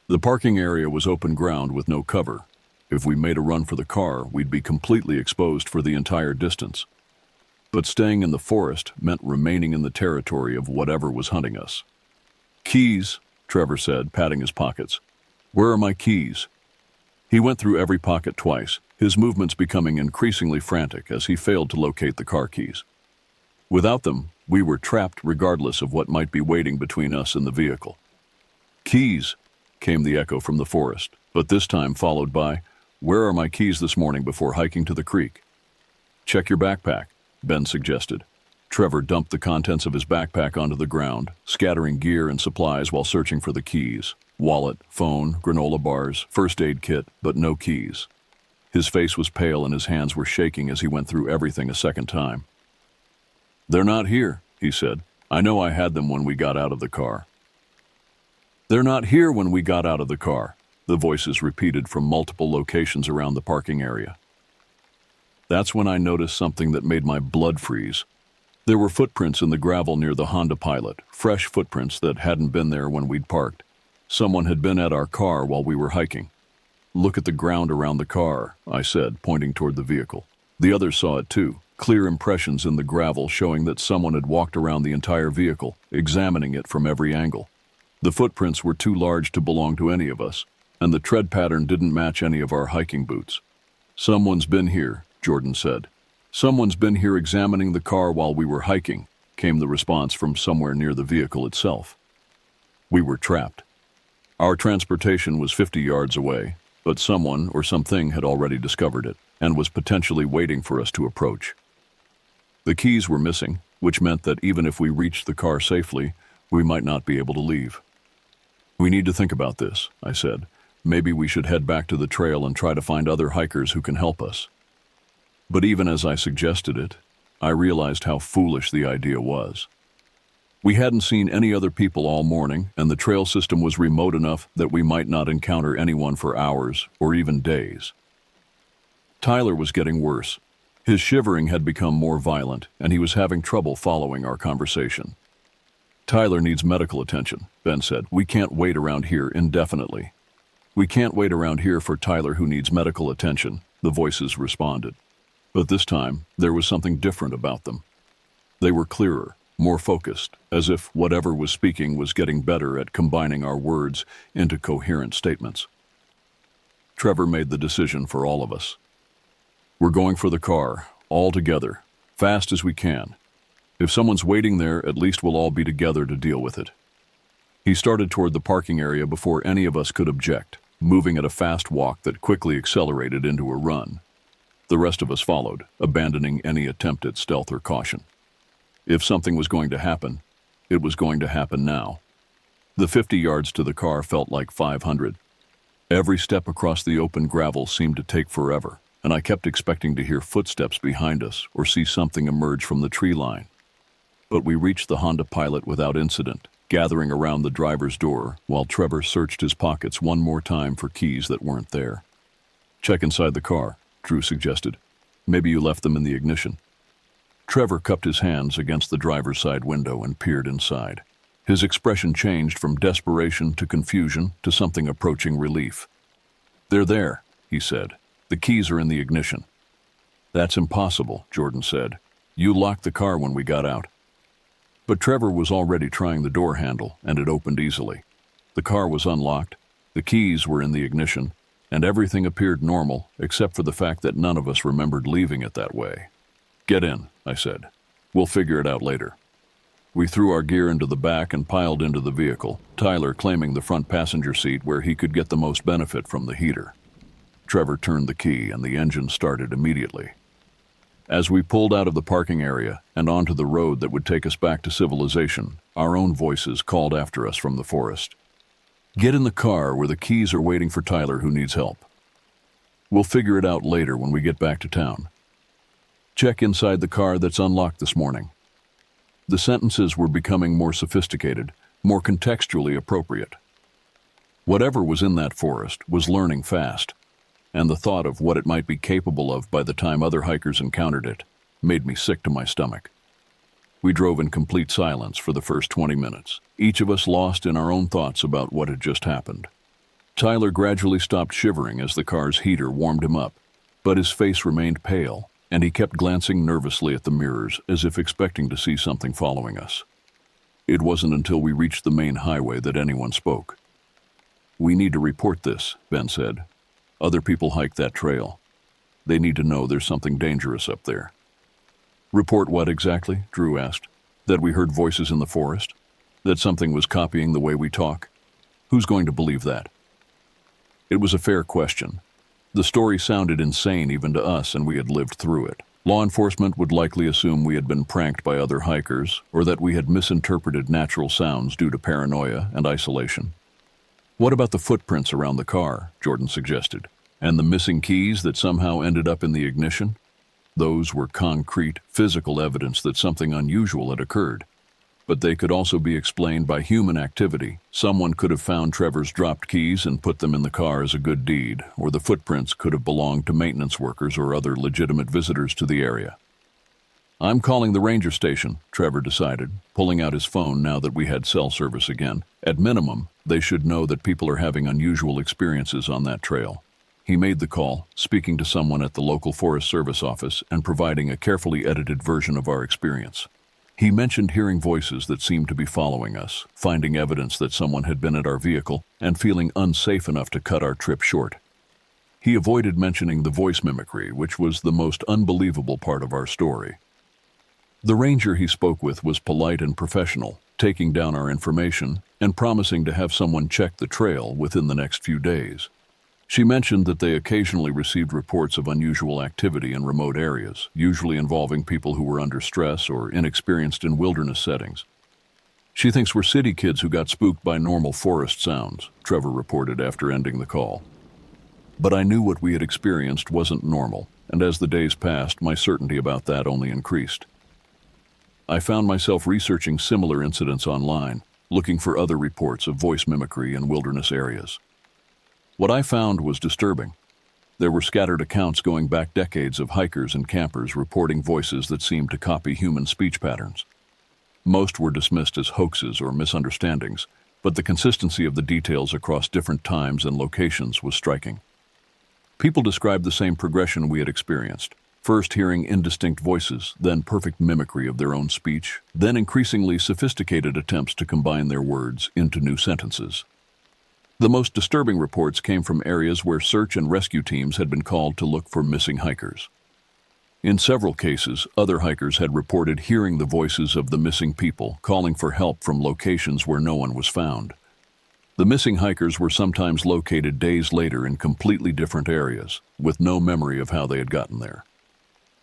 The parking area was open ground with no cover. If we made a run for the car, we'd be completely exposed for the entire distance. But staying in the forest meant remaining in the territory of whatever was hunting us. "Keys," Trevor said, patting his pockets. "Where are my keys?" He went through every pocket twice, his movements becoming increasingly frantic as he failed to locate the car keys. Without them, we were trapped regardless of what might be waiting between us and the vehicle. "Keys," came the echo from the forest, but this time followed by, "Where are my keys this morning before hiking to the creek?" "Check your backpack," Ben suggested. Trevor dumped the contents of his backpack onto the ground, scattering gear and supplies while searching for the keys. Wallet, phone, granola bars, first aid kit, but no keys. His face was pale and his hands were shaking as he went through everything a second time. "They're not here," he said. "I know I had them when we got out of the car." "They're not here when we got out of the car," the voices repeated from multiple locations around the parking area. That's when I noticed something that made my blood freeze. There were footprints in the gravel near the Honda Pilot, fresh footprints that hadn't been there when we'd parked. Someone had been at our car while we were hiking. "Look at the ground around the car," I said, pointing toward the vehicle. The others saw it too, clear impressions in the gravel showing that someone had walked around the entire vehicle, examining it from every angle. The footprints were too large to belong to any of us, and the tread pattern didn't match any of our hiking boots. "Someone's been here," Jordan said. "Someone's been here examining the car while we were hiking," came the response from somewhere near the vehicle itself. We were trapped. Our transportation was 50 yards away, but someone or something had already discovered it and was potentially waiting for us to approach. The keys were missing, which meant that even if we reached the car safely, we might not be able to leave. "We need to think about this," I said. "Maybe we should head back to the trail and try to find other hikers who can help us." But even as I suggested it, I realized how foolish the idea was. We hadn't seen any other people all morning, and the trail system was remote enough that we might not encounter anyone for hours or even days. Tyler was getting worse. His shivering had become more violent, and he was having trouble following our conversation. Tyler needs medical attention, Ben said. We can't wait around here indefinitely. We can't wait around here for Tyler who needs medical attention, the voices responded. But this time, there was something different about them. They were clearer, more focused, as if whatever was speaking was getting better at combining our words into coherent statements. Trevor made the decision for all of us. We're going for the car, all together, fast as we can. If someone's waiting there, at least we'll all be together to deal with it. He started toward the parking area before any of us could object, moving at a fast walk that quickly accelerated into a run. The rest of us followed, abandoning any attempt at stealth or caution. If something was going to happen, it was going to happen now. The 50 yards to the car felt like 500. Every step across the open gravel seemed to take forever, and I kept expecting to hear footsteps behind us or see something emerge from the tree line. But we reached the Honda Pilot without incident, gathering around the driver's door while Trevor searched his pockets one more time for keys that weren't there. Check inside the car, Drew suggested. Maybe you left them in the ignition. Trevor cupped his hands against the driver's side window and peered inside. His expression changed from desperation to confusion to something approaching relief. They're there, he said. The keys are in the ignition. That's impossible, Jordan said. You locked the car when we got out. But Trevor was already trying the door handle, and it opened easily. The car was unlocked, the keys were in the ignition, and everything appeared normal, except for the fact that none of us remembered leaving it that way. Get in, I said. We'll figure it out later. We threw our gear into the back and piled into the vehicle, Tyler claiming the front passenger seat where he could get the most benefit from the heater. Trevor turned the key and the engine started immediately. As we pulled out of the parking area and onto the road that would take us back to civilization, our own voices called after us from the forest. Get in the car where the keys are waiting for Tyler who needs help. We'll figure it out later when we get back to town. Check inside the car that's unlocked this morning. The sentences were becoming more sophisticated, more contextually appropriate. Whatever was in that forest was learning fast, and the thought of what it might be capable of by the time other hikers encountered it made me sick to my stomach. We drove in complete silence for the first 20 minutes, each of us lost in our own thoughts about what had just happened. Tyler gradually stopped shivering as the car's heater warmed him up, but his face remained pale, and he kept glancing nervously at the mirrors as if expecting to see something following us. It wasn't until we reached the main highway that anyone spoke. We need to report this, Ben said. Other people hike that trail. They need to know there's something dangerous up there. Report what exactly? Drew asked. That we heard voices in the forest? That something was copying the way we talk? Who's going to believe that? It was a fair question. The story sounded insane even to us, and we had lived through it. Law enforcement would likely assume we had been pranked by other hikers, or that we had misinterpreted natural sounds due to paranoia and isolation. What about the footprints around the car? Jordan suggested. And the missing keys that somehow ended up in the ignition? Those were concrete, physical evidence that something unusual had occurred. But they could also be explained by human activity. Someone could have found Trevor's dropped keys and put them in the car as a good deed, or the footprints could have belonged to maintenance workers or other legitimate visitors to the area. I'm calling the ranger station, Trevor decided, pulling out his phone now that we had cell service again. At minimum, they should know that people are having unusual experiences on that trail. He made the call, speaking to someone at the local Forest Service office and providing a carefully edited version of our experience. He mentioned hearing voices that seemed to be following us, finding evidence that someone had been at our vehicle, and feeling unsafe enough to cut our trip short. He avoided mentioning the voice mimicry, which was the most unbelievable part of our story. The ranger he spoke with was polite and professional, taking down our information and promising to have someone check the trail within the next few days. She mentioned that they occasionally received reports of unusual activity in remote areas, usually involving people who were under stress or inexperienced in wilderness settings. She thinks we're city kids who got spooked by normal forest sounds, Trevor reported after ending the call. But I knew what we had experienced wasn't normal, and as the days passed, my certainty about that only increased. I found myself researching similar incidents online, looking for other reports of voice mimicry in wilderness areas. What I found was disturbing. There were scattered accounts going back decades of hikers and campers reporting voices that seemed to copy human speech patterns. Most were dismissed as hoaxes or misunderstandings, but the consistency of the details across different times and locations was striking. People described the same progression we had experienced. First hearing indistinct voices, then perfect mimicry of their own speech, then increasingly sophisticated attempts to combine their words into new sentences. The most disturbing reports came from areas where search and rescue teams had been called to look for missing hikers. In several cases, other hikers had reported hearing the voices of the missing people, calling for help from locations where no one was found. The missing hikers were sometimes located days later in completely different areas, with no memory of how they had gotten there.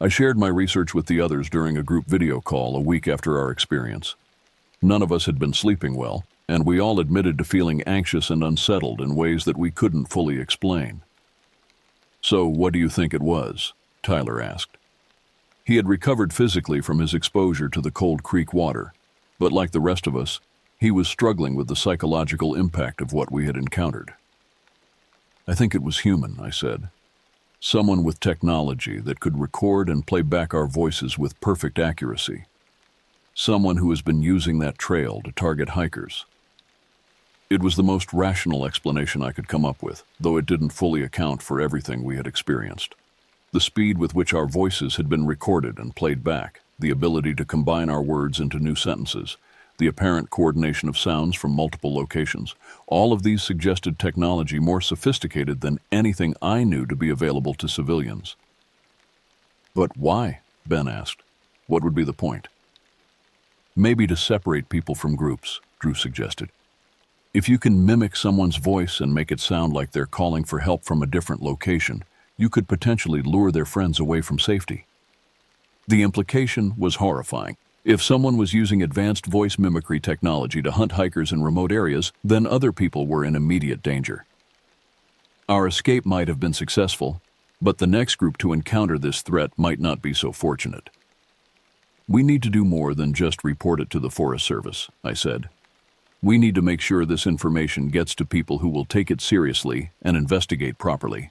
I shared my research with the others during a group video call a week after our experience. None of us had been sleeping well, and we all admitted to feeling anxious and unsettled in ways that we couldn't fully explain. "So, what do you think it was?" Tyler asked. He had recovered physically from his exposure to the cold creek water, but like the rest of us, he was struggling with the psychological impact of what we had encountered. "I think it was human," I said. "Someone with technology that could record and play back our voices with perfect accuracy. Someone who has been using that trail to target hikers." It was the most rational explanation I could come up with, though it didn't fully account for everything we had experienced. The speed with which our voices had been recorded and played back, the ability to combine our words into new sentences, the apparent coordination of sounds from multiple locations, all of these suggested technology more sophisticated than anything I knew to be available to civilians. "But why?" Ben asked. "What would be the point?" "Maybe to separate people from groups," Drew suggested. "If you can mimic someone's voice and make it sound like they're calling for help from a different location, you could potentially lure their friends away from safety." The implication was horrifying. If someone was using advanced voice mimicry technology to hunt hikers in remote areas, then other people were in immediate danger. Our escape might have been successful, but the next group to encounter this threat might not be so fortunate. "We need to do more than just report it to the Forest Service," I said. "We need to make sure this information gets to people who will take it seriously and investigate properly."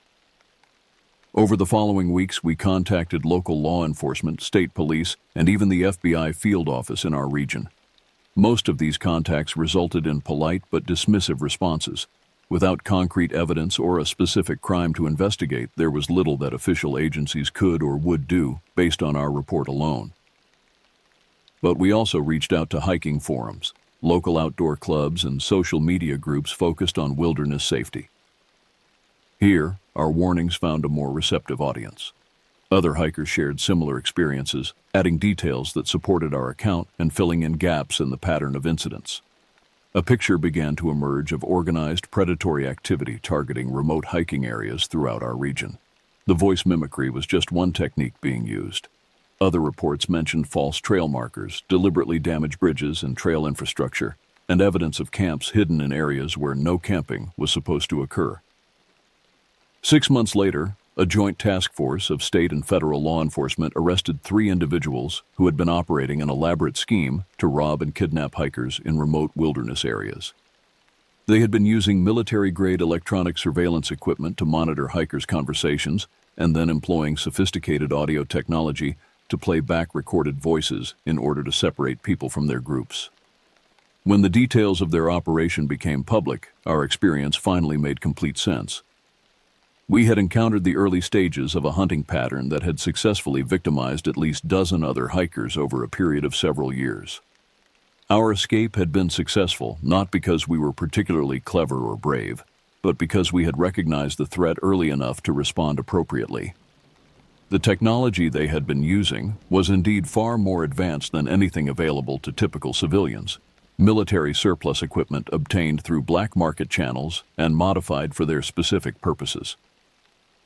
Over the following weeks, we contacted local law enforcement, state police, and even the FBI field office in our region. Most of these contacts resulted in polite but dismissive responses. Without concrete evidence or a specific crime to investigate, there was little that official agencies could or would do based on our report alone. But we also reached out to hiking forums, local outdoor clubs, and social media groups focused on wilderness safety. Here, our warnings found a more receptive audience. Other hikers shared similar experiences, adding details that supported our account and filling in gaps in the pattern of incidents. A picture began to emerge of organized predatory activity targeting remote hiking areas throughout our region. The voice mimicry was just one technique being used. Other reports mentioned false trail markers, deliberately damaged bridges and trail infrastructure, and evidence of camps hidden in areas where no camping was supposed to occur. 6 months later, a joint task force of state and federal law enforcement arrested 3 individuals who had been operating an elaborate scheme to rob and kidnap hikers in remote wilderness areas. They had been using military-grade electronic surveillance equipment to monitor hikers' conversations and then employing sophisticated audio technology to play back recorded voices in order to separate people from their groups. When the details of their operation became public, our experience finally made complete sense. We had encountered the early stages of a hunting pattern that had successfully victimized at least a dozen other hikers over a period of several years. Our escape had been successful not because we were particularly clever or brave, but because we had recognized the threat early enough to respond appropriately. The technology they had been using was indeed far more advanced than anything available to typical civilians. Military surplus equipment obtained through black market channels and modified for their specific purposes.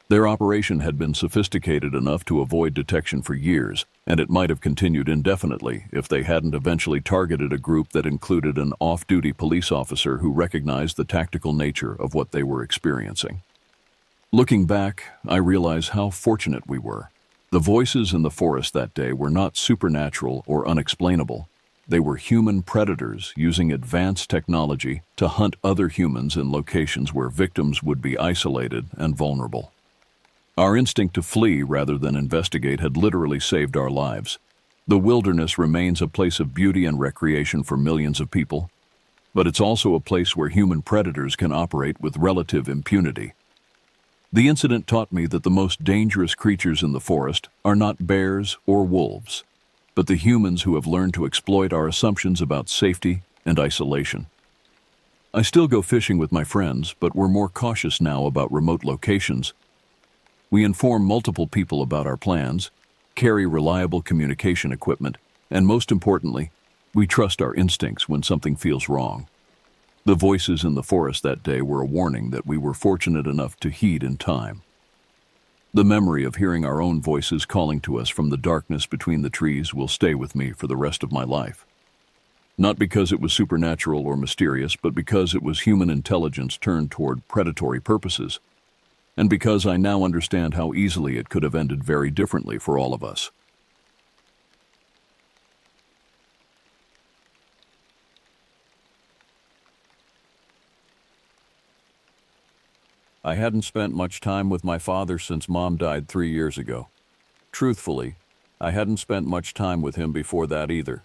Their operation had been sophisticated enough to avoid detection for years, and it might have continued indefinitely if they hadn't eventually targeted a group that included an off-duty police officer who recognized the tactical nature of what they were experiencing. Looking back, I realize how fortunate we were. The voices in the forest that day were not supernatural or unexplainable. They were human predators using advanced technology to hunt other humans in locations where victims would be isolated and vulnerable. Our instinct to flee rather than investigate had literally saved our lives. The wilderness remains a place of beauty and recreation for millions of people, but it's also a place where human predators can operate with relative impunity. The incident taught me that the most dangerous creatures in the forest are not bears or wolves, but the humans who have learned to exploit our assumptions about safety and isolation. I still go fishing with my friends, but we're more cautious now about remote locations. We inform multiple people about our plans, carry reliable communication equipment, and most importantly, we trust our instincts when something feels wrong. The voices in the forest that day were a warning that we were fortunate enough to heed in time. The memory of hearing our own voices calling to us from the darkness between the trees will stay with me for the rest of my life. Not because it was supernatural or mysterious, but because it was human intelligence turned toward predatory purposes, and because I now understand how easily it could have ended very differently for all of us. I hadn't spent much time with my father since Mom died 3 years ago. Truthfully, I hadn't spent much time with him before that either.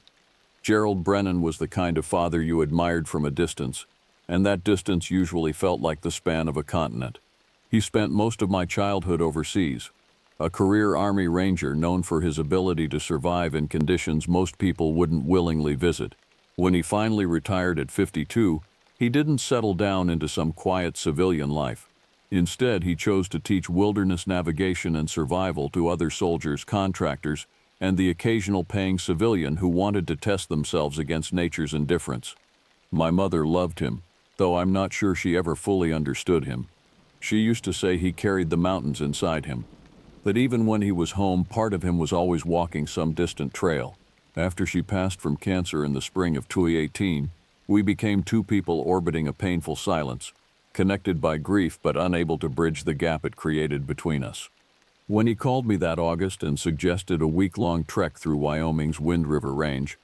Gerald Brennan was the kind of father you admired from a distance, and that distance usually felt like the span of a continent. He spent most of my childhood overseas, a career Army Ranger known for his ability to survive in conditions most people wouldn't willingly visit. When he finally retired at 52, he didn't settle down into some quiet civilian life. Instead, he chose to teach wilderness navigation and survival to other soldiers, contractors, and the occasional paying civilian who wanted to test themselves against nature's indifference. My mother loved him, though I'm not sure she ever fully understood him. She used to say he carried the mountains inside him, that even when he was home, part of him was always walking some distant trail. After she passed from cancer in the spring of 2018, we became two people orbiting a painful silence, connected by grief but unable to bridge the gap it created between us. When he called me that August and suggested a week-long trek through Wyoming's Wind River Range,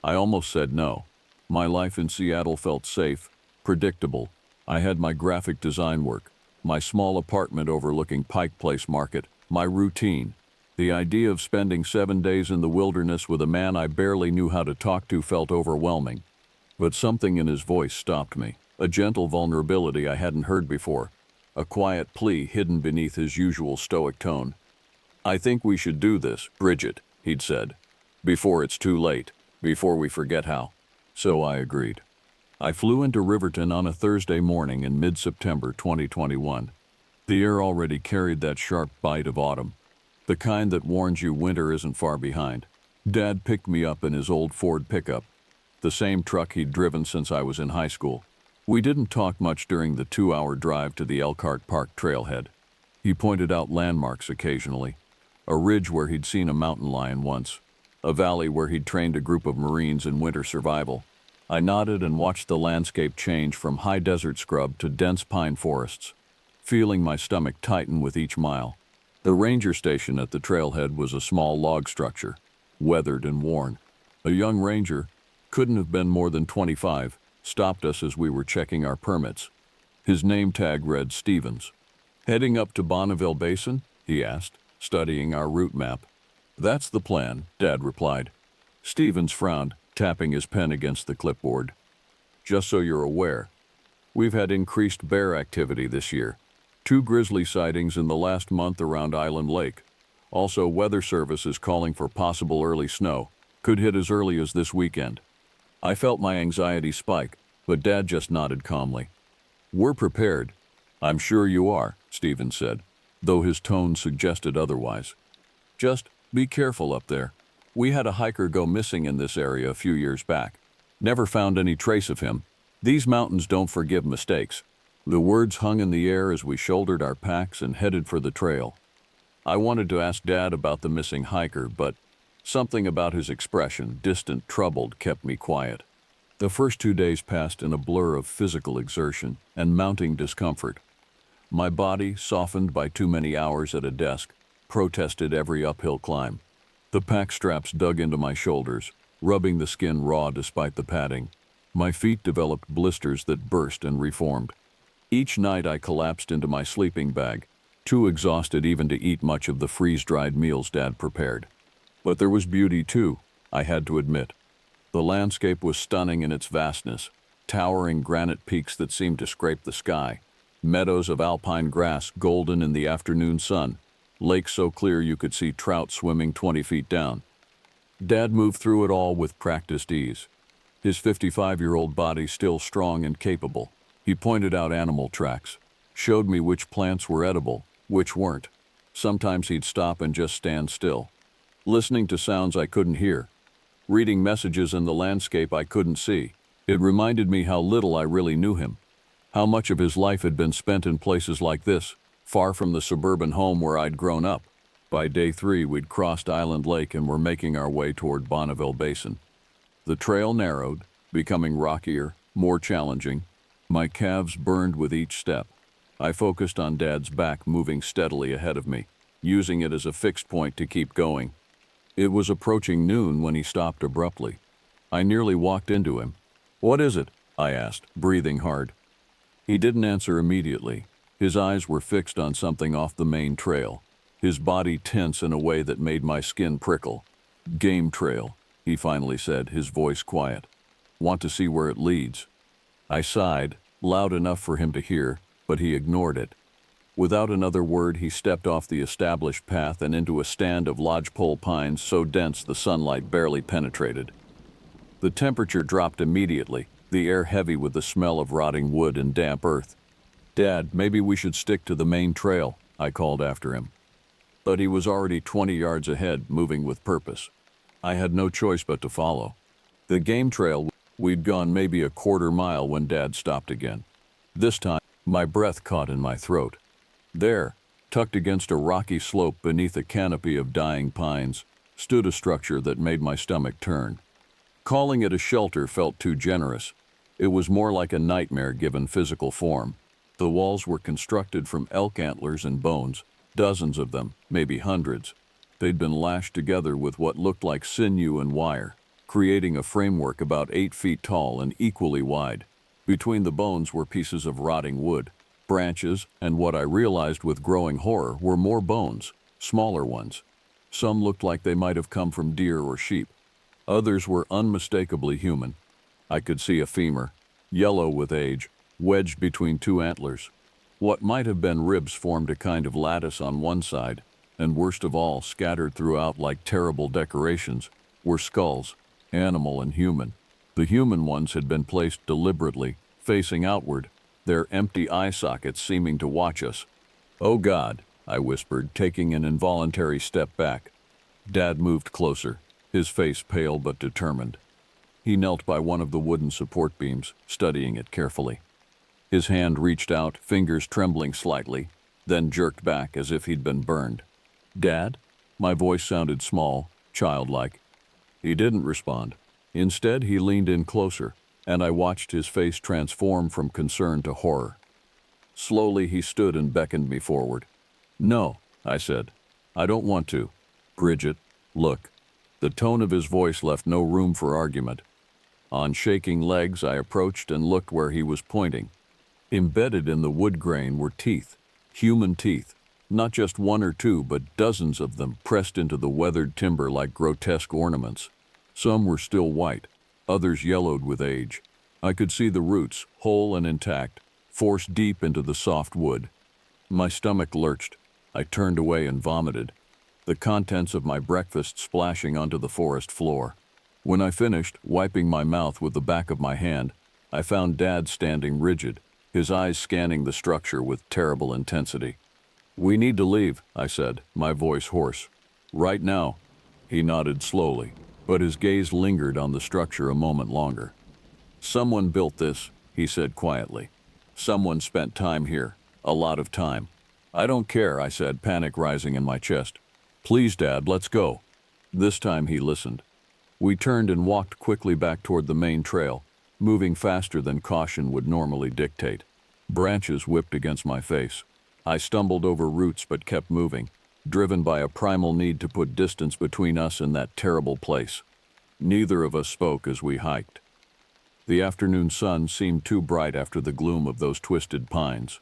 I almost said no. My life in Seattle felt safe, predictable. I had my graphic design work, my small apartment overlooking Pike Place Market, my routine. The idea of spending 7 days in the wilderness with a man I barely knew how to talk to felt overwhelming. But something in his voice stopped me, a gentle vulnerability I hadn't heard before, a quiet plea hidden beneath his usual stoic tone. "I think we should do this, Bridget," he'd said, "before it's too late, before we forget how." So I agreed. I flew into Riverton on a Thursday morning in mid-September 2021. The air already carried that sharp bite of autumn, the kind that warns you winter isn't far behind. Dad picked me up in his old Ford pickup, the same truck he'd driven since I was in high school. We didn't talk much during the 2-hour drive to the Elkhart Park trailhead. He pointed out landmarks occasionally, a ridge where he'd seen a mountain lion once, a valley where he'd trained a group of Marines in winter survival. I nodded and watched the landscape change from high desert scrub to dense pine forests, feeling my stomach tighten with each mile. The ranger station at the trailhead was a small log structure, weathered and worn. A young ranger, couldn't have been more than 25, stopped us as we were checking our permits. His name tag read Stevens. "Heading up to Bonneville Basin?" he asked, studying our route map. "That's the plan," Dad replied. Stevens frowned, tapping his pen against the clipboard. "Just so you're aware, we've had increased bear activity this year. 2 grizzly sightings in the last month around Island Lake. Also, Weather Service is calling for possible early snow. Could hit as early as this weekend." I felt my anxiety spike, but Dad just nodded calmly. "We're prepared." "I'm sure you are," Stevens said, though his tone suggested otherwise. "Just be careful up there. We had a hiker go missing in this area a few years back. Never found any trace of him. These mountains don't forgive mistakes." The words hung in the air as we shouldered our packs and headed for the trail. I wanted to ask Dad about the missing hiker, but something about his expression, distant, troubled, kept me quiet. The first 2 days passed in a blur of physical exertion and mounting discomfort. My body, softened by too many hours at a desk, protested every uphill climb. The pack straps dug into my shoulders, rubbing the skin raw despite the padding. My feet developed blisters that burst and reformed. Each night I collapsed into my sleeping bag, too exhausted even to eat much of the freeze-dried meals Dad prepared. But there was beauty too, I had to admit. The landscape was stunning in its vastness, towering granite peaks that seemed to scrape the sky, meadows of alpine grass golden in the afternoon sun, lakes so clear you could see trout swimming 20 feet down. Dad moved through it all with practiced ease, his 55-year-old body still strong and capable. He pointed out animal tracks, showed me which plants were edible, which weren't. Sometimes he'd stop and just stand still, listening to sounds I couldn't hear, reading messages in the landscape I couldn't see. It reminded me how little I really knew him, how much of his life had been spent in places like this, far from the suburban home where I'd grown up. By day 3, we'd crossed Island Lake and were making our way toward Bonneville Basin. The trail narrowed, becoming rockier, more challenging. My calves burned with each step. I focused on Dad's back moving steadily ahead of me, using it as a fixed point to keep going. It was approaching noon when he stopped abruptly. I nearly walked into him. "What is it?" I asked, breathing hard. He didn't answer immediately. His eyes were fixed on something off the main trail, his body tense in a way that made my skin prickle. "Game trail," he finally said, his voice quiet. "Want to see where it leads?" I sighed, loud enough for him to hear, but he ignored it. Without another word, he stepped off the established path and into a stand of lodgepole pines so dense the sunlight barely penetrated. The temperature dropped immediately, the air heavy with the smell of rotting wood and damp earth. "Dad, maybe we should stick to the main trail," I called after him. But he was already 20 yards ahead, moving with purpose. I had no choice but to follow. The game trail, we'd gone maybe a quarter mile when Dad stopped again. This time, my breath caught in my throat. There, tucked against a rocky slope beneath a canopy of dying pines, stood a structure that made my stomach turn. Calling it a shelter felt too generous. It was more like a nightmare given physical form. The walls were constructed from elk antlers and bones, dozens of them, maybe hundreds. They'd been lashed together with what looked like sinew and wire, creating a framework about 8 feet tall and equally wide. Between the bones were pieces of rotting wood, branches, and what I realized with growing horror were more bones, smaller ones. Some looked like they might have come from deer or sheep. Others were unmistakably human. I could see a femur, yellow with age, wedged between 2 antlers. What might have been ribs formed a kind of lattice on one side, and worst of all, scattered throughout like terrible decorations, were skulls, animal and human. The human ones had been placed deliberately, facing outward, their empty eye sockets seeming to watch us. "Oh God," I whispered, taking an involuntary step back. Dad moved closer, his face pale but determined. He knelt by one of the wooden support beams, studying it carefully. His hand reached out, fingers trembling slightly, then jerked back as if he'd been burned. "Dad?" My voice sounded small, childlike. He didn't respond. Instead, he leaned in closer, and I watched his face transform from concern to horror. Slowly, he stood and beckoned me forward. "No," I said. "I don't want to. Bridget, look." The tone of his voice left no room for argument. On shaking legs, I approached and looked where he was pointing. Embedded in the wood grain were teeth, human teeth, not just 1 or 2, but dozens of them pressed into the weathered timber like grotesque ornaments. Some were still white, others yellowed with age. I could see the roots, whole and intact, forced deep into the soft wood. My stomach lurched. I turned away and vomited, the contents of my breakfast splashing onto the forest floor. When I finished, wiping my mouth with the back of my hand, I found Dad standing rigid, his eyes scanning the structure with terrible intensity. "We need to leave," I said, my voice hoarse. "Right now." He nodded slowly, but his gaze lingered on the structure a moment longer. "Someone built this," he said quietly. "Someone spent time here, a lot of time." "I don't care," I said, panic rising in my chest. "Please, Dad, let's go." This time he listened. We turned and walked quickly back toward the main trail, moving faster than caution would normally dictate. Branches whipped against my face. I stumbled over roots but kept moving, driven by a primal need to put distance between us and that terrible place. Neither of us spoke as we hiked. The afternoon sun seemed too bright after the gloom of those twisted pines.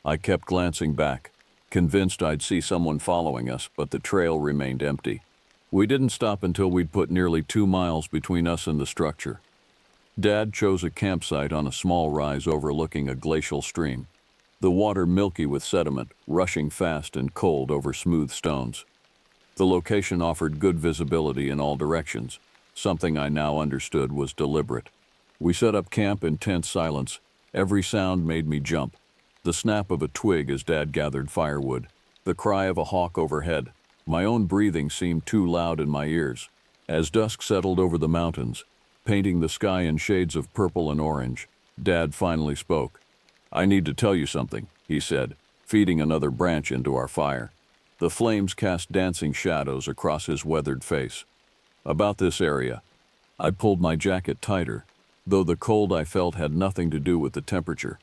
I kept glancing back, convinced I'd see someone following us, but the trail remained empty. We didn't stop until we'd put nearly 2 miles between us and the structure. Dad chose a campsite on a small rise overlooking a glacial stream, the water milky with sediment, rushing fast and cold over smooth stones. The location offered good visibility in all directions, something I now understood was deliberate. We set up camp in tense silence. Every sound made me jump. The snap of a twig as Dad gathered firewood, the cry of a hawk overhead. My own breathing seemed too loud in my ears. As dusk settled over the mountains, painting the sky in shades of purple and orange, Dad finally spoke. "I need to tell you something," he said, feeding another branch into our fire. The flames cast dancing shadows across his weathered face. "About this area." I pulled my jacket tighter, though the cold I felt had nothing to do with the temperature.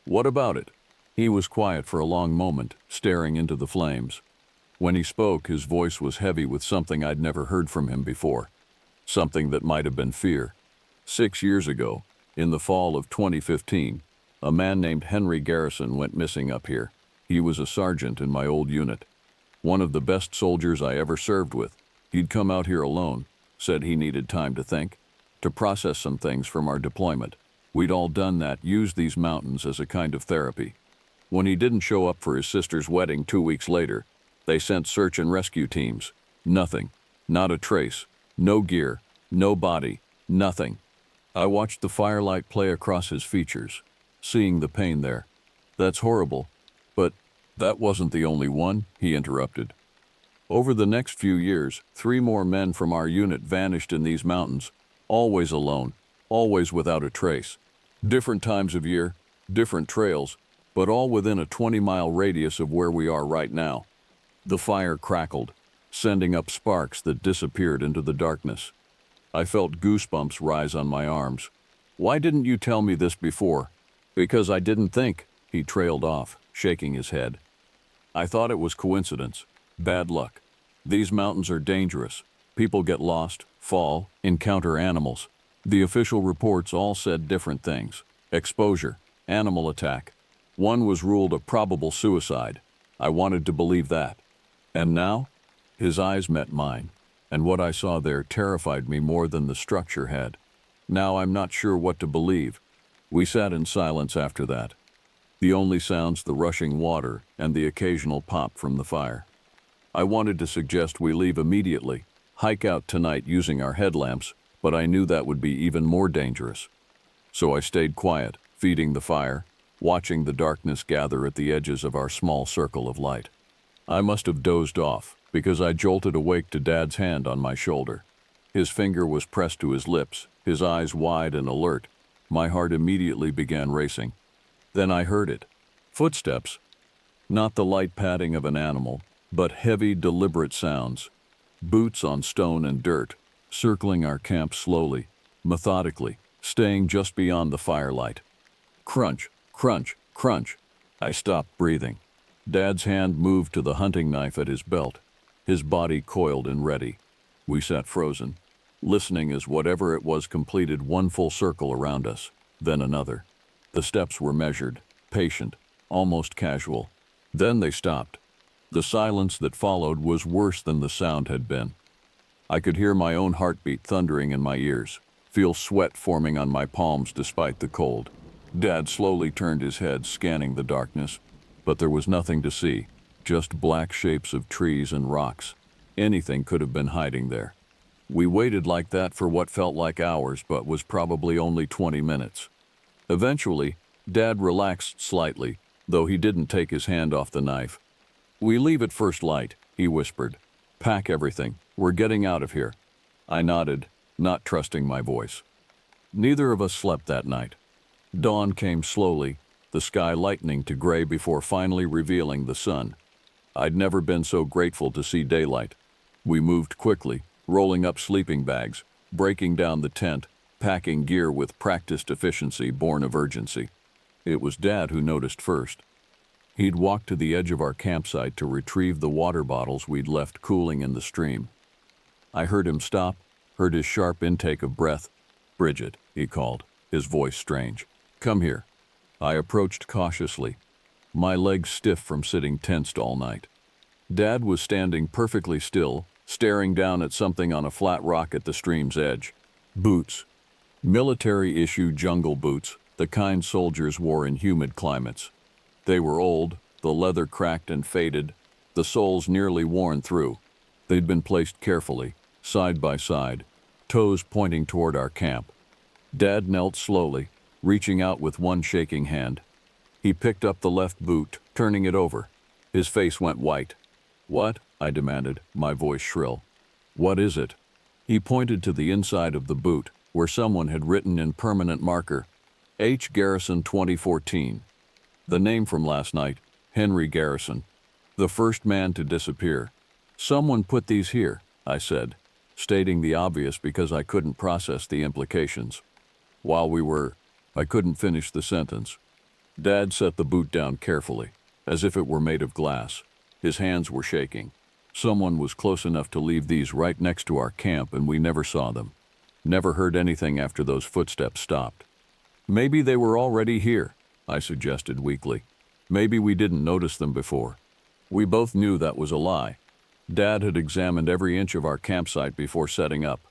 "What about it?" He was quiet for a long moment, staring into the flames. When he spoke, his voice was heavy with something I'd never heard from him before. Something that might have been fear. 6 years ago, in the fall of 2015, a man named Henry Garrison went missing up here. He was a sergeant in my old unit. One of the best soldiers I ever served with. He'd come out here alone, said he needed time to think, to process some things from our deployment. We'd all done that, used these mountains as a kind of therapy. When he didn't show up for his sister's wedding 2 weeks later, they sent search and rescue teams. Nothing. Not a trace. No gear. No body. Nothing. I watched the firelight play across his features, seeing the pain there. "That's horrible. But that wasn't the only one," he interrupted. "Over the next few years, 3 more men from our unit vanished in these mountains, always alone, always without a trace. Different times of year, different trails, but all within a 20-mile radius of where we are right now." The fire crackled, sending up sparks that disappeared into the darkness. I felt goosebumps rise on my arms. "Why didn't you tell me this before?" "Because I didn't think," he trailed off, shaking his head. "I thought it was coincidence. Bad luck. These mountains are dangerous. People get lost, fall, encounter animals. The official reports all said different things. Exposure, animal attack. One was ruled a probable suicide. I wanted to believe that. And now?" His eyes met mine, and what I saw there terrified me more than the structure had. Now I'm not sure what to believe. We sat in silence after that. The only sounds the rushing water and the occasional pop from the fire. I wanted to suggest we leave immediately, hike out tonight using our headlamps, but I knew that would be even more dangerous. So I stayed quiet, feeding the fire, watching the darkness gather at the edges of our small circle of light. I must have dozed off, because I jolted awake to Dad's hand on my shoulder. His finger was pressed to his lips, his eyes wide and alert. My heart immediately began racing. Then I heard it. Footsteps. Not the light padding of an animal, but heavy, deliberate sounds. Boots on stone and dirt, circling our camp slowly, methodically, staying just beyond the firelight. Crunch, crunch, crunch. I stopped breathing. Dad's hand moved to the hunting knife at his belt. His body coiled and ready. We sat frozen, listening as whatever it was completed one full circle around us, then another. The steps were measured, patient, almost casual. Then they stopped. The silence that followed was worse than the sound had been. I could hear my own heartbeat thundering in my ears, feel sweat forming on my palms despite the cold. Dad slowly turned his head, scanning the darkness, but there was nothing to see, just black shapes of trees and rocks. Anything could have been hiding there. We waited like that for what felt like hours, but was probably only 20 minutes. Eventually, Dad relaxed slightly, though he didn't take his hand off the knife. "We leave at first light," he whispered. "Pack everything. We're getting out of here." I nodded, not trusting my voice. Neither of us slept that night. Dawn came slowly, the sky lightening to gray before finally revealing the sun. I'd never been so grateful to see daylight. We moved quickly, rolling up sleeping bags, breaking down the tent, packing gear with practiced efficiency born of urgency. It was Dad who noticed first. He'd walked to the edge of our campsite to retrieve the water bottles we'd left cooling in the stream. I heard him stop, heard his sharp intake of breath. "Bridget," he called, his voice strange. "Come here." I approached cautiously. my legs stiff from sitting tensed all night. Dad was standing perfectly still, staring down at something on a flat rock at the stream's edge. Boots. Military-issue jungle boots, the kind soldiers wore in humid climates. They were old, the leather cracked and faded, the soles nearly worn through. They'd been placed carefully, side by side, toes pointing toward our camp. Dad knelt slowly, reaching out with one shaking hand. He picked up the left boot, turning it over. His face went white. "What?" I demanded, my voice shrill. "What is it?" He pointed to the inside of the boot, where someone had written in permanent marker, H. Garrison 2014. The name from last night, Henry Garrison. The first man to disappear. "Someone put these here," I said, stating the obvious because I couldn't process the implications. I couldn't finish the sentence. Dad set the boot down carefully, as if it were made of glass. His hands were shaking. Someone was close enough to leave these right next to our camp and we never saw them. Never heard anything after those footsteps stopped. "Maybe they were already here," I suggested weakly. "Maybe we didn't notice them before." We both knew that was a lie. Dad had examined every inch of our campsite before setting up.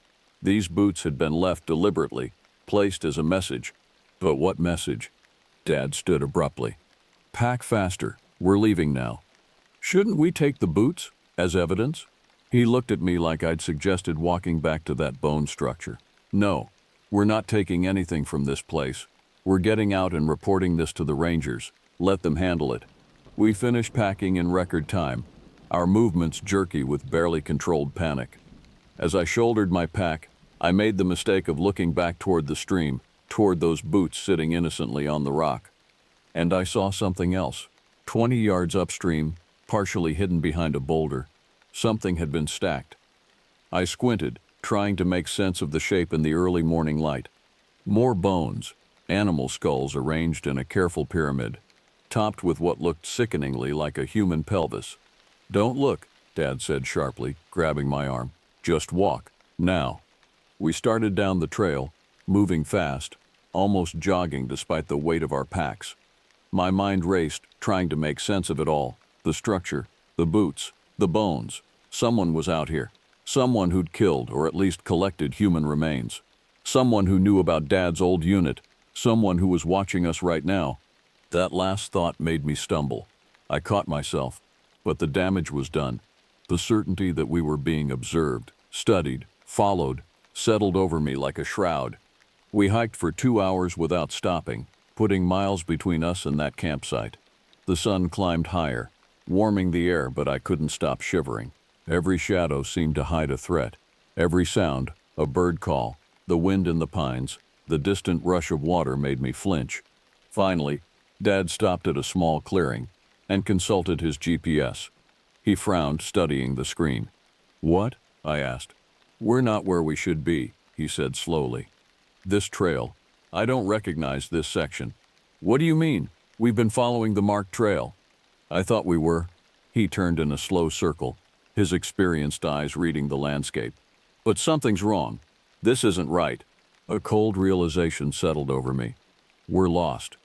These boots had been left deliberately, placed as a message. But what message? Dad stood abruptly. "Pack faster. We're leaving now." "Shouldn't we take the boots as evidence?" He looked at me like I'd suggested walking back to that bone structure. "No, we're not taking anything from this place. We're getting out and reporting this to the Rangers. Let them handle it." We finished packing in record time, our movements jerky with barely controlled panic. As I shouldered my pack, I made the mistake of looking back toward the stream, toward those boots sitting innocently on the rock. And I saw something else. 20 yards upstream, partially hidden behind a boulder, something had been stacked. I squinted, trying to make sense of the shape in the early morning light. More bones, animal skulls arranged in a careful pyramid, topped with what looked sickeningly like a human pelvis. "Don't look," Dad said sharply, grabbing my arm. "Just walk, now." We started down the trail, moving fast, almost jogging despite the weight of our packs. My mind raced, trying to make sense of it all. The structure, the boots, the bones. Someone was out here. Someone who'd killed or at least collected human remains. Someone who knew about Dad's old unit. Someone who was watching us right now. That last thought made me stumble. I caught myself, but the damage was done. The certainty that we were being observed, studied, followed, settled over me like a shroud. We hiked for 2 hours without stopping, putting miles between us and that campsite. The sun climbed higher, warming the air, but I couldn't stop shivering. Every shadow seemed to hide a threat. Every sound, a bird call, the wind in the pines, the distant rush of water made me flinch. Finally, Dad stopped at a small clearing and consulted his GPS. He frowned, studying the screen. "What?" I asked. "We're not where we should be," he said slowly. "This trail, I don't recognize this section." "What do you mean? We've been following the marked trail." "I thought we were." He turned in a slow circle, his experienced eyes reading the landscape. "But something's wrong. This isn't right." A cold realization settled over me. "We're lost."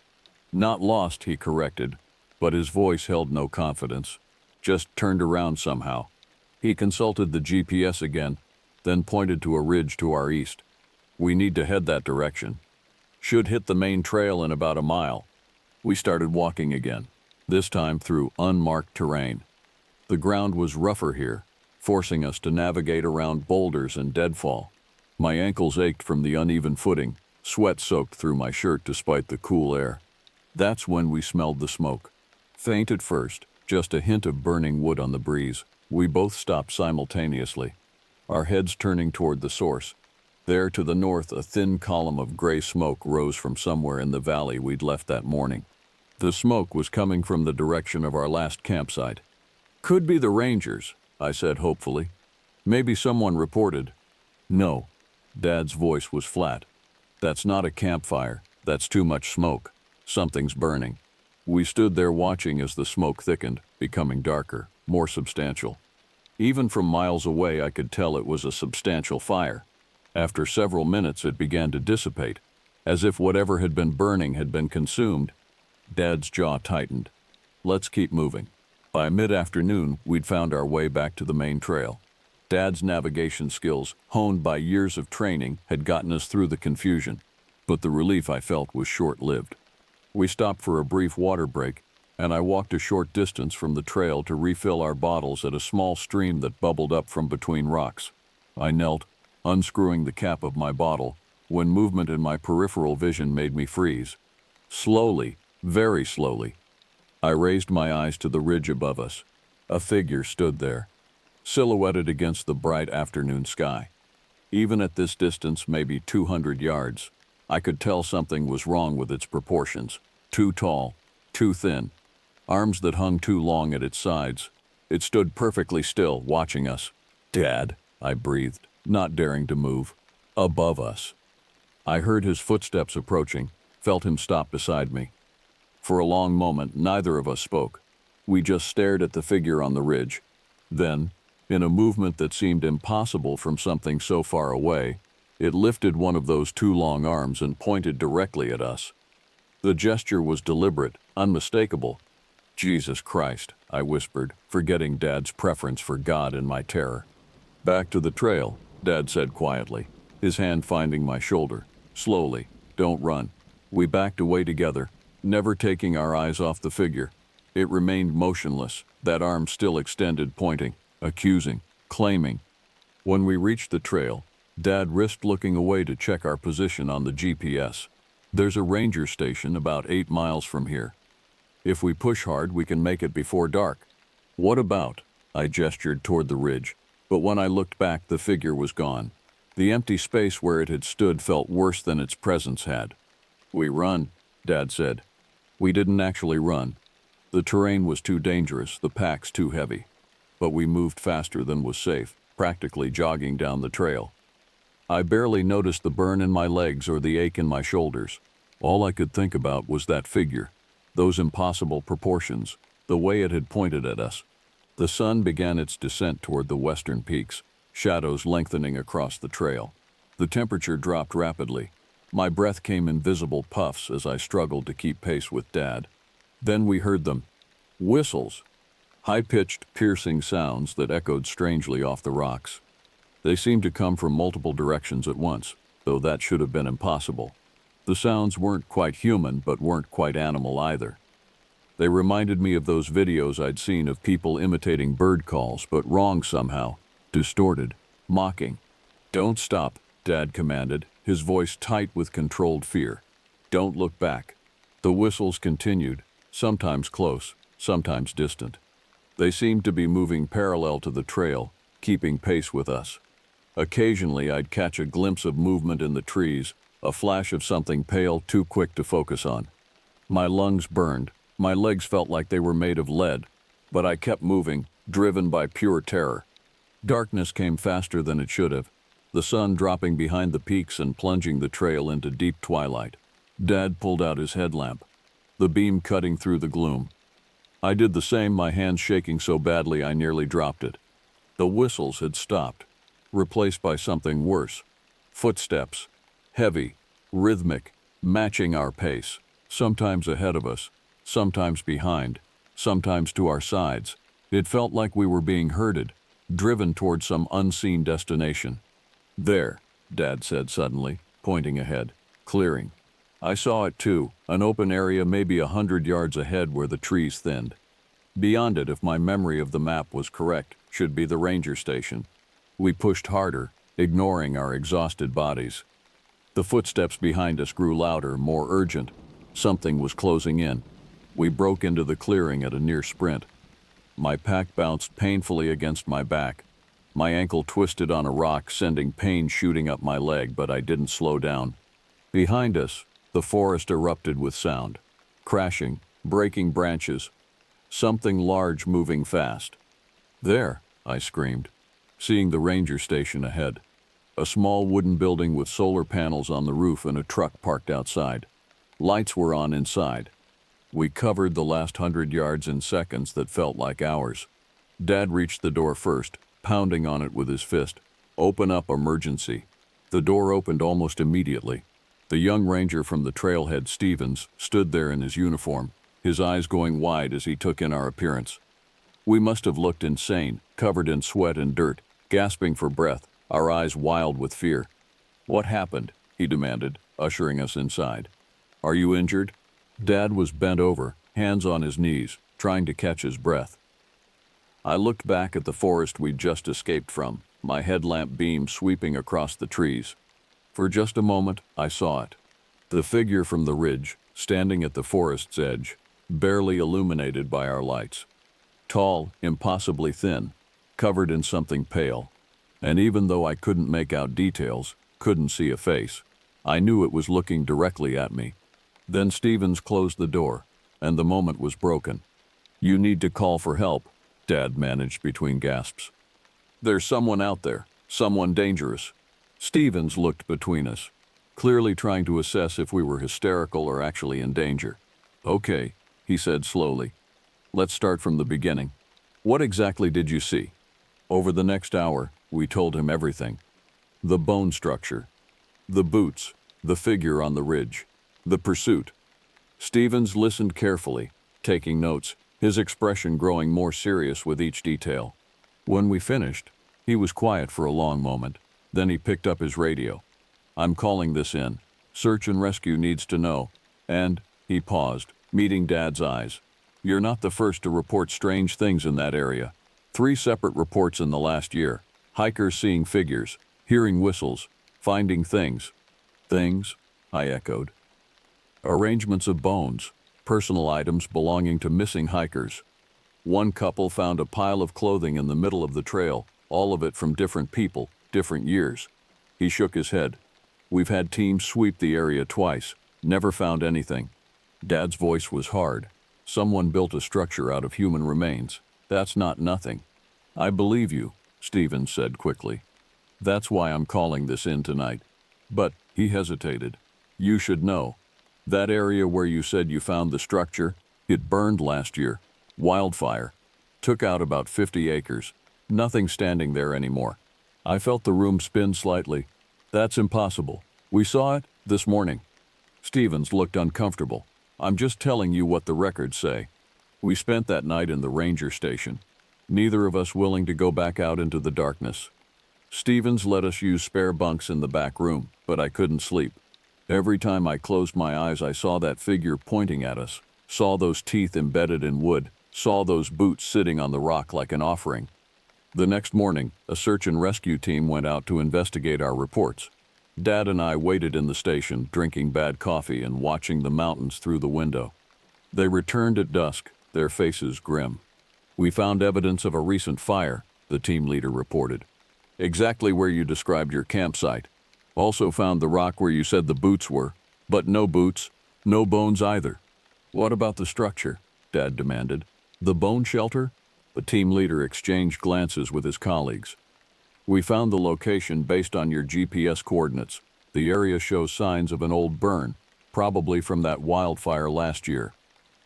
"Not lost," he corrected, but his voice held no confidence. "Just turned around somehow." He consulted the GPS again, then pointed to a ridge to our east. "We need to head that direction. Should hit the main trail in about a mile." We started walking again, this time through unmarked terrain. The ground was rougher here, forcing us to navigate around boulders and deadfall. My ankles ached from the uneven footing, sweat soaked through my shirt despite the cool air. That's when we smelled the smoke. Faint at first, just a hint of burning wood on the breeze. We both stopped simultaneously, our heads turning toward the source. There to the north, a thin column of gray smoke rose from somewhere in the valley we'd left that morning. The smoke was coming from the direction of our last campsite. "Could be the Rangers," I said hopefully. "Maybe someone reported." "No." Dad's voice was flat. "That's not a campfire. That's too much smoke. Something's burning." We stood there watching as the smoke thickened, becoming darker, more substantial. Even from miles away, I could tell it was a substantial fire. After several minutes, it began to dissipate, as if whatever had been burning had been consumed. Dad's jaw tightened. Let's keep moving. By mid-afternoon, we'd found our way back to the main trail. Dad's navigation skills, honed by years of training, had gotten us through the confusion, but the relief I felt was short-lived. We stopped for a brief water break, and I walked a short distance from the trail to refill our bottles at a small stream that bubbled up from between rocks. I knelt, unscrewing the cap of my bottle, when movement in my peripheral vision made me freeze. Slowly, very slowly, I raised my eyes to the ridge above us. A figure stood there, silhouetted against the bright afternoon sky. Even at this distance, maybe 200 yards, I could tell something was wrong with its proportions. Too tall, too thin, arms that hung too long at its sides. It stood perfectly still, watching us. "Dad," I breathed, not daring to move. Above us. I heard his footsteps approaching, felt him stop beside me. For a long moment, neither of us spoke. We just stared at the figure on the ridge. Then, in a movement that seemed impossible from something so far away, it lifted one of those two long arms and pointed directly at us. The gesture was deliberate, unmistakable. "Jesus Christ," I whispered, forgetting Dad's preference for God in my terror. "Back to the trail," Dad said quietly, his hand finding my shoulder. "Slowly. Don't run." We backed away together, never taking our eyes off the figure. It remained motionless, that arm still extended, pointing, accusing, claiming. When we reached the trail, Dad risked looking away to check our position on the GPS. "There's a ranger station about 8 miles from here. If we push hard, we can make it before dark." "What about?" I gestured toward the ridge, but when I looked back, the figure was gone. The empty space where it had stood felt worse than its presence had. "We run," Dad said. We didn't actually run. The terrain was too dangerous, the packs too heavy. But we moved faster than was safe, practically jogging down the trail. I barely noticed the burn in my legs or the ache in my shoulders. All I could think about was that figure, those impossible proportions, the way it had pointed at us. The sun began its descent toward the western peaks, shadows lengthening across the trail. The temperature dropped rapidly. My breath came in visible puffs as I struggled to keep pace with Dad. Then we heard them. Whistles. High-pitched, piercing sounds that echoed strangely off the rocks. They seemed to come from multiple directions at once, though that should have been impossible. The sounds weren't quite human, but weren't quite animal either. They reminded me of those videos I'd seen of people imitating bird calls, but wrong somehow, distorted, mocking. "Don't stop," Dad commanded, his voice tight with controlled fear. "Don't look back." The whistles continued, sometimes close, sometimes distant. They seemed to be moving parallel to the trail, keeping pace with us. Occasionally, I'd catch a glimpse of movement in the trees, a flash of something pale, too quick to focus on. My lungs burned. My legs felt like they were made of lead, but I kept moving, driven by pure terror. Darkness came faster than it should have, the sun dropping behind the peaks and plunging the trail into deep twilight. Dad pulled out his headlamp, the beam cutting through the gloom. I did the same, my hands shaking so badly I nearly dropped it. The whistles had stopped, replaced by something worse. Footsteps, heavy, rhythmic, matching our pace, sometimes ahead of us, sometimes behind, sometimes to our sides. It felt like we were being herded, driven toward some unseen destination. "There," Dad said suddenly, pointing ahead. "Clearing." I saw it too, an open area maybe 100 yards ahead where the trees thinned. Beyond it, if my memory of the map was correct, should be the ranger station. We pushed harder, ignoring our exhausted bodies. The footsteps behind us grew louder, more urgent. Something was closing in. We broke into the clearing at a near sprint. My pack bounced painfully against my back. My ankle twisted on a rock, sending pain shooting up my leg, but I didn't slow down. Behind us, the forest erupted with sound. Crashing, breaking branches. Something large moving fast. "There," I screamed, seeing the ranger station ahead. A small wooden building with solar panels on the roof and a truck parked outside. Lights were on inside. We covered the last 100 yards in seconds that felt like hours. Dad reached the door first, pounding on it with his fist. "Open up, emergency." The door opened almost immediately. The young ranger from the trailhead, Stevens, stood there in his uniform, his eyes going wide as he took in our appearance. We must have looked insane, covered in sweat and dirt, gasping for breath, our eyes wild with fear. "What happened?" he demanded, ushering us inside. "Are you injured?" Dad was bent over, hands on his knees, trying to catch his breath. I looked back at the forest we'd just escaped from, my headlamp beam sweeping across the trees. For just a moment, I saw it. The figure from the ridge, standing at the forest's edge, barely illuminated by our lights. Tall, impossibly thin, covered in something pale. And even though I couldn't make out details, couldn't see a face, I knew it was looking directly at me. Then Stevens closed the door, and the moment was broken. "You need to call for help," Dad managed between gasps. "There's someone out there, someone dangerous." Stevens looked between us, clearly trying to assess if we were hysterical or actually in danger. "Okay," he said slowly. "Let's start from the beginning. What exactly did you see?" Over the next hour, we told him everything. The bone structure, the boots, the figure on the ridge, the pursuit. Stevens listened carefully, taking notes, his expression growing more serious with each detail. When we finished, he was quiet for a long moment. Then he picked up his radio. "I'm calling this in. Search and rescue needs to know." And he paused, meeting Dad's eyes. "You're not the first to report strange things in that area. 3 separate reports in the last year. Hikers seeing figures, hearing whistles, finding things." "Things?" I echoed. "Arrangements of bones, personal items belonging to missing hikers. One couple found a pile of clothing in the middle of the trail, all of it from different people, different years." He shook his head. "We've had teams sweep the area twice, never found anything." Dad's voice was hard. "Someone built a structure out of human remains. That's not nothing." "I believe you," Stevens said quickly. "That's why I'm calling this in tonight." "But," he hesitated, "you should know. That area where you said you found the structure, it burned last year. Wildfire. Took out about 50 acres. Nothing standing there anymore." I felt the room spin slightly. "That's impossible. We saw it this morning." Stevens looked uncomfortable. "I'm just telling you what the records say. We spent that night in the ranger station, neither of us willing to go back out into the darkness. Stevens let us use spare bunks in the back room, but I couldn't sleep. Every time I closed my eyes, I saw that figure pointing at us, saw those teeth embedded in wood, saw those boots sitting on the rock like an offering." The next morning, a search and rescue team went out to investigate our reports. Dad and I waited in the station, drinking bad coffee and watching the mountains through the window. They returned at dusk, their faces grim. "We found evidence of a recent fire," the team leader reported. "Exactly where you described your campsite. Also found the rock where you said the boots were, but no boots, no bones either." "What about the structure?" Dad demanded. "The bone shelter?" The team leader exchanged glances with his colleagues. "We found the location based on your GPS coordinates. The area shows signs of an old burn, probably from that wildfire last year.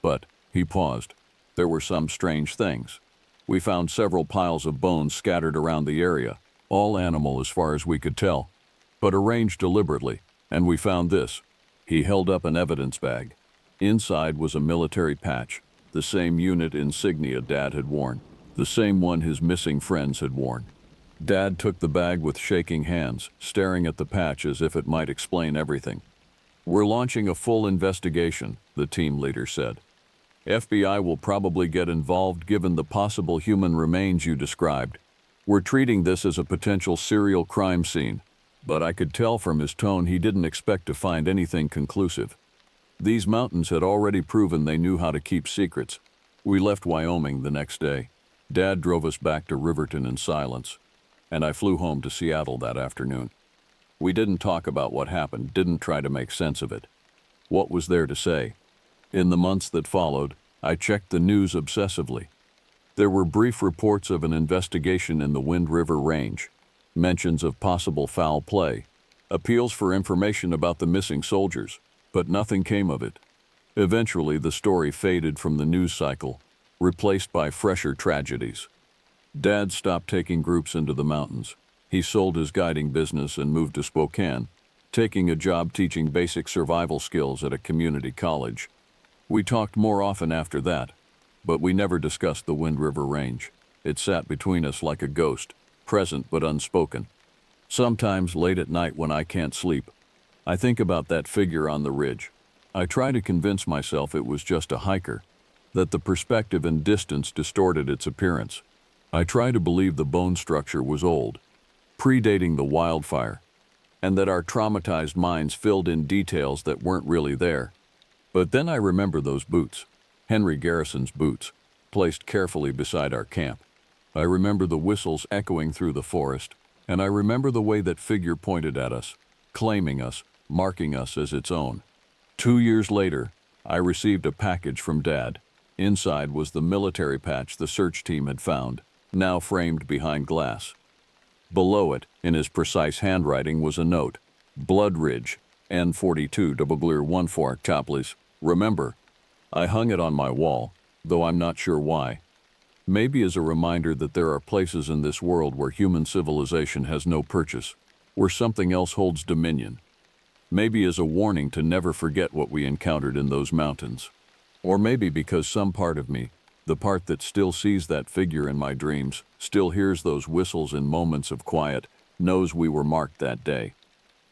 But," he paused, "there were some strange things. We found several piles of bones scattered around the area, all animal as far as we could tell, but arranged deliberately, and we found this." He held up an evidence bag. Inside was a military patch, the same unit insignia Dad had worn, the same one his missing friends had worn. Dad took the bag with shaking hands, staring at the patch as if it might explain everything. "We're launching a full investigation," the team leader said. "FBI will probably get involved given the possible human remains you described. We're treating this as a potential serial crime scene, but I could tell from his tone he didn't expect to find anything conclusive. These mountains had already proven they knew how to keep secrets." We left Wyoming the next day. Dad drove us back to Riverton in silence, and I flew home to Seattle that afternoon. We didn't talk about what happened, didn't try to make sense of it. What was there to say? In the months that followed, I checked the news obsessively. There were brief reports of an investigation in the Wind River Range, mentions of possible foul play, appeals for information about the missing soldiers, but nothing came of it. Eventually, the story faded from the news cycle, replaced by fresher tragedies. Dad stopped taking groups into the mountains. He sold his guiding business and moved to Spokane, taking a job teaching basic survival skills at a community college. We talked more often after that, but we never discussed the Wind River Range. It sat between us like a ghost, present but unspoken. Sometimes, late at night when I can't sleep, I think about that figure on the ridge. I try to convince myself it was just a hiker, that the perspective and distance distorted its appearance. I try to believe the bone structure was old, predating the wildfire, and that our traumatized minds filled in details that weren't really there. But then I remember those boots, Henry Garrison's boots, placed carefully beside our camp. I remember the whistles echoing through the forest, and I remember the way that figure pointed at us, claiming us, marking us as its own. 2 years later, I received a package from Dad. Inside was the military patch the search team had found, now framed behind glass. Below it, in his precise handwriting, was a note: Blood Ridge, N42 14 Chaplis. Remember. I hung it on my wall, though I'm not sure why. Maybe as a reminder that there are places in this world where human civilization has no purchase, where something else holds dominion. Maybe as a warning to never forget what we encountered in those mountains. Or maybe because some part of me, the part that still sees that figure in my dreams, still hears those whistles in moments of quiet, knows we were marked that day.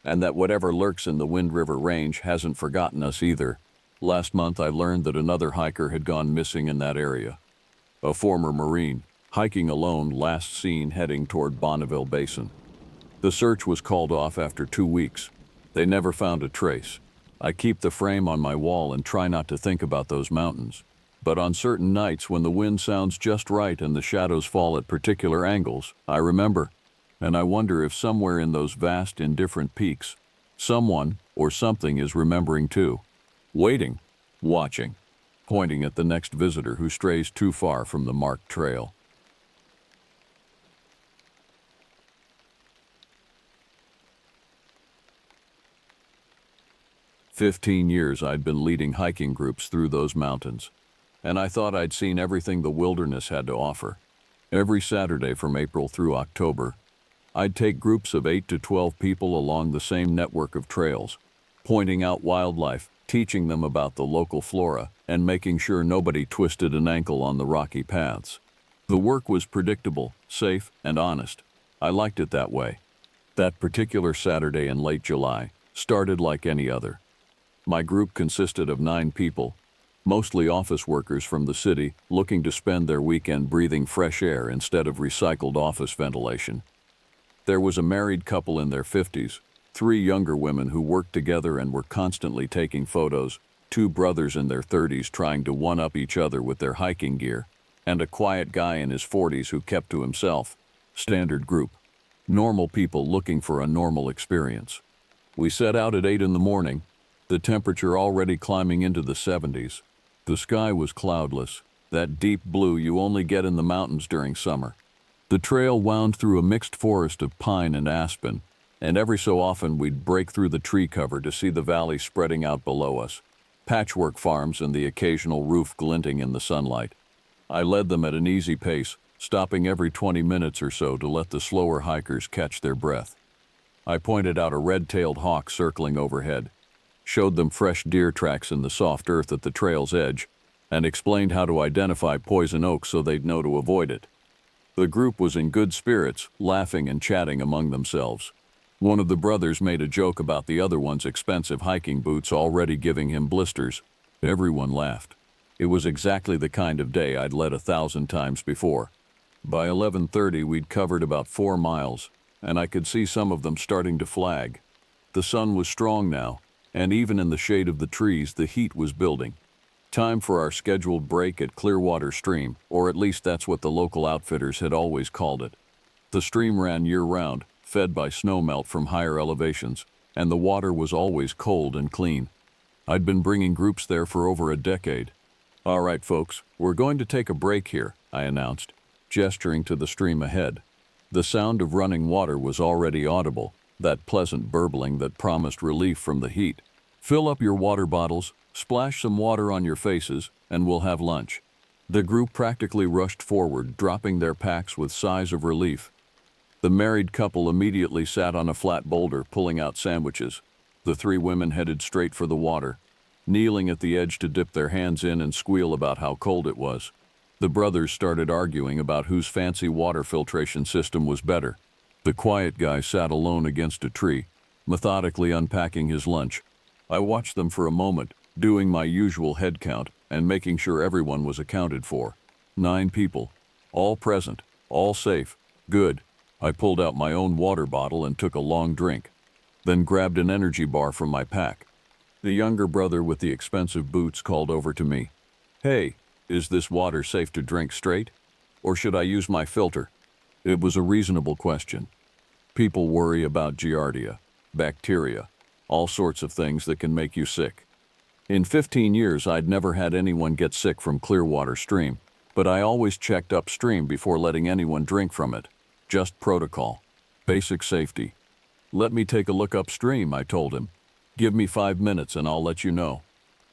And that whatever lurks in the Wind River Range hasn't forgotten us either. Last month I learned that another hiker had gone missing in that area. A former Marine, hiking alone, last seen heading toward Bonneville Basin. The search was called off after 2 weeks. They never found a trace. I keep the frame on my wall and try not to think about those mountains. But on certain nights when the wind sounds just right and the shadows fall at particular angles, I remember. And I wonder if somewhere in those vast, indifferent peaks, someone or something is remembering too. Waiting, watching, pointing at the next visitor who strays too far from the marked trail. "15 years I'd been leading hiking groups through those mountains, and I thought I'd seen everything the wilderness had to offer. Every Saturday from April through October, I'd take groups of 8 to 12 people along the same network of trails, pointing out wildlife, teaching them about the local flora, and making sure nobody twisted an ankle on the rocky paths. The work was predictable, safe, and honest. I liked it that way. That particular Saturday in late July started like any other. My group consisted of 9 people, mostly office workers from the city looking to spend their weekend breathing fresh air instead of recycled office ventilation. There was a married couple in their 50s, 3 younger women who worked together and were constantly taking photos, 2 brothers in their 30s trying to one-up each other with their hiking gear, and a quiet guy in his 40s who kept to himself. Standard group. Normal people looking for a normal experience. We set out at 8 in the morning, the temperature already climbing into the 70s. The sky was cloudless, that deep blue you only get in the mountains during summer. The trail wound through a mixed forest of pine and aspen, and every so often we'd break through the tree cover to see the valley spreading out below us, patchwork farms and the occasional roof glinting in the sunlight. I led them at an easy pace, stopping every 20 minutes or so to let the slower hikers catch their breath. I pointed out a red-tailed hawk circling overhead, showed them fresh deer tracks in the soft earth at the trail's edge, and explained how to identify poison oak so they'd know to avoid it. The group was in good spirits, laughing and chatting among themselves. One of the brothers made a joke about the other one's expensive hiking boots already giving him blisters. Everyone laughed. It was exactly the kind of day I'd led 1,000 times before. By 11:30 we'd covered about 4 miles, and I could see some of them starting to flag. The sun was strong now, and even in the shade of the trees the heat was building. Time for our scheduled break at Clearwater Stream, or at least that's what the local outfitters had always called it. The stream ran year-round, fed by snowmelt from higher elevations, and the water was always cold and clean. I'd been bringing groups there for over a decade. "All right, folks, we're going to take a break here," I announced, gesturing to the stream ahead. The sound of running water was already audible, that pleasant burbling that promised relief from the heat. "Fill up your water bottles, splash some water on your faces, and we'll have lunch." The group practically rushed forward, dropping their packs with sighs of relief. The married couple immediately sat on a flat boulder, pulling out sandwiches. The 3 women headed straight for the water. kneeling at the edge to dip their hands in and squeal about how cold it was. The brothers started arguing about whose fancy water filtration system was better. The quiet guy sat alone against a tree, methodically unpacking his lunch. I watched them for a moment, doing my usual head count and making sure everyone was accounted for. 9 people. All present. All safe. Good. I pulled out my own water bottle and took a long drink, then grabbed an energy bar from my pack. The younger brother with the expensive boots called over to me. "Hey, is this water safe to drink straight? Or should I use my filter?" It was a reasonable question. People worry about giardia, bacteria, all sorts of things that can make you sick. In 15 years, I'd never had anyone get sick from Clearwater Stream, but I always checked upstream before letting anyone drink from it. Just protocol. Basic safety. "Let me take a look upstream," I told him. "Give me 5 minutes and I'll let you know."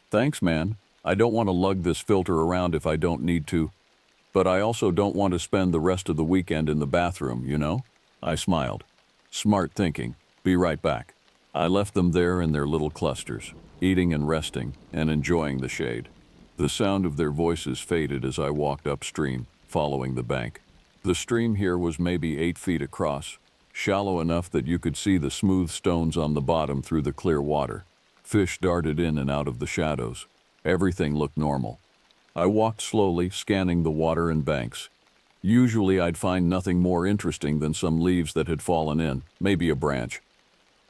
"Thanks, man. I don't want to lug this filter around if I don't need to. But I also don't want to spend the rest of the weekend in the bathroom, you know?" I smiled. Smart thinking. Be right back. I left them there in their little clusters, eating and resting and enjoying the shade. The sound of their voices faded as I walked upstream, following the bank. The stream here was maybe 8 feet across, shallow enough that you could see the smooth stones on the bottom through the clear water. Fish darted in and out of the shadows. Everything looked normal. I walked slowly, scanning the water and banks. Usually I'd find nothing more interesting than some leaves that had fallen in, maybe a branch.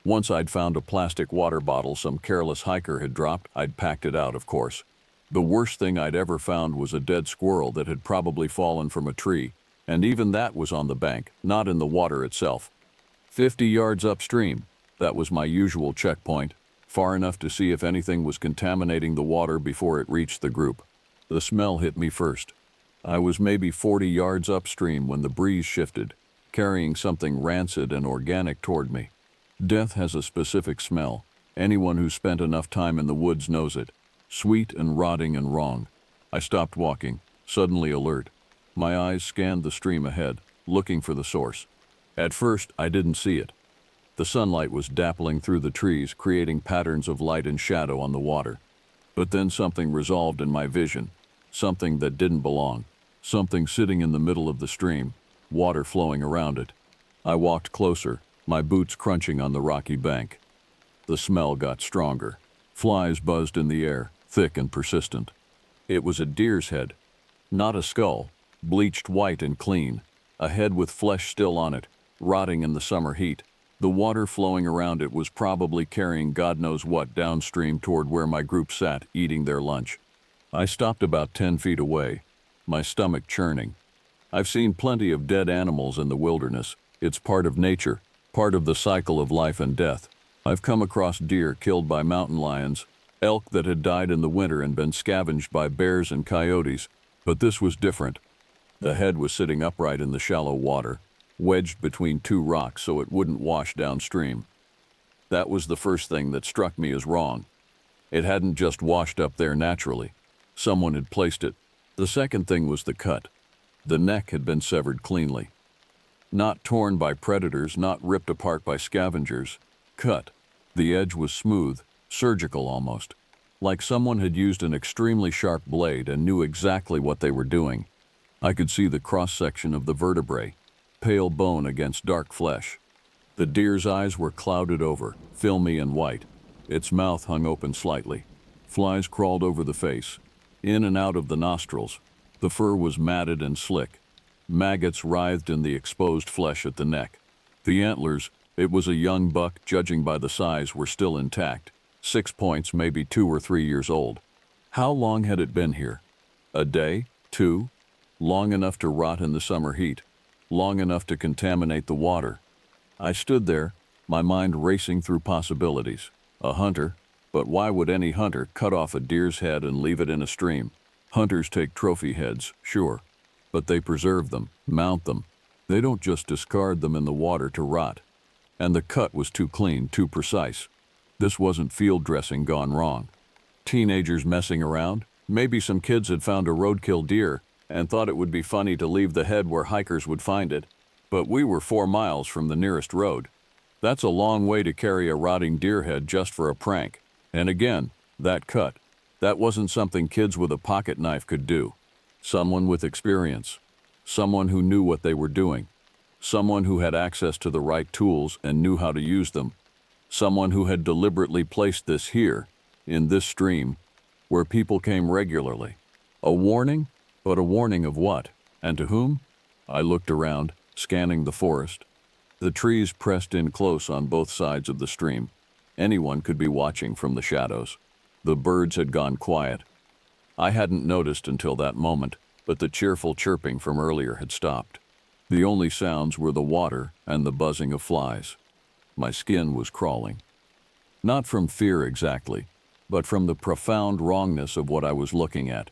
Once I'd found a plastic water bottle some careless hiker had dropped. I'd packed it out, of course. The worst thing I'd ever found was a dead squirrel that had probably fallen from a tree, and even that was on the bank, not in the water itself. 50 yards upstream, that was my usual checkpoint, far enough to see if anything was contaminating the water before it reached the group. The smell hit me first. I was maybe 40 yards upstream when the breeze shifted, carrying something rancid and organic toward me. Death has a specific smell. Anyone who's spent enough time in the woods knows it. Sweet and rotting and wrong. I stopped walking, suddenly alert. My eyes scanned the stream ahead, looking for the source. At first, I didn't see it. The sunlight was dappling through the trees, creating patterns of light and shadow on the water. But then something resolved in my vision. Something that didn't belong. Something sitting in the middle of the stream, water flowing around it. I walked closer, my boots crunching on the rocky bank. The smell got stronger. Flies buzzed in the air, thick and persistent. It was a deer's head. Not a skull, bleached white and clean. A head with flesh still on it, rotting in the summer heat. The water flowing around it was probably carrying God knows what downstream toward where my group sat, eating their lunch. I stopped about 10 feet away, my stomach churning. I've seen plenty of dead animals in the wilderness. It's part of nature, part of the cycle of life and death. I've come across deer killed by mountain lions, elk that had died in the winter and been scavenged by bears and coyotes, but this was different. The head was sitting upright in the shallow water, wedged between 2 rocks so it wouldn't wash downstream. That was the first thing that struck me as wrong. It hadn't just washed up there naturally. Someone had placed it. The second thing was the cut. The neck had been severed cleanly. Not torn by predators, not ripped apart by scavengers. Cut. The edge was smooth, surgical almost. Like someone had used an extremely sharp blade and knew exactly what they were doing. I could see the cross-section of the vertebrae, pale bone against dark flesh. The deer's eyes were clouded over, filmy and white. Its mouth hung open slightly. Flies crawled over the face, in and out of the nostrils. The fur was matted and slick. Maggots writhed in the exposed flesh at the neck. The antlers, it was a young buck, judging by the size, were still intact. 6 points, maybe 2 or 3 years old. How long had it been here? A day? 2? Long enough to rot in the summer heat. Long enough to contaminate the water. I stood there, my mind racing through possibilities. A hunter? But why would any hunter cut off a deer's head and leave it in a stream? Hunters take trophy heads, sure, but they preserve them, mount them. They don't just discard them in the water to rot. And the cut was too clean, too precise. This wasn't field dressing gone wrong. Teenagers messing around? Maybe some kids had found a roadkill deer and thought it would be funny to leave the head where hikers would find it. But we were 4 miles from the nearest road. That's a long way to carry a rotting deer head just for a prank. And again, That cut. That wasn't something kids with a pocket knife could do. Someone with experience. Someone who knew what they were doing. Someone who had access to the right tools and knew how to use them. Someone who had deliberately placed this here, in this stream, where people came regularly. A warning? But a warning of what? And to whom? I looked around, scanning the forest. The trees pressed in close on both sides of the stream. Anyone could be watching from the shadows. The birds had gone quiet. I hadn't noticed until that moment, but the cheerful chirping from earlier had stopped. The only sounds were the water and the buzzing of flies. My skin was crawling. Not from fear exactly, but from the profound wrongness of what I was looking at.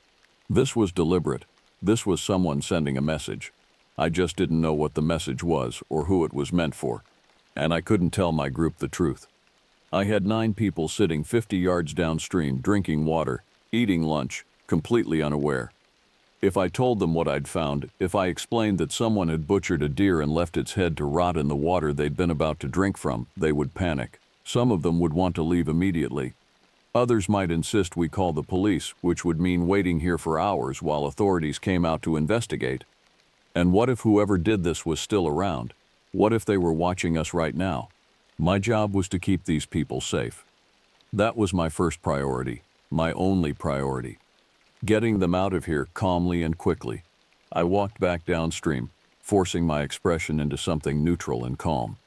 This was deliberate. This was someone sending a message. I just didn't know what the message was or who it was meant for, and I couldn't tell my group the truth. I had 9 people sitting 50 yards downstream, drinking water, eating lunch, completely unaware. If I told them what I'd found, if I explained that someone had butchered a deer and left its head to rot in the water they'd been about to drink from, they would panic. Some of them would want to leave immediately. Others might insist we call the police, which would mean waiting here for hours while authorities came out to investigate. And what if whoever did this was still around? What if they were watching us right now? My job was to keep these people safe. That was my first priority, my only priority. Getting them out of here calmly and quickly. I walked back downstream, forcing my expression into something neutral and calm.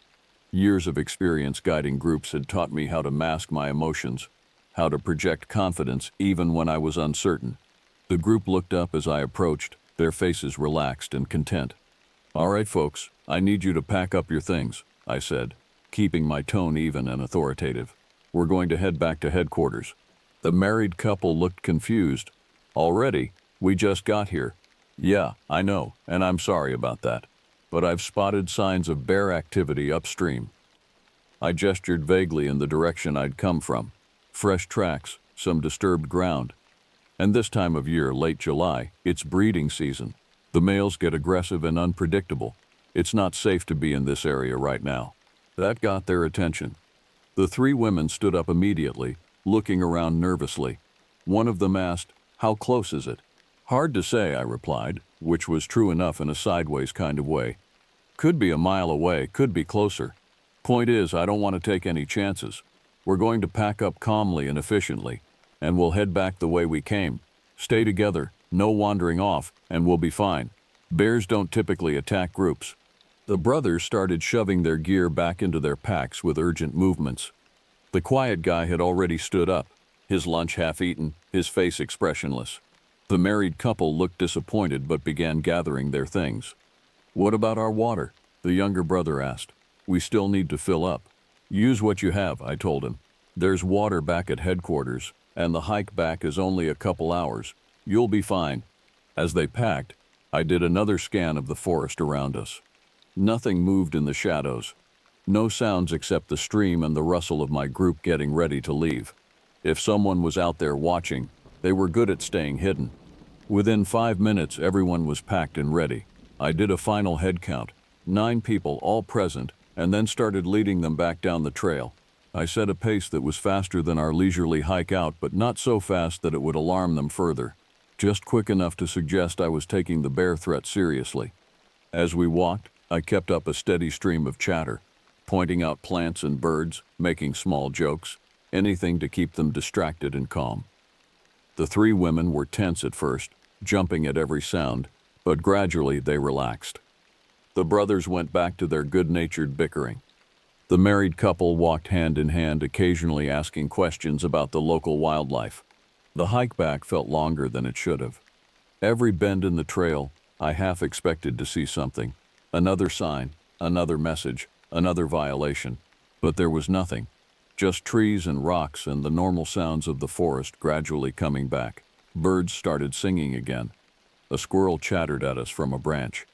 Years of experience guiding groups had taught me how to mask my emotions, how to project confidence even when I was uncertain. The group looked up as I approached, their faces relaxed and content. "All right, folks, I need you to pack up your things," I said, keeping my tone even and authoritative. "We're going to head back to headquarters." The married couple looked confused. "Already? We just got here." "Yeah, I know, and I'm sorry about that. But I've spotted signs of bear activity upstream." I gestured vaguely in the direction I'd come from. Fresh tracks, some disturbed ground. And this time of year, late July, it's breeding season. The males get aggressive and unpredictable. It's not safe to be in this area right now. That got their attention. The 3 women stood up immediately, looking around nervously. One of them asked, "How close is it?" "Hard to say," I replied, which was true enough in a sideways kind of way. "Could be a mile away, could be closer. Point is, I don't want to take any chances. We're going to pack up calmly and efficiently, and we'll head back the way we came. Stay together, no wandering off, and we'll be fine. Bears don't typically attack groups." The brothers started shoving their gear back into their packs with urgent movements. The quiet guy had already stood up, his lunch half-eaten, his face expressionless. The married couple looked disappointed but began gathering their things. "What about our water?" the younger brother asked. "We still need to fill up." "Use what you have," I told him. "There's water back at headquarters, and the hike back is only a couple hours. You'll be fine." As they packed, I did another scan of the forest around us. Nothing moved in the shadows. No sounds except the stream and the rustle of my group getting ready to leave. If someone was out there watching, they were good at staying hidden. Within 5 minutes, everyone was packed and ready. I did a final head count, 9 people all present, and then started leading them back down the trail. I set a pace that was faster than our leisurely hike out, but not so fast that it would alarm them further. Just quick enough to suggest I was taking the bear threat seriously. As we walked, I kept up a steady stream of chatter, pointing out plants and birds, making small jokes, anything to keep them distracted and calm. The 3 women were tense at first, jumping at every sound, but gradually they relaxed. The brothers went back to their good-natured bickering. The married couple walked hand in hand, occasionally asking questions about the local wildlife. The hike back felt longer than it should have. Every bend in the trail, I half expected to see something. Another sign, another message, another violation. But there was nothing. Just trees and rocks and the normal sounds of the forest gradually coming back. Birds started singing again. A squirrel chattered at us from a branch.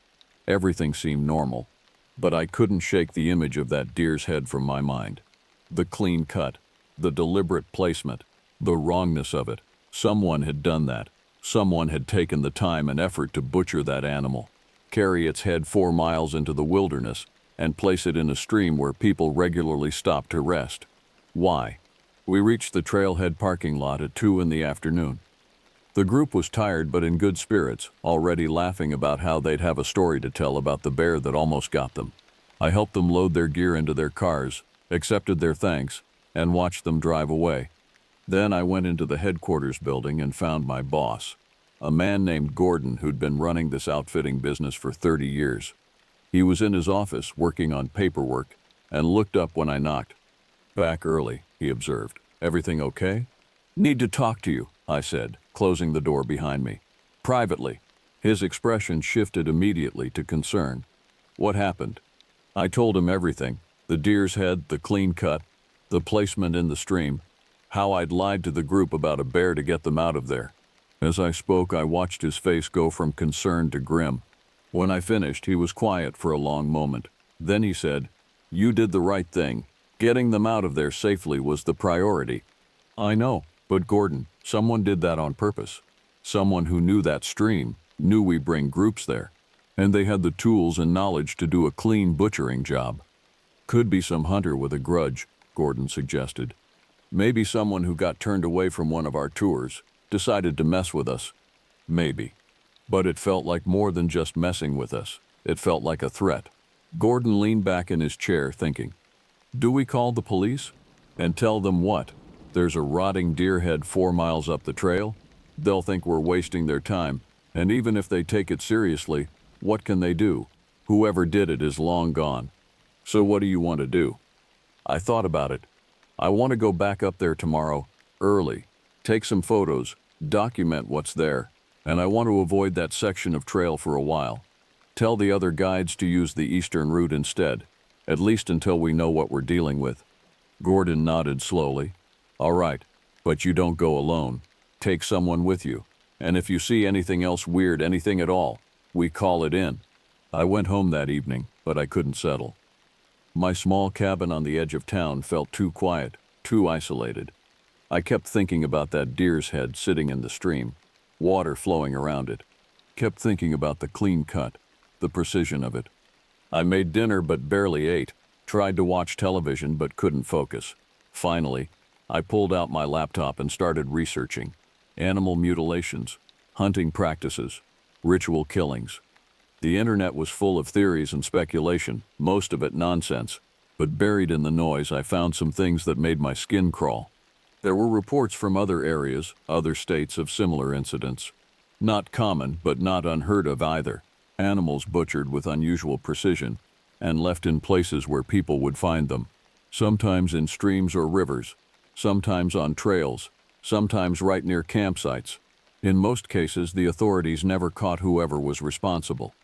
Everything seemed normal, but I couldn't shake the image of that deer's head from my mind. The clean cut, the deliberate placement, the wrongness of it. Someone had done that. Someone had taken the time and effort to butcher that animal, carry its head 4 miles into the wilderness, and place it in a stream where people regularly stopped to rest. Why? We reached the trailhead parking lot at 2 in the afternoon. The group was tired but in good spirits, already laughing about how they'd have a story to tell about the bear that almost got them. I helped them load their gear into their cars, accepted their thanks, and watched them drive away. Then I went into the headquarters building and found my boss, a man named Gordon who'd been running this outfitting business for 30 years. He was in his office working on paperwork and looked up when I knocked. "Back early," he observed. "Everything okay?" "Need to talk to you," I said, closing the door behind me. "Privately." His expression shifted immediately to concern. "What happened?" I told him everything: the deer's head, the clean cut, the placement in the stream, how I'd lied to the group about a bear to get them out of there. As I spoke, I watched his face go from concern to grim. When I finished, he was quiet for a long moment. Then he said, "You did the right thing. Getting them out of there safely was the priority." "I know, but Gordon, someone did that on purpose. Someone who knew that stream, knew we bring groups there, and they had the tools and knowledge to do a clean butchering job." "Could be some hunter with a grudge," Gordon suggested. "Maybe someone who got turned away from one of our tours, decided to mess with us." "Maybe. But it felt like more than just messing with us. It felt like a threat." Gordon leaned back in his chair, thinking. "Do we call the police? And tell them what? There's a rotting deer head 4 miles up the trail? They'll think we're wasting their time, and even if they take it seriously, what can they do? Whoever did it is long gone. So what do you want to do?" I thought about it. "I want to go back up there tomorrow, early, take some photos, document what's there, and I want to avoid that section of trail for a while. Tell the other guides to use the eastern route instead, at least until we know what we're dealing with." Gordon nodded slowly. "All right, but you don't go alone. Take someone with you. And if you see anything else weird, anything at all, we call it in." I went home that evening, but I couldn't settle. My small cabin on the edge of town felt too quiet, too isolated. I kept thinking about that deer's head sitting in the stream, water flowing around it. Kept thinking about the clean cut, the precision of it. I made dinner but barely ate, tried to watch television but couldn't focus. Finally, I pulled out my laptop and started researching. Animal mutilations, hunting practices, ritual killings. The internet was full of theories and speculation, most of it nonsense. But buried in the noise, I found some things that made my skin crawl. There were reports from other areas, other states of similar incidents. Not common, but not unheard of either. Animals butchered with unusual precision and left in places where people would find them. Sometimes in streams or rivers, sometimes on trails, sometimes right near campsites. In most cases, the authorities never caught whoever was responsible.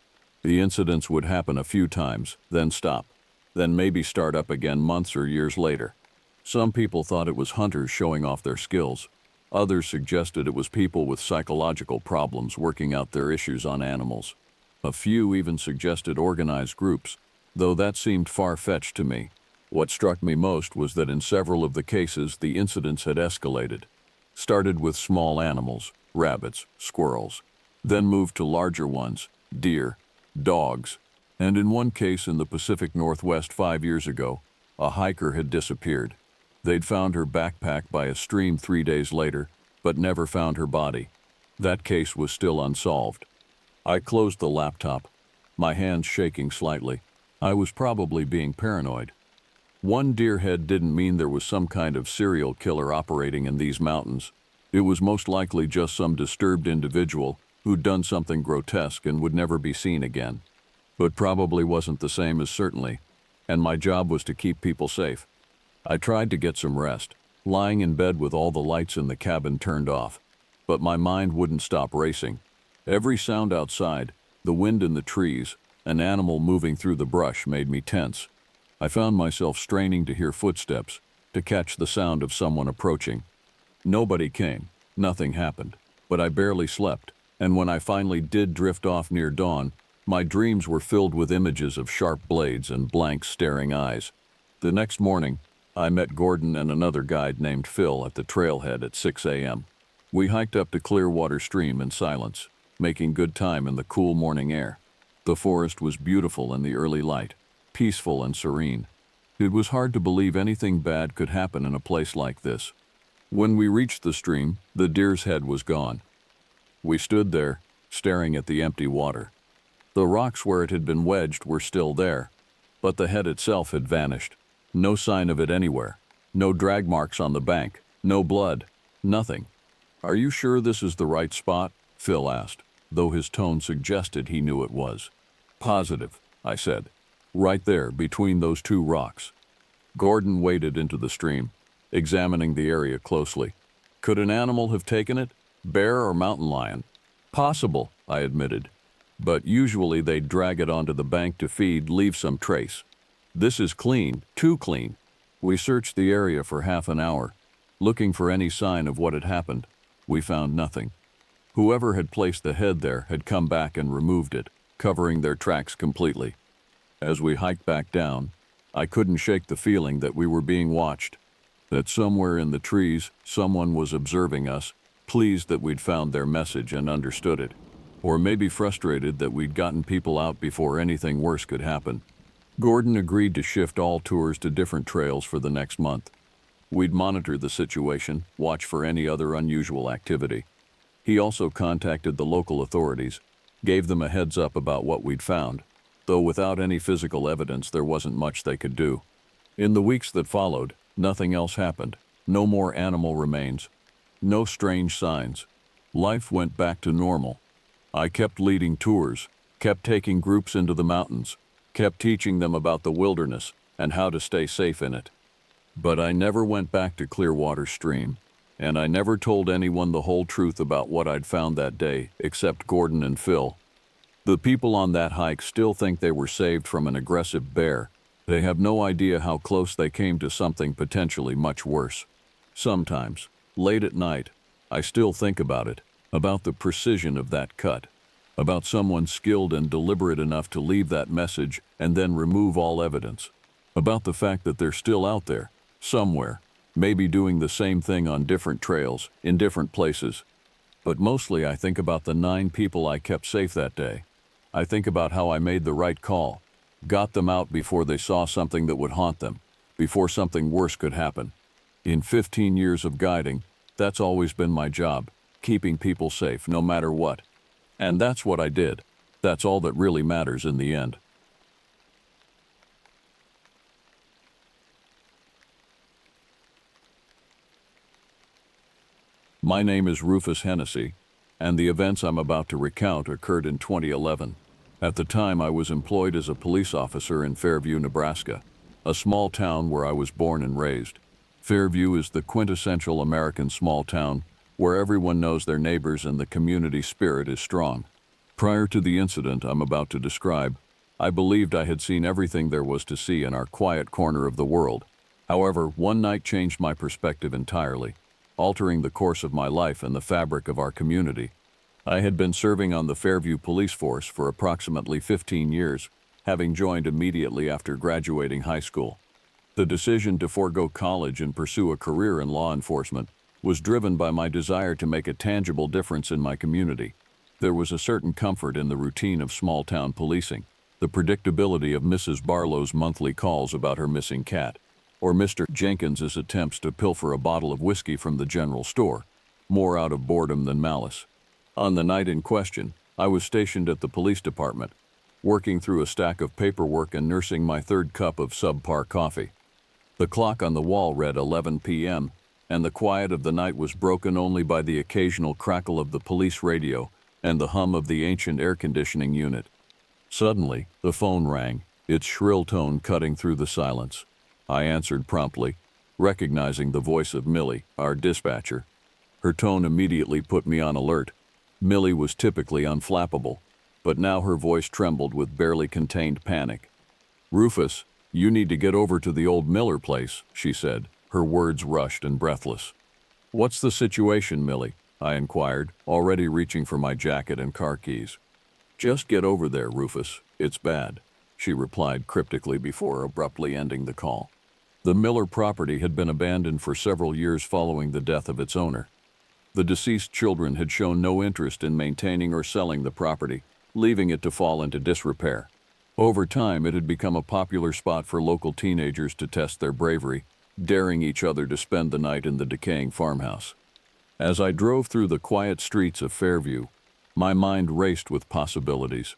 The incidents would happen a few times, then stop, then maybe start up again months or years later. Some people thought it was hunters showing off their skills. Others suggested it was people with psychological problems working out their issues on animals. A few even suggested organized groups, though that seemed far-fetched to me. What struck me most was that in several of the cases, the incidents had escalated. Started with small animals, rabbits, squirrels, then moved to larger ones, deer, dogs, and in one case in the Pacific Northwest 5 years ago, a hiker had disappeared. They'd found her backpack by a stream 3 days later, but never found her body. That case was still unsolved. I closed the laptop, my hands shaking slightly. I was probably being paranoid. One deer head didn't mean there was some kind of serial killer operating in these mountains. It was most likely just some disturbed individual who'd done something grotesque and would never be seen again. But probably wasn't the same as certainly, and my job was to keep people safe. I tried to get some rest, lying in bed with all the lights in the cabin turned off, but my mind wouldn't stop racing. Every sound outside, the wind in the trees, an animal moving through the brush made me tense. I found myself straining to hear footsteps, to catch the sound of someone approaching. Nobody came, nothing happened, but I barely slept, and when I finally did drift off near dawn, my dreams were filled with images of sharp blades and blank staring eyes. The next morning, I met Gordon and another guide named Phil at the trailhead at 6 a.m. We hiked up to Clearwater Stream in silence, making good time in the cool morning air. The forest was beautiful in the early light, peaceful and serene. It was hard to believe anything bad could happen in a place like this. When we reached the stream, the deer's head was gone. We stood there, staring at the empty water. The rocks where it had been wedged were still there, but the head itself had vanished. No sign of it anywhere. No drag marks on the bank. No blood. Nothing. "Are you sure this is the right spot?" Phil asked, though his tone suggested he knew it was. "Positive," I said. "Right there, between those two rocks." Gordon waded into the stream, examining the area closely. "Could an animal have taken it? Bear or mountain lion?" "Possible," I admitted. "But usually they'd drag it onto the bank to feed, leave some trace. This is clean, too clean." We searched the area for half an hour, looking for any sign of what had happened. We found nothing. Whoever had placed the head there had come back and removed it, covering their tracks completely. As we hiked back down, I couldn't shake the feeling that we were being watched, that somewhere in the trees someone was observing us, pleased that we'd found their message and understood it, or maybe frustrated that we'd gotten people out before anything worse could happen. Gordon agreed to shift all tours to different trails for the next month. We'd monitor the situation, watch for any other unusual activity. He also contacted the local authorities, gave them a heads up about what we'd found, though without any physical evidence there wasn't much they could do. In the weeks that followed, nothing else happened. No more animal remains. No strange signs. Life went back to normal. I kept leading tours, kept taking groups into the mountains, kept teaching them about the wilderness and how to stay safe in it. But I never went back to Clearwater Stream, and I never told anyone the whole truth about what I'd found that day, except Gordon and Phil. The people on that hike still think they were saved from an aggressive bear. They have no idea how close they came to something potentially much worse. Sometimes, late at night, I still think about it, about the precision of that cut, about someone skilled and deliberate enough to leave that message and then remove all evidence, about the fact that they're still out there, somewhere, maybe doing the same thing on different trails, in different places. But mostly I think about the 9 people I kept safe that day. I think about how I made the right call, got them out before they saw something that would haunt them, before something worse could happen. In 15 years of guiding, that's always been my job, keeping people safe no matter what. And that's what I did. That's all that really matters in the end. My name is Rufus Hennessy, and the events I'm about to recount occurred in 2011. At the time, I was employed as a police officer in Fairview, Nebraska, a small town where I was born and raised. Fairview is the quintessential American small town where everyone knows their neighbors and the community spirit is strong. Prior to the incident I'm about to describe, I believed I had seen everything there was to see in our quiet corner of the world. However, one night changed my perspective entirely, altering the course of my life and the fabric of our community. I had been serving on the Fairview Police Force for approximately 15 years, having joined immediately after graduating high school. The decision to forego college and pursue a career in law enforcement was driven by my desire to make a tangible difference in my community. There was a certain comfort in the routine of small-town policing, the predictability of Mrs. Barlow's monthly calls about her missing cat, or Mr. Jenkins's attempts to pilfer a bottle of whiskey from the general store, more out of boredom than malice. On the night in question, I was stationed at the police department, working through a stack of paperwork and nursing my 3rd cup of subpar coffee. The clock on the wall read 11 p.m., and the quiet of the night was broken only by the occasional crackle of the police radio and the hum of the ancient air conditioning unit. Suddenly, the phone rang, its shrill tone cutting through the silence. I answered promptly, recognizing the voice of Millie, our dispatcher. Her tone immediately put me on alert. Millie was typically unflappable, but now her voice trembled with barely contained panic. "Rufus, you need to get over to the old Miller place," she said, her words rushed and breathless. "What's the situation, Millie?" I inquired, already reaching for my jacket and car keys. "Just get over there, Rufus. It's bad," she replied cryptically before abruptly ending the call. The Miller property had been abandoned for several years following the death of its owner. The deceased children had shown no interest in maintaining or selling the property, leaving it to fall into disrepair. Over time, it had become a popular spot for local teenagers to test their bravery, daring each other to spend the night in the decaying farmhouse. As I drove through the quiet streets of Fairview, my mind raced with possibilities.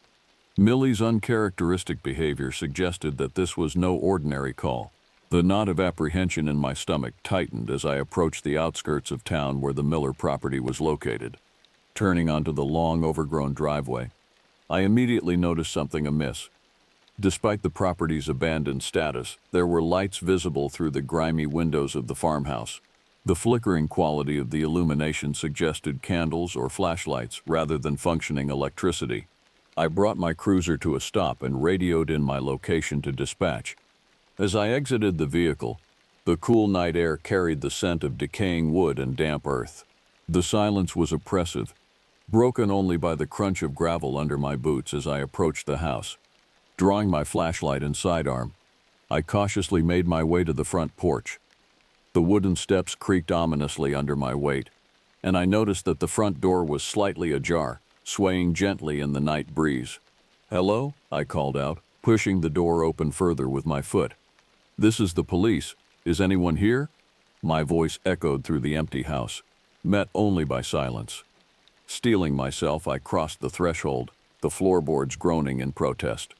Millie's uncharacteristic behavior suggested that this was no ordinary call. The knot of apprehension in my stomach tightened as I approached the outskirts of town where the Miller property was located. Turning onto the long, overgrown driveway, I immediately noticed something amiss. Despite the property's abandoned status, there were lights visible through the grimy windows of the farmhouse. The flickering quality of the illumination suggested candles or flashlights rather than functioning electricity. I brought my cruiser to a stop and radioed in my location to dispatch. As I exited the vehicle, the cool night air carried the scent of decaying wood and damp earth. The silence was oppressive, broken only by the crunch of gravel under my boots as I approached the house. Drawing my flashlight and sidearm, I cautiously made my way to the front porch. The wooden steps creaked ominously under my weight, and I noticed that the front door was slightly ajar, swaying gently in the night breeze. "Hello?" I called out, pushing the door open further with my foot. "This is the police. Is anyone here?" My voice echoed through the empty house, met only by silence. Steeling myself, I crossed the threshold, the floorboards groaning in protest.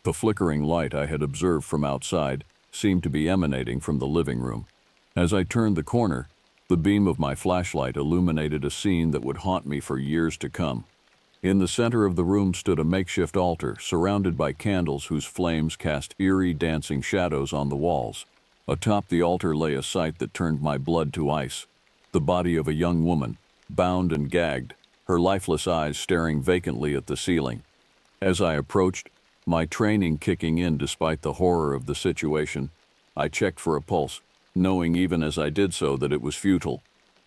The flickering light I had observed from outside seemed to be emanating from the living room. As I turned the corner, the beam of my flashlight illuminated a scene that would haunt me for years to come. In the center of the room stood a makeshift altar, surrounded by candles whose flames cast eerie, dancing shadows on the walls. Atop the altar lay a sight that turned my blood to ice. The body of a young woman, bound and gagged, her lifeless eyes staring vacantly at the ceiling. As I approached, my training kicking in despite the horror of the situation, I checked for a pulse, knowing even as I did so that it was futile.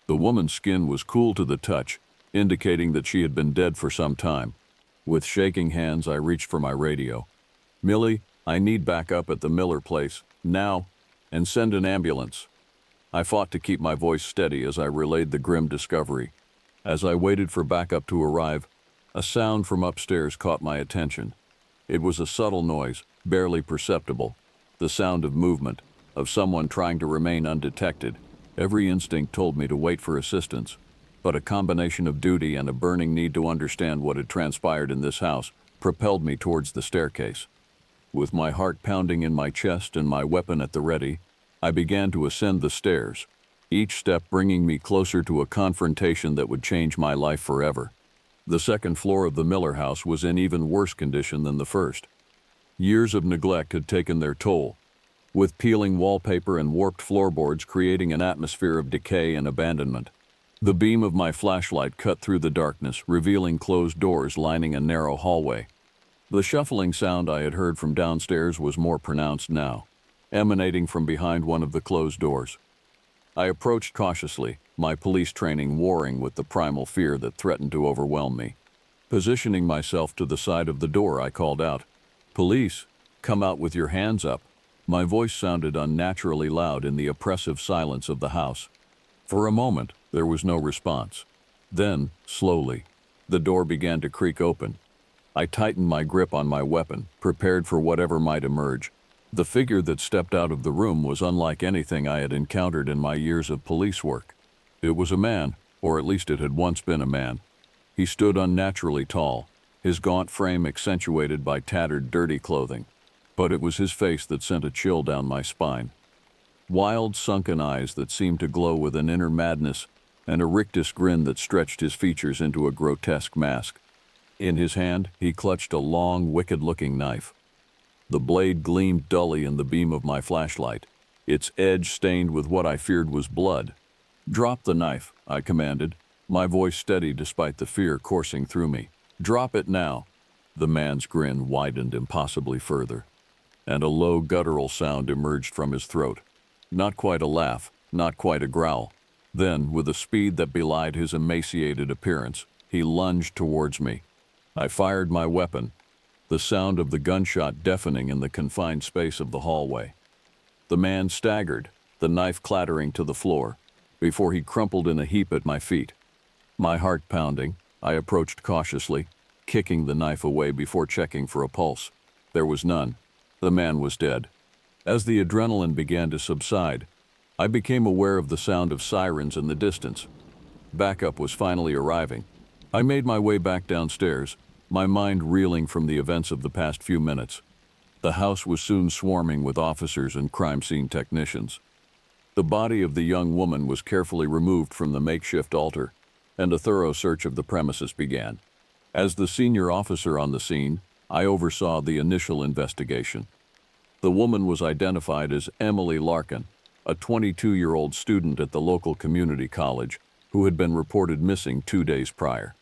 The woman's skin was cool to the touch, indicating that she had been dead for some time. With shaking hands, I reached for my radio. "Millie, I need backup at the Miller place, now, and send an ambulance." I fought to keep my voice steady as I relayed the grim discovery. As I waited for backup to arrive, a sound from upstairs caught my attention. It was a subtle noise, barely perceptible, the sound of movement, of someone trying to remain undetected. Every instinct told me to wait for assistance, but a combination of duty and a burning need to understand what had transpired in this house propelled me towards the staircase. With my heart pounding in my chest and my weapon at the ready, I began to ascend the stairs, each step bringing me closer to a confrontation that would change my life forever. The second floor of the Miller house was in even worse condition than the first. Years of neglect had taken their toll, with peeling wallpaper and warped floorboards creating an atmosphere of decay and abandonment. The beam of my flashlight cut through the darkness, revealing closed doors lining a narrow hallway. The shuffling sound I had heard from downstairs was more pronounced now, emanating from behind one of the closed doors. I approached cautiously, my police training warring with the primal fear that threatened to overwhelm me. Positioning myself to the side of the door, I called out, "Police, come out with your hands up." My voice sounded unnaturally loud in the oppressive silence of the house. For a moment, there was no response. Then, slowly, the door began to creak open. I tightened my grip on my weapon, prepared for whatever might emerge. The figure that stepped out of the room was unlike anything I had encountered in my years of police work. It was a man, or at least it had once been a man. He stood unnaturally tall, his gaunt frame accentuated by tattered, dirty clothing. But it was his face that sent a chill down my spine. Wild, sunken eyes that seemed to glow with an inner madness, and a rictus grin that stretched his features into a grotesque mask. In his hand, he clutched a long, wicked-looking knife. The blade gleamed dully in the beam of my flashlight, its edge stained with what I feared was blood. "Drop the knife," I commanded, my voice steady despite the fear coursing through me. "Drop it now." The man's grin widened impossibly further, and a low guttural sound emerged from his throat. Not quite a laugh, not quite a growl. Then, with a speed that belied his emaciated appearance, he lunged towards me. I fired my weapon, the sound of the gunshot deafening in the confined space of the hallway. The man staggered, the knife clattering to the floor, before he crumpled in a heap at my feet. My heart pounding, I approached cautiously, kicking the knife away before checking for a pulse. There was none. The man was dead. As the adrenaline began to subside, I became aware of the sound of sirens in the distance. Backup was finally arriving. I made my way back downstairs, my mind reeling from the events of the past few minutes. The house was soon swarming with officers and crime scene technicians. The body of the young woman was carefully removed from the makeshift altar, and a thorough search of the premises began. As the senior officer on the scene, I oversaw the initial investigation. The woman was identified as Emily Larkin, a 22-year-old student at the local community college who had been reported missing 2 days prior.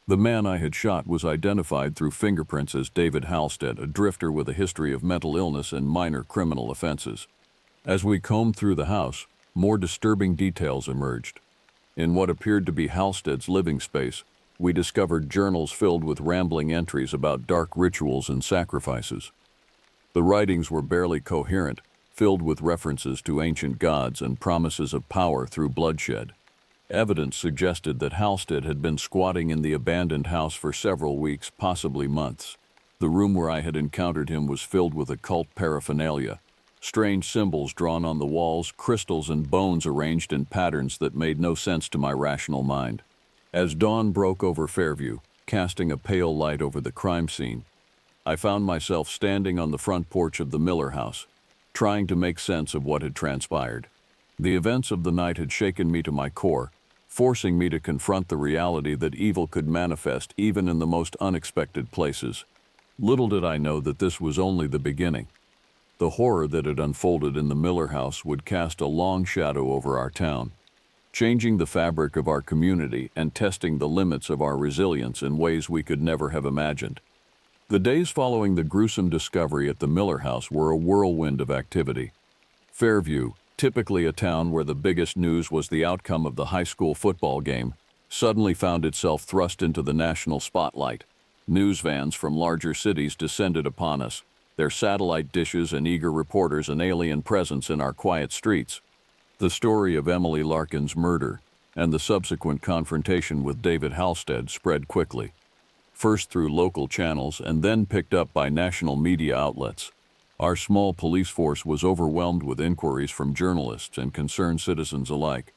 The man I had shot was identified through fingerprints as David Halstead, a drifter with a history of mental illness and minor criminal offenses. As we combed through the house, more disturbing details emerged. In what appeared to be Halstead's living space, we discovered journals filled with rambling entries about dark rituals and sacrifices. The writings were barely coherent, filled with references to ancient gods and promises of power through bloodshed. Evidence suggested that Halstead had been squatting in the abandoned house for several weeks, possibly months. The room where I had encountered him was filled with occult paraphernalia, strange symbols drawn on the walls, crystals and bones arranged in patterns that made no sense to my rational mind. As dawn broke over Fairview, casting a pale light over the crime scene, I found myself standing on the front porch of the Miller house, trying to make sense of what had transpired. The events of the night had shaken me to my core, forcing me to confront the reality that evil could manifest even in the most unexpected places. Little did I know that this was only the beginning. The horror that had unfolded in the Miller house would cast a long shadow over our town, changing the fabric of our community and testing the limits of our resilience in ways we could never have imagined. The days following the gruesome discovery at the Miller house were a whirlwind of activity. Fairview, typically a town where the biggest news was the outcome of the high school football game, suddenly found itself thrust into the national spotlight. News vans from larger cities descended upon us, their satellite dishes and eager reporters an alien presence in our quiet streets. The story of Emily Larkin's murder and the subsequent confrontation with David Halstead spread quickly, first through local channels and then picked up by national media outlets. Our small police force was overwhelmed with inquiries from journalists and concerned citizens alike.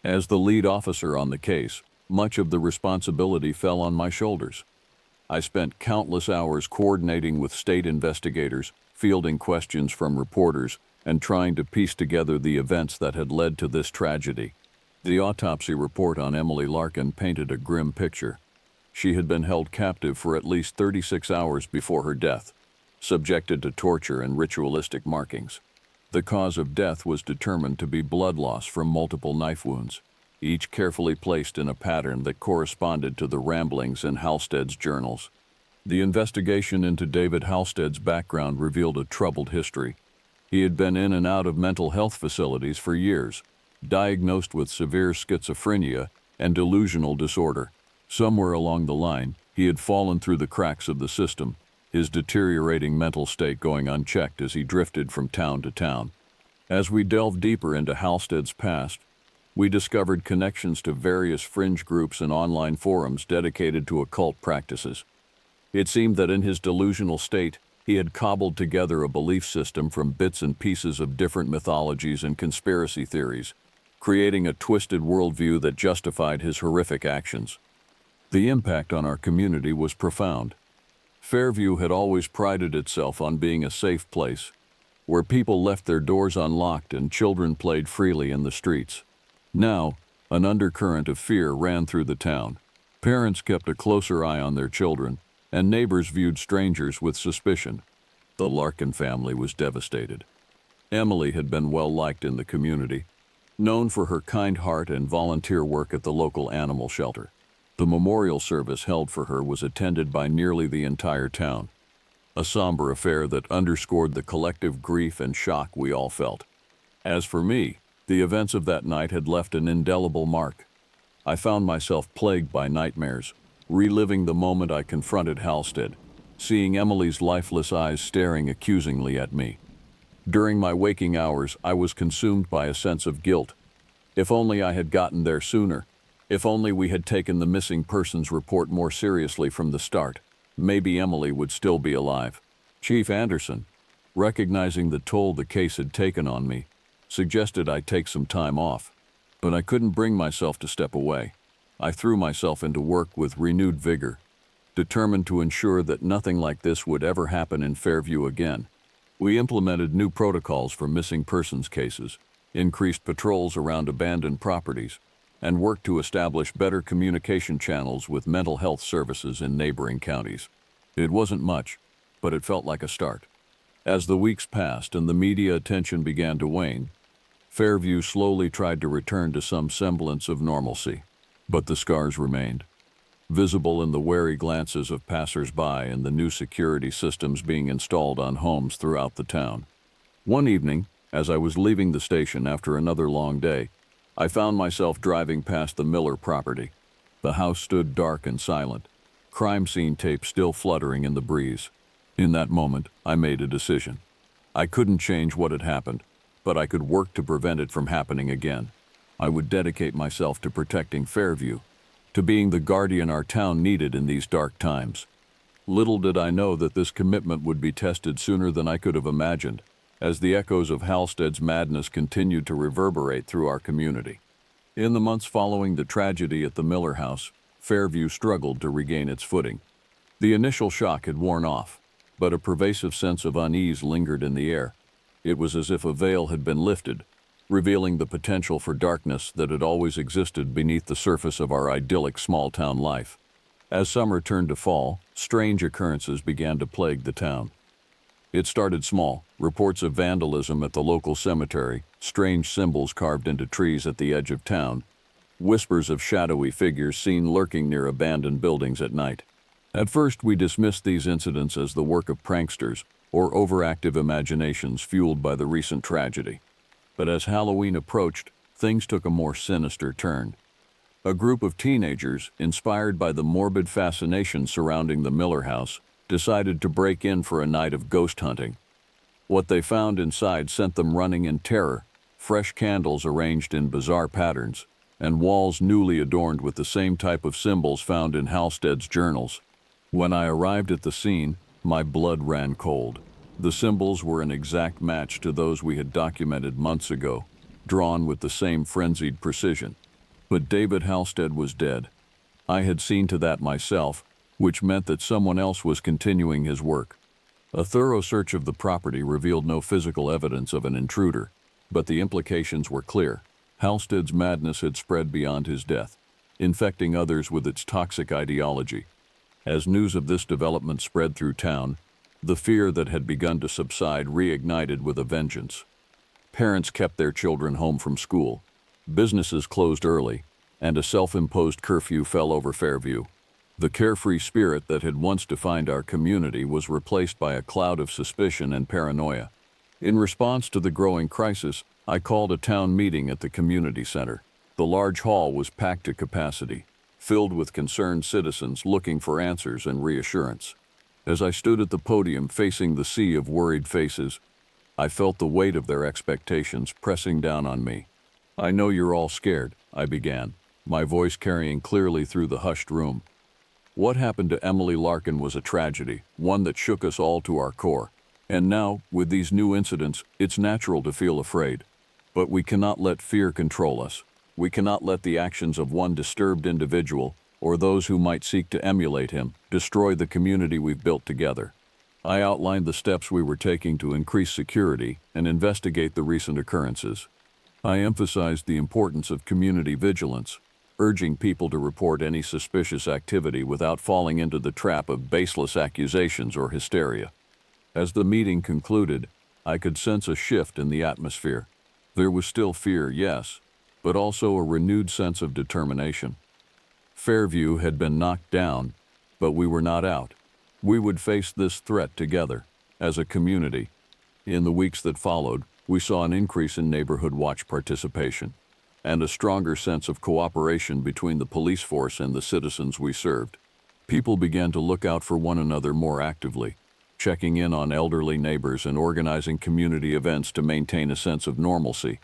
As the lead officer on the case, much of the responsibility fell on my shoulders. I spent countless hours coordinating with state investigators, fielding questions from reporters, and trying to piece together the events that had led to this tragedy. The autopsy report on Emily Larkin painted a grim picture. She had been held captive for at least 36 hours before her death, subjected to torture and ritualistic markings. The cause of death was determined to be blood loss from multiple knife wounds, each carefully placed in a pattern that corresponded to the ramblings in Halstead's journals. The investigation into David Halstead's background revealed a troubled history. He had been in and out of mental health facilities for years, diagnosed with severe schizophrenia and delusional disorder. Somewhere along the line, he had fallen through the cracks of the system, his deteriorating mental state going unchecked as he drifted from town to town. As we delved deeper into Halstead's past, we discovered connections to various fringe groups and online forums dedicated to occult practices. It seemed that in his delusional state, he had cobbled together a belief system from bits and pieces of different mythologies and conspiracy theories, creating a twisted worldview that justified his horrific actions. The impact on our community was profound. Fairview had always prided itself on being a safe place, where people left their doors unlocked and children played freely in the streets. Now, an undercurrent of fear ran through the town. Parents kept a closer eye on their children, and neighbors viewed strangers with suspicion. The Larkin family was devastated. Emily had been well liked in the community, known for her kind heart and volunteer work at the local animal shelter. The memorial service held for her was attended by nearly the entire town, a somber affair that underscored the collective grief and shock we all felt. As for me, the events of that night had left an indelible mark. I found myself plagued by nightmares, reliving the moment I confronted Halstead, seeing Emily's lifeless eyes staring accusingly at me. During my waking hours, I was consumed by a sense of guilt. If only I had gotten there sooner. If only we had taken the missing persons report more seriously from the start, maybe Emily would still be alive. Chief Anderson, recognizing the toll the case had taken on me, suggested I take some time off, but I couldn't bring myself to step away. I threw myself into work with renewed vigor, determined to ensure that nothing like this would ever happen in Fairview again. We implemented new protocols for missing persons cases, increased patrols around abandoned properties, and worked to establish better communication channels with mental health services in neighboring counties. It wasn't much, but it felt like a start. As the weeks passed and the media attention began to wane, Fairview slowly tried to return to some semblance of normalcy, but the scars remained, visible in the wary glances of passers-by and the new security systems being installed on homes throughout the town. One evening, as I was leaving the station after another long day, I found myself driving past the Miller property. The house stood dark and silent, crime scene tape still fluttering in the breeze. In that moment, I made a decision. I couldn't change what had happened, but I could work to prevent it from happening again. I would dedicate myself to protecting Fairview, to being the guardian our town needed in these dark times. Little did I know that this commitment would be tested sooner than I could have imagined, as the echoes of Halstead's madness continued to reverberate through our community. In the months following the tragedy at the Miller house, Fairview struggled to regain its footing. The initial shock had worn off, but a pervasive sense of unease lingered in the air. It was as if a veil had been lifted, revealing the potential for darkness that had always existed beneath the surface of our idyllic small-town life. As summer turned to fall, strange occurrences began to plague the town. It started small, reports of vandalism at the local cemetery, strange symbols carved into trees at the edge of town, whispers of shadowy figures seen lurking near abandoned buildings at night. At first, we dismissed these incidents as the work of pranksters or overactive imaginations fueled by the recent tragedy. But as Halloween approached, things took a more sinister turn. A group of teenagers, inspired by the morbid fascination surrounding the Miller house, decided to break in for a night of ghost hunting. What they found inside sent them running in terror: fresh candles arranged in bizarre patterns, and walls newly adorned with the same type of symbols found in Halstead's journals. When I arrived at the scene, my blood ran cold. The symbols were an exact match to those we had documented months ago, drawn with the same frenzied precision. But David Halstead was dead. I had seen to that myself, which meant that someone else was continuing his work. A thorough search of the property revealed no physical evidence of an intruder, but the implications were clear. Halstead's madness had spread beyond his death, infecting others with its toxic ideology. As news of this development spread through town, the fear that had begun to subside reignited with a vengeance. Parents kept their children home from school, businesses closed early, and a self-imposed curfew fell over Fairview. The carefree spirit that had once defined our community was replaced by a cloud of suspicion and paranoia. In response to the growing crisis, I called a town meeting at the community center. The large hall was packed to capacity, filled with concerned citizens looking for answers and reassurance. As I stood at the podium facing the sea of worried faces, I felt the weight of their expectations pressing down on me. "I know you're all scared," I began, my voice carrying clearly through the hushed room. What happened to Emily Larkin was a tragedy, one that shook us all to our core. And now, with these new incidents, it's natural to feel afraid. But we cannot let fear control us. We cannot let the actions of one disturbed individual, or those who might seek to emulate him, destroy the community we've built together. I outlined the steps we were taking to increase security and investigate the recent occurrences. I emphasized the importance of community vigilance, urging people to report any suspicious activity without falling into the trap of baseless accusations or hysteria. As the meeting concluded, I could sense a shift in the atmosphere. There was still fear, yes, but also a renewed sense of determination. Fairview had been knocked down, but we were not out. We would face this threat together, as a community. In the weeks that followed, we saw an increase in neighborhood watch participation, and a stronger sense of cooperation between the police force and the citizens we served. People began to look out for one another more actively, checking in on elderly neighbors and organizing community events to maintain a sense of normalcy.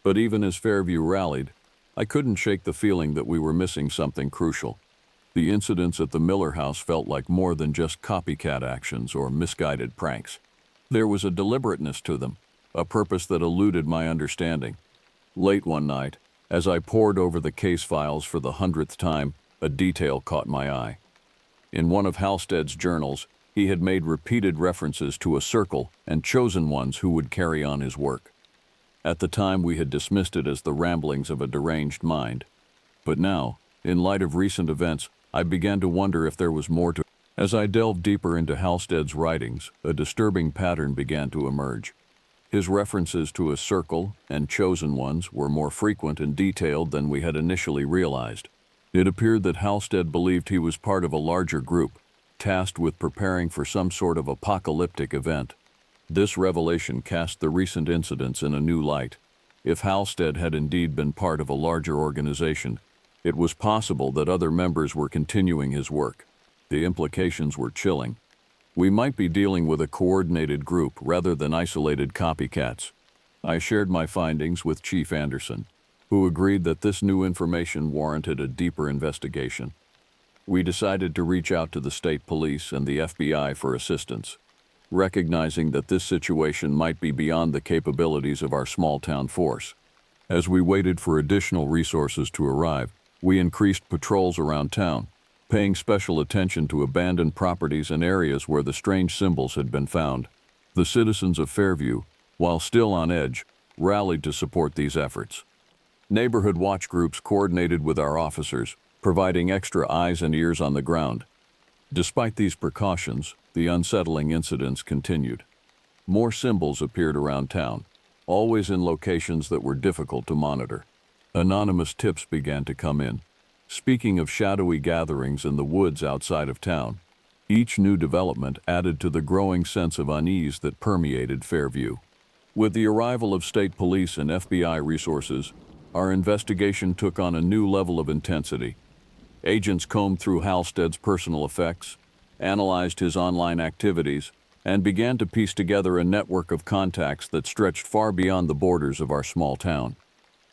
But even as Fairview rallied, I couldn't shake the feeling that we were missing something crucial. The incidents at the Miller house felt like more than just copycat actions or misguided pranks. There was a deliberateness to them, a purpose that eluded my understanding. Late one night, as I pored over the case files for the 100th time, a detail caught my eye. In one of Halstead's journals, he had made repeated references to a circle and chosen ones who would carry on his work. At the time, we had dismissed it as the ramblings of a deranged mind. But now, in light of recent events, I began to wonder if there was more to it. As I delved deeper into Halstead's writings, a disturbing pattern began to emerge. His references to a circle and chosen ones were more frequent and detailed than we had initially realized. It appeared that Halstead believed he was part of a larger group, tasked with preparing for some sort of apocalyptic event. This revelation cast the recent incidents in a new light. If Halstead had indeed been part of a larger organization, it was possible that other members were continuing his work. The implications were chilling. We might be dealing with a coordinated group rather than isolated copycats. I shared my findings with Chief Anderson, who agreed that this new information warranted a deeper investigation. We decided to reach out to the state police and the FBI for assistance, recognizing that this situation might be beyond the capabilities of our small-town force. As we waited for additional resources to arrive, we increased patrols around town, paying special attention to abandoned properties and areas where the strange symbols had been found. The citizens of Fairview, while still on edge, rallied to support these efforts. Neighborhood watch groups coordinated with our officers, providing extra eyes and ears on the ground. Despite these precautions, the unsettling incidents continued. More symbols appeared around town, always in locations that were difficult to monitor. Anonymous tips began to come in, speaking of shadowy gatherings in the woods outside of town. Each new development added to the growing sense of unease that permeated Fairview. With the arrival of state police and FBI resources, our investigation took on a new level of intensity. Agents combed through Halstead's personal effects, analyzed his online activities, and began to piece together a network of contacts that stretched far beyond the borders of our small town.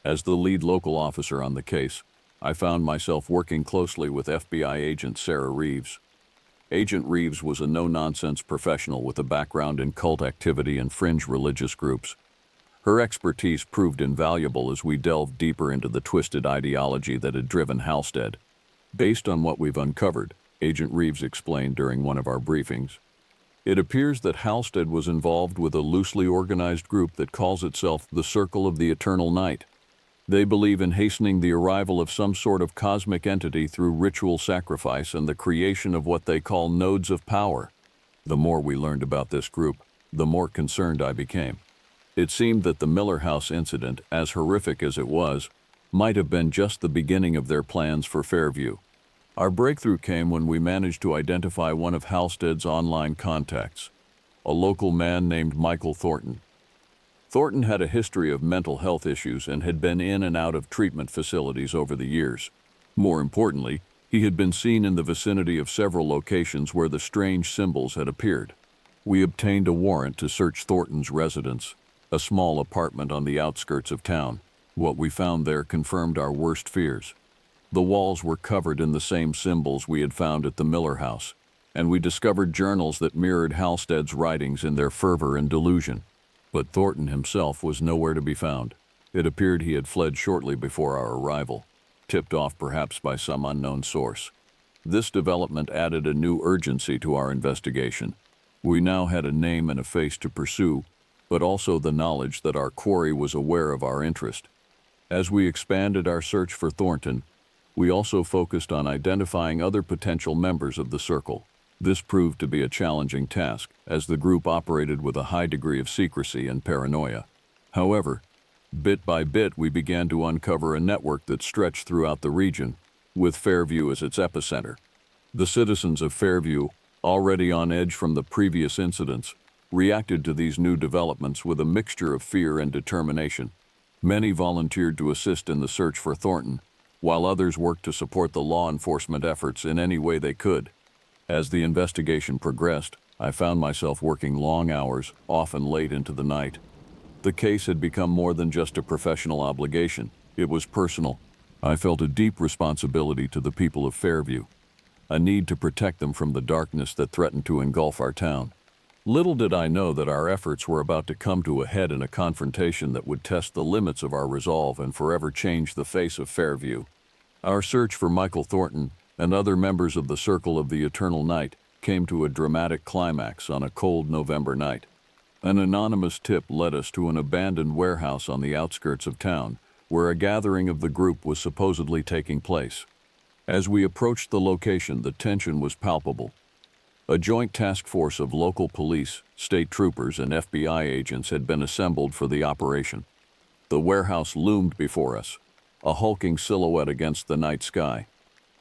As the lead local officer on the case, I found myself working closely with FBI agent Sarah Reeves. Agent Reeves was a no-nonsense professional with a background in cult activity and fringe religious groups. Her expertise proved invaluable as we delved deeper into the twisted ideology that had driven Halstead. Based on what we've uncovered, Agent Reeves explained during one of our briefings, it appears that Halstead was involved with a loosely organized group that calls itself the Circle of the Eternal Night. They believe in hastening the arrival of some sort of cosmic entity through ritual sacrifice and the creation of what they call nodes of power. The more we learned about this group, the more concerned I became. It seemed that the Miller House incident, as horrific as it was, might have been just the beginning of their plans for Fairview. Our breakthrough came when we managed to identify one of Halstead's online contacts, a local man named Michael Thornton. Thornton had a history of mental health issues and had been in and out of treatment facilities over the years. More importantly, he had been seen in the vicinity of several locations where the strange symbols had appeared. We obtained a warrant to search Thornton's residence, a small apartment on the outskirts of town. What we found there confirmed our worst fears. The walls were covered in the same symbols we had found at the Miller house, and we discovered journals that mirrored Halstead's writings in their fervor and delusion. But Thornton himself was nowhere to be found. It appeared he had fled shortly before our arrival, tipped off perhaps by some unknown source. This development added a new urgency to our investigation. We now had a name and a face to pursue, but also the knowledge that our quarry was aware of our interest. As we expanded our search for Thornton, we also focused on identifying other potential members of the circle. This proved to be a challenging task, as the group operated with a high degree of secrecy and paranoia. However, bit by bit we began to uncover a network that stretched throughout the region, with Fairview as its epicenter. The citizens of Fairview, already on edge from the previous incidents, reacted to these new developments with a mixture of fear and determination. Many volunteered to assist in the search for Thornton, while others worked to support the law enforcement efforts in any way they could. As the investigation progressed, I found myself working long hours, often late into the night. The case had become more than just a professional obligation. It was personal. I felt a deep responsibility to the people of Fairview. a need to protect them from the darkness that threatened to engulf our town. Little did I know that our efforts were about to come to a head in a confrontation that would test the limits of our resolve and forever change the face of Fairview. Our search for Michael Thornton and other members of the Circle of the Eternal Night came to a dramatic climax on a cold November night. An anonymous tip led us to an abandoned warehouse on the outskirts of town, where a gathering of the group was supposedly taking place. As we approached the location, the tension was palpable. A joint task force of local police, state troopers, and FBI agents had been assembled for the operation. The warehouse loomed before us, a hulking silhouette against the night sky.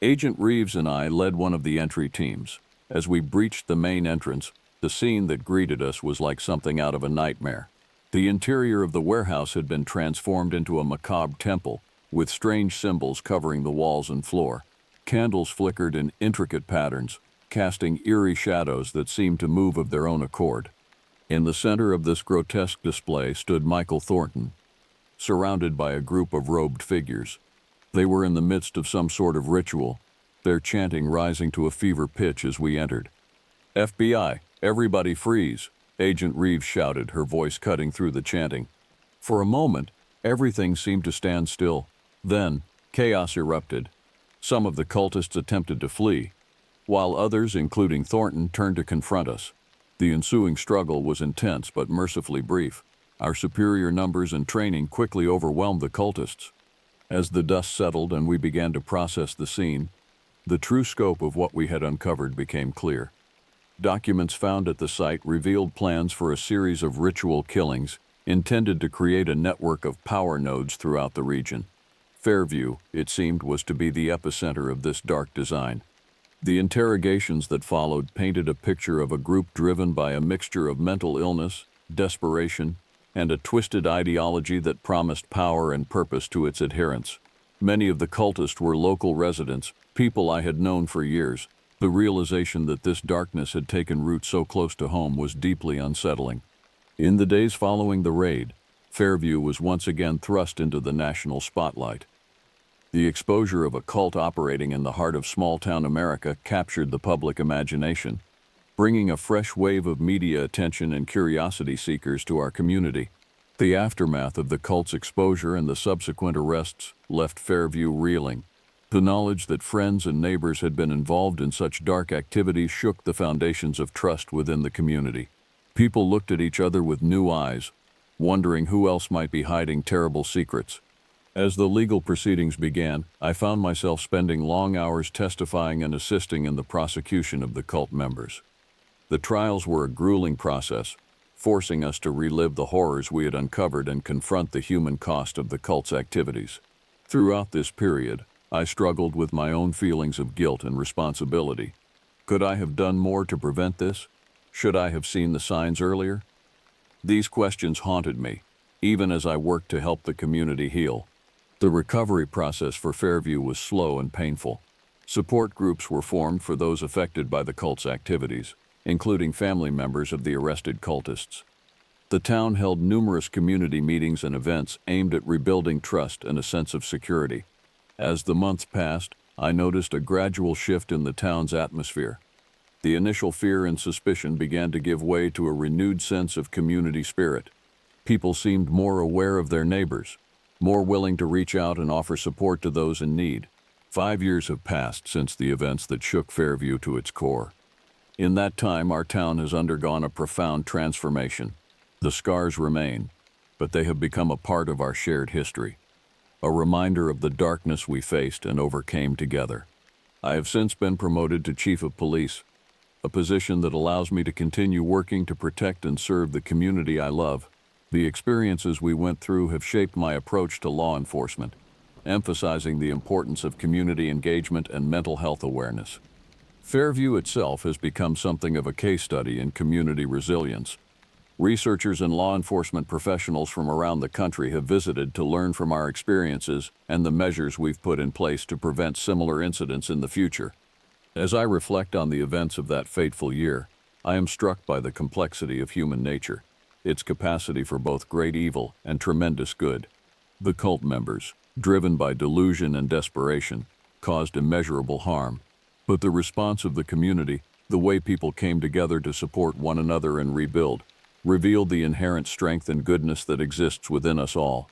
Agent Reeves and I led one of the entry teams. As we breached the main entrance, the scene that greeted us was like something out of a nightmare. The interior of the warehouse had been transformed into a macabre temple, with strange symbols covering the walls and floor. Candles flickered in intricate patterns, casting eerie shadows that seemed to move of their own accord. In the center of this grotesque display stood Michael Thornton, surrounded by a group of robed figures. They were in the midst of some sort of ritual, their chanting rising to a fever pitch as we entered. "FBI, everybody freeze," Agent Reeves shouted, her voice cutting through the chanting. For a moment, everything seemed to stand still. Then, chaos erupted. Some of the cultists attempted to flee, while others, including Thornton, turned to confront us. The ensuing struggle was intense but mercifully brief. Our superior numbers and training quickly overwhelmed the cultists. As the dust settled and we began to process the scene, the true scope of what we had uncovered became clear. Documents found at the site revealed plans for a series of ritual killings intended to create a network of power nodes throughout the region. Fairview, it seemed, was to be the epicenter of this dark design. The interrogations that followed painted a picture of a group driven by a mixture of mental illness, desperation, and a twisted ideology that promised power and purpose to its adherents. Many of the cultists were local residents, people I had known for years. The realization that this darkness had taken root so close to home was deeply unsettling. In the days following the raid, Fairview was once again thrust into the national spotlight. The exposure of a cult operating in the heart of small-town America captured the public imagination, bringing a fresh wave of media attention and curiosity seekers to our community. The aftermath of the cult's exposure and the subsequent arrests left Fairview reeling. The knowledge that friends and neighbors had been involved in such dark activities shook the foundations of trust within the community. People looked at each other with new eyes, wondering who else might be hiding terrible secrets. As the legal proceedings began, I found myself spending long hours testifying and assisting in the prosecution of the cult members. The trials were a grueling process, forcing us to relive the horrors we had uncovered and confront the human cost of the cult's activities. Throughout this period, I struggled with my own feelings of guilt and responsibility. Could I have done more to prevent this? Should I have seen the signs earlier? These questions haunted me, even as I worked to help the community heal. The recovery process for Fairview was slow and painful. Support groups were formed for those affected by the cult's activities, including family members of the arrested cultists. The town held numerous community meetings and events aimed at rebuilding trust and a sense of security. As the months passed, I noticed a gradual shift in the town's atmosphere. The initial fear and suspicion began to give way to a renewed sense of community spirit. People seemed more aware of their neighbors, more willing to reach out and offer support to those in need. 5 years have passed since the events that shook Fairview to its core. In that time, our town has undergone a profound transformation. The scars remain, but they have become a part of our shared history, a reminder of the darkness we faced and overcame together. I have since been promoted to Chief of Police, a position that allows me to continue working to protect and serve the community I love. The experiences we went through have shaped my approach to law enforcement, emphasizing the importance of community engagement and mental health awareness. Fairview itself has become something of a case study in community resilience. Researchers and law enforcement professionals from around the country have visited to learn from our experiences and the measures we've put in place to prevent similar incidents in the future. As I reflect on the events of that fateful year, I am struck by the complexity of human nature, its capacity for both great evil and tremendous good. The cult members, driven by delusion and desperation, caused immeasurable harm. But the response of the community, the way people came together to support one another and rebuild, revealed the inherent strength and goodness that exists within us all.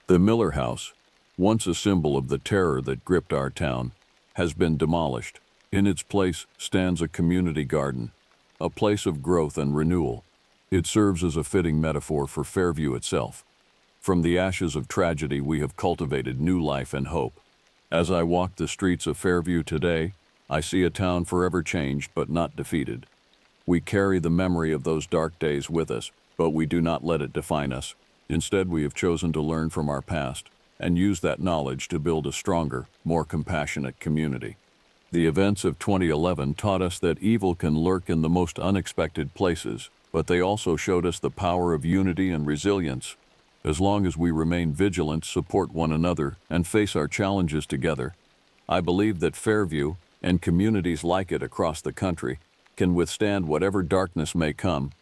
The Miller House, once a symbol of the terror that gripped our town, has been demolished. In its place stands a community garden, a place of growth and renewal. It serves as a fitting metaphor for Fairview itself. From the ashes of tragedy, we have cultivated new life and hope. As I walk the streets of Fairview today, I see a town forever changed but not defeated. We carry the memory of those dark days with us, but we do not let it define us. Instead, we have chosen to learn from our past and use that knowledge to build a stronger, more compassionate community. The events of 2011 taught us that evil can lurk in the most unexpected places, but they also showed us the power of unity and resilience. As long as we remain vigilant, support one another, and face our challenges together, I believe that Fairview, and communities like it across the country, can withstand whatever darkness may come.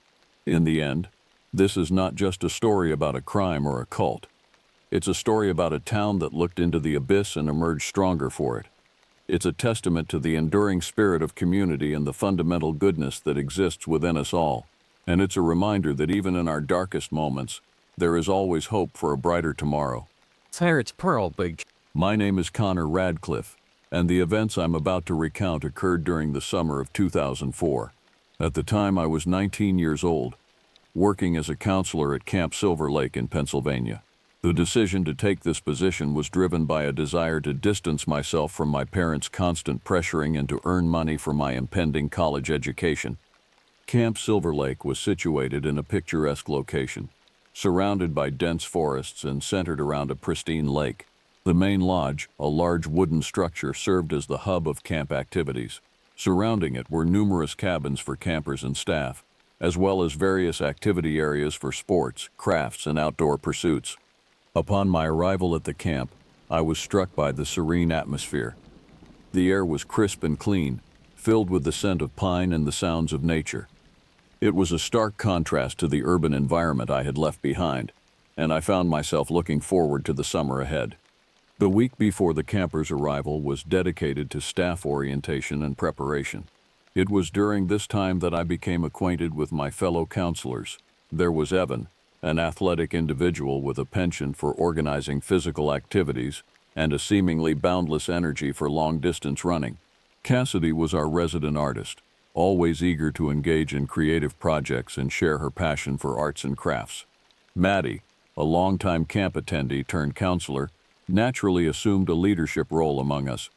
In the end, this is not just a story about a crime or a cult. It's a story about a town that looked into the abyss and emerged stronger for it. It's a testament to the enduring spirit of community and the fundamental goodness that exists within us all. And it's a reminder that even in our darkest moments, there is always hope for a brighter tomorrow. It's Pearl Big. My name is Connor Radcliffe, and the events I'm about to recount occurred during the summer of 2004. At the time, I was 19 years old, working as a counselor at Camp Silver Lake in Pennsylvania. The decision to take this position was driven by a desire to distance myself from my parents' constant pressuring and to earn money for my impending college education. Camp Silver Lake was situated in a picturesque location, surrounded by dense forests and centered around a pristine lake. The main lodge, a large wooden structure, served as the hub of camp activities. Surrounding it were numerous cabins for campers and staff, as well as various activity areas for sports, crafts, and outdoor pursuits. Upon my arrival at the camp, I was struck by the serene atmosphere. The air was crisp and clean, filled with the scent of pine and the sounds of nature. It was a stark contrast to the urban environment I had left behind, and I found myself looking forward to the summer ahead. The week before the campers' arrival was dedicated to staff orientation and preparation. It was during this time that I became acquainted with my fellow counselors. There was Evan, an athletic individual with a penchant for organizing physical activities and a seemingly boundless energy for long-distance running. Cassidy was our resident artist, always eager to engage in creative projects and share her passion for arts and crafts. Maddie, a longtime camp attendee turned counselor, naturally assumed a leadership role among us.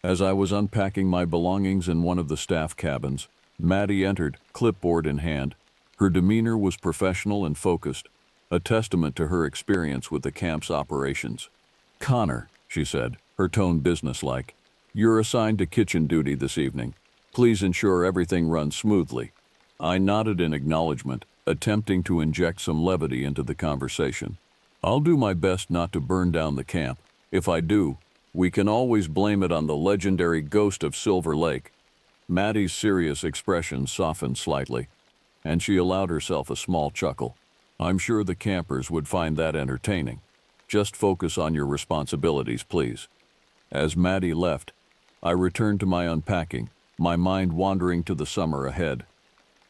As I was unpacking my belongings in one of the staff cabins, Maddie entered, clipboard in hand. Her demeanor was professional and focused, a testament to her experience with the camp's operations. "Connor," she said, her tone businesslike, "you're assigned to kitchen duty this evening. Please ensure everything runs smoothly." I nodded in acknowledgement, attempting to inject some levity into the conversation. "I'll do my best not to burn down the camp. If I do, we can always blame it on the legendary ghost of Silver Lake." Maddie's serious expression softened slightly, and she allowed herself a small chuckle. "I'm sure the campers would find that entertaining. Just focus on your responsibilities, please." As Maddie left, I returned to my unpacking, my mind wandering to the summer ahead.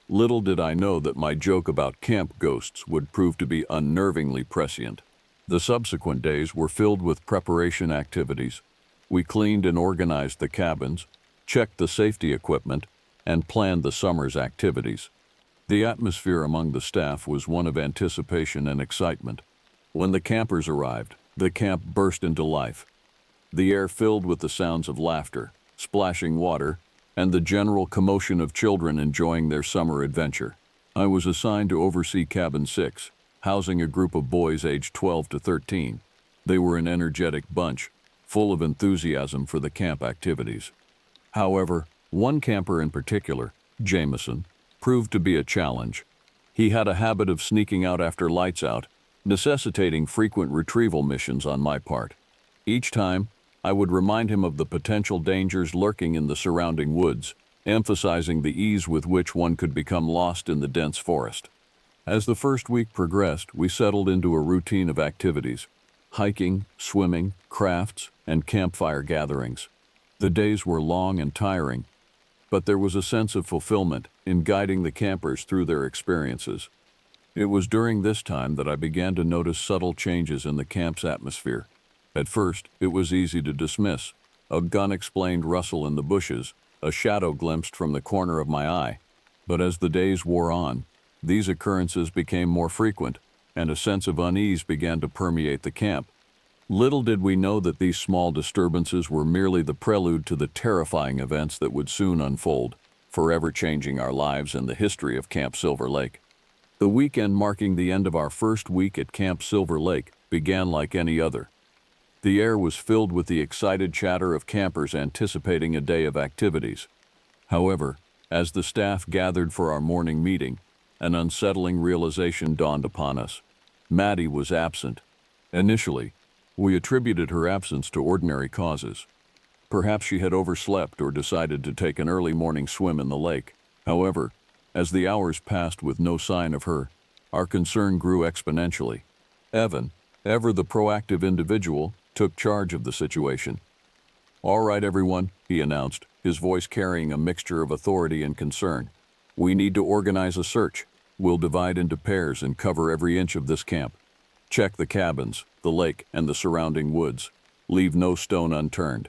Little did I know that my joke about camp ghosts would prove to be unnervingly prescient. The subsequent days were filled with preparation activities. We cleaned and organized the cabins, checked the safety equipment, and planned the summer's activities. The atmosphere among the staff was one of anticipation and excitement. When the campers arrived, the camp burst into life. The air filled with the sounds of laughter, splashing water, and the general commotion of children enjoying their summer adventure. I was assigned to oversee Cabin 6, housing a group of boys aged 12 to 13. They were an energetic bunch, full of enthusiasm for the camp activities. However, one camper in particular, Jameson, proved to be a challenge. He had a habit of sneaking out after lights out, necessitating frequent retrieval missions on my part. Each time, I would remind him of the potential dangers lurking in the surrounding woods, emphasizing the ease with which one could become lost in the dense forest. As the first week progressed, we settled into a routine of activities: hiking, swimming, crafts, and campfire gatherings. The days were long and tiring, but there was a sense of fulfillment in guiding the campers through their experiences. It was during this time that I began to notice subtle changes in the camp's atmosphere. At first, it was easy to dismiss. A gun-explained rustle in the bushes, a shadow glimpsed from the corner of my eye. But as the days wore on, these occurrences became more frequent, and a sense of unease began to permeate the camp. Little did we know that these small disturbances were merely the prelude to the terrifying events that would soon unfold, forever changing our lives and the history of Camp Silver Lake. The weekend marking the end of our first week at Camp Silver Lake began like any other. The air was filled with the excited chatter of campers anticipating a day of activities. However, as the staff gathered for our morning meeting, an unsettling realization dawned upon us. Maddie was absent. Initially, we attributed her absence to ordinary causes. Perhaps she had overslept or decided to take an early morning swim in the lake. However, as the hours passed with no sign of her, our concern grew exponentially. Evan, ever the proactive individual, took charge of the situation. "All right, everyone," he announced, his voice carrying a mixture of authority and concern. "We need to organize a search. We'll divide into pairs and cover every inch of this camp. Check the cabins, the lake, and the surrounding woods. Leave no stone unturned."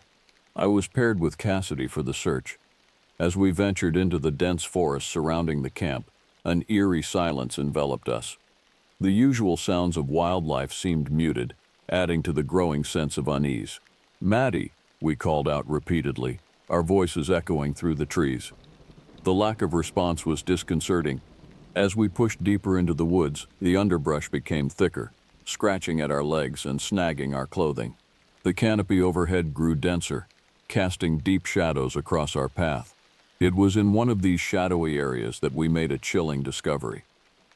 I was paired with Cassidy for the search. As we ventured into the dense forest surrounding the camp, an eerie silence enveloped us. The usual sounds of wildlife seemed muted, adding to the growing sense of unease. "Maddie," we called out repeatedly, our voices echoing through the trees. The lack of response was disconcerting. As we pushed deeper into the woods, the underbrush became thicker, scratching at our legs and snagging our clothing. The canopy overhead grew denser, casting deep shadows across our path. It was in one of these shadowy areas that we made a chilling discovery.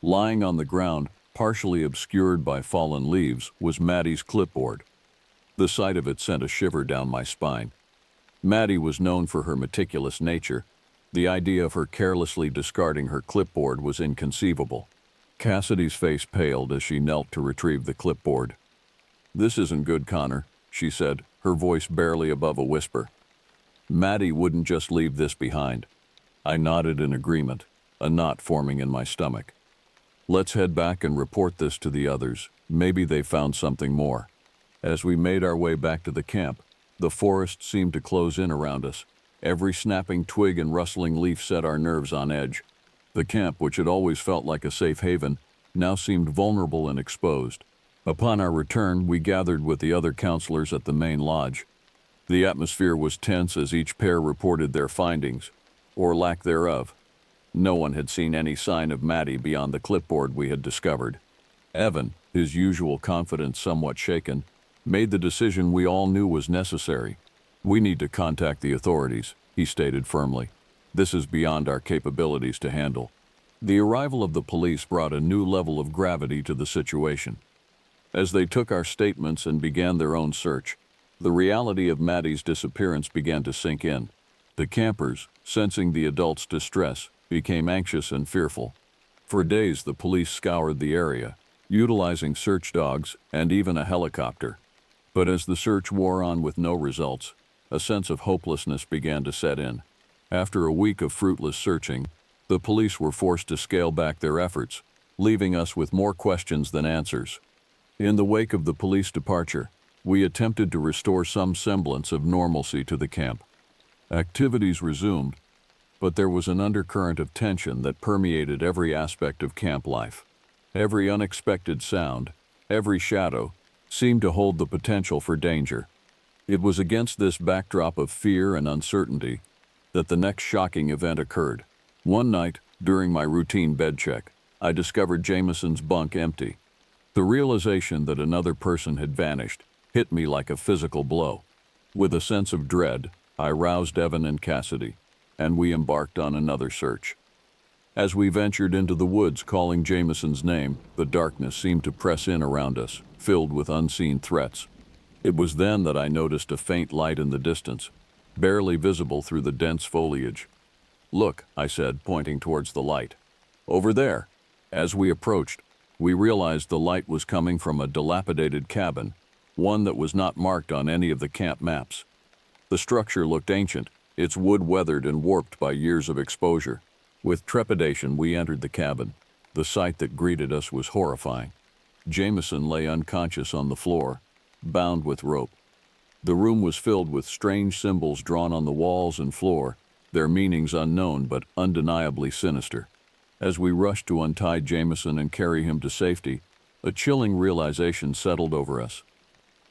Lying on the ground, partially obscured by fallen leaves, was Maddie's clipboard. The sight of it sent a shiver down my spine. Maddie was known for her meticulous nature. The idea of her carelessly discarding her clipboard was inconceivable. Cassidy's face paled as she knelt to retrieve the clipboard. "This isn't good, Connor," she said, her voice barely above a whisper. "Maddie wouldn't just leave this behind." I nodded in agreement, a knot forming in my stomach. "Let's head back and report this to the others. Maybe they found something more." As we made our way back to the camp, the forest seemed to close in around us. Every snapping twig and rustling leaf set our nerves on edge. The camp, which had always felt like a safe haven, now seemed vulnerable and exposed. Upon our return, we gathered with the other counselors at the main lodge. The atmosphere was tense as each pair reported their findings, or lack thereof. No one had seen any sign of Maddie beyond the clipboard we had discovered. Evan, his usual confidence somewhat shaken, made the decision we all knew was necessary. "We need to contact the authorities," he stated firmly. "This is beyond our capabilities to handle." The arrival of the police brought a new level of gravity to the situation. As they took our statements and began their own search, the reality of Maddie's disappearance began to sink in. The campers, sensing the adults' distress, became anxious and fearful. For days, the police scoured the area, utilizing search dogs and even a helicopter. But as the search wore on with no results, a sense of hopelessness began to set in. After a week of fruitless searching, the police were forced to scale back their efforts, leaving us with more questions than answers. In the wake of the police departure, we attempted to restore some semblance of normalcy to the camp. Activities resumed, but there was an undercurrent of tension that permeated every aspect of camp life. Every unexpected sound, every shadow, seemed to hold the potential for danger. It was against this backdrop of fear and uncertainty that the next shocking event occurred. One night, during my routine bed check, I discovered Jameson's bunk empty. The realization that another person had vanished hit me like a physical blow. With a sense of dread, I roused Evan and Cassidy, and we embarked on another search. As we ventured into the woods calling Jameson's name, the darkness seemed to press in around us, filled with unseen threats. It was then that I noticed a faint light in the distance, barely visible through the dense foliage. "Look," I said, pointing towards the light. "Over there." As we approached, we realized the light was coming from a dilapidated cabin, one that was not marked on any of the camp maps. The structure looked ancient, its wood weathered and warped by years of exposure. With trepidation, we entered the cabin. The sight that greeted us was horrifying. Jameson lay unconscious on the floor, bound with rope. The room was filled with strange symbols drawn on the walls and floor, their meanings unknown but undeniably sinister. As we rushed to untie Jameson and carry him to safety, a chilling realization settled over us.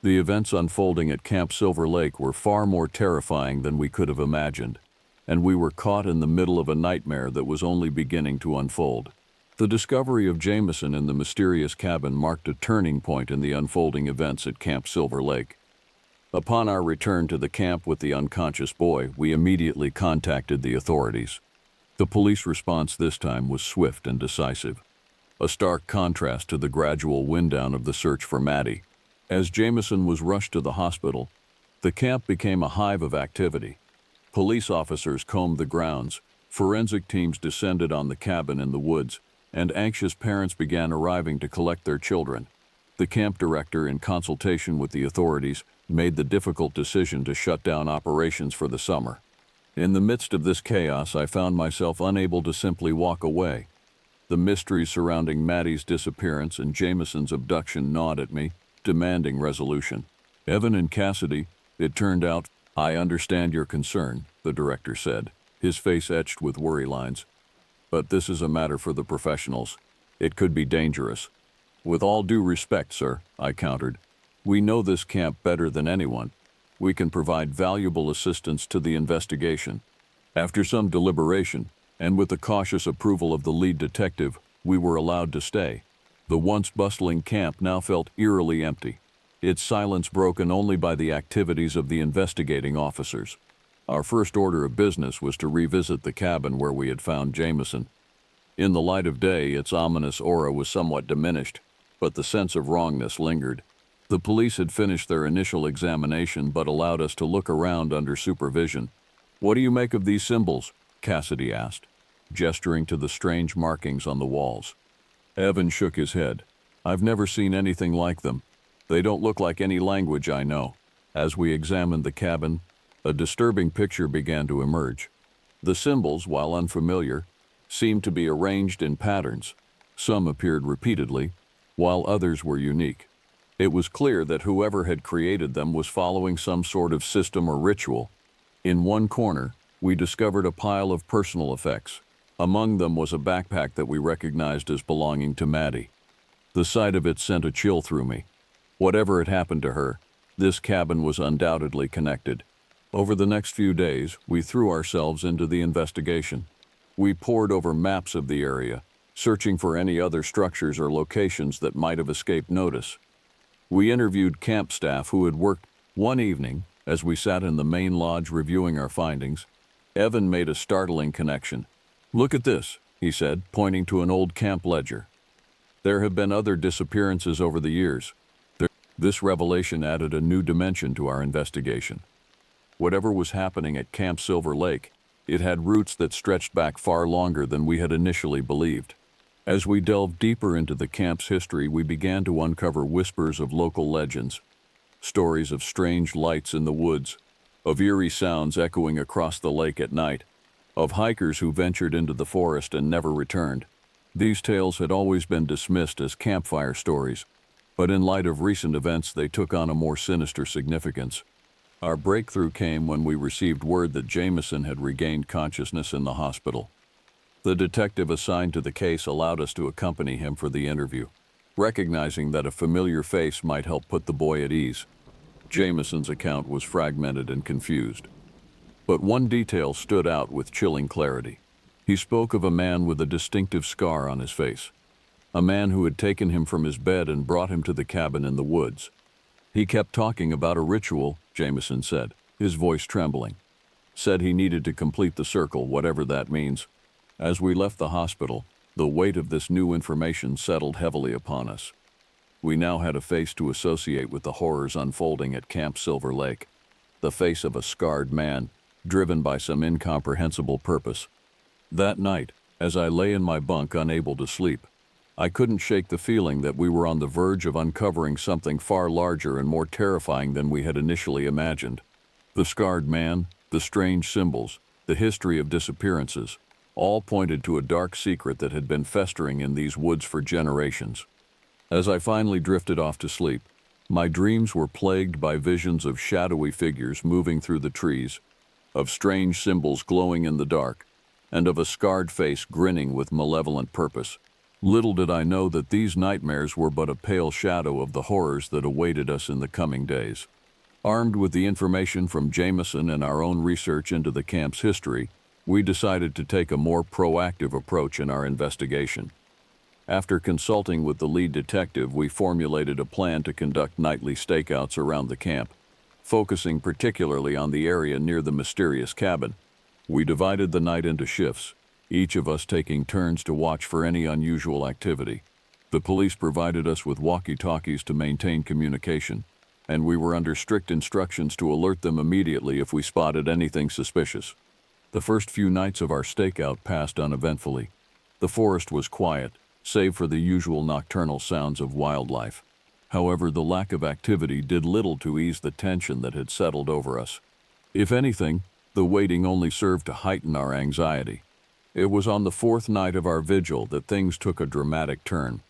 The events unfolding at Camp Silver Lake were far more terrifying than we could have imagined, and we were caught in the middle of a nightmare that was only beginning to unfold. The discovery of Jameson in the mysterious cabin marked a turning point in the unfolding events at Camp Silver Lake. Upon our return to the camp with the unconscious boy, we immediately contacted the authorities. The police response this time was swift and decisive, a stark contrast to the gradual wind-down of the search for Maddie. As Jameson was rushed to the hospital, the camp became a hive of activity. Police officers combed the grounds, forensic teams descended on the cabin in the woods, and anxious parents began arriving to collect their children. The camp director, in consultation with the authorities, made the difficult decision to shut down operations for the summer. In the midst of this chaos, I found myself unable to simply walk away. The mysteries surrounding Maddie's disappearance and Jameson's abduction gnawed at me, demanding resolution. Evan and Cassidy, it turned out, I understand your concern, the director said, his face etched with worry lines. But this is a matter for the professionals. It could be dangerous. With all due respect, sir, I countered. We know this camp better than anyone. We can provide valuable assistance to the investigation. After some deliberation, and with the cautious approval of the lead detective, we were allowed to stay. The once bustling camp now felt eerily empty, its silence broken only by the activities of the investigating officers. Our first order of business was to revisit the cabin where we had found Jameson. In the light of day, its ominous aura was somewhat diminished, but the sense of wrongness lingered. The police had finished their initial examination but allowed us to look around under supervision. "What do you make of these symbols?" Cassidy asked, gesturing to the strange markings on the walls. Evan shook his head. "I've never seen anything like them. They don't look like any language I know." As we examined the cabin, a disturbing picture began to emerge. The symbols, while unfamiliar, seemed to be arranged in patterns. Some appeared repeatedly, while others were unique. It was clear that whoever had created them was following some sort of system or ritual. In one corner, we discovered a pile of personal effects. Among them was a backpack that we recognized as belonging to Maddie. The sight of it sent a chill through me. Whatever had happened to her, this cabin was undoubtedly connected. Over the next few days, we threw ourselves into the investigation. We pored over maps of the area, searching for any other structures or locations that might have escaped notice. We interviewed camp staff who had worked. One evening, as we sat in the main lodge reviewing our findings, Evan made a startling connection. "Look at this," he said, pointing to an old camp ledger. "There have been other disappearances over the years." This revelation added a new dimension to our investigation. Whatever was happening at Camp Silver Lake, it had roots that stretched back far longer than we had initially believed. As we delved deeper into the camp's history, we began to uncover whispers of local legends, stories of strange lights in the woods, of eerie sounds echoing across the lake at night, of hikers who ventured into the forest and never returned. These tales had always been dismissed as campfire stories, but in light of recent events, they took on a more sinister significance. Our breakthrough came when we received word that Jameson had regained consciousness in the hospital. The detective assigned to the case allowed us to accompany him for the interview, recognizing that a familiar face might help put the boy at ease. Jameson's account was fragmented and confused, but one detail stood out with chilling clarity. He spoke of a man with a distinctive scar on his face, a man who had taken him from his bed and brought him to the cabin in the woods. "He kept talking about a ritual," Jameson said, his voice trembling. "Said he needed to complete the circle, whatever that means." As we left the hospital, the weight of this new information settled heavily upon us. We now had a face to associate with the horrors unfolding at Camp Silver Lake, the face of a scarred man, driven by some incomprehensible purpose. That night, as I lay in my bunk unable to sleep, I couldn't shake the feeling that we were on the verge of uncovering something far larger and more terrifying than we had initially imagined. The scarred man, the strange symbols, the history of disappearances, all pointed to a dark secret that had been festering in these woods for generations. As I finally drifted off to sleep, my dreams were plagued by visions of shadowy figures moving through the trees, of strange symbols glowing in the dark, and of a scarred face grinning with malevolent purpose. Little did I know that these nightmares were but a pale shadow of the horrors that awaited us in the coming days. Armed with the information from Jameson and our own research into the camp's history, we decided to take a more proactive approach in our investigation. After consulting with the lead detective, we formulated a plan to conduct nightly stakeouts around the camp, focusing particularly on the area near the mysterious cabin. We divided the night into shifts, each of us taking turns to watch for any unusual activity. The police provided us with walkie-talkies to maintain communication, and we were under strict instructions to alert them immediately if we spotted anything suspicious. The first few nights of our stakeout passed uneventfully. The forest was quiet, save for the usual nocturnal sounds of wildlife. However, the lack of activity did little to ease the tension that had settled over us. If anything, the waiting only served to heighten our anxiety. It was on the fourth night of our vigil that things took a dramatic turn.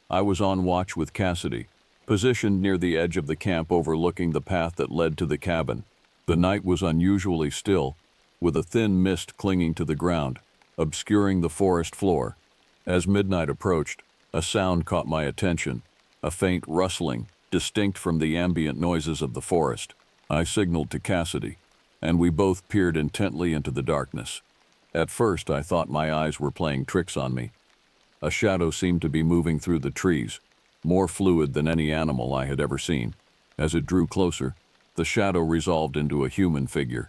I was on watch with Cassidy, positioned near the edge of the camp overlooking the path that led to the cabin. The night was unusually still, with a thin mist clinging to the ground, obscuring the forest floor. As midnight approached, a sound caught my attention, a faint rustling, distinct from the ambient noises of the forest. I signaled to Cassidy, and we both peered intently into the darkness. At first, I thought my eyes were playing tricks on me. A shadow seemed to be moving through the trees, more fluid than any animal I had ever seen. As it drew closer, the shadow resolved into a human figure.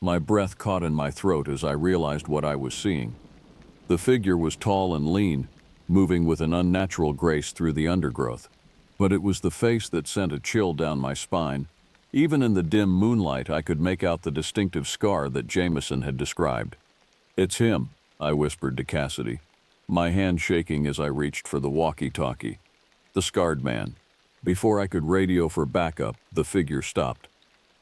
My breath caught in my throat as I realized what I was seeing. The figure was tall and lean, moving with an unnatural grace through the undergrowth. But it was the face that sent a chill down my spine. Even in the dim moonlight, I could make out the distinctive scar that Jameson had described. "It's him," I whispered to Cassidy, my hand shaking as I reached for the walkie-talkie. "The scarred man." Before I could radio for backup, the figure stopped.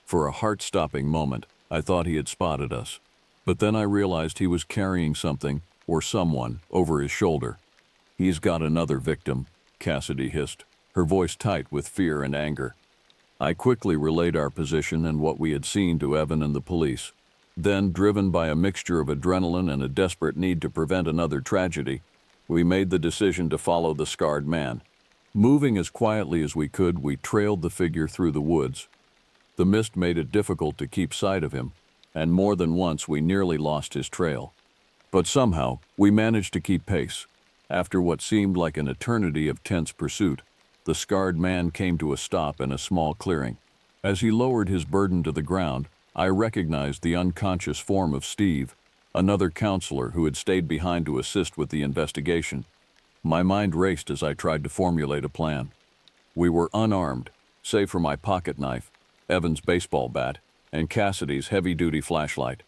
For a heart-stopping moment, I thought he had spotted us. But then I realized he was carrying something, or someone, over his shoulder. "He's got another victim," Cassidy hissed, her voice tight with fear and anger. I quickly relayed our position and what we had seen to Evan and the police. Then, driven by a mixture of adrenaline and a desperate need to prevent another tragedy, we made the decision to follow the scarred man. Moving as quietly as we could, we trailed the figure through the woods. The mist made it difficult to keep sight of him, and more than once we nearly lost his trail. But somehow, we managed to keep pace. After what seemed like an eternity of tense pursuit, the scarred man came to a stop in a small clearing. As he lowered his burden to the ground, I recognized the unconscious form of Steve, another counselor who had stayed behind to assist with the investigation. My mind raced as I tried to formulate a plan. We were unarmed, save for my pocket knife, Evan's baseball bat, and Cassidy's heavy-duty flashlight.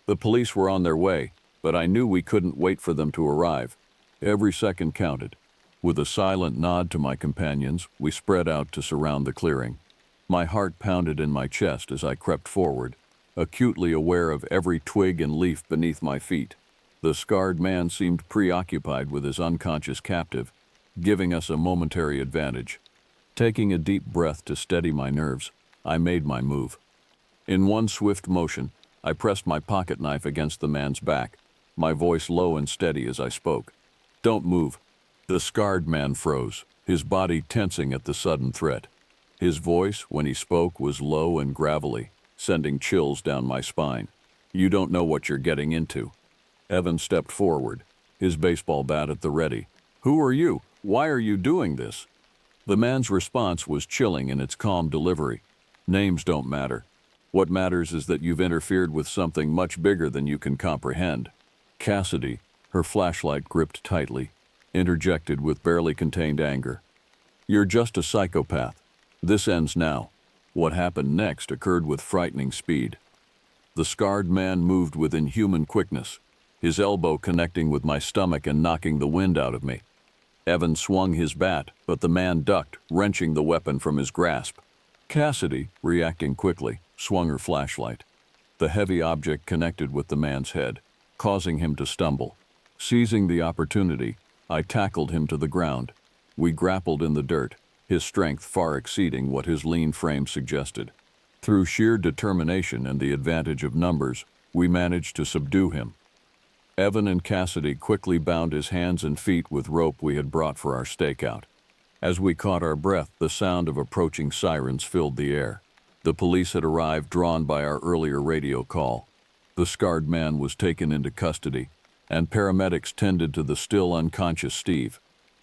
The police were on their way, but I knew we couldn't wait for them to arrive. Every second counted. With a silent nod to my companions, we spread out to surround the clearing. My heart pounded in my chest as I crept forward, acutely aware of every twig and leaf beneath my feet. The scarred man seemed preoccupied with his unconscious captive, giving us a momentary advantage. Taking a deep breath to steady my nerves, I made my move. In one swift motion, I pressed my pocket knife against the man's back, my voice low and steady as I spoke. "Don't move." The scarred man froze, his body tensing at the sudden threat. His voice, when he spoke, was low and gravelly, sending chills down my spine. "You don't know what you're getting into." Evan stepped forward, his baseball bat at the ready. "Who are you? Why are you doing this?" The man's response was chilling in its calm delivery. "Names don't matter. What matters is that you've interfered with something much bigger than you can comprehend." Cassidy, her flashlight gripped tightly, interjected with barely contained anger. "You're just a psychopath. This ends now." What happened next occurred with frightening speed. The scarred man moved with inhuman quickness, his elbow connecting with my stomach and knocking the wind out of me. Evan swung his bat, but the man ducked, wrenching the weapon from his grasp. Cassidy, reacting quickly, swung her flashlight. The heavy object connected with the man's head, causing him to stumble. Seizing the opportunity, I tackled him to the ground. We grappled in the dirt, his strength far exceeding what his lean frame suggested. Through sheer determination and the advantage of numbers, we managed to subdue him. Evan and Cassidy quickly bound his hands and feet with rope we had brought for our stakeout. As we caught our breath, the sound of approaching sirens filled the air. The police had arrived, drawn by our earlier radio call. The scarred man was taken into custody, and paramedics tended to the still unconscious Steve.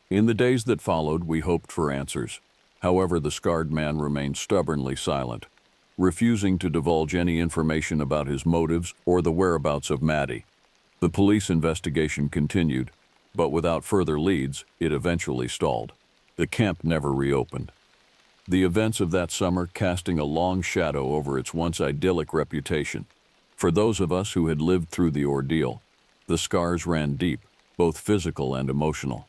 In the days that followed, we hoped for answers. However, the scarred man remained stubbornly silent, refusing to divulge any information about his motives or the whereabouts of Maddie. The police investigation continued, but without further leads, it eventually stalled. The camp never reopened. The events of that summer casting a long shadow over its once idyllic reputation. For those of us who had lived through the ordeal, the scars ran deep, both physical and emotional.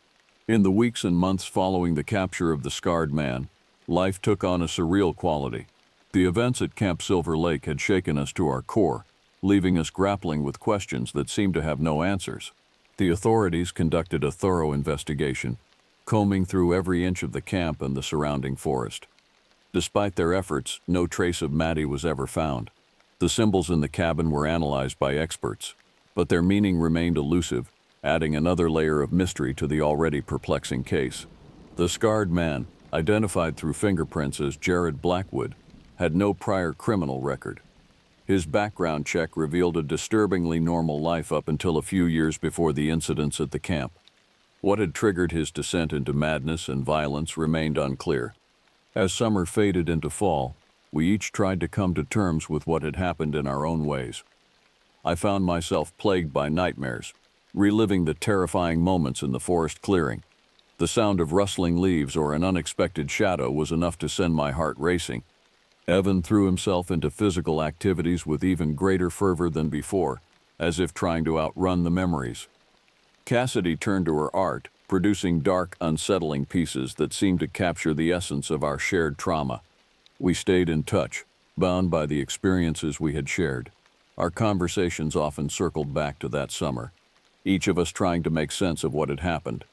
In the weeks and months following the capture of the scarred man, life took on a surreal quality. The events at Camp Silver Lake had shaken us to our core, leaving us grappling with questions that seemed to have no answers. The authorities conducted a thorough investigation, combing through every inch of the camp and the surrounding forest. Despite their efforts, no trace of Maddie was ever found. The symbols in the cabin were analyzed by experts, but their meaning remained elusive, adding another layer of mystery to the already perplexing case. The scarred man, identified through fingerprints as Jared Blackwood, had no prior criminal record. His background check revealed a disturbingly normal life up until a few years before the incidents at the camp. What had triggered his descent into madness and violence remained unclear. As summer faded into fall, we each tried to come to terms with what had happened in our own ways. I found myself plagued by nightmares, reliving the terrifying moments in the forest clearing. The sound of rustling leaves or an unexpected shadow was enough to send my heart racing. Evan threw himself into physical activities with even greater fervor than before, as if trying to outrun the memories. Cassidy turned to her art, producing dark, unsettling pieces that seemed to capture the essence of our shared trauma. We stayed in touch, bound by the experiences we had shared. Our conversations often circled back to that summer, each of us trying to make sense of what had happened.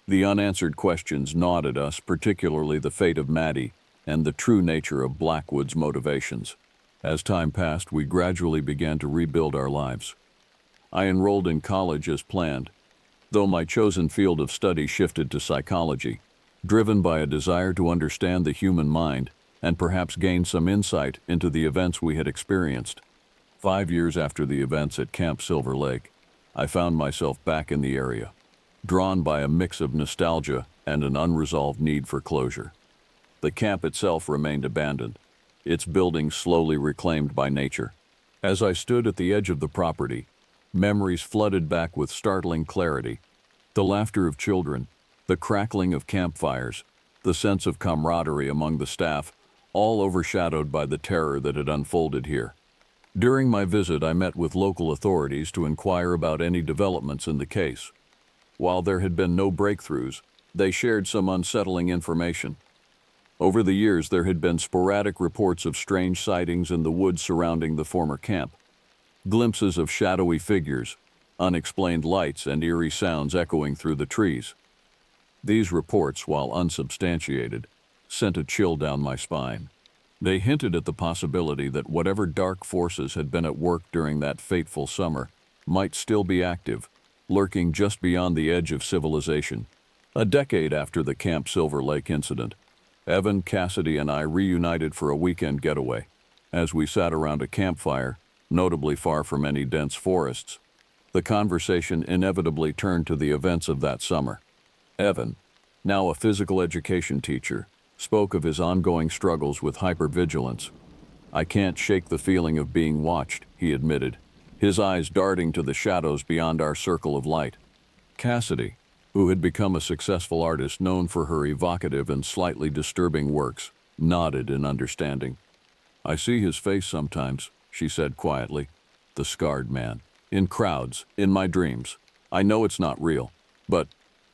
The unanswered questions gnawed at us, particularly the fate of Maddie and the true nature of Blackwood's motivations. As time passed, we gradually began to rebuild our lives. I enrolled in college as planned, though my chosen field of study shifted to psychology, driven by a desire to understand the human mind and perhaps gain some insight into the events we had experienced. 5 years after the events at Camp Silver Lake, I found myself back in the area, drawn by a mix of nostalgia and an unresolved need for closure. The camp itself remained abandoned, its buildings slowly reclaimed by nature. As I stood at the edge of the property, memories flooded back with startling clarity. The laughter of children, the crackling of campfires, the sense of camaraderie among the staff, all overshadowed by the terror that had unfolded here. During my visit, I met with local authorities to inquire about any developments in the case. While there had been no breakthroughs, they shared some unsettling information. Over the years, there had been sporadic reports of strange sightings in the woods surrounding the former camp. Glimpses of shadowy figures, unexplained lights, and eerie sounds echoing through the trees. These reports, while unsubstantiated, sent a chill down my spine. They hinted at the possibility that whatever dark forces had been at work during that fateful summer might still be active, lurking just beyond the edge of civilization. A decade after the Camp Silver Lake incident, Evan, Cassidy, and I reunited for a weekend getaway. As we sat around a campfire, notably far from any dense forests, the conversation inevitably turned to the events of that summer. Evan, now a physical education teacher, spoke of his ongoing struggles with hypervigilance. "I can't shake the feeling of being watched," he admitted, his eyes darting to the shadows beyond our circle of light. Cassidy, who had become a successful artist known for her evocative and slightly disturbing works, nodded in understanding. "I see his face sometimes," she said quietly. "The scarred man. In crowds, in my dreams. I know it's not real, but..."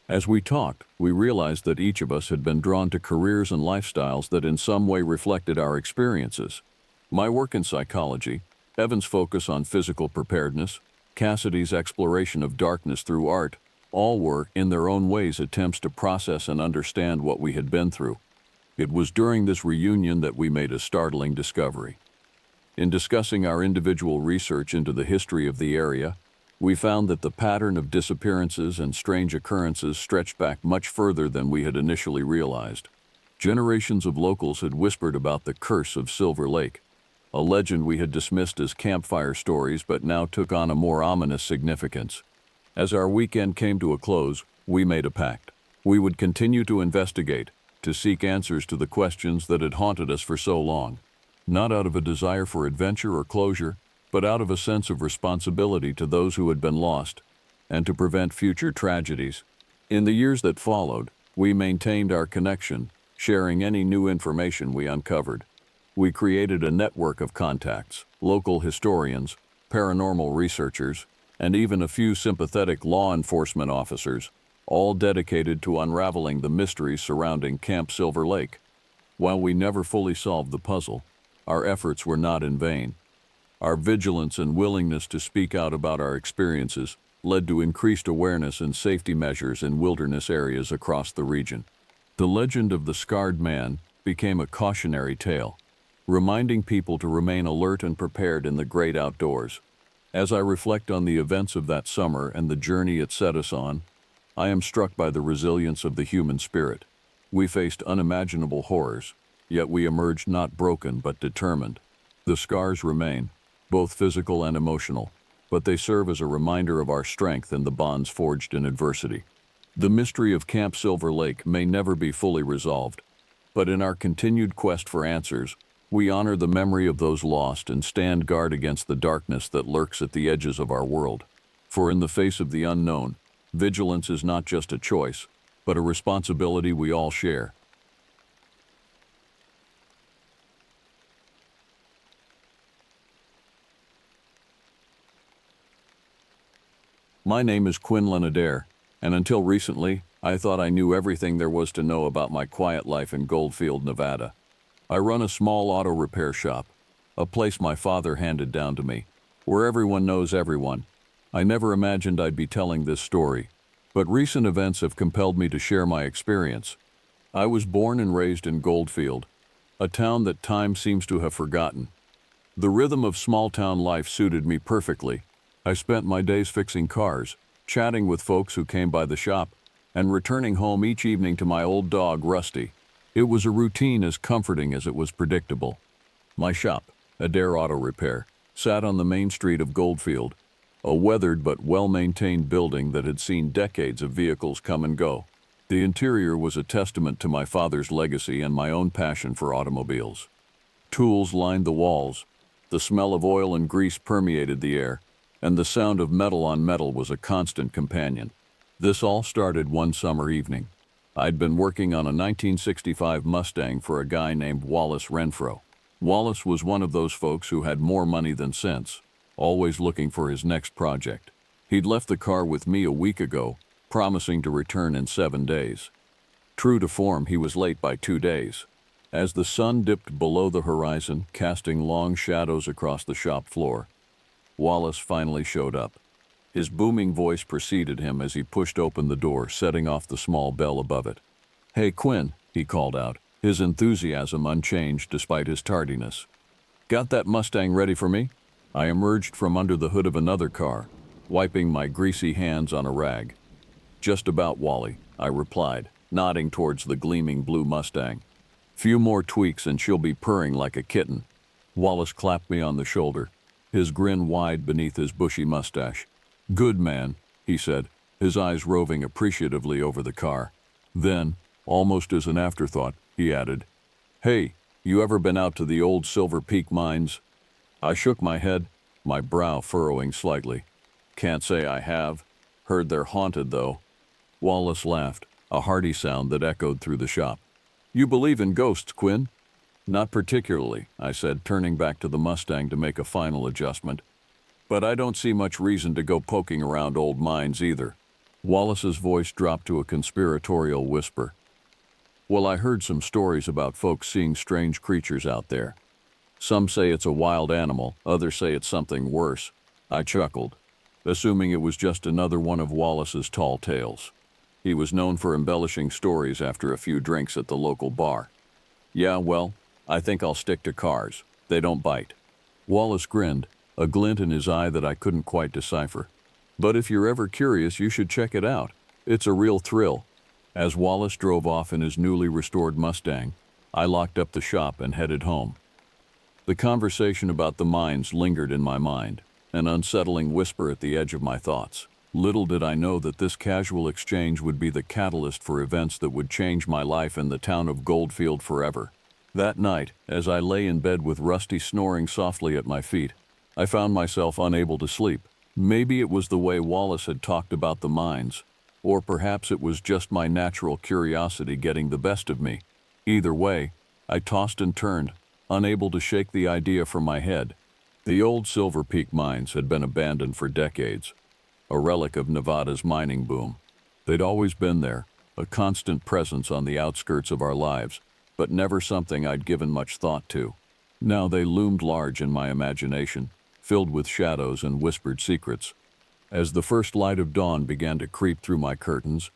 As we talked, we realized that each of us had been drawn to careers and lifestyles that in some way reflected our experiences. My work in psychology, Evan's focus on physical preparedness, Cassidy's exploration of darkness through art, all were, in their own ways, attempts to process and understand what we had been through. It was during this reunion that we made a startling discovery. In discussing our individual research into the history of the area, we found that the pattern of disappearances and strange occurrences stretched back much further than we had initially realized. Generations of locals had whispered about the curse of Silver Lake, a legend we had dismissed as campfire stories but now took on a more ominous significance. As our weekend came to a close, we made a pact. We would continue to investigate, to seek answers to the questions that had haunted us for so long, not out of a desire for adventure or closure, but out of a sense of responsibility to those who had been lost, and to prevent future tragedies. In the years that followed, we maintained our connection, sharing any new information we uncovered. We created a network of contacts, local historians, paranormal researchers, and even a few sympathetic law enforcement officers, all dedicated to unraveling the mysteries surrounding Camp Silver Lake. While we never fully solved the puzzle, our efforts were not in vain. Our vigilance and willingness to speak out about our experiences led to increased awareness and safety measures in wilderness areas across the region. The legend of the Scarred Man became a cautionary tale, reminding people to remain alert and prepared in the great outdoors. As I reflect on the events of that summer and the journey it set us on, I am struck by the resilience of the human spirit. We faced unimaginable horrors, yet we emerged not broken but determined. The scars remain, both physical and emotional, but they serve as a reminder of our strength and the bonds forged in adversity. The mystery of Camp Silver Lake may never be fully resolved, but in our continued quest for answers, we honor the memory of those lost and stand guard against the darkness that lurks at the edges of our world. For in the face of the unknown, vigilance is not just a choice, but a responsibility we all share. My name is Quinn Lenadair, and until recently, I thought I knew everything there was to know about my quiet life in Goldfield, Nevada. I run a small auto repair shop, a place my father handed down to me, where everyone knows everyone. I never imagined I'd be telling this story, but recent events have compelled me to share my experience. I was born and raised in Goldfield, a town that time seems to have forgotten. The rhythm of small-town life suited me perfectly. I spent my days fixing cars, chatting with folks who came by the shop, and returning home each evening to my old dog, Rusty. It was a routine as comforting as it was predictable. My shop, Adair Auto Repair, sat on the main street of Goldfield, a weathered but well-maintained building that had seen decades of vehicles come and go. The interior was a testament to my father's legacy and my own passion for automobiles. Tools lined the walls, the smell of oil and grease permeated the air, and the sound of metal on metal was a constant companion. This all started one summer evening. I'd been working on a 1965 Mustang for a guy named Wallace Renfro. Wallace was one of those folks who had more money than sense, always looking for his next project. He'd left the car with me a week ago, promising to return in 7 days. True to form, he was late by 2 days. As the sun dipped below the horizon, casting long shadows across the shop floor, Wallace finally showed up. His booming voice preceded him as he pushed open the door, setting off the small bell above it. "Hey, Quinn," he called out, his enthusiasm unchanged despite his tardiness. "Got that Mustang ready for me?" I emerged from under the hood of another car, wiping my greasy hands on a rag. "Just about, Wally," I replied, nodding towards the gleaming blue Mustang. "Few more tweaks and she'll be purring like a kitten." Wallace clapped me on the shoulder, his grin wide beneath his bushy mustache. "Good man," he said, his eyes roving appreciatively over the car. Then, almost as an afterthought, he added, "Hey, you ever been out to the old Silver Peak mines?" I shook my head, my brow furrowing slightly. "Can't say I have. Heard they're haunted, though." Wallace laughed, a hearty sound that echoed through the shop. "You believe in ghosts, Quinn?" "Not particularly," I said, turning back to the Mustang to make a final adjustment. "But I don't see much reason to go poking around old mines either." Wallace's voice dropped to a conspiratorial whisper. "Well, I heard some stories about folks seeing strange creatures out there. Some say it's a wild animal, others say it's something worse. I chuckled, assuming it was just another one of Wallace's tall tales. He was known for embellishing stories after a few drinks at the local bar. Yeah, well, I think I'll stick to cars. They don't bite. Wallace grinned, a glint in his eye that I couldn't quite decipher. But if you're ever curious, you should check it out. It's a real thrill. As Wallace drove off in his newly restored Mustang, I locked up the shop and headed home. The conversation about the mines lingered in my mind, an unsettling whisper at the edge of my thoughts. Little did I know that this casual exchange would be the catalyst for events that would change my life in the town of Goldfield forever. That night, as I lay in bed with Rusty snoring softly at my feet, I found myself unable to sleep. Maybe it was the way Wallace had talked about the mines, or perhaps it was just my natural curiosity getting the best of me. Either way, I tossed and turned, unable to shake the idea from my head. The old Silver Peak mines had been abandoned for decades, a relic of Nevada's mining boom. They'd always been there, a constant presence on the outskirts of our lives, but never something I'd given much thought to. Now they loomed large in my imagination, filled with shadows and whispered secrets. As the first light of dawn began to creep through my curtains,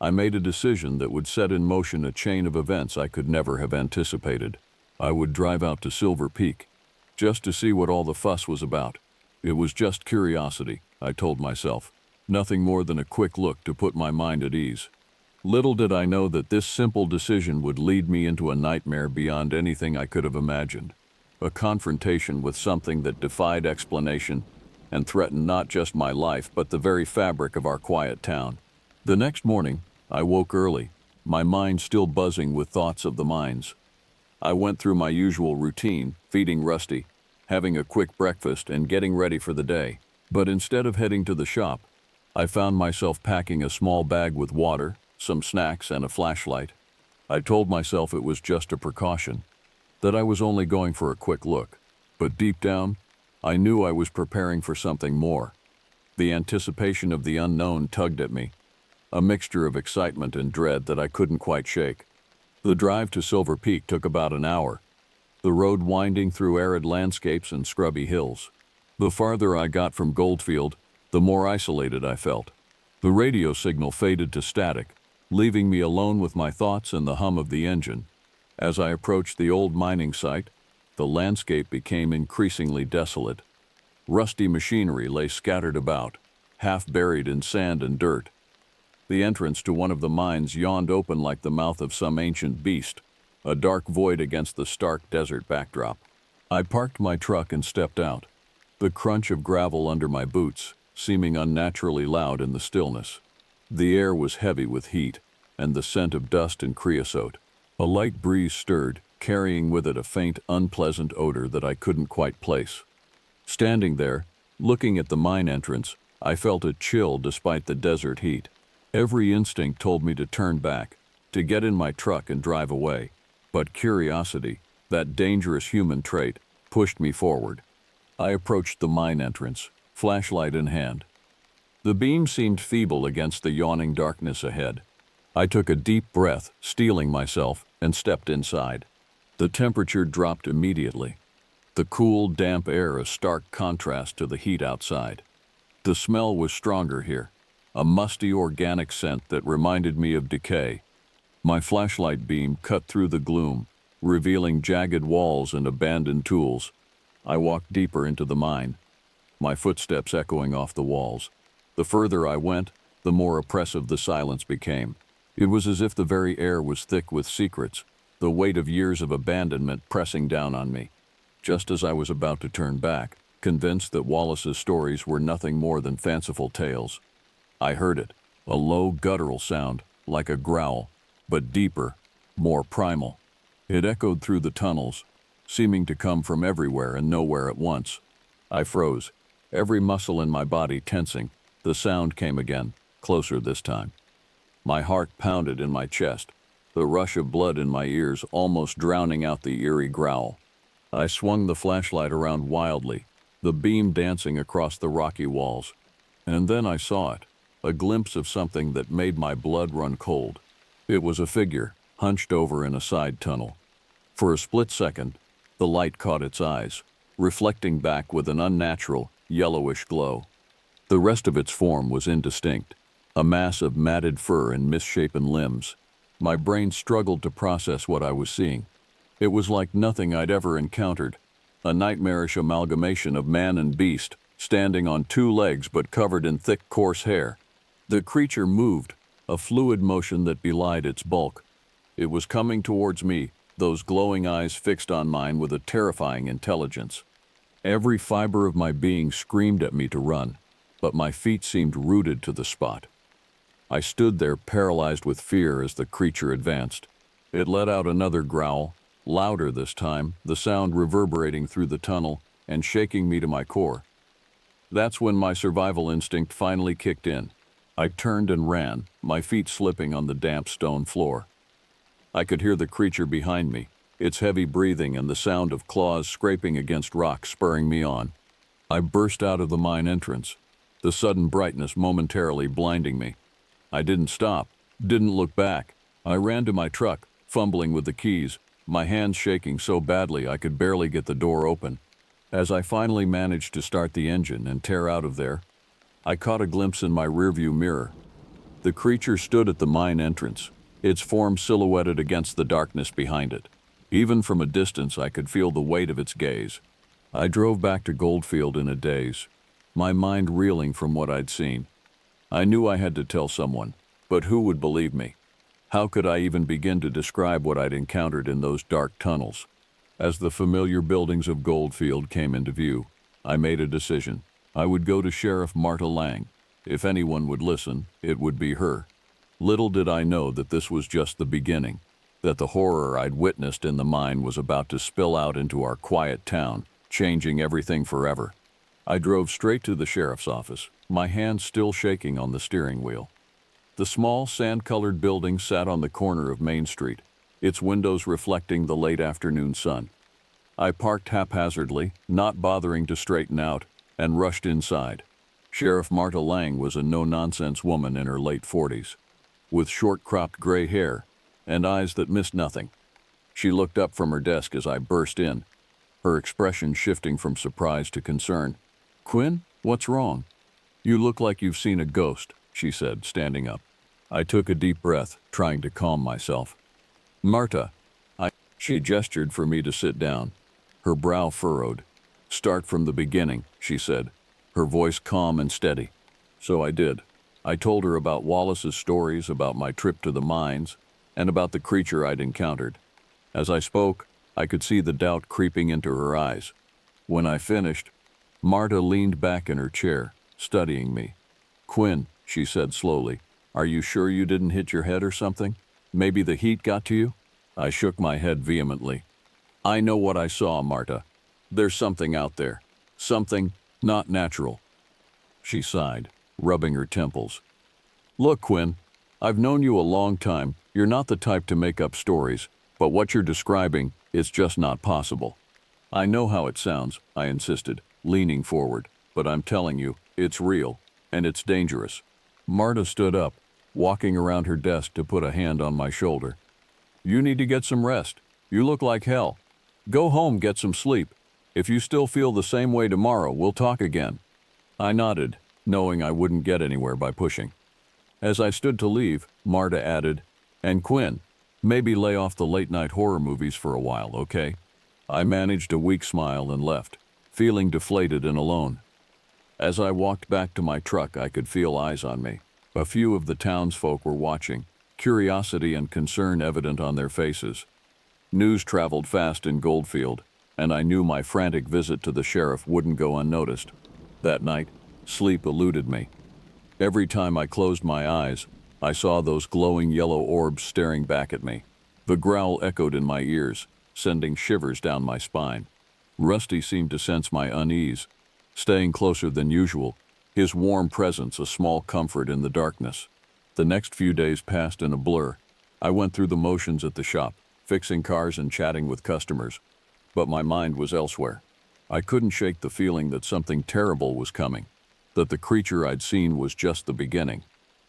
I made a decision that would set in motion a chain of events I could never have anticipated. I would drive out to Silver Peak, just to see what all the fuss was about. It was just curiosity, I told myself, nothing more than a quick look to put my mind at ease. Little did I know that this simple decision would lead me into a nightmare beyond anything I could have imagined. A confrontation with something that defied explanation and threatened not just my life but the very fabric of our quiet town. The next morning, I woke early, my mind still buzzing with thoughts of the mines. I went through my usual routine, feeding Rusty, having a quick breakfast, and getting ready for the day. But instead of heading to the shop, I found myself packing a small bag with water, some snacks, and a flashlight. I told myself it was just a precaution, that I was only going for a quick look. But deep down, I knew I was preparing for something more. The anticipation of the unknown tugged at me, a mixture of excitement and dread that I couldn't quite shake. The drive to Silver Peak took about an hour, the road winding through arid landscapes and scrubby hills. The farther I got from Goldfield, the more isolated I felt. The radio signal faded to static, leaving me alone with my thoughts and the hum of the engine. As I approached the old mining site, the landscape became increasingly desolate. Rusty machinery lay scattered about, half buried in sand and dirt. The entrance to one of the mines yawned open like the mouth of some ancient beast, a dark void against the stark desert backdrop. I parked my truck and stepped out, the crunch of gravel under my boots seeming unnaturally loud in the stillness. The air was heavy with heat and the scent of dust and creosote. A light breeze stirred, carrying with it a faint, unpleasant odor that I couldn't quite place. Standing there, looking at the mine entrance, I felt a chill despite the desert heat. Every instinct told me to turn back, to get in my truck and drive away. But curiosity, that dangerous human trait, pushed me forward. I approached the mine entrance, flashlight in hand. The beam seemed feeble against the yawning darkness ahead. I took a deep breath, steeling myself, and stepped inside. The temperature dropped immediately. The cool, damp air a stark contrast to the heat outside. The smell was stronger here, a musty organic scent that reminded me of decay. My flashlight beam cut through the gloom, revealing jagged walls and abandoned tools. I walked deeper into the mine, my footsteps echoing off the walls. The further I went, the more oppressive the silence became. It was as if the very air was thick with secrets, the weight of years of abandonment pressing down on me. Just as I was about to turn back, convinced that Wallace's stories were nothing more than fanciful tales, I heard it, a low guttural sound, like a growl, but deeper, more primal. It echoed through the tunnels, seeming to come from everywhere and nowhere at once. I froze, every muscle in my body tensing. The sound came again, closer this time. My heart pounded in my chest, the rush of blood in my ears almost drowning out the eerie growl. I swung the flashlight around wildly, the beam dancing across the rocky walls. And then I saw it, a glimpse of something that made my blood run cold. It was a figure, hunched over in a side tunnel. For a split second, The light caught its eyes, reflecting back with an unnatural, yellowish glow. The rest of its form was indistinct, a mass of matted fur and misshapen limbs. My brain struggled to process what I was seeing. It was like nothing I'd ever encountered, a nightmarish amalgamation of man and beast, standing on two legs but covered in thick, coarse hair. The creature moved, a fluid motion that belied its bulk. It was coming towards me, those glowing eyes fixed on mine with a terrifying intelligence. Every fiber of my being screamed at me to run, but my feet seemed rooted to the spot. I stood there paralyzed with fear as the creature advanced. It let out another growl, louder this time, the sound reverberating through the tunnel and shaking me to my core. That's when my survival instinct finally kicked in. I turned and ran, my feet slipping on the damp stone floor. I could hear the creature behind me, its heavy breathing and the sound of claws scraping against rocks spurring me on. I burst out of the mine entrance, the sudden brightness momentarily blinding me. I didn't stop, didn't look back. I ran to my truck, fumbling with the keys, my hands shaking so badly I could barely get the door open. As I finally managed to start the engine and tear out of there, I caught a glimpse in my rearview mirror. The creature stood at the mine entrance, its form silhouetted against the darkness behind it. Even from a distance, I could feel the weight of its gaze. I drove back to Goldfield in a daze, my mind reeling from what I'd seen. I knew I had to tell someone, but who would believe me? How could I even begin to describe what I'd encountered in those dark tunnels? As the familiar buildings of Goldfield came into view, I made a decision. I would go to Sheriff Marta Lang. If anyone would listen, it would be her. Little did I know that this was just the beginning, that the horror I'd witnessed in the mine was about to spill out into our quiet town, changing everything forever. I drove straight to the sheriff's office, my hands still shaking on the steering wheel. The small, sand-colored building sat on the corner of Main Street, its windows reflecting the late afternoon sun. I parked haphazardly, not bothering to straighten out, and rushed inside. Sheriff Marta Lang was a no-nonsense woman in her late 40s, with short-cropped gray hair and eyes that missed nothing. She looked up from her desk as I burst in, her expression shifting from surprise to concern. "Quinn, what's wrong?" "You look like you've seen a ghost," she said, standing up. I took a deep breath, trying to calm myself. "Marta," she gestured for me to sit down. Her brow furrowed. "Start from the beginning," she said, her voice calm and steady. So I did. I told her about Wallace's stories, about my trip to the mines, and about the creature I'd encountered. As I spoke, I could see the doubt creeping into her eyes. When I finished, Marta leaned back in her chair, studying me. "Quinn," she said slowly, "are you sure you didn't hit your head or something? Maybe the heat got to you?" I shook my head vehemently. "I know what I saw, Marta. There's something out there. Something not natural." She sighed, rubbing her temples. "Look, Quinn, I've known you a long time. You're not the type to make up stories, but what you're describing is just not possible." "I know how it sounds," I insisted, leaning forward, "but I'm telling you, it's real, and it's dangerous." Marta stood up, walking around her desk to put a hand on my shoulder. "You need to get some rest. You look like hell. Go home, get some sleep. If you still feel the same way tomorrow, we'll talk again." I nodded, knowing I wouldn't get anywhere by pushing. As I stood to leave, Marta added, "And Quinn, maybe lay off the late-night horror movies for a while, okay?" I managed a weak smile and left, feeling deflated and alone. As I walked back to my truck, I could feel eyes on me. A few of the townsfolk were watching, curiosity and concern evident on their faces. News traveled fast in Goldfield, and I knew my frantic visit to the sheriff wouldn't go unnoticed. That night, sleep eluded me. Every time I closed my eyes, I saw those glowing yellow orbs staring back at me. The growl echoed in my ears, sending shivers down my spine. Rusty seemed to sense my unease, staying closer than usual, his warm presence a small comfort in the darkness. The next few days passed in a blur. I went through the motions at the shop, fixing cars and chatting with customers, but my mind was elsewhere. I couldn't shake the feeling that something terrible was coming, that the creature I'd seen was just the beginning.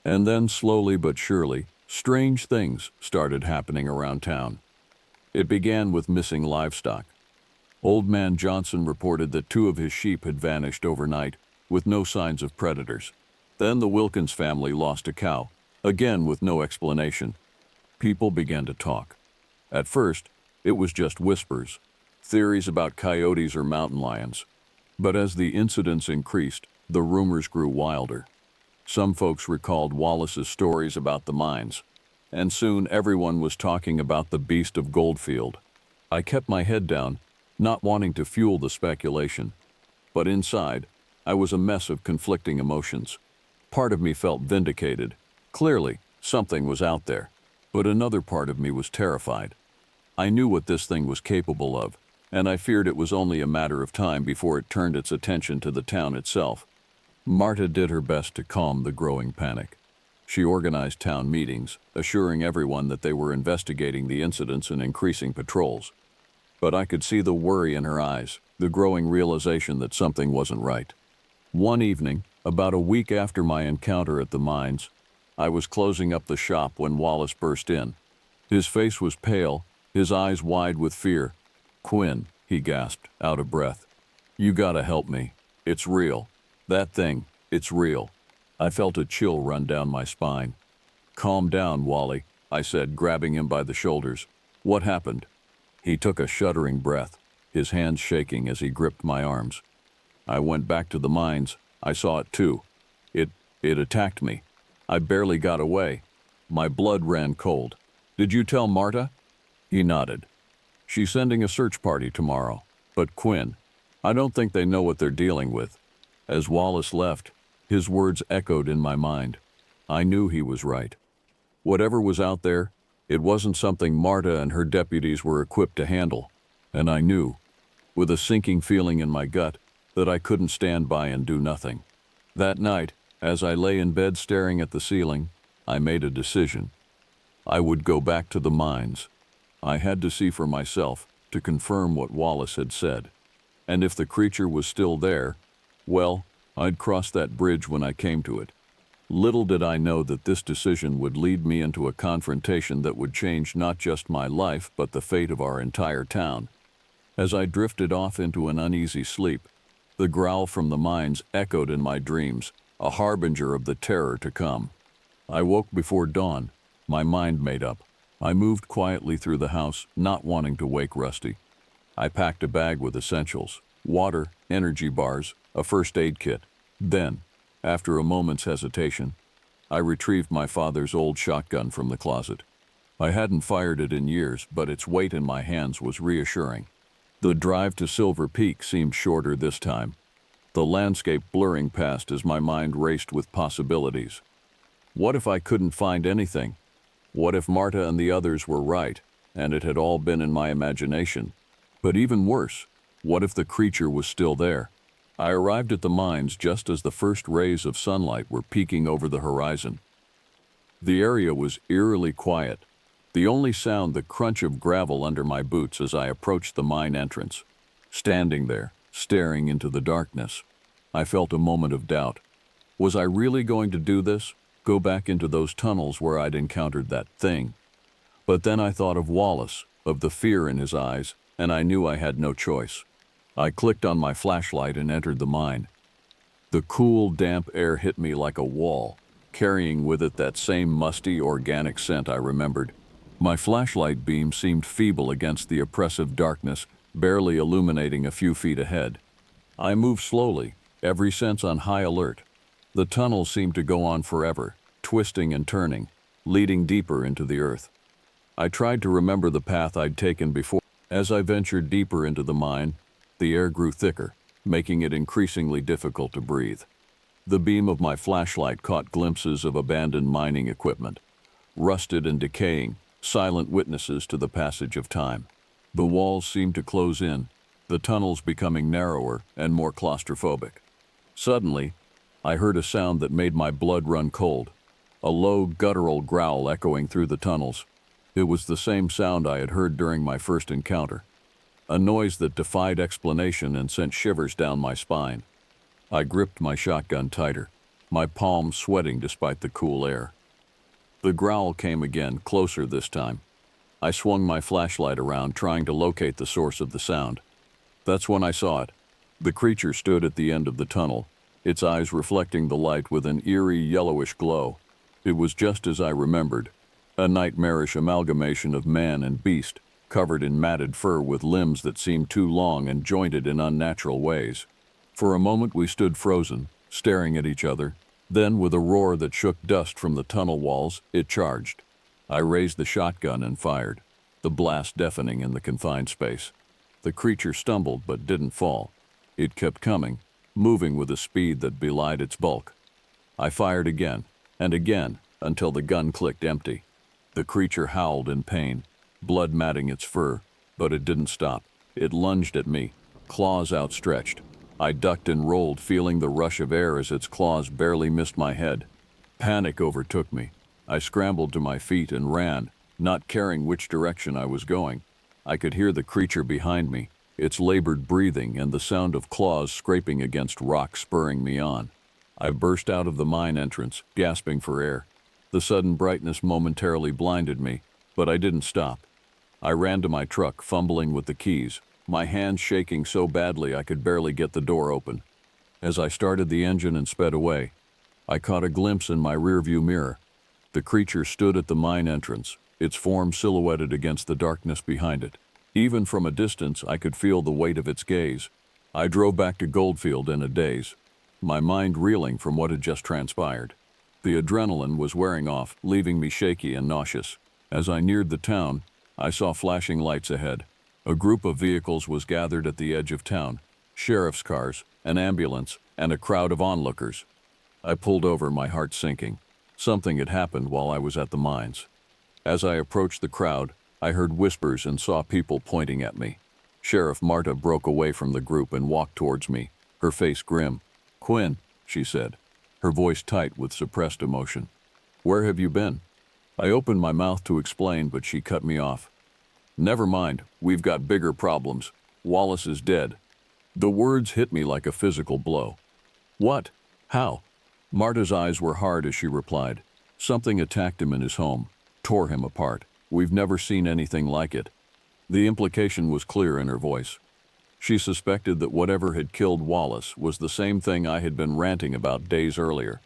And then, slowly but surely, strange things started happening around town. It began with missing livestock. Old Man Johnson reported that 2 of his sheep had vanished overnight, with no signs of predators. Then the Wilkins family lost a cow, again with no explanation. People began to talk. At first, it was just whispers, theories about coyotes or mountain lions. But as the incidents increased, the rumors grew wilder. Some folks recalled Wallace's stories about the mines, and soon everyone was talking about the beast of Goldfield. I kept my head down, not wanting to fuel the speculation. But inside, I was a mess of conflicting emotions. Part of me felt vindicated. Clearly, something was out there. But another part of me was terrified. I knew what this thing was capable of, and I feared it was only a matter of time before it turned its attention to the town itself. Marta did her best to calm the growing panic. She organized town meetings, assuring everyone that they were investigating the incidents and increasing patrols. But I could see the worry in her eyes, the growing realization that something wasn't right. One evening, about a week after my encounter at the mines, I was closing up the shop when Wallace burst in. His face was pale, his eyes wide with fear. "Quinn," he gasped, out of breath. "You gotta help me. It's real. That thing, it's real." I felt a chill run down my spine. "Calm down, Wally," I said, grabbing him by the shoulders. "What happened?" He took a shuddering breath, his hands shaking as he gripped my arms. "I went back to the mines. I saw it too. It attacked me. I barely got away. My blood ran cold. Did you tell Marta?" He nodded. "She's sending a search party tomorrow. But Quinn, I don't think they know what they're dealing with." As Wallace left, his words echoed in my mind. I knew he was right. Whatever was out there, it wasn't something Marta and her deputies were equipped to handle. And I knew, with a sinking feeling in my gut, that I couldn't stand by and do nothing. That night, as I lay in bed staring at the ceiling, I made a decision. I would go back to the mines. I had to see for myself, to confirm what Wallace had said. And if the creature was still there, well, I'd cross that bridge when I came to it. Little did I know that this decision would lead me into a confrontation that would change not just my life but the fate of our entire town. As I drifted off into an uneasy sleep, the growl from the mines echoed in my dreams, a harbinger of the terror to come. I woke before dawn, my mind made up. I moved quietly through the house, not wanting to wake Rusty. I packed a bag with essentials, water, energy bars, a first aid kit. Then, after a moment's hesitation, I retrieved my father's old shotgun from the closet. I hadn't fired it in years, but its weight in my hands was reassuring. The drive to Silver Peak seemed shorter this time, the landscape blurring past as my mind raced with possibilities. What if I couldn't find anything? What if Marta and the others were right, and it had all been in my imagination? But even worse, what if the creature was still there? I arrived at the mines just as the first rays of sunlight were peeking over the horizon. The area was eerily quiet, the only sound the crunch of gravel under my boots as I approached the mine entrance. Standing there, staring into the darkness, I felt a moment of doubt. Was I really going to do this? Go back into those tunnels where I'd encountered that thing? But then I thought of Wallace, of the fear in his eyes, and I knew I had no choice. I clicked on my flashlight and entered the mine. The cool, damp air hit me like a wall, carrying with it that same musty, organic scent I remembered. My flashlight beam seemed feeble against the oppressive darkness, barely illuminating a few feet ahead. I moved slowly, every sense on high alert. The tunnel seemed to go on forever, twisting and turning, leading deeper into the earth. I tried to remember the path I'd taken before. As I ventured deeper into the mine, the air grew thicker, making it increasingly difficult to breathe. The beam of my flashlight caught glimpses of abandoned mining equipment, rusted and decaying, silent witnesses to the passage of time. The walls seemed to close in, the tunnels becoming narrower and more claustrophobic. Suddenly, I heard a sound that made my blood run cold, a low, guttural growl echoing through the tunnels. It was the same sound I had heard during my first encounter, a noise that defied explanation and sent shivers down my spine. I gripped my shotgun tighter, my palms sweating despite the cool air. The growl came again, closer this time. I swung my flashlight around, trying to locate the source of the sound. That's when I saw it. The creature stood at the end of the tunnel, its eyes reflecting the light with an eerie yellowish glow. It was just as I remembered, a nightmarish amalgamation of man and beast, covered in matted fur with limbs that seemed too long and jointed in unnatural ways. For a moment we stood frozen, staring at each other. Then, with a roar that shook dust from the tunnel walls, it charged. I raised the shotgun and fired, the blast deafening in the confined space. The creature stumbled but didn't fall. It kept coming, moving with a speed that belied its bulk. I fired again, and again, until the gun clicked empty. The creature howled in pain, blood matting its fur, but it didn't stop. It lunged at me, claws outstretched. I ducked and rolled, feeling the rush of air as its claws barely missed my head. Panic overtook me. I scrambled to my feet and ran, not caring which direction I was going. I could hear the creature behind me, its labored breathing and the sound of claws scraping against rock spurring me on. I burst out of the mine entrance, gasping for air. The sudden brightness momentarily blinded me, but I didn't stop. I ran to my truck, fumbling with the keys, my hands shaking so badly I could barely get the door open. As I started the engine and sped away, I caught a glimpse in my rearview mirror. The creature stood at the mine entrance, its form silhouetted against the darkness behind it. Even from a distance, I could feel the weight of its gaze. I drove back to Goldfield in a daze, my mind reeling from what had just transpired. The adrenaline was wearing off, leaving me shaky and nauseous. As I neared the town, I saw flashing lights ahead. A group of vehicles was gathered at the edge of town, sheriff's cars, an ambulance, and a crowd of onlookers. I pulled over, my heart sinking. Something had happened while I was at the mines. As I approached the crowd, I heard whispers and saw people pointing at me. Sheriff Marta broke away from the group and walked towards me, her face grim. "Quinn," she said, her voice tight with suppressed emotion. "Where have you been?" I opened my mouth to explain, but she cut me off. "Never mind, we've got bigger problems. Wallace is dead." The words hit me like a physical blow. "What? How?" Marta's eyes were hard as she replied. "Something attacked him in his home, tore him apart. We've never seen anything like it." The implication was clear in her voice. She suspected that whatever had killed Wallace was the same thing I had been ranting about days earlier.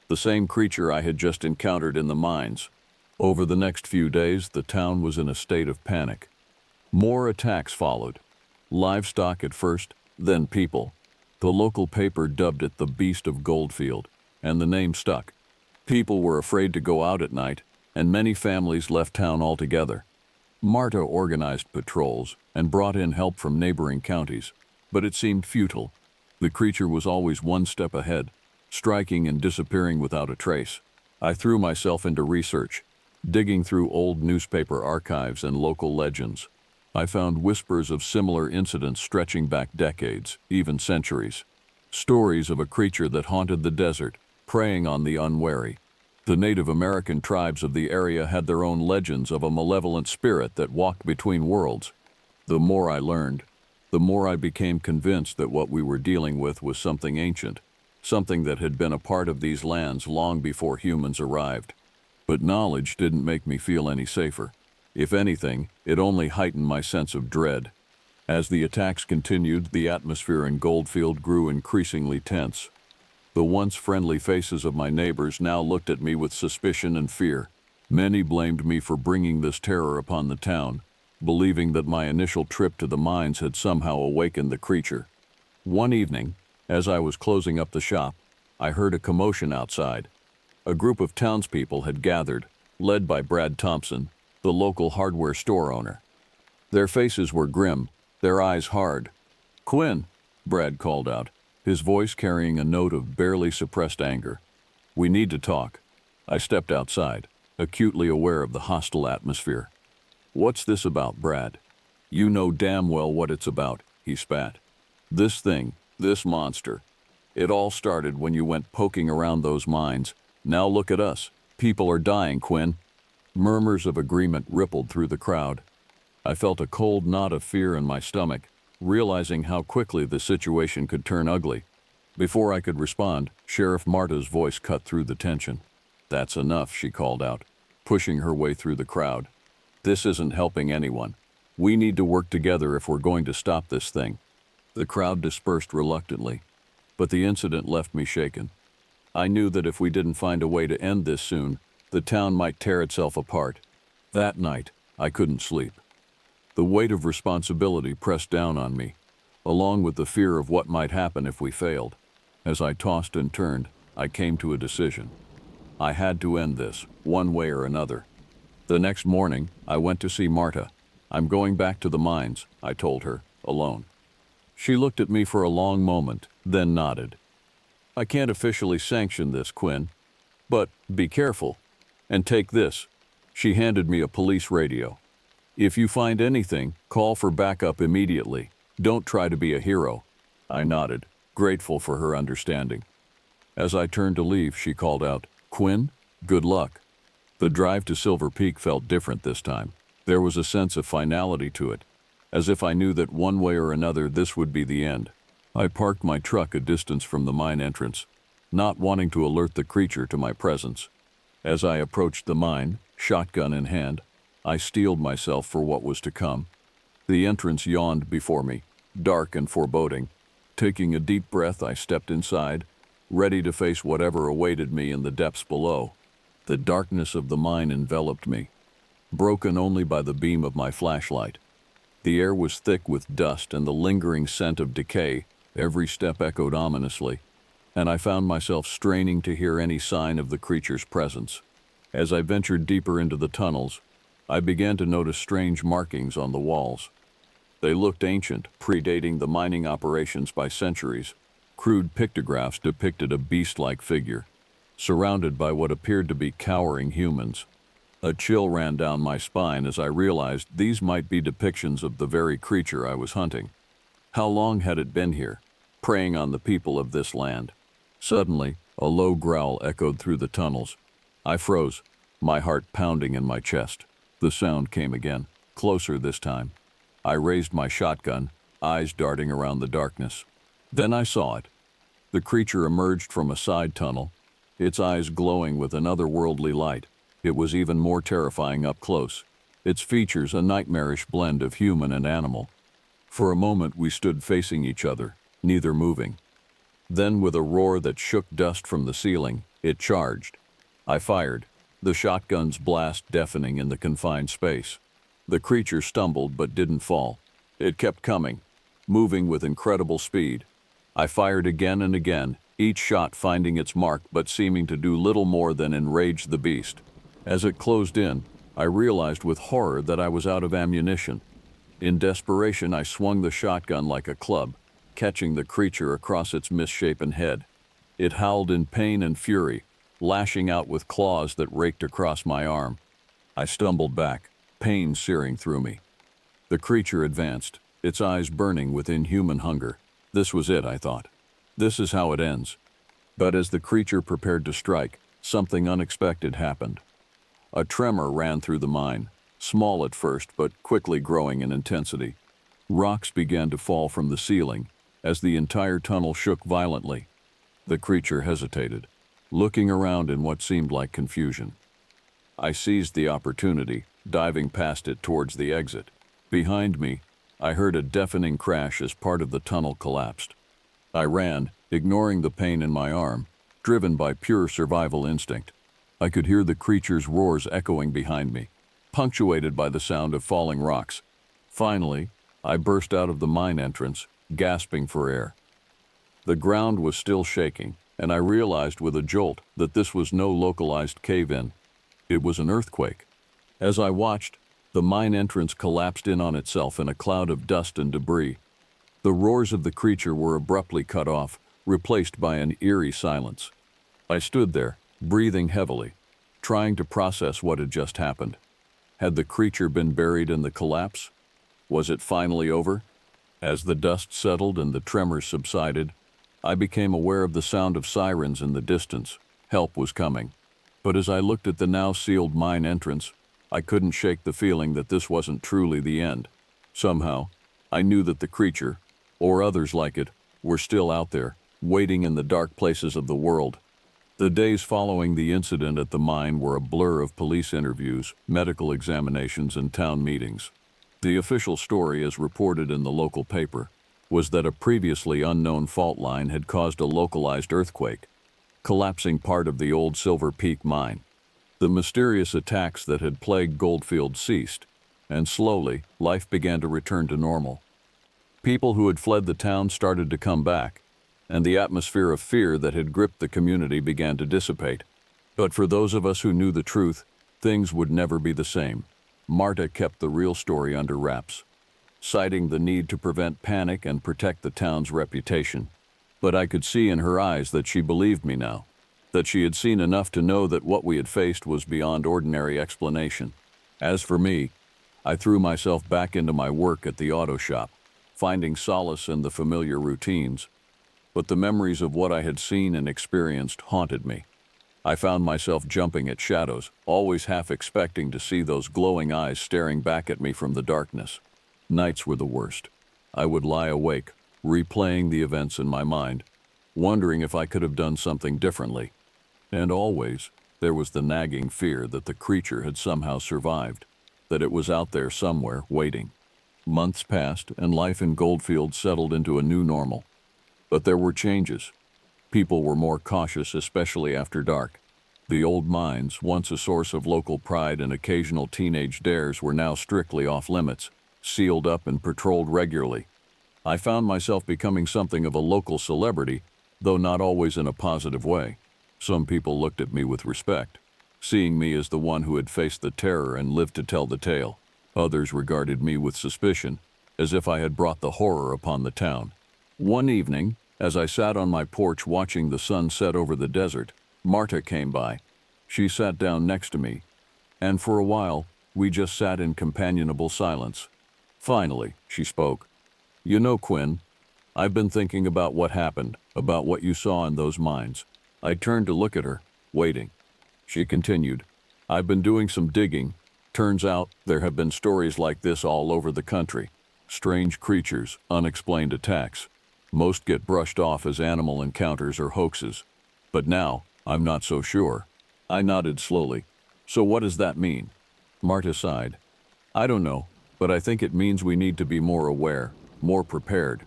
The same creature I had just encountered in the mines. Over the next few days, the town was in a state of panic. More attacks followed. Livestock at first, then people. The local paper dubbed it the Beast of Goldfield, and the name stuck. People were afraid to go out at night, and many families left town altogether. Marta organized patrols and brought in help from neighboring counties, but it seemed futile. The creature was always one step ahead, striking and disappearing without a trace. I threw myself into research, digging through old newspaper archives and local legends. I found whispers of similar incidents stretching back decades, even centuries. Stories of a creature that haunted the desert, preying on the unwary. The Native American tribes of the area had their own legends of a malevolent spirit that walked between worlds. The more I learned, the more I became convinced that what we were dealing with was something ancient, something that had been a part of these lands long before humans arrived. But knowledge didn't make me feel any safer. If anything, it only heightened my sense of dread. As the attacks continued, the atmosphere in Goldfield grew increasingly tense. The once friendly faces of my neighbors now looked at me with suspicion and fear. Many blamed me for bringing this terror upon the town, believing that my initial trip to the mines had somehow awakened the creature. One evening, as I was closing up the shop, I heard a commotion outside. A group of townspeople had gathered, led by Brad Thompson, the local hardware store owner. Their faces were grim, their eyes hard. "Quinn," Brad called out, his voice carrying a note of barely suppressed anger. "We need to talk." I stepped outside, acutely aware of the hostile atmosphere. "What's this about, Brad?" "You know damn well what it's about," he spat. "This thing, this monster. It all started when you went poking around those mines. Now look at us. People are dying, Quinn." Murmurs of agreement rippled through the crowd. I felt a cold knot of fear in my stomach, realizing how quickly the situation could turn ugly. Before I could respond, Sheriff Marta's voice cut through the tension. "That's enough," she called out, pushing her way through the crowd. "This isn't helping anyone. We need to work together if we're going to stop this thing." The crowd dispersed reluctantly, but the incident left me shaken. I knew that if we didn't find a way to end this soon, the town might tear itself apart. That night, I couldn't sleep. The weight of responsibility pressed down on me, along with the fear of what might happen if we failed. As I tossed and turned, I came to a decision. I had to end this, one way or another. The next morning, I went to see Marta. "I'm going back to the mines," I told her, alone. She looked at me for a long moment, then nodded. "I can't officially sanction this, Quinn, but be careful. And take this." She handed me a police radio. "If you find anything, call for backup immediately. Don't try to be a hero." I nodded, grateful for her understanding. As I turned to leave, she called out, "Quinn, good luck." The drive to Silver Peak felt different this time. There was a sense of finality to it, as if I knew that one way or another this would be the end. I parked my truck a distance from the mine entrance, not wanting to alert the creature to my presence. As I approached the mine, shotgun in hand, I steeled myself for what was to come. The entrance yawned before me, dark and foreboding. Taking a deep breath, I stepped inside, ready to face whatever awaited me in the depths below. The darkness of the mine enveloped me, broken only by the beam of my flashlight. The air was thick with dust and the lingering scent of decay. Every step echoed ominously, and I found myself straining to hear any sign of the creature's presence. As I ventured deeper into the tunnels, I began to notice strange markings on the walls. They looked ancient, predating the mining operations by centuries. Crude pictographs depicted a beast-like figure, surrounded by what appeared to be cowering humans. A chill ran down my spine as I realized these might be depictions of the very creature I was hunting. How long had it been here, preying on the people of this land? Suddenly, a low growl echoed through the tunnels. I froze, my heart pounding in my chest. The sound came again, closer this time. I raised my shotgun, eyes darting around the darkness. Then I saw it. The creature emerged from a side tunnel, its eyes glowing with an otherworldly light. It was even more terrifying up close, its features a nightmarish blend of human and animal. For a moment we stood facing each other, neither moving. Then, with a roar that shook dust from the ceiling, it charged. I fired, the shotgun's blast deafening in the confined space. The creature stumbled but didn't fall. It kept coming, moving with incredible speed. I fired again and again, each shot finding its mark but seeming to do little more than enrage the beast. As it closed in, I realized with horror that I was out of ammunition. In desperation, I swung the shotgun like a club, catching the creature across its misshapen head. It howled in pain and fury, lashing out with claws that raked across my arm. I stumbled back, pain searing through me. The creature advanced, its eyes burning with inhuman hunger. This was it, I thought. This is how it ends. But as the creature prepared to strike, something unexpected happened. A tremor ran through the mine, small at first but quickly growing in intensity. Rocks began to fall from the ceiling as the entire tunnel shook violently. The creature hesitated, looking around in what seemed like confusion. I seized the opportunity, diving past it towards the exit. Behind me, I heard a deafening crash as part of the tunnel collapsed. I ran, ignoring the pain in my arm, driven by pure survival instinct. I could hear the creature's roars echoing behind me, punctuated by the sound of falling rocks. Finally, I burst out of the mine entrance, gasping for air. The ground was still shaking, and I realized with a jolt that this was no localized cave-in. It was an earthquake. As I watched, the mine entrance collapsed in on itself in a cloud of dust and debris. The roars of the creature were abruptly cut off, replaced by an eerie silence. I stood there, breathing heavily, trying to process what had just happened. Had the creature been buried in the collapse? Was it finally over? As the dust settled and the tremors subsided, I became aware of the sound of sirens in the distance. Help was coming. But as I looked at the now sealed mine entrance, I couldn't shake the feeling that this wasn't truly the end. Somehow, I knew that the creature, or others like it, were still out there, waiting in the dark places of the world. The days following the incident at the mine were a blur of police interviews, medical examinations, and town meetings. The official story, as reported in the local paper, was that a previously unknown fault line had caused a localized earthquake, collapsing part of the old Silver Peak mine. The mysterious attacks that had plagued Goldfield ceased, and slowly, life began to return to normal. People who had fled the town started to come back, and the atmosphere of fear that had gripped the community began to dissipate. But for those of us who knew the truth, things would never be the same. Marta kept the real story under wraps, citing the need to prevent panic and protect the town's reputation. But I could see in her eyes that she believed me now, that she had seen enough to know that what we had faced was beyond ordinary explanation. As for me, I threw myself back into my work at the auto shop, finding solace in the familiar routines. But the memories of what I had seen and experienced haunted me. I found myself jumping at shadows, always half expecting to see those glowing eyes staring back at me from the darkness. Nights were the worst. I would lie awake, replaying the events in my mind, wondering if I could have done something differently. And always, there was the nagging fear that the creature had somehow survived, that it was out there somewhere, waiting. Months passed, and life in Goldfield settled into a new normal. But there were changes. People were more cautious, especially after dark. The old mines, once a source of local pride and occasional teenage dares, were now strictly off-limits, sealed up and patrolled regularly. I found myself becoming something of a local celebrity, though not always in a positive way. Some people looked at me with respect, seeing me as the one who had faced the terror and lived to tell the tale. Others regarded me with suspicion, as if I had brought the horror upon the town. One evening, as I sat on my porch watching the sun set over the desert, Marta came by. She sat down next to me, and for a while, we just sat in companionable silence. Finally, she spoke. "You know, Quinn, I've been thinking about what happened, about what you saw in those mines." I turned to look at her, waiting. She continued, "I've been doing some digging. Turns out there have been stories like this all over the country. Strange creatures, unexplained attacks. Most get brushed off as animal encounters or hoaxes. But now, I'm not so sure." I nodded slowly. "So what does that mean?" Marta sighed. "I don't know, but I think it means we need to be more aware, more prepared.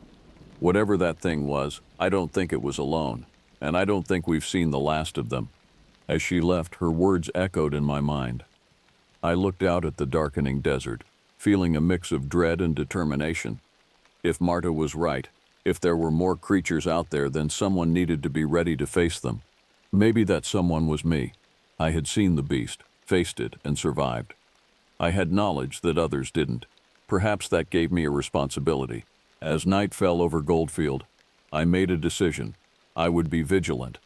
Whatever that thing was, I don't think it was alone, and I don't think we've seen the last of them." As she left, her words echoed in my mind. I looked out at the darkening desert, feeling a mix of dread and determination. If Marta was right, if there were more creatures out there, then someone needed to be ready to face them. Maybe that someone was me. I had seen the beast, faced it, and survived. I had knowledge that others didn't. Perhaps that gave me a responsibility. As night fell over Goldfield, I made a decision. I would be vigilant.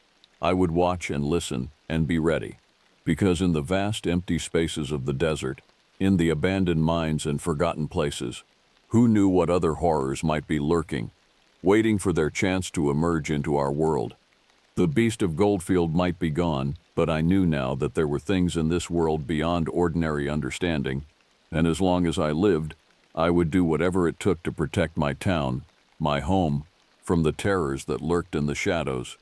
I would watch and listen and be ready. Because in the vast empty spaces of the desert, in the abandoned mines and forgotten places, who knew what other horrors might be lurking, waiting for their chance to emerge into our world. The beast of Goldfield might be gone, but I knew now that there were things in this world beyond ordinary understanding, and as long as I lived, I would do whatever it took to protect my town, my home, from the terrors that lurked in the shadows.